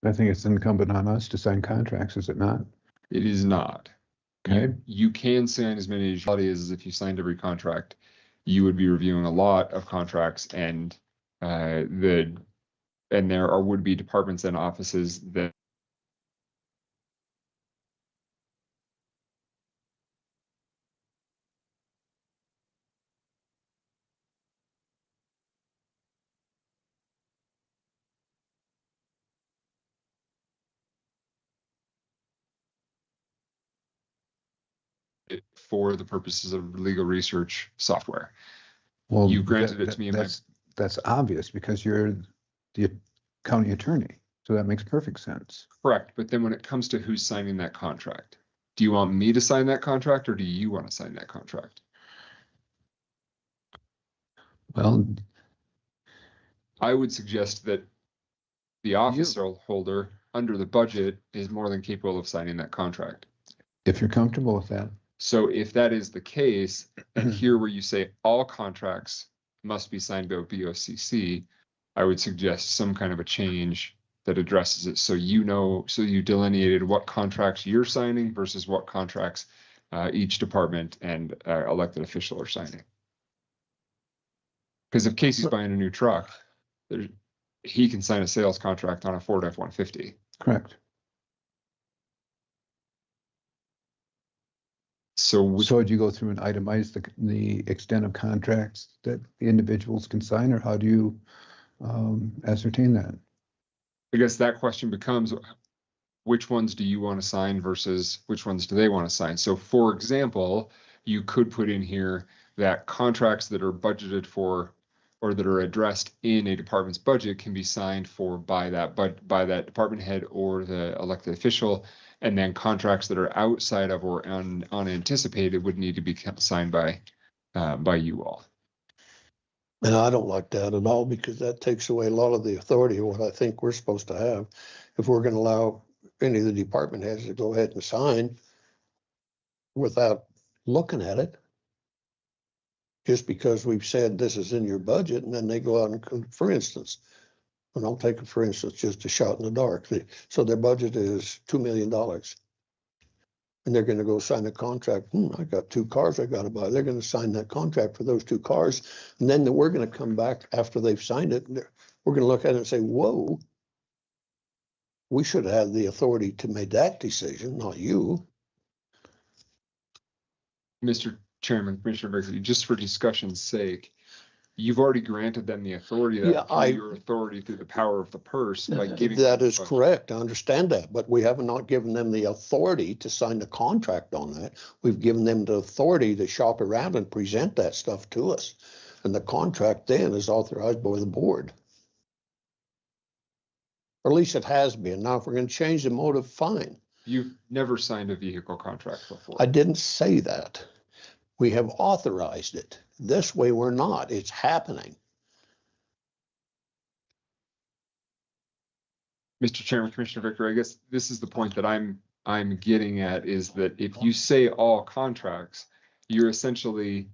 I think it's incumbent on us to sign contracts, is it not? It is not. Okay. You can sign as many as if you signed every contract. You would be reviewing a lot of contracts, and there would be departments and offices that for the purposes of legal research software. Well, You granted it to me in my that's obvious because you're the county attorney. So that makes perfect sense. correct, but then when it comes to who's signing that contract, do you want me to sign that contract, or do you want to sign that contract? Well, I would suggest that the officer holder under the budget is more than capable of signing that contract. if you're comfortable with that. So if that is the case, and here where you say all contracts must be signed by BOCC, I would suggest some kind of a change that addresses it. So so you delineated what contracts you're signing versus what contracts each department and elected official are signing. Because if Casey's buying a new truck, he can sign a sales contract on a Ford F-150. Correct. So do you go through and itemize the extent of contracts that the individuals can sign, or how do you ascertain that? I guess that question becomes, which ones do you want to sign versus which ones do they want to sign? So for example, you could put in here that contracts that are budgeted for or that are addressed in a department's budget can be signed for by that department head or the elected official, and then contracts that are outside of or unanticipated would need to be signed by you all. And I don't like that at all, because that takes away a lot of the authority of what I think we're supposed to have. If we're going to allow any of the department heads to go ahead and sign without looking at it, just because we've said this is in your budget, and then they go out and, for instance, and I'll take it for instance, just a shot in the dark. So their budget is $2 million. And they're going to go sign a contract. I got 2 cars I got to buy. They're going to sign that contract for those 2 cars. And then we're going to come back after they've signed it. We're going to look at it and say, whoa, we should have the authority to make that decision, not you. Mr. Chairman, Commissioner Bixby, just for discussion's sake, you've already granted them the authority, your authority through the power of the purse by giving. That is correct. I understand that, but we have not given them the authority to sign the contract on that. We've given them the authority to shop around and present that stuff to us. And the contract then is authorized by the board. Or at least it has been. Now, if we're going to change the motive, fine. You've never signed a vehicle contract before. I didn't say that. We have authorized it. This way we're not. It's happening. Mr. Chairman, Commissioner Victor, I guess this is the point that I'm getting at, is that if you say all contracts, you're essentially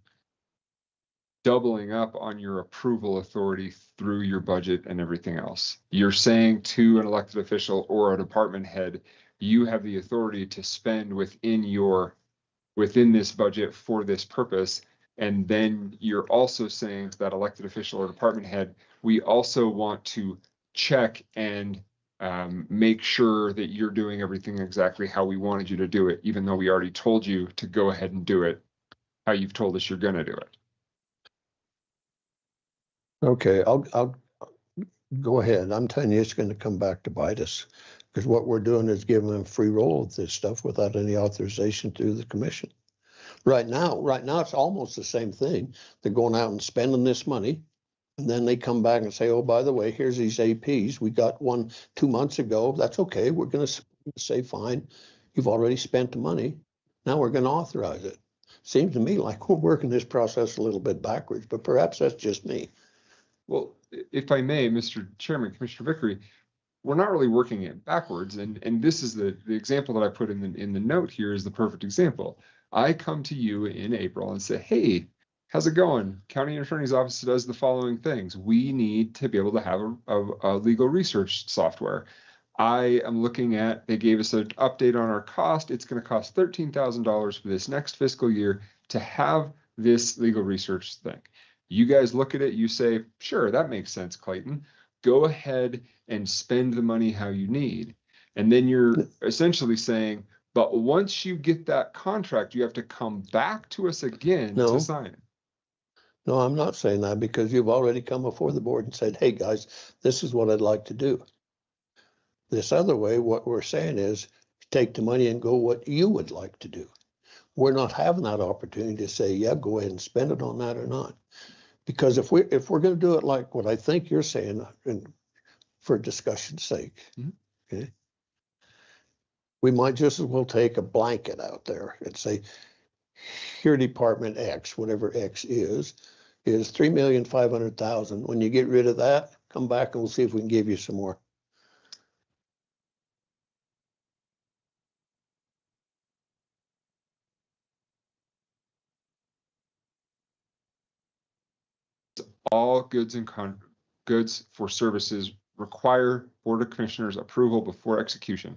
doubling up on your approval authority through your budget and everything else. You're saying to an elected official or a department head, you have the authority to spend within this budget for this purpose. And then you're also saying to that elected official or department head, we also want to check and make sure that you're doing everything exactly how we wanted you to do it, even though we already told you to go ahead and do it how you've told us you're gonna do it. Okay, I'll go ahead. I'm telling you, it's gonna come back to bite us. Because what we're doing is giving them free roll of this stuff without any authorization through the commission. Right now, it's almost the same thing. They're going out and spending this money. And then they come back and say, oh, by the way, here's these APs. We got one 2 months ago. That's okay. We're gonna say, fine, you've already spent the money. Now we're gonna authorize it. Seems to me like we're working this process a little bit backwards, but perhaps that's just me. Well, if I may, Mr. Chairman, Commissioner Vickery, we're not really working it backwards. And this is the example that I put in the note here is the perfect example. I come to you in April and say, hey, how's it going? County Attorney's Office does the following things. We need to be able to have a legal research software. I am looking at, they gave us an update on our cost. It's going to cost $13,000 for this next fiscal year to have this legal research thing. You guys look at it, you say, sure, that makes sense, Clayton. Go ahead and spend the money how you need. And then you're essentially saying, but once you get that contract, you have to come back to us again to sign it. No, I'm not saying that because you've already come before the board and said, hey, guys, this is what I'd like to do. This other way, what we're saying is take the money and go what you would like to do. We're not having that opportunity to say, yeah, go ahead and spend it on that or not. Because if we're going to do it like what I think you're saying, and for discussion's sake, okay, we might just as well take a blanket out there and say, here, Department X, whatever X is $3,500,000. When you get rid of that, come back and we'll see if we can give you some more. All goods for services require Board of Commissioners approval before execution.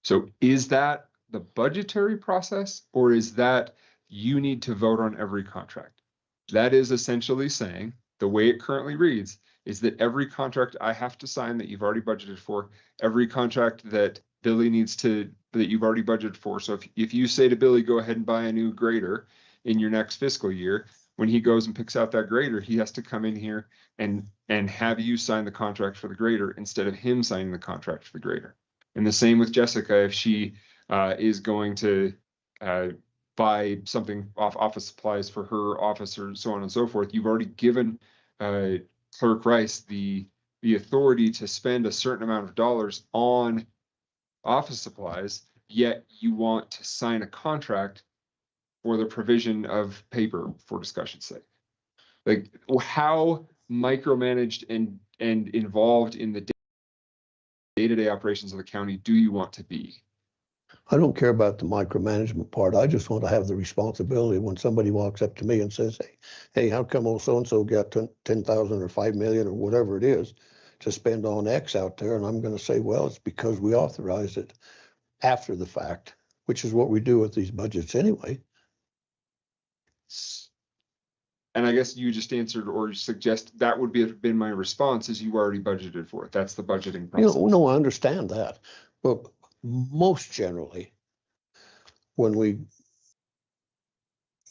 So is that the budgetary process, or is that you need to vote on every contract? That is essentially saying, the way it currently reads, is that every contract I have to sign that you've already budgeted for, every contract that Billy needs to, that you've already budgeted for. So if you say to Billy, go ahead and buy a new grader in your next fiscal year, when he goes and picks out that grader, he has to come in here and have you sign the contract for the grader instead of him signing the contract for the grader. And the same with Jessica, if she is going to buy something off office supplies for her office or so on and so forth, you've already given Clerk Rice the authority to spend a certain amount of dollars on office supplies, yet you want to sign a contract for the provision of paper for discussion's sake. Like, how micromanaged and involved in the day-to-day operations of the county do you want to be? I don't care about the micromanagement part. I just want to have the responsibility when somebody walks up to me and says, hey, how come old so-and-so got 10,000 or 5 million or whatever it is to spend on X out there? And I'm going to say, well, it's because we authorized it after the fact, which is what we do with these budgets anyway. And I guess you just answered or suggest that would been my response, is you already budgeted for it. That's the budgeting process. No, I understand that. But most generally, when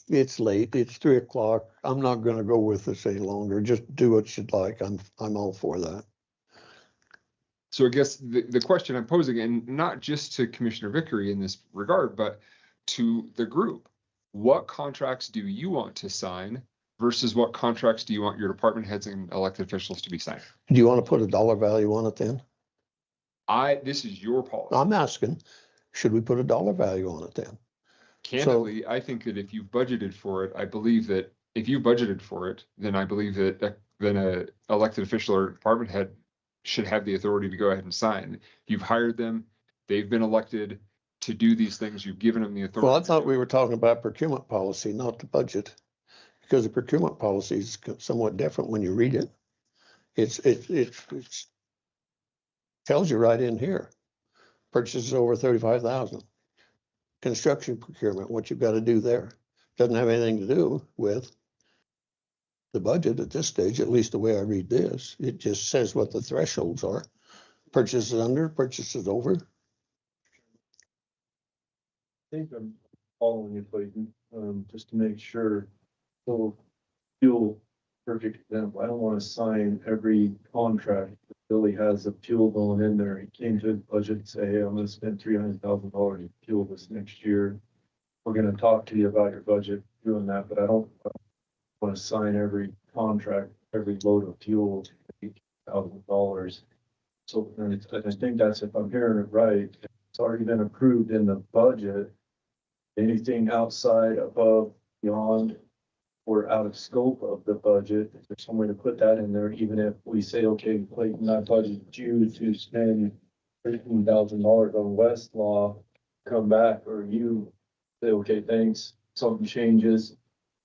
it's late, it's 3 o'clock, I'm not going to go with this any longer. Just do what you'd like. I'm all for that. So I guess the question I'm posing, and not just to Commissioner Vickery in this regard, but to the group, what contracts do you want to sign versus what contracts do you want your department heads and elected officials to be signing? Do you want to put a dollar value on it then? This is your policy. I'm asking, should we put a dollar value on it then? Candidly, I think that if you've budgeted for it, I believe that if you budgeted for it, then I believe that then a elected official or department head should have the authority to go ahead and sign. You've hired them, they've been elected to do these things, you've given them the authority. Well, I thought we were talking about procurement policy, not the budget, because the procurement policy is somewhat different when you read it. It's tells you right in here, purchases over 35,000. Construction procurement, what you've got to do there. Doesn't have anything to do with the budget at this stage, at least the way I read this. It just says what the thresholds are. Purchases under, purchases over. I think I'm following you, Clayton, just to make sure. So fuel, perfect example, I don't want to sign every contract. that Billy has a fuel going in there. He came to his budget and say, hey, I'm gonna spend $300,000 in fuel this next year. We're gonna talk to you about your budget doing that, but I don't want to sign every contract, every load of fuel, $18,000. So and I think that's, if I'm hearing it right, it's already been approved in the budget. Anything outside, above, beyond, or out of scope of the budget, is there some way to put that in there, even if we say, okay, Clayton, I budgeted you to spend $13,000 on Westlaw, come back, or you say, okay, thanks, something changes,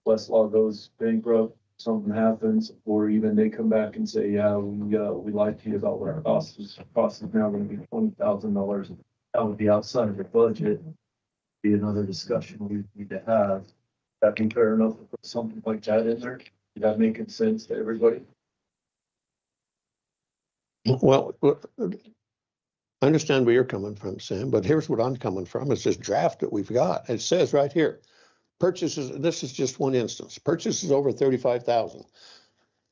Westlaw goes bankrupt, something happens, or even they come back and say, yeah, we lied to you about what our cost is now gonna be $20,000. That would be outside of the budget. Be another discussion we need to have. That be fair enough to put something like that in there? Is that making sense to everybody? Well, I understand where you're coming from, Sam, but here's what I'm coming from. It's this draft that we've got. It says right here, purchases, this is just one instance, purchases over 35,000.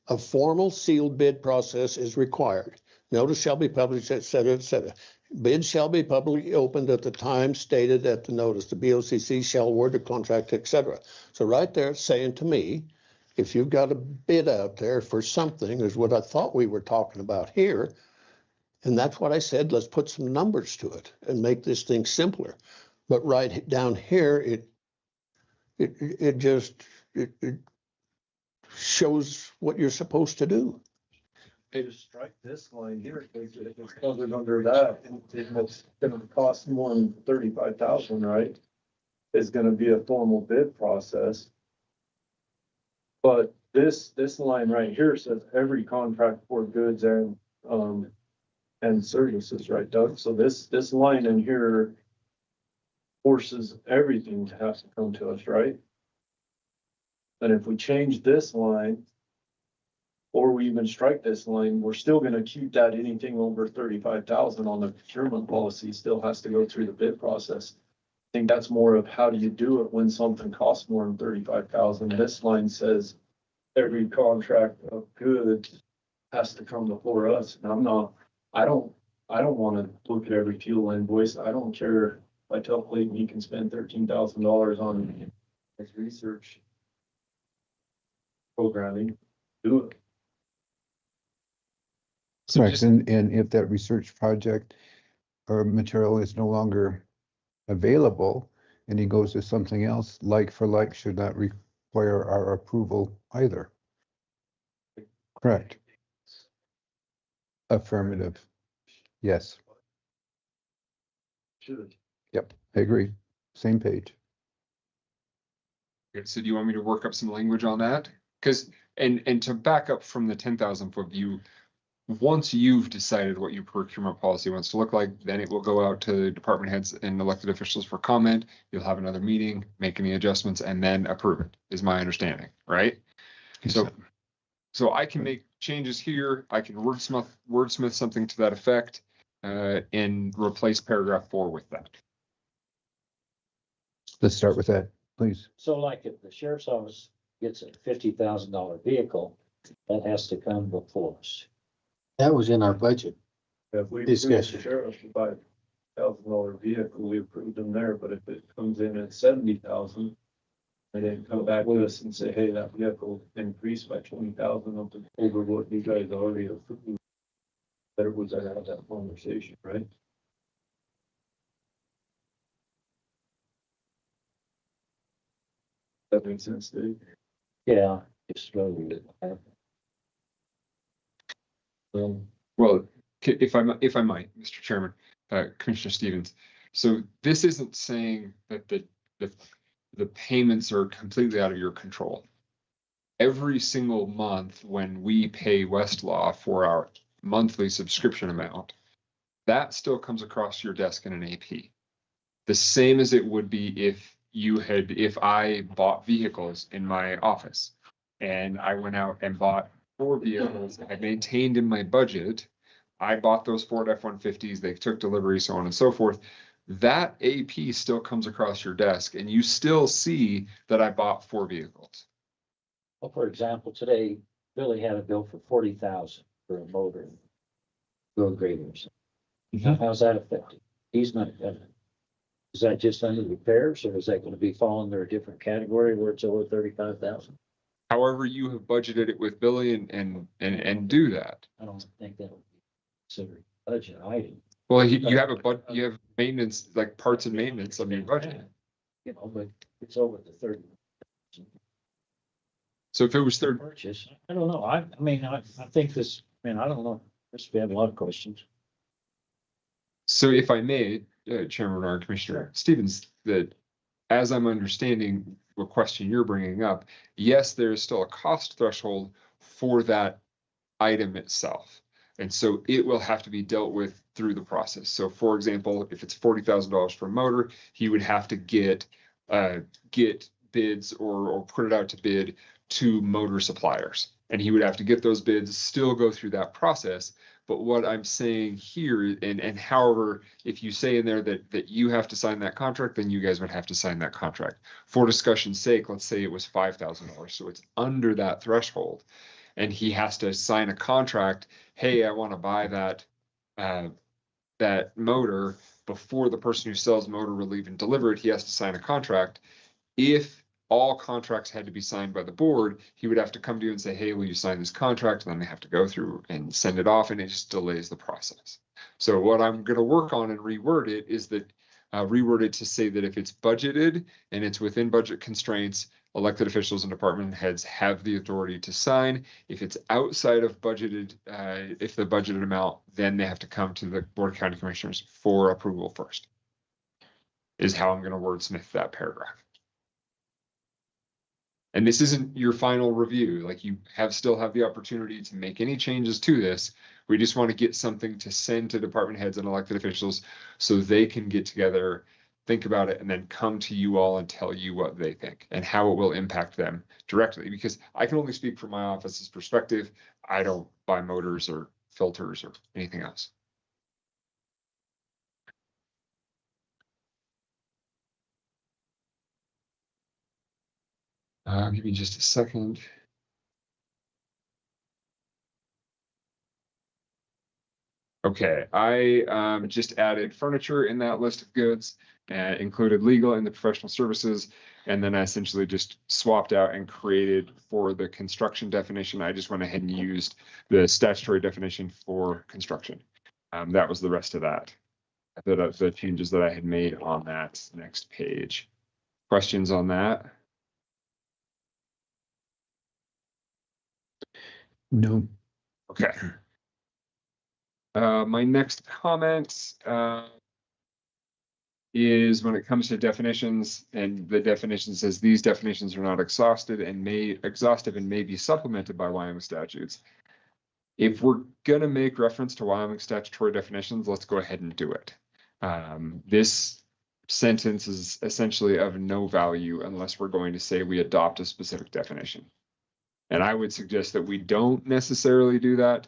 A formal sealed bid process is required. Notice shall be published, et cetera, et cetera. Bids shall be publicly opened at the time stated at the notice. The BOCC shall award the contract, et cetera. So right there, it's saying to me, if you've got a bid out there for something, is what I thought we were talking about here. And that's what I said, let's put some numbers to it and make this thing simpler. But right down here, it just shows what you're supposed to do. Just strike this line here, because if it's covered under that, and it's gonna cost more than 35,000, right? Is gonna be a formal bid process. But this line right here says every contract for goods and services, right, Doug? So this line in here forces everything to have to come to us, right? And if we change this line, or we even strike this line, we're still gonna keep that anything over 35,000 on the procurement policy still has to go through the bid process. I think that's more of how do you do it when something costs more than 35,000. This line says every contract of goods has to come before us. And I don't wanna look at every fuel invoice. I don't care if I tell Clayton he can spend $13,000 on his research programming, do it. Correct, and if that research project or material is no longer available and he goes to something else, like for like, should not require our approval either. Correct. Affirmative. Yes. Should. Yep, I agree. Same page. Okay, so do you want me to work up some language on that? Because, and to back up from the 10,000-foot view, once you've decided what your procurement policy wants to look like, then it will go out to department heads and elected officials for comment. You'll have another meeting, make any adjustments, and then approve it, is my understanding, right? So I can make changes here. I can wordsmith something to that effect, and replace paragraph 4 with that. Let's start with that, please. So like if the sheriff's office gets a $50,000 vehicle, that has to come before us. That was in our budget. If we Discussion. the sheriff to buy $1,000 vehicle, we approved them there, but if it comes in at 70,000. They didn't come back to us and say, hey, that vehicle increased by 20,000 up to over what you guys already approved. Better was I have that conversation, right? That makes sense, Dave. Yeah, just slowly. Well, if I might, Mr. Chairman, Commissioner Stevens, so this isn't saying that the payments are completely out of your control. Every single month when we pay Westlaw for our monthly subscription amount, that still comes across your desk in an AP. The same as it would be if I bought vehicles in my office and I went out and bought 4 vehicles I maintained in my budget. I bought those Ford F-150s, they took delivery, so on and so forth. That AP still comes across your desk and you still see that I bought 4 vehicles. Well, for example, today Billy had a bill for 40,000 for a motor. Road graders. How's that affected? He's not gonna. Is that just under repairs or is that gonna be fall under a different category where it's over 35,000? However, you have budgeted it with Billy and do that. I don't think that would be considered a budget item. Well, you have you have maintenance, like parts and maintenance on your budget. You know, but it's over the 30. So if it was third purchase, I don't know. I mean, I think this, man, I don't know. We have a lot of questions. So if I may, Chairman Bernard, Commissioner Stevens, that as I'm understanding the question you're bringing up, yes, there is still a cost threshold for that item itself. And so it will have to be dealt with through the process. So for example, if it's $40,000 for a motor, he would have to get bids or put it out to bid to motor suppliers. And he would have to get those bids, still go through that process. But what I'm saying here, and however, if you say in there that you have to sign that contract, then you guys would have to sign that contract. For discussion's sake, let's say it was $5,000, so it's under that threshold. And he has to sign a contract, hey, I want to buy that motor before the person who sells motor will even deliver it, he has to sign a contract. If all contracts had to be signed by the board, he would have to come to you and say, hey, will you sign this contract? And then they have to go through and send it off, and it just delays the process. So what I'm going to work on and reword it is that reword it to say that if it's budgeted and it's within budget constraints, elected officials and department heads have the authority to sign. If it's outside of budgeted, if the budgeted amount, then they have to come to the Board of County Commissioners for approval first, is how I'm going to wordsmith that paragraph. And this isn't your final review, like you still have the opportunity to make any changes to this. We just want to get something to send to department heads and elected officials so they can get together, think about it, and then come to you all and tell you what they think and how it will impact them directly. Because I can only speak from my office's perspective. I don't buy motors or filters or anything else. Give me just a second. Okay, I just added furniture in that list of goods, included legal and the professional services, and then I essentially just swapped out and created for the construction definition. I just went ahead and used the statutory definition for construction. That was the rest of that, the changes that I had made on that next page. Questions on that? No. Okay. My next comment is when it comes to definitions, and the definition says these definitions are not exhaustive and may be supplemented by Wyoming statutes. If we're gonna make reference to Wyoming statutory definitions, let's go ahead and do it. This sentence is essentially of no value unless we're going to say we adopt a specific definition. And I would suggest that we don't necessarily do that.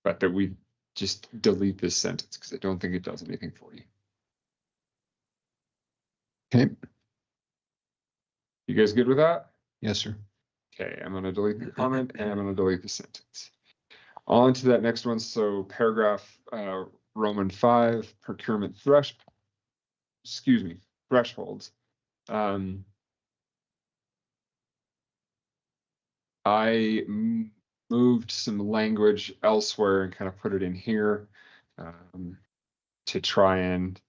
But that we just delete this sentence because I don't think it does anything for you. Okay. You guys good with that? Yes, sir. Okay, I'm going to delete the comment and I'm going to delete the sentence. On to that next one. So paragraph Roman 5, procurement thresholds. I moved some language elsewhere and kind of put it in here to try and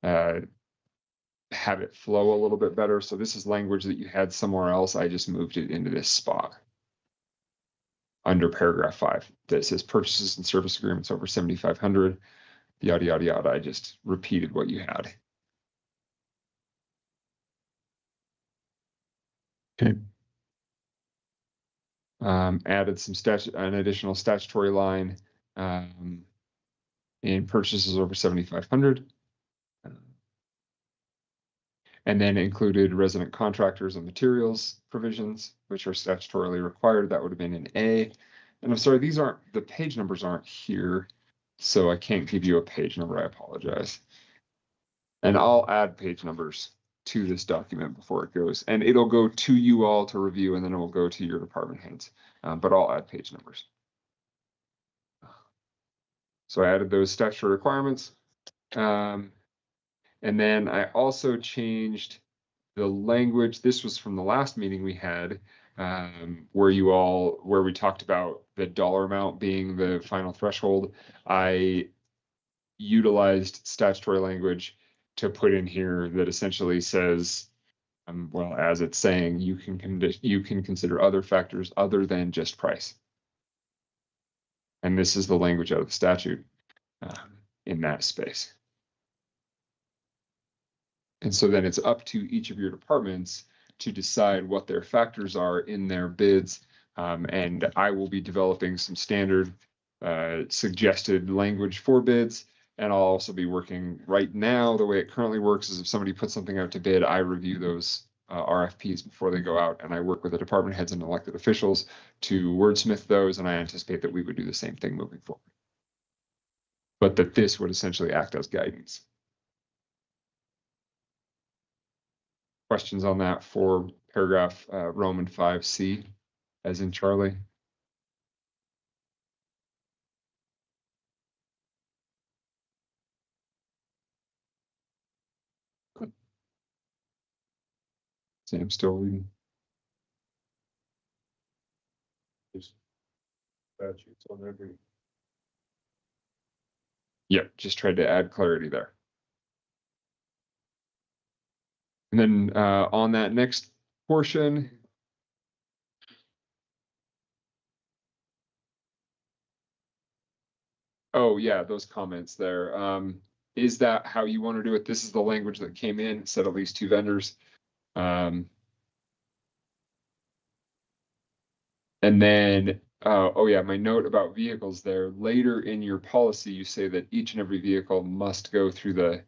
have it flow a little bit better. So this is language that you had somewhere else. I just moved it into this spot under paragraph 5 that says purchases and service agreements over 7,500, yada, yada, yada. I just repeated what you had. Okay. Added an additional statutory line in purchases over 7,500. And then included resident contractors and materials provisions, which are statutorily required. That would have been an A. And I'm sorry, the page numbers aren't here, so I can't give you a page number. I apologize. And I'll add page numbers to this document before it goes, and it'll go to you all to review, and then it will go to your department heads. But I'll add page numbers. So I added those statutory requirements. And then I also changed the language. This was from the last meeting we had, where we talked about the dollar amount being the final threshold. I utilized statutory language to put in here that essentially says, well, as it's saying, you can consider other factors other than just price. And this is the language out of the statute in that space. And so then it's up to each of your departments to decide what their factors are in their bids. And I will be developing some standard suggested language for bids. And I'll also be working right now. The way it currently works is if somebody puts something out to bid, I review those RFPs before they go out, and I work with the department heads and elected officials to wordsmith those. And I anticipate that we would do the same thing moving forward, but that this would essentially act as guidance. Questions on that for paragraph Roman 5C, as in Charlie? Good. Sam still reading. Statutes on every. Yep, just tried to add clarity there. And then on that next portion, oh yeah, those comments there. Is that how you want to do it? This is the language that came in, said at least 2 vendors. And then, oh yeah, my note about vehicles there. Later in your policy, you say that each and every vehicle must go through the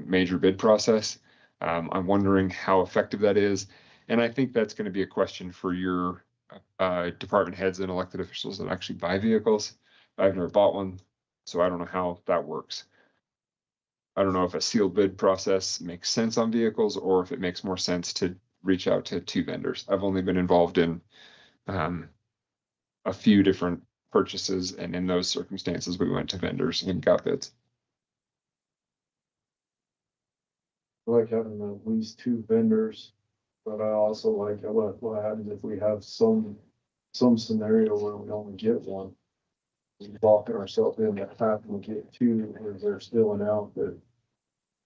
major bid process. I'm wondering how effective that is. And I think that's going to be a question for your department heads and elected officials that actually buy vehicles. I've never bought one, so I don't know how that works. I don't know if a sealed bid process makes sense on vehicles or if it makes more sense to reach out to 2 vendors. I've only been involved in a few different purchases, and in those circumstances, we went to vendors and got bids. I like having at least 2 vendors, but I also like what happens if we have some scenario where we only get one. We lock ourselves in that having to get 2, or they're still an out that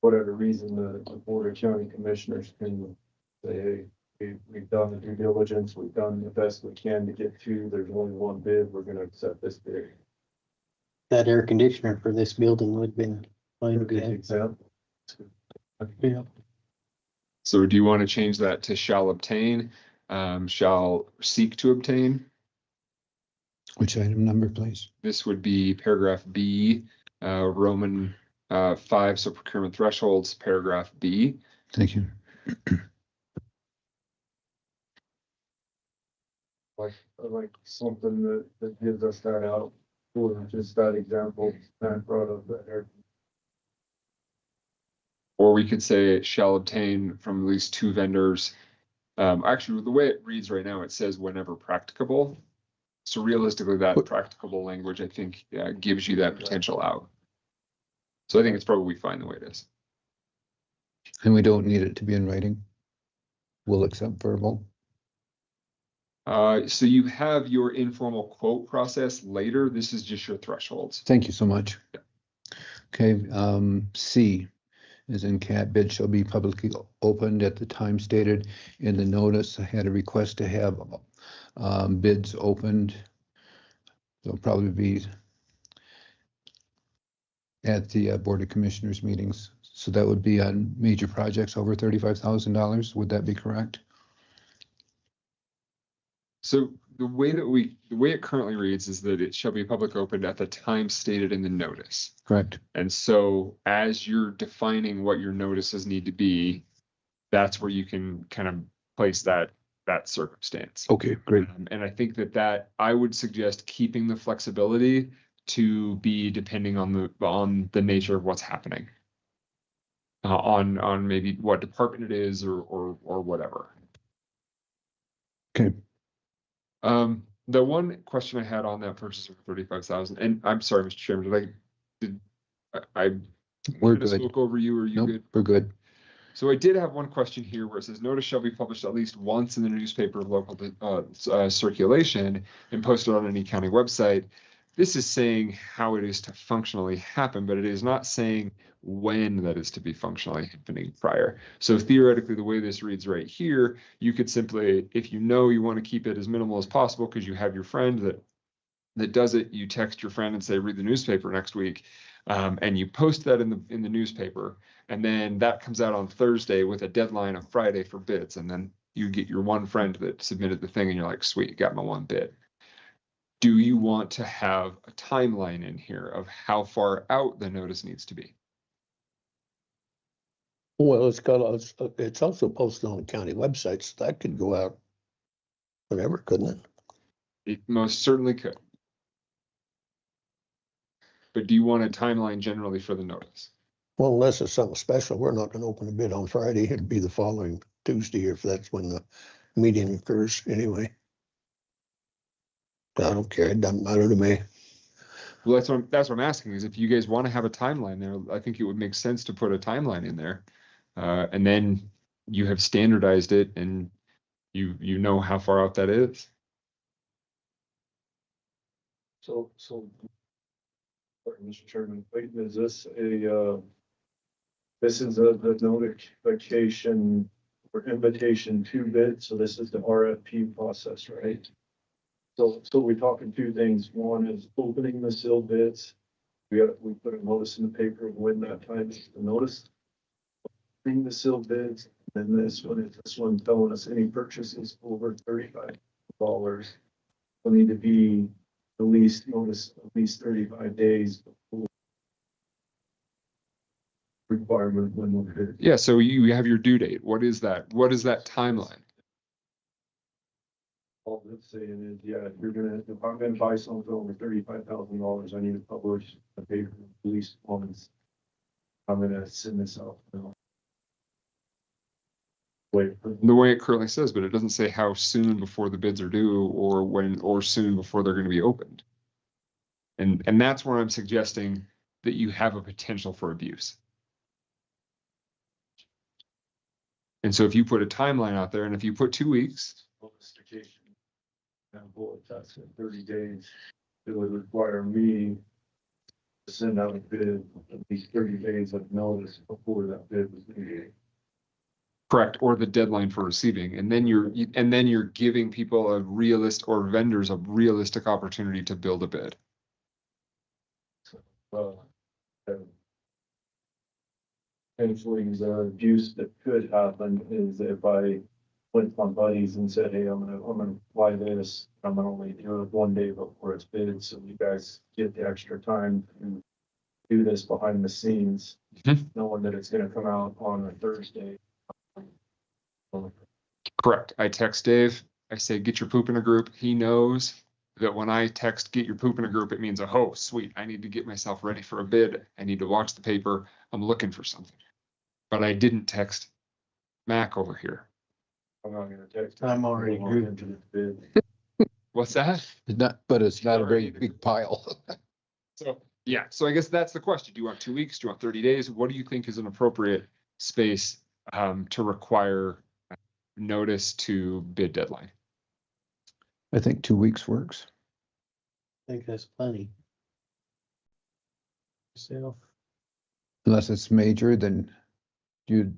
whatever reason the Board of County Commissioners can say, hey, we've done the due diligence, we've done the best we can to get 2, there's only 1 bid, we're gonna accept this bid. That air conditioner for this building would have been fine. Good example. Yeah. So do you want to change that to shall obtain, shall seek to obtain? Which item number, please? This would be paragraph B, Roman 5, so procurement thresholds, paragraph B. Thank you. I like something that gives us that out, or just that example, that brought up there. Or we could say it shall obtain from at least 2 vendors. Actually, the way it reads right now, it says whenever practicable. So realistically, that practicable language, I think, gives you that potential out. So I think it's probably fine the way it is. And we don't need it to be in writing. We'll accept verbal. So you have your informal quote process later. This is just your thresholds. Thank you so much. Yeah. Okay, C is in cat, bid shall be publicly opened at the time stated in the notice. I had a request to have bids opened. They'll probably be at the Board of Commissioners meetings. So that would be on major projects over $35,000. Would that be correct? So the way it currently reads is that it shall be public opened at the time stated in the notice. Correct. And so as you're defining what your notices need to be, that's where you can kind of place that circumstance. Okay, great. And I think that I would suggest keeping the flexibility to be depending on the nature of what's happening. On maybe what department it is or whatever. Okay. The one question I had on that purchase of 35,000, and I'm sorry, Mr. Chairman, We're kind of good. spoke over you, or you Nope, good? we're good. So I did have one question here where it says notice shall be published at least once in the newspaper of local circulation and posted on any county website. This is saying how it is to functionally happen, but it is not saying when that is to be functionally happening prior. So theoretically, the way this reads right here, you could simply, if you know you want to keep it as minimal as possible because you have your friend that does it, you text your friend and say, read the newspaper next week. And you post that in the newspaper, and then that comes out on Thursday with a deadline of Friday for bids. And then you get your one friend that submitted the thing and you're like, sweet, got my one bid. Do you want to have a timeline in here of how far out the notice needs to be? Well, it's also posted on the county website, so that could go out whenever, couldn't it? It most certainly could. But do you want a timeline generally for the notice? Well, unless it's something special, we're not gonna open a bid on Friday. It'd be the following Tuesday if that's when the meeting occurs anyway. I don't care. It doesn't matter to me. Well, that's what I'm asking is if you guys want to have a timeline there, I think it would make sense to put a timeline in there. And then you have standardized it and you know how far out that is. So, sorry, Mr. Chairman, wait, is this this is the notification or invitation to bid, so this is the RFP process, right? So we're talking two things. One is opening the sealed bids. We put a notice in the paper of when that time is the notice. Opening the sealed bids, and this one telling us any purchases over $35 will need to be at least 35 days before requirement when we're bid. Yeah, so you have your due date. What is that? What is that timeline? All that's saying is, yeah, if I'm gonna buy something over $35,000, I need to publish a paper at least once. I'm gonna send this out. The way it currently says, but it doesn't say how soon before the bids are due or soon before they're going to be opened. And that's where I'm suggesting that you have a potential for abuse. And so if you put a timeline out there and if you put 2 weeks. And bullet text in 30 days, it would require me to send out a bid at least 30 days of notice before that bid was made. Correct, or the deadline for receiving, and then you're giving people or vendors a realistic opportunity to build a bid. Potentially, the abuse that could happen is if I went to my buddies and said, hey, I'm gonna apply this, I'm gonna only do it 1 day before it's bid, so you guys get the extra time to do this behind the scenes, knowing that it's gonna come out on a Thursday. Correct. I text Dave. I say, get your poop in a group. He knows that when I text get your poop in a group, it means, oh, sweet. I need to get myself ready for a bid. I need to watch the paper. I'm looking for something. But I didn't text Mac over here. I'm not gonna text. I'm already grouped. What's that? But it's not a very big pile. So, yeah. So I guess that's the question. Do you want 2 weeks? Do you want 30 days? What do you think is an appropriate space to require notice to bid deadline? I think 2 weeks works. I think that's plenty. Unless it's major, then you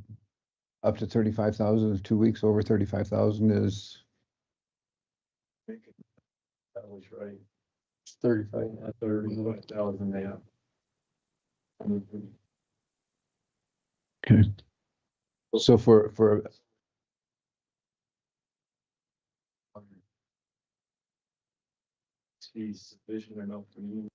up to 35,000 is 2 weeks. Over 35,000 is. That was right. 35. 35,000, yeah. Okay. So for He's sufficient enough for you.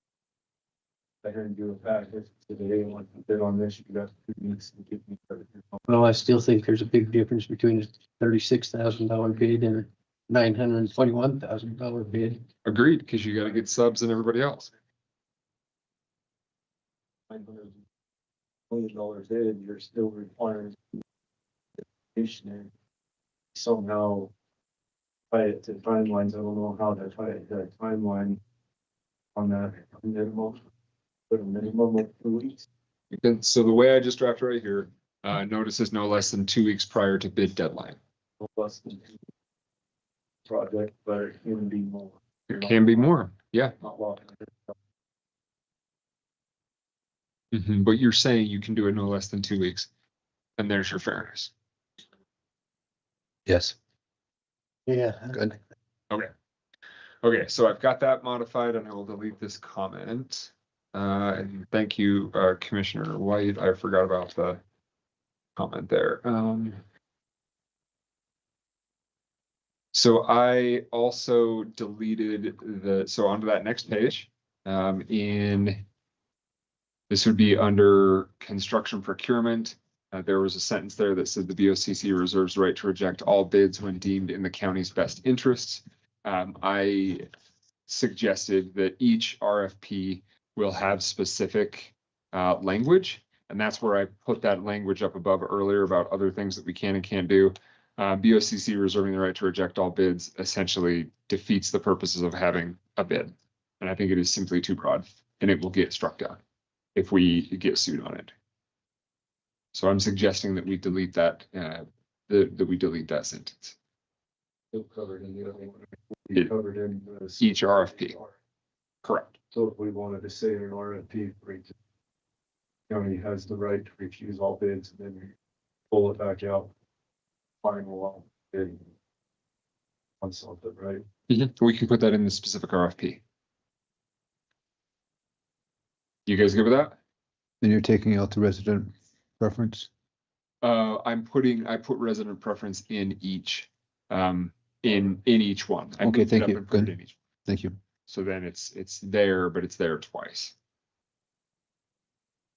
I heard you a packet today, like you did on this, you got 2 weeks to give me credit. Well, I still think there's a big difference between a $36,000 bid and a $921,000 bid. Agreed, because you gotta get subs and everybody else. $1 million bid, you're still requiring somehow tie it to timelines. I don't know how to tie it to a timeline on that minimum, put a minimum of 2 weeks. And so the way I just drafted right here, notice is no less than 2 weeks prior to bid deadline. No less than project, but it can be more. It can be more, yeah. Not long. But you're saying you can do it no less than 2 weeks, and there's your fairness. Yes. Yeah. Good. Okay. Okay, so I've got that modified and I will delete this comment. And thank you, Commissioner White. I forgot about the comment there. So I also deleted so onto that next page, this would be under construction procurement. There was a sentence there that said the BOCC reserves the right to reject all bids when deemed in the county's best interests. I suggested that each RFP will have specific language, and that's where I put that language up above earlier about other things that we can and can't do. BOCC reserving the right to reject all bids essentially defeats the purposes of having a bid. And I think it is simply too broad, and it will get struck down if we get sued on it. So I'm suggesting that we delete that, that we delete that sentence. Still covered in the other one. It- Covered in Each RFP. Correct. So if we wanted to say in an RFP, for each county has the right to refuse all bids and then pull it back out. Final bid on something, right? We can put that in the specific RFP. You guys good with that? Then you're taking out the resident preference. I put resident preference in each, in each one. I Okay, moved it thank up you. and put it Good. in each. Thank you. So then it's there, but it's there twice.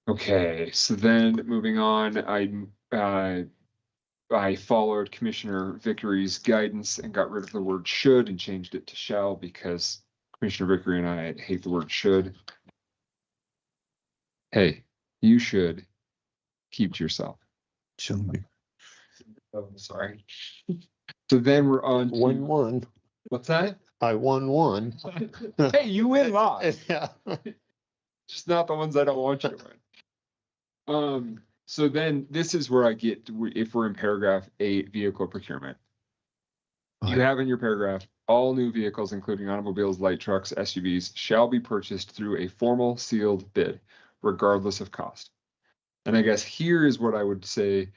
Okay, so then moving on, I followed Commissioner Vickery's guidance and got rid of the word should and changed it to shall because Commissioner Vickery and I hate the word should. Hey, you should keep to yourself. Show me. Oh, sorry. So then we're on to, 1-1. what's that? I won one. Hey, you win lots. Yeah. Just not the ones I don't want you to win. So then this is where I get to, if we're in paragraph 8, vehicle procurement. You have in your paragraph, all new vehicles, including automobiles, light trucks, SUVs, shall be purchased through a formal sealed bid, regardless of cost. And I guess here is what I would say.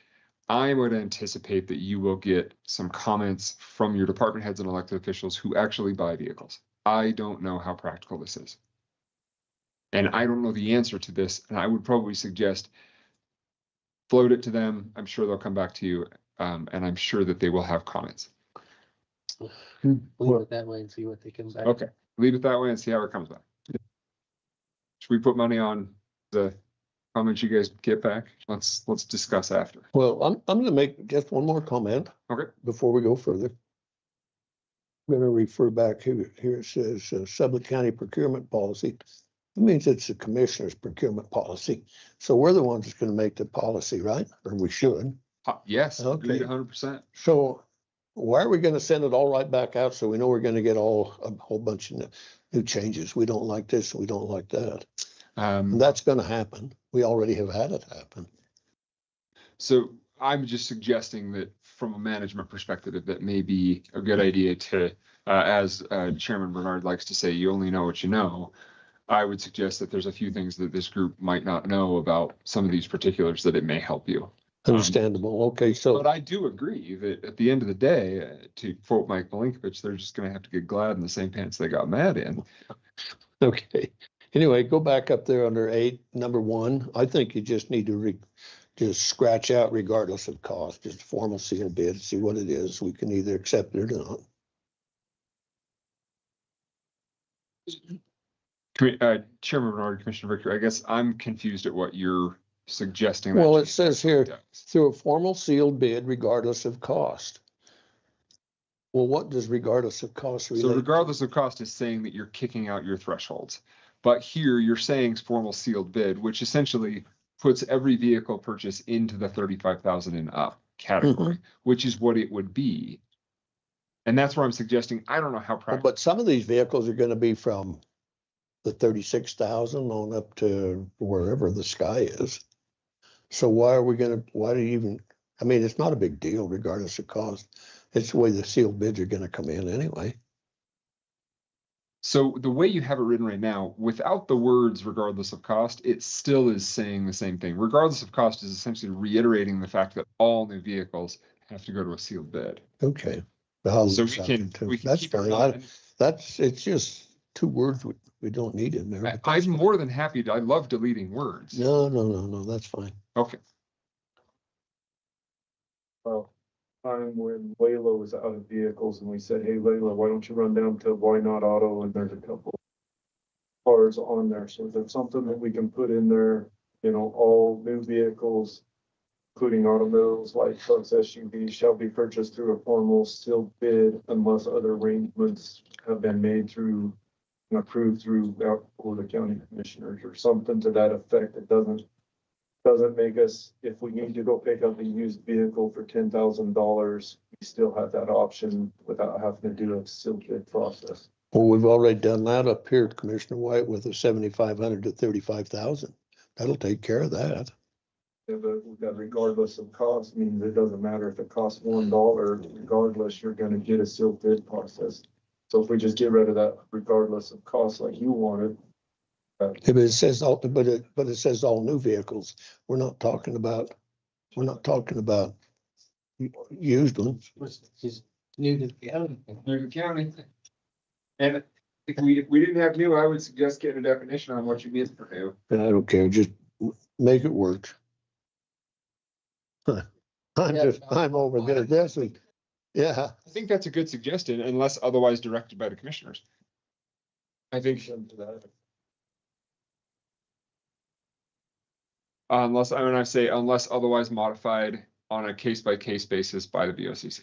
I would anticipate that you will get some comments from your department heads and elected officials who actually buy vehicles. I don't know how practical this is. And I don't know the answer to this. And I would probably suggest float it to them. I'm sure they'll come back to you. And I'm sure that they will have comments. Leave it that way and see what they come back. Okay, leave it that way and see how it comes back. Should we put money on the comments you guys get back? Let's discuss after. Well, I'm gonna make just one more comment. Okay. Before we go further. I'm gonna refer back here. Here it says Sublette County procurement policy. It means it's the commissioner's procurement policy. So we're the ones that's gonna make the policy, right? Or we should. Yes, Okay. 100%. So why are we gonna send it all right back out so we know we're gonna get a whole bunch of new changes? We don't like this, we don't like that. And that's gonna happen. We already have had it happen. So I'm just suggesting that from a management perspective, that may be a good idea to, as Chairman Bernard likes to say, you only know what you know. I would suggest that there's a few things that this group might not know about some of these particulars that it may help you. Understandable. Okay, so. But I do agree that at the end of the day, to quote Mike Malinkovich, they're just going to have to get glad in the same pants they got mad in. Okay. Anyway, go back up there under 8, number 1. I think you just need to just scratch out regardless of cost, just formal sealed bid, see what it is. We can either accept it or not. Chairman Bernard, Commissioner Victor, I guess I'm confused at what you're suggesting that. Well, it change. says here, through a formal sealed bid regardless of cost. Well, what does regardless of cost relate? So regardless of cost is saying that you're kicking out your thresholds. But here you're saying formal sealed bid, which essentially puts every vehicle purchase into the 35,000 and up category, which is what it would be. And that's where I'm suggesting, I don't know how Well, practical. but some of these vehicles are gonna be from the 36,000 on up to wherever the sky is. So why do you even, I mean, it's not a big deal regardless of cost. It's the way the sealed bids are gonna come in anyway. So the way you have it written right now, without the words regardless of cost, it still is saying the same thing. Regardless of cost is essentially reiterating the fact that all new vehicles have to go to a sealed bid. Okay. I'll So look we something too. can That's keep it fine. running. It's just two words we don't need in there. But I'm more than happy to, I love deleting words. no, that's fine. Okay. Well, time when Layla was out of vehicles and we said, hey, Layla, why don't you run down to Why Not Auto? And there's a couple cars on there. So that's something that we can put in there, all new vehicles, including automobiles, light trucks, SUVs, shall be purchased through a formal sealed bid unless other arrangements have been made through and approved through the county commissioners or something to that effect. It doesn't make us, if we need to go pick up a used vehicle for $10,000, we still have that option without having to do a sealed bid process. Well, we've already done that up here, Commissioner White, with a 7,500 to 35,000. That'll take care of that. Yeah, but we've got regardless of cost means it doesn't matter if it costs $1, regardless, you're gonna get a sealed bid process. So if we just get rid of that regardless of cost like you wanted. Yeah, but it says it says all new vehicles. We're not talking about used ones. She's new to the county. New to the county. And if we didn't have new, I would suggest getting a definition on what you mean for new. I don't care, just make it work. I'm over there guessing. Yeah. I think that's a good suggestion unless otherwise directed by the commissioners. I think. Unless otherwise modified on a case by case basis by the BOCC.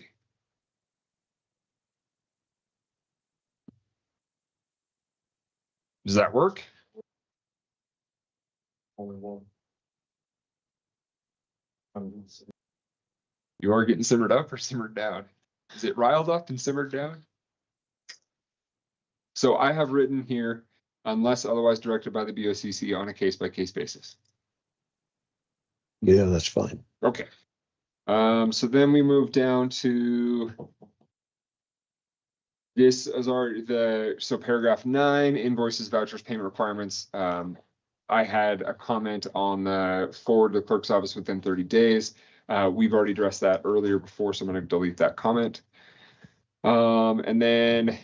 Does that work? Only one. You are getting simmered up or simmered down? Is it riled up and simmered down? So I have written here, unless otherwise directed by the BOCC on a case by case basis. Yeah, that's fine. Okay. So then we move down to this as so paragraph 9, invoices, vouchers, payment requirements. I had a comment on the forward to the clerk's office within 30 days. We've already addressed that earlier before, so I'm going to delete that comment. And then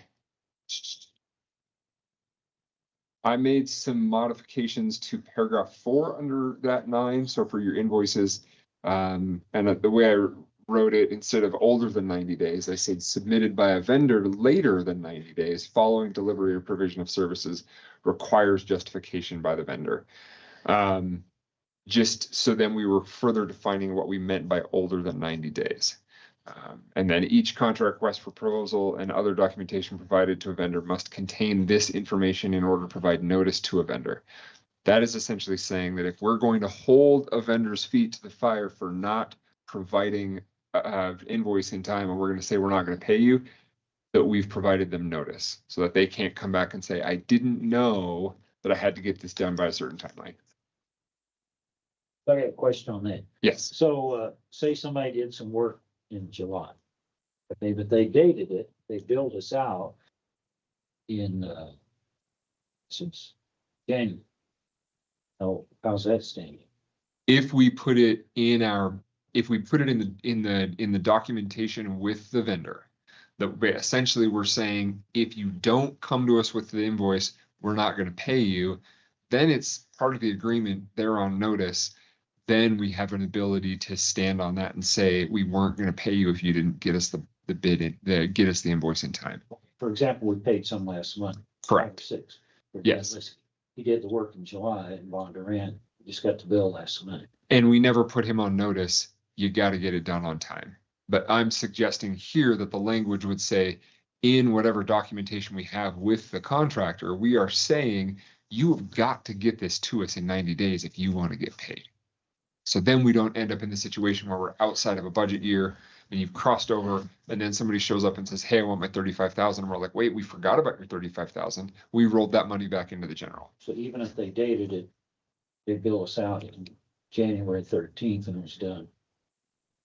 I made some modifications to paragraph 4 under that 9. So for your invoices, and the way I wrote it, instead of older than 90 days, I said submitted by a vendor later than 90 days following delivery or provision of services requires justification by the vendor. Just so then we were further defining what we meant by older than 90 days. And then each contract request for proposal and other documentation provided to a vendor must contain this information in order to provide notice to a vendor. That is essentially saying that if we're going to hold a vendor's feet to the fire for not providing invoice in time, and we're going to say we're not going to pay you, that we've provided them notice so that they can't come back and say, I didn't know that I had to get this done by a certain timeline. I got a question on that. Yes. So say somebody did some work in July. But they dated it, they billed us out in since January. How's that standing? If we put it in the documentation with the vendor, that essentially we're saying, if you don't come to us with the invoice, we're not going to pay you, then it's part of the agreement, they're on notice. Then we have an ability to stand on that and say, we weren't going to pay you if you didn't get us the bid in, get us the invoice in time. For example, we paid some last month. Correct. 6. Yes. He did the work in July in Bondurant. Just got the bill last night. And we never put him on notice, you gotta get it done on time. But I'm suggesting here that the language would say, in whatever documentation we have with the contractor, we are saying, you have got to get this to us in 90 days if you want to get paid. So then we don't end up in the situation where we're outside of a budget year and you've crossed over and then somebody shows up and says, hey, I want my 35,000. And we're like, wait, we forgot about your 35,000. We rolled that money back into the general. So even if they dated it, they bill us out in January 13th and it's done.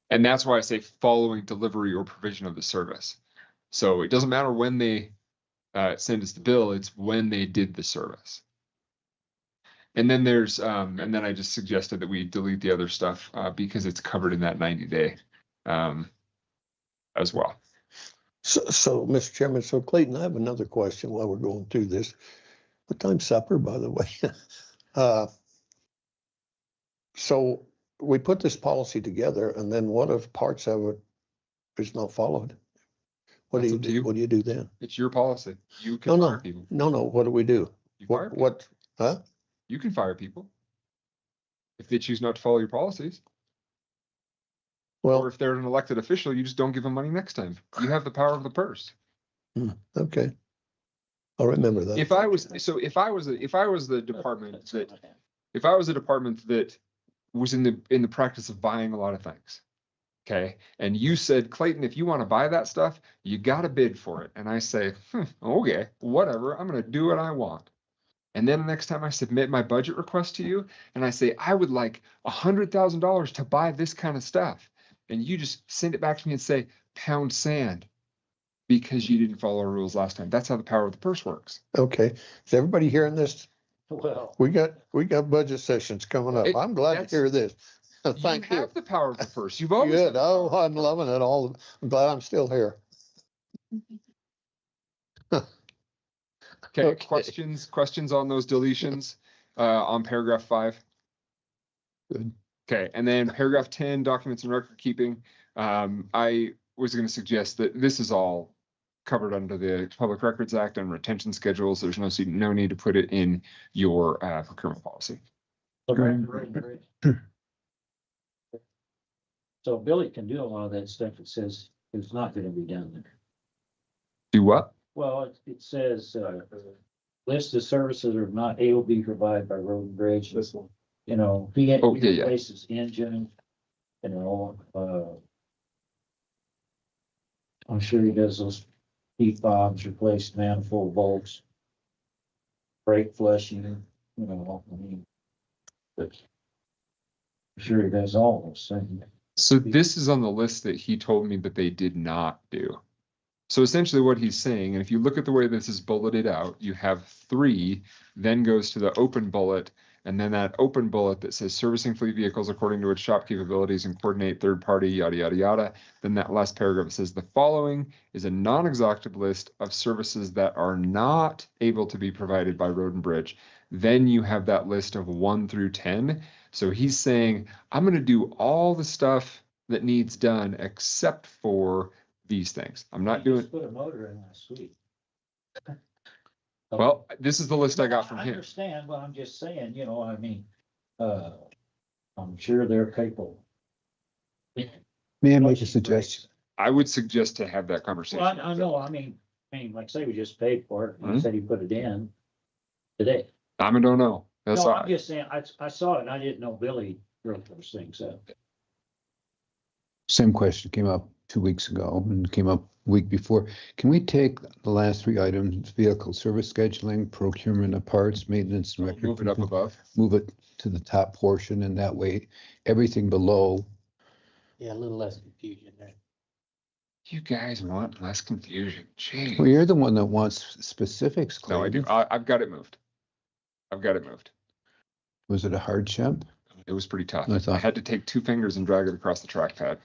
And that's why I say following delivery or provision of the service. So it doesn't matter when they send us the bill, it's when they did the service. And then there's, and then I just suggested that we delete the other stuff because it's covered in that 90-day as well. So, Mr. Chairman, so Clayton, I have another question while we're going through this. What time's supper, by the way? So we put this policy together, and then what if parts of it is not followed? What do you do? What do you do then? It's your policy. You can fire people. No. What do we do? You fire people. What? Huh? You can fire people if they choose not to follow your policies. Well, or if they're an elected official, you just don't give them money next time. You have the power of the purse. Okay. I'll remember that. If I was the department that was in the practice of buying a lot of things. Okay. And you said, Clayton, if you want to buy that stuff, you got to bid for it. And I say, okay, whatever. I'm going to do what I want. And then the next time I submit my budget request to you and I say, I would like $100,000 to buy this kind of stuff. And you just send it back to me and say, pound sand because you didn't follow our rules last time. That's how the power of the purse works. Okay. Is everybody hearing this? Well, we got budget sessions coming up. I'm glad to hear this. Thank you. You have the power of the purse. You've always good. Oh, I'm loving it. I'm glad I'm still here. Okay. Questions on those deletions on paragraph 5? Good. Okay, and then paragraph 10, documents and record keeping. I was going to suggest that this is all covered under the Public Records Act and retention schedules. There's no need to put it in your procurement policy. So Billy can do a lot of that stuff. It says it's not going to be done there. Do what? Well, it says list of services are not able to be provided by Road and Bridge. This one. You know, he replaces engine, you know, I'm sure he does those heat fobs, replace manifold bolts, brake flushing, you know, I mean, but I'm sure he does all those things. So this is on the list that he told me that they did not do. So essentially what he's saying, and if you look at the way this is bulleted out, you have 3, then goes to the open bullet, and then that open bullet that says servicing fleet vehicles according to its shop capabilities and coordinate third party, yada, yada, yada. Then that last paragraph says the following is a non-exhaustive list of services that are not able to be provided by Road and Bridge. Then you have that list of 1 through 10. So he's saying, I'm going to do all the stuff that needs done except for these things. I'm not doing. Put a motor in last week. Well, this is the list I got from I him. understand, but I'm just saying, you know, I mean, I'm sure they're capable. May I make a suggestion? I would suggest to have that conversation. Well, I know, I mean, like say we just paid for it, Mhm. he said he put it in today. I don't know. That's No, all. I'm just saying, I saw it and I didn't know Billy wrote those things up. Same question came up 2 weeks ago and came up week before. Can we take the last 3 items, vehicle service scheduling, procurement of parts, maintenance and record? Move it up above. Move it to the top portion, and that way everything below. Yeah, a little less confusion there. You guys want less confusion. Jeez. Well, you're the one that wants specifics, Clay. No, I do. I've got it moved. I've got it moved. Was it a hardship? It was pretty tough. I I had to take 2 fingers and drag it across the trackpad.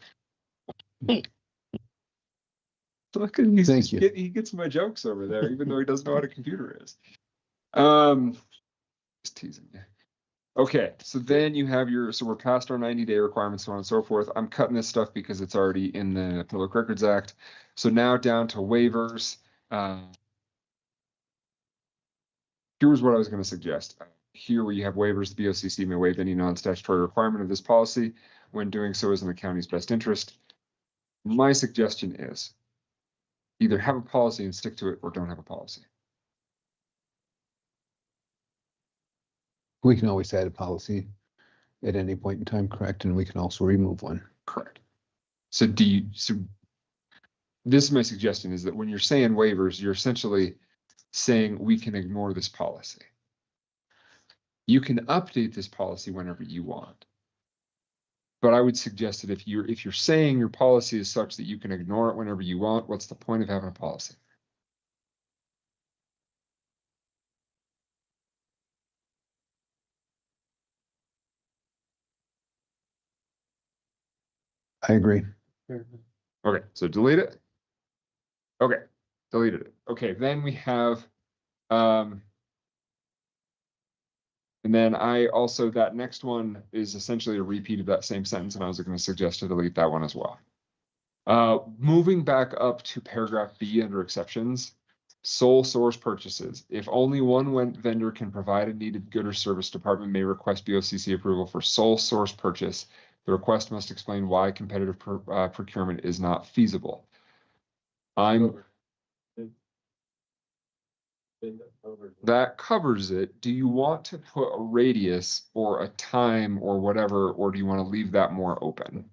Look at Thank you. He gets my jokes over there, even though he doesn't know what a computer is. Just teasing you. Okay, so then you have so we're past our 90-day requirements, so on and so forth. I'm cutting this stuff because it's already in the Public Records Act. So now down to waivers. Here's what I was going to suggest. here where you have waivers, the BOCC may waive any non-statutory requirement of this policy when doing so is in the county's best interest. My suggestion is either have a policy and stick to it or don't have a policy. We can always add a policy at any point in time, correct? And we can also remove one. Correct. So this is my suggestion, is that when you're saying waivers, you're essentially saying we can ignore this policy. You can update this policy whenever you want. But I would suggest that if you're saying your policy is such that you can ignore it whenever you want, what's the point of having a policy? I agree. Okay, so delete it. Okay, deleted it. Okay, then we have, and then I also, that next one is essentially a repeat of that same sentence, and I was going to suggest to delete that one as well. Moving back up to paragraph B under exceptions, sole source purchases. If only one vendor can provide a needed good or service, department may request BOCC approval for sole source purchase. The request must explain why competitive procurement is not feasible. That covers it. Do you want to put a radius or a time or whatever, or do you want to leave that more open?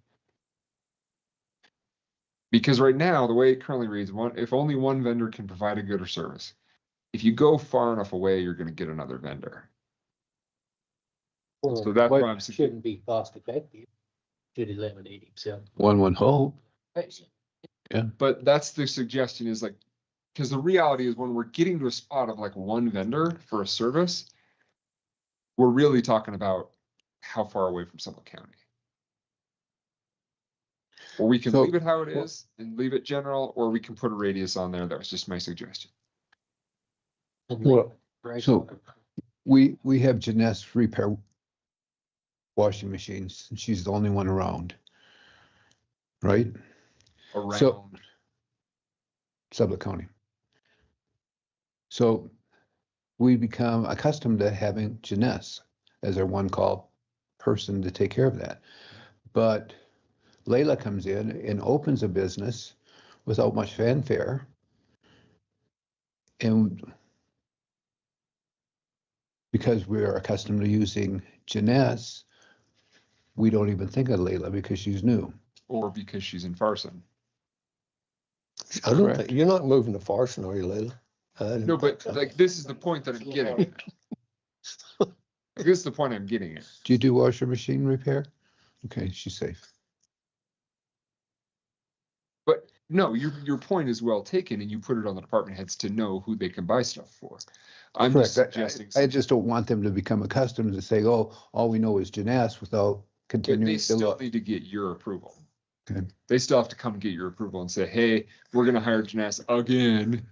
Because right now, the way it currently reads, if only one vendor can provide a good or service. If you go far enough away, you're going to get another vendor. Well, So that's why I'm shouldn't be cost effective. Should eliminate himself. One would hope. Yeah. But that's the suggestion, is like, because the reality is when we're getting to a spot of like one vendor for a service, we're really talking about how far away from Sublette County. Or we can leave it how it is and leave it general, or we can put a radius on there. That was just my suggestion. Well, so we have Janess repair washing machines, and she's the only one around, right? Around So, Sublette County. So we become accustomed to having Janess as our one call person to take care of that. But Layla comes in and opens a business without much fanfare. And because we're accustomed to using Janess, we don't even think of Layla because she's new. Or because she's in Farson. I don't think, you're not moving to Farson, are you, Layla? No, but like, this is the point that I'm getting at. Like, this is the point I'm getting at. Do you do washer machine repair? Okay, she's safe. But no, your point is well taken, and you put it on the department heads to know who they can buy stuff for. I'm just suggesting. I just don't want them to become accustomed to say, oh, all we know is Janess without continuing They to still look. need to get your approval. Okay. They still have to come and get your approval and say, hey, we're gonna hire Janess again.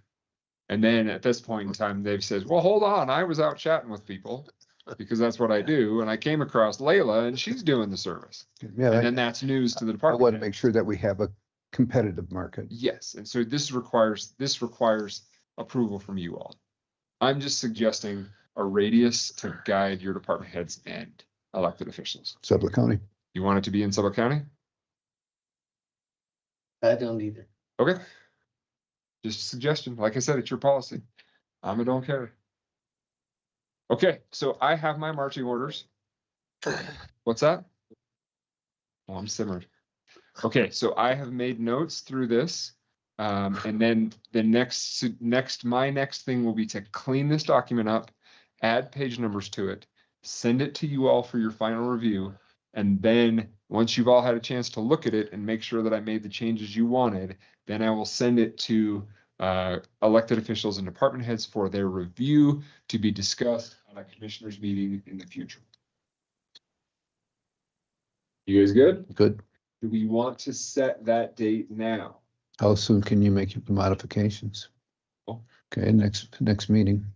And then at this point in time, they've said, well, hold on, I was out chatting with people because that's what I do. And I came across Layla and she's doing the service. Yeah, And then that's news to the I department. want to make sure that we have a competitive market. Yes, and so this requires approval from you all. I'm just suggesting a radius to guide your department heads and elected officials. Sublette County. You want it to be in Sublette County? I don't either. Okay. Just a suggestion. Like I said, it's your policy. I don't care. Okay, so I have my marching orders. What's that? Oh, I'm simmered. Okay, so I have made notes through this. And then the my next thing will be to clean this document up, add page numbers to it, send it to you all for your final review. And then once you've all had a chance to look at it and make sure that I made the changes you wanted, then I will send it to elected officials and department heads for their review to be discussed on a commissioners meeting in the future. You guys good? Good. Do we want to set that date now? How soon can you make your modifications? Oh. Okay, next meeting.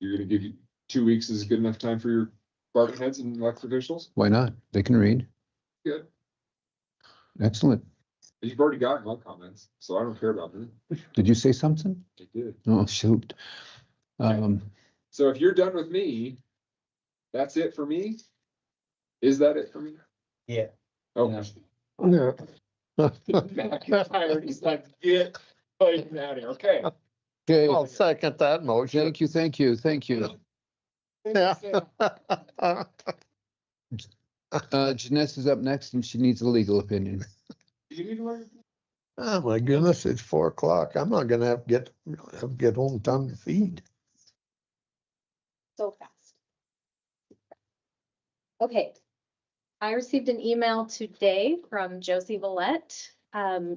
You're gonna give you 2 weeks is good enough time for your department heads and elected officials? Why not? They can read. Good. Excellent. You've already gotten my comments, so I don't care about them. Did you say something? I did. Oh, shoot. So if you're done with me, That's it for me? Is that it for me? Yeah. Okay. Yeah. McIntyre, he's like, get Clayton out of here. Okay. Okay, I'll second that motion. thank you, thank you, thank you. Yeah. Janess is up next and she needs a legal opinion. You need to learn. Oh, my goodness, it's 4 o'clock. I'm not gonna have to get home time to feed. So fast. Okay. I received an email today from Josie Villette.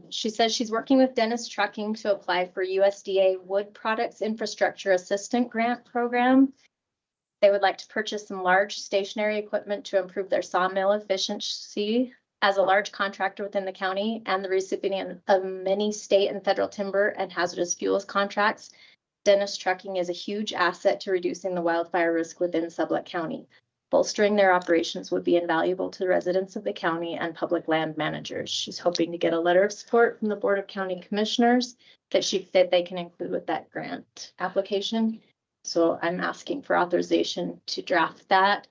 She says she's working with Dennis Trucking to apply for USDA Wood Products Infrastructure Assistant Grant Program. They would like to purchase some large stationary equipment to improve their sawmill efficiency. As a large contractor within the county and the recipient of many state and federal timber and hazardous fuels contracts, Dennis Trucking is a huge asset to reducing the wildfire risk within Sublette County. Bolstering their operations would be invaluable to the residents of the county and public land managers. She's hoping to get a letter of support from the Board of County Commissioners that they can include with that grant application. So I'm asking for authorization to draft that,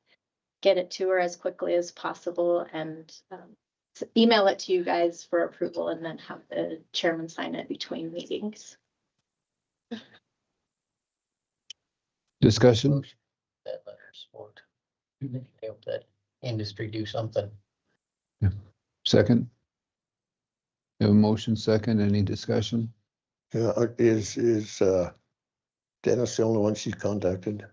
get it to her as quickly as possible, and email it to you guys for approval, and then have the chairman sign it between meetings. Discussion? That letter of support. Help that industry do something. Second? You have a motion second, any discussion? Yeah, is Dennis the only one she's contacted?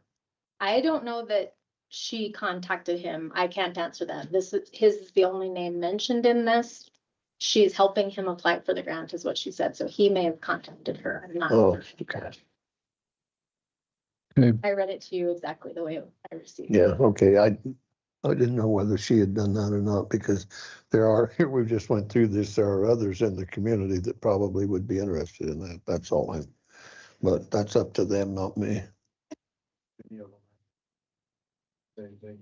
I don't know that she contacted him. I can't answer that. His is the only name mentioned in this. She's helping him apply for the grant is what she said. So he may have contacted her. I'm not. Oh, okay. I read it to you exactly the way I received Yeah, it. okay. I didn't know whether she had done that or not, because we just went through this, there are others in the community that probably would be interested in that. That's all but that's up to them, not me. Same thing.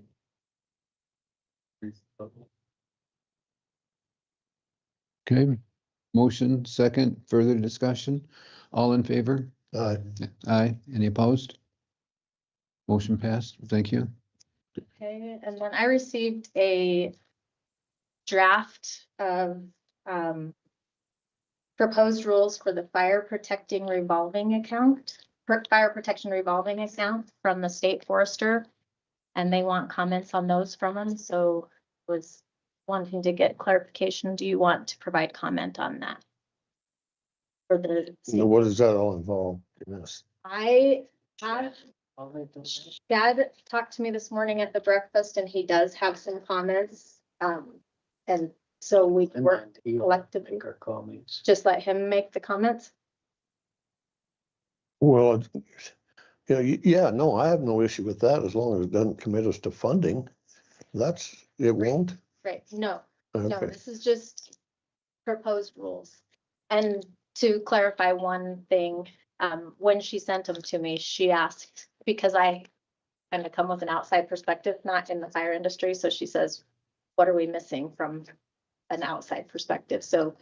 Okay, motion second, further discussion? All in favor? Aye. Aye, any opposed? Motion passed, thank you. Okay, and then I received a draft of proposed rules for the fire protection revolving account from the state forester. And they want comments on those from them, so was wanting to get clarification. Do you want to provide comment on that? For the So what does that all involve? Yes. I have, Dad talked to me this morning at the breakfast and he does have some comments. And so we worked collectively, Comments. just let him make the comments. Well, yeah, no, I have no issue with that as long as it doesn't commit us to funding. It won't? Right, no, no, Okay. this is just proposed rules. And to clarify one thing, when she sent them to me, she asked, because I kind of come with an outside perspective, not in the fire industry, so she says, what are we missing from an outside perspective? So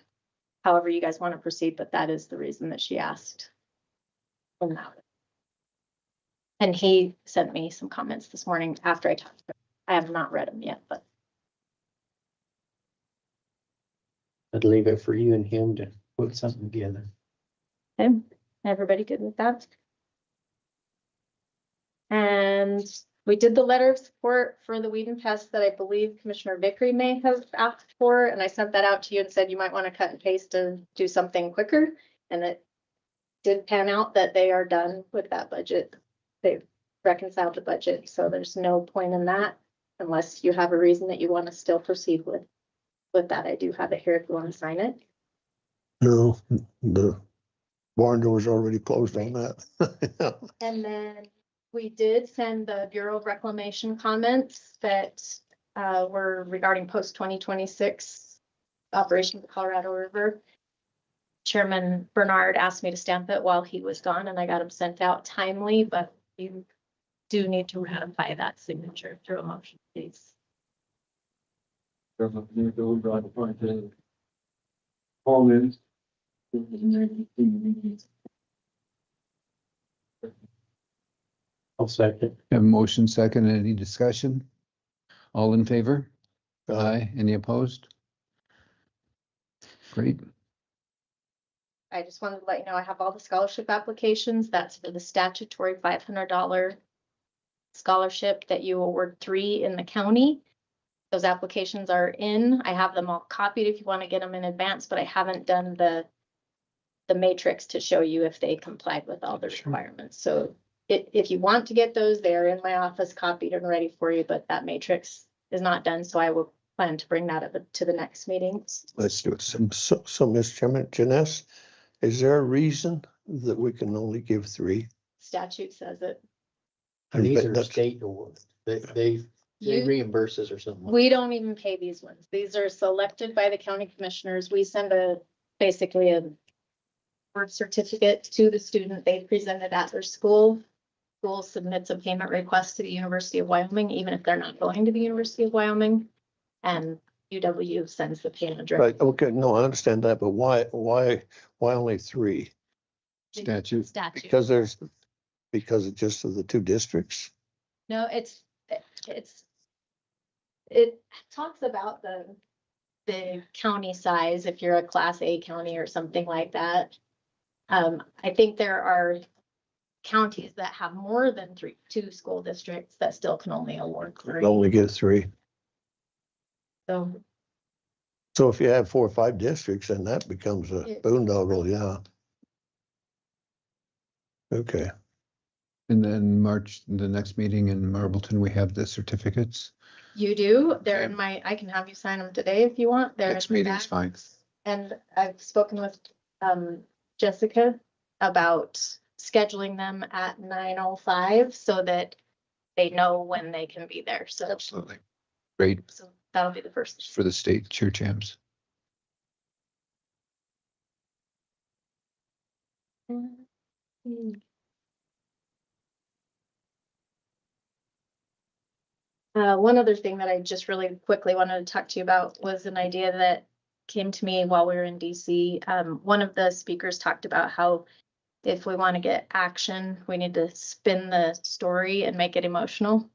however you guys want to proceed, but that is the reason that she asked. And he sent me some comments this morning after I talked to him. I have not read them yet, but I'd leave it for you and him to put something together. okay, everybody good with that? And we did the letter of support for the weed and pest that I believe Commissioner Vickery may have asked for, and I sent that out to you and said you might want to cut and paste and do something quicker. And it did pan out that they are done with that budget. They've reconciled the budget, so there's no point in that unless you have a reason that you want to still proceed with that. I do have it here if you want to sign it. No, the barn door's already closed on that. And then we did send the Bureau of Reclamation comments that were regarding post 2026 operation of the Colorado River. Chairman Bernard asked me to stamp it while he was gone, and I got them sent out timely, but you do need to ratify that signature through a motion, please. I'll second. Have a motion second. Any discussion? All in favor? Aye. Any opposed? Great. I just wanted to let you know, I have all the scholarship applications. That's for the statutory $500 scholarship that you award 3 in the county. Those applications are in. I have them all copied if you want to get them in advance, but I haven't done the matrix to show you if they complied with all the requirements. So if you want to get those, they're in my office copied and ready for you, but that matrix is not done. So I will plan to bring that up to the next meeting. Let's do it. So, Mr. Chairman, Janess, is there a reason that we can only give 3? Statute says it. And These are that's- state awards. They reimburse us or something. We don't even pay these ones. These are selected by the county commissioners. We send basically a birth certificate to the student. They present it at their school. School submits a payment request to the University of Wyoming, even if they're not going to the University of Wyoming. And UW sends the payment Right, directly. okay, no, I understand that, but why only 3? Statute. Statute. Because it's just of the 2 districts? No, it talks about the county size, if you're a class A county or something like that. I think there are counties that have more than 2 school districts that still can only award 3. Only get 3. So So if you have 4 or 5 districts, then that becomes a boondoggle, yeah. Okay, And then March, the next meeting in Marbleton, we have the certificates. you do, they're in I can have you sign them today if you want. They're Next in my meeting's bag. fine. And I've spoken with Jessica about scheduling them at 9:05 so that they know when they can be there. So Absolutely. Great. so that'll be the first. For the state cheer champs. One other thing that I just really quickly wanted to talk to you about was an idea that came to me while we were in DC. One of the speakers talked about how if we want to get action, we need to spin the story and make it emotional.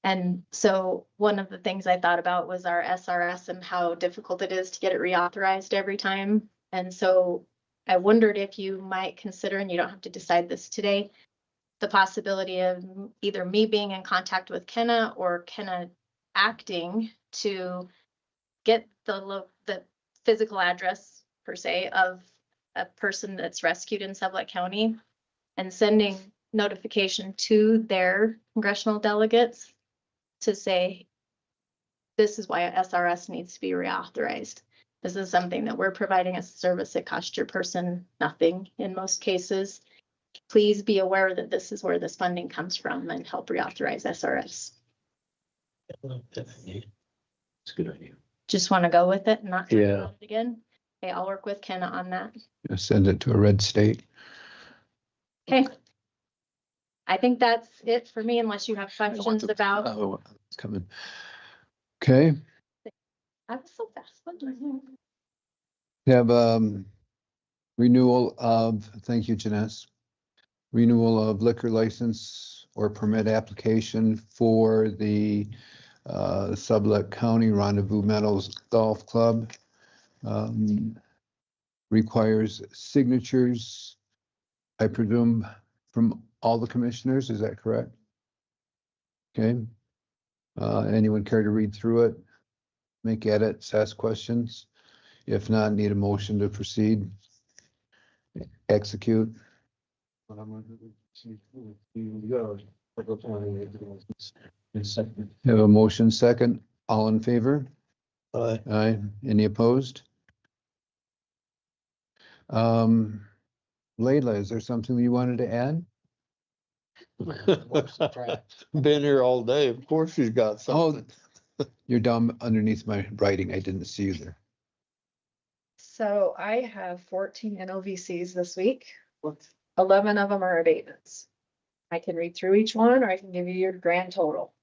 And so one of the things I thought about was our SRS and how difficult it is to get it reauthorized every time. And so I wondered if you might consider, and you don't have to decide this today, the possibility of either me being in contact with Kenna or Kenna acting to get the physical address per se of a person that's rescued in Sublette County and sending notification to their congressional delegates to say, this is why SRS needs to be reauthorized. This is something that we're providing as a service. It costs your person nothing in most cases. Please be aware that this is where this funding comes from and help reauthorize SRS. It's a good idea. Just want to go with it and not talk Yeah. about it again. Okay, I'll work with Kenna on that. Send it to a red state. Okay. I think that's it for me unless you have questions about. Oh, it's coming. Okay, I was so fast. we have renewal of, thank you, Janess. Renewal of liquor license or permit application for the Sublette County Rendezvous Meadows Golf Club. Requires signatures, I presume, from all the commissioners, is that correct? Okay. Anyone care to read through it? Make edits, ask questions? If not, need a motion to proceed? Execute? Have a motion second, all in favor? Aye. Aye, any opposed? Leila, is there something you wanted to add? Been here all day, of course she's got something. You're down underneath my writing, I didn't see you there. So I have 14 NOVCs this week. 11 of them are abatements. I can read through each one, or I can give you your grand total.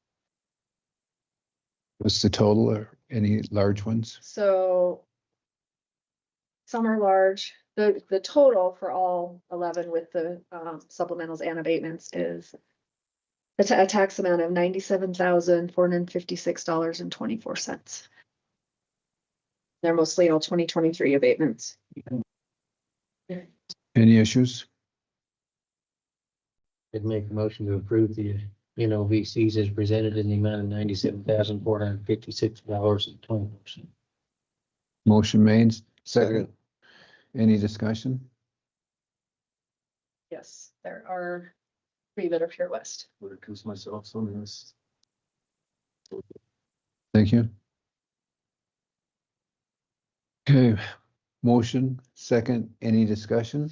What's the total or any large ones? So some are large. The total for all 11 with the supplementals and abatements is a tax amount of $97,456.24. They're mostly all 2023 abatements. Any issues? I'd make a motion to approve the NOVCs as presented in the amount of $97,456.24. Motion made, second. Any discussion? Yes, there are 3 that are Pure West. Would accuse myself on this. Thank you. Okay, motion, second, any discussion?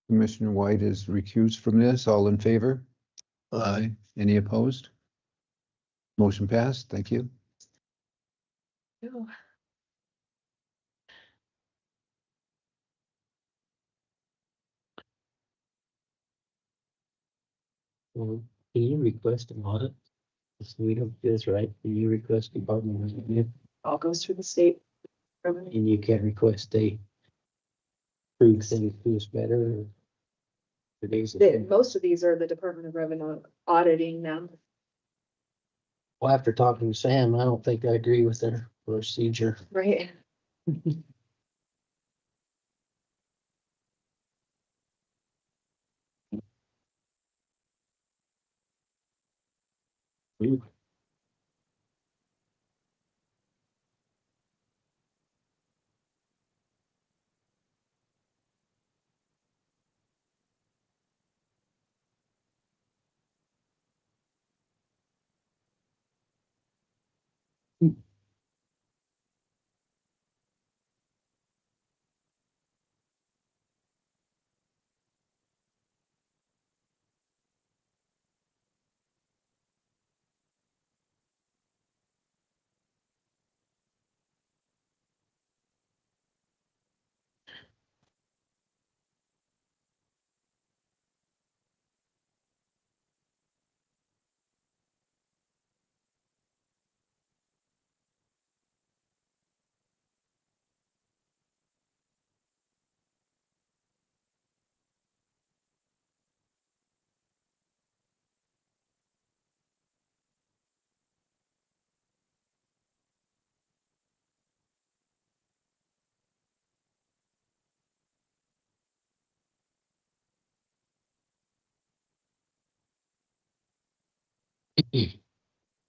Commissioner White is recused from this. All in favor? Aye. Any opposed? Motion passed. Thank you. Well, can you request an audit? If we don't do this right, can you request Department of Revenue? All goes through the state. And you can't request they prove things to us better? Most of these are the Department of Revenue auditing them. Well, after talking to Sam, I don't think I agree with their procedure. Right.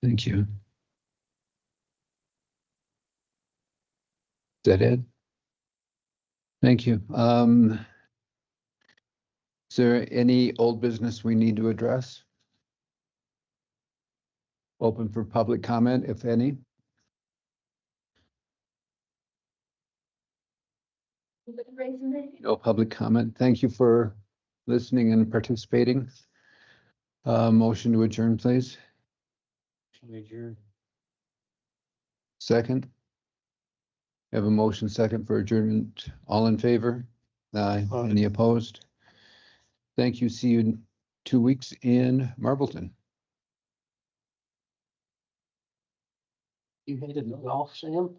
Thank you. Is that it? Thank you. Is there any old business we need to address? Open for public comment, if any. No public comment. Thank you for listening and participating. Motion to adjourn, please. Second. Have a motion second for adjournment. All in favor? Aye. Any opposed? Thank you. See you in 2 weeks in Marbleton. You hated golf, Sam?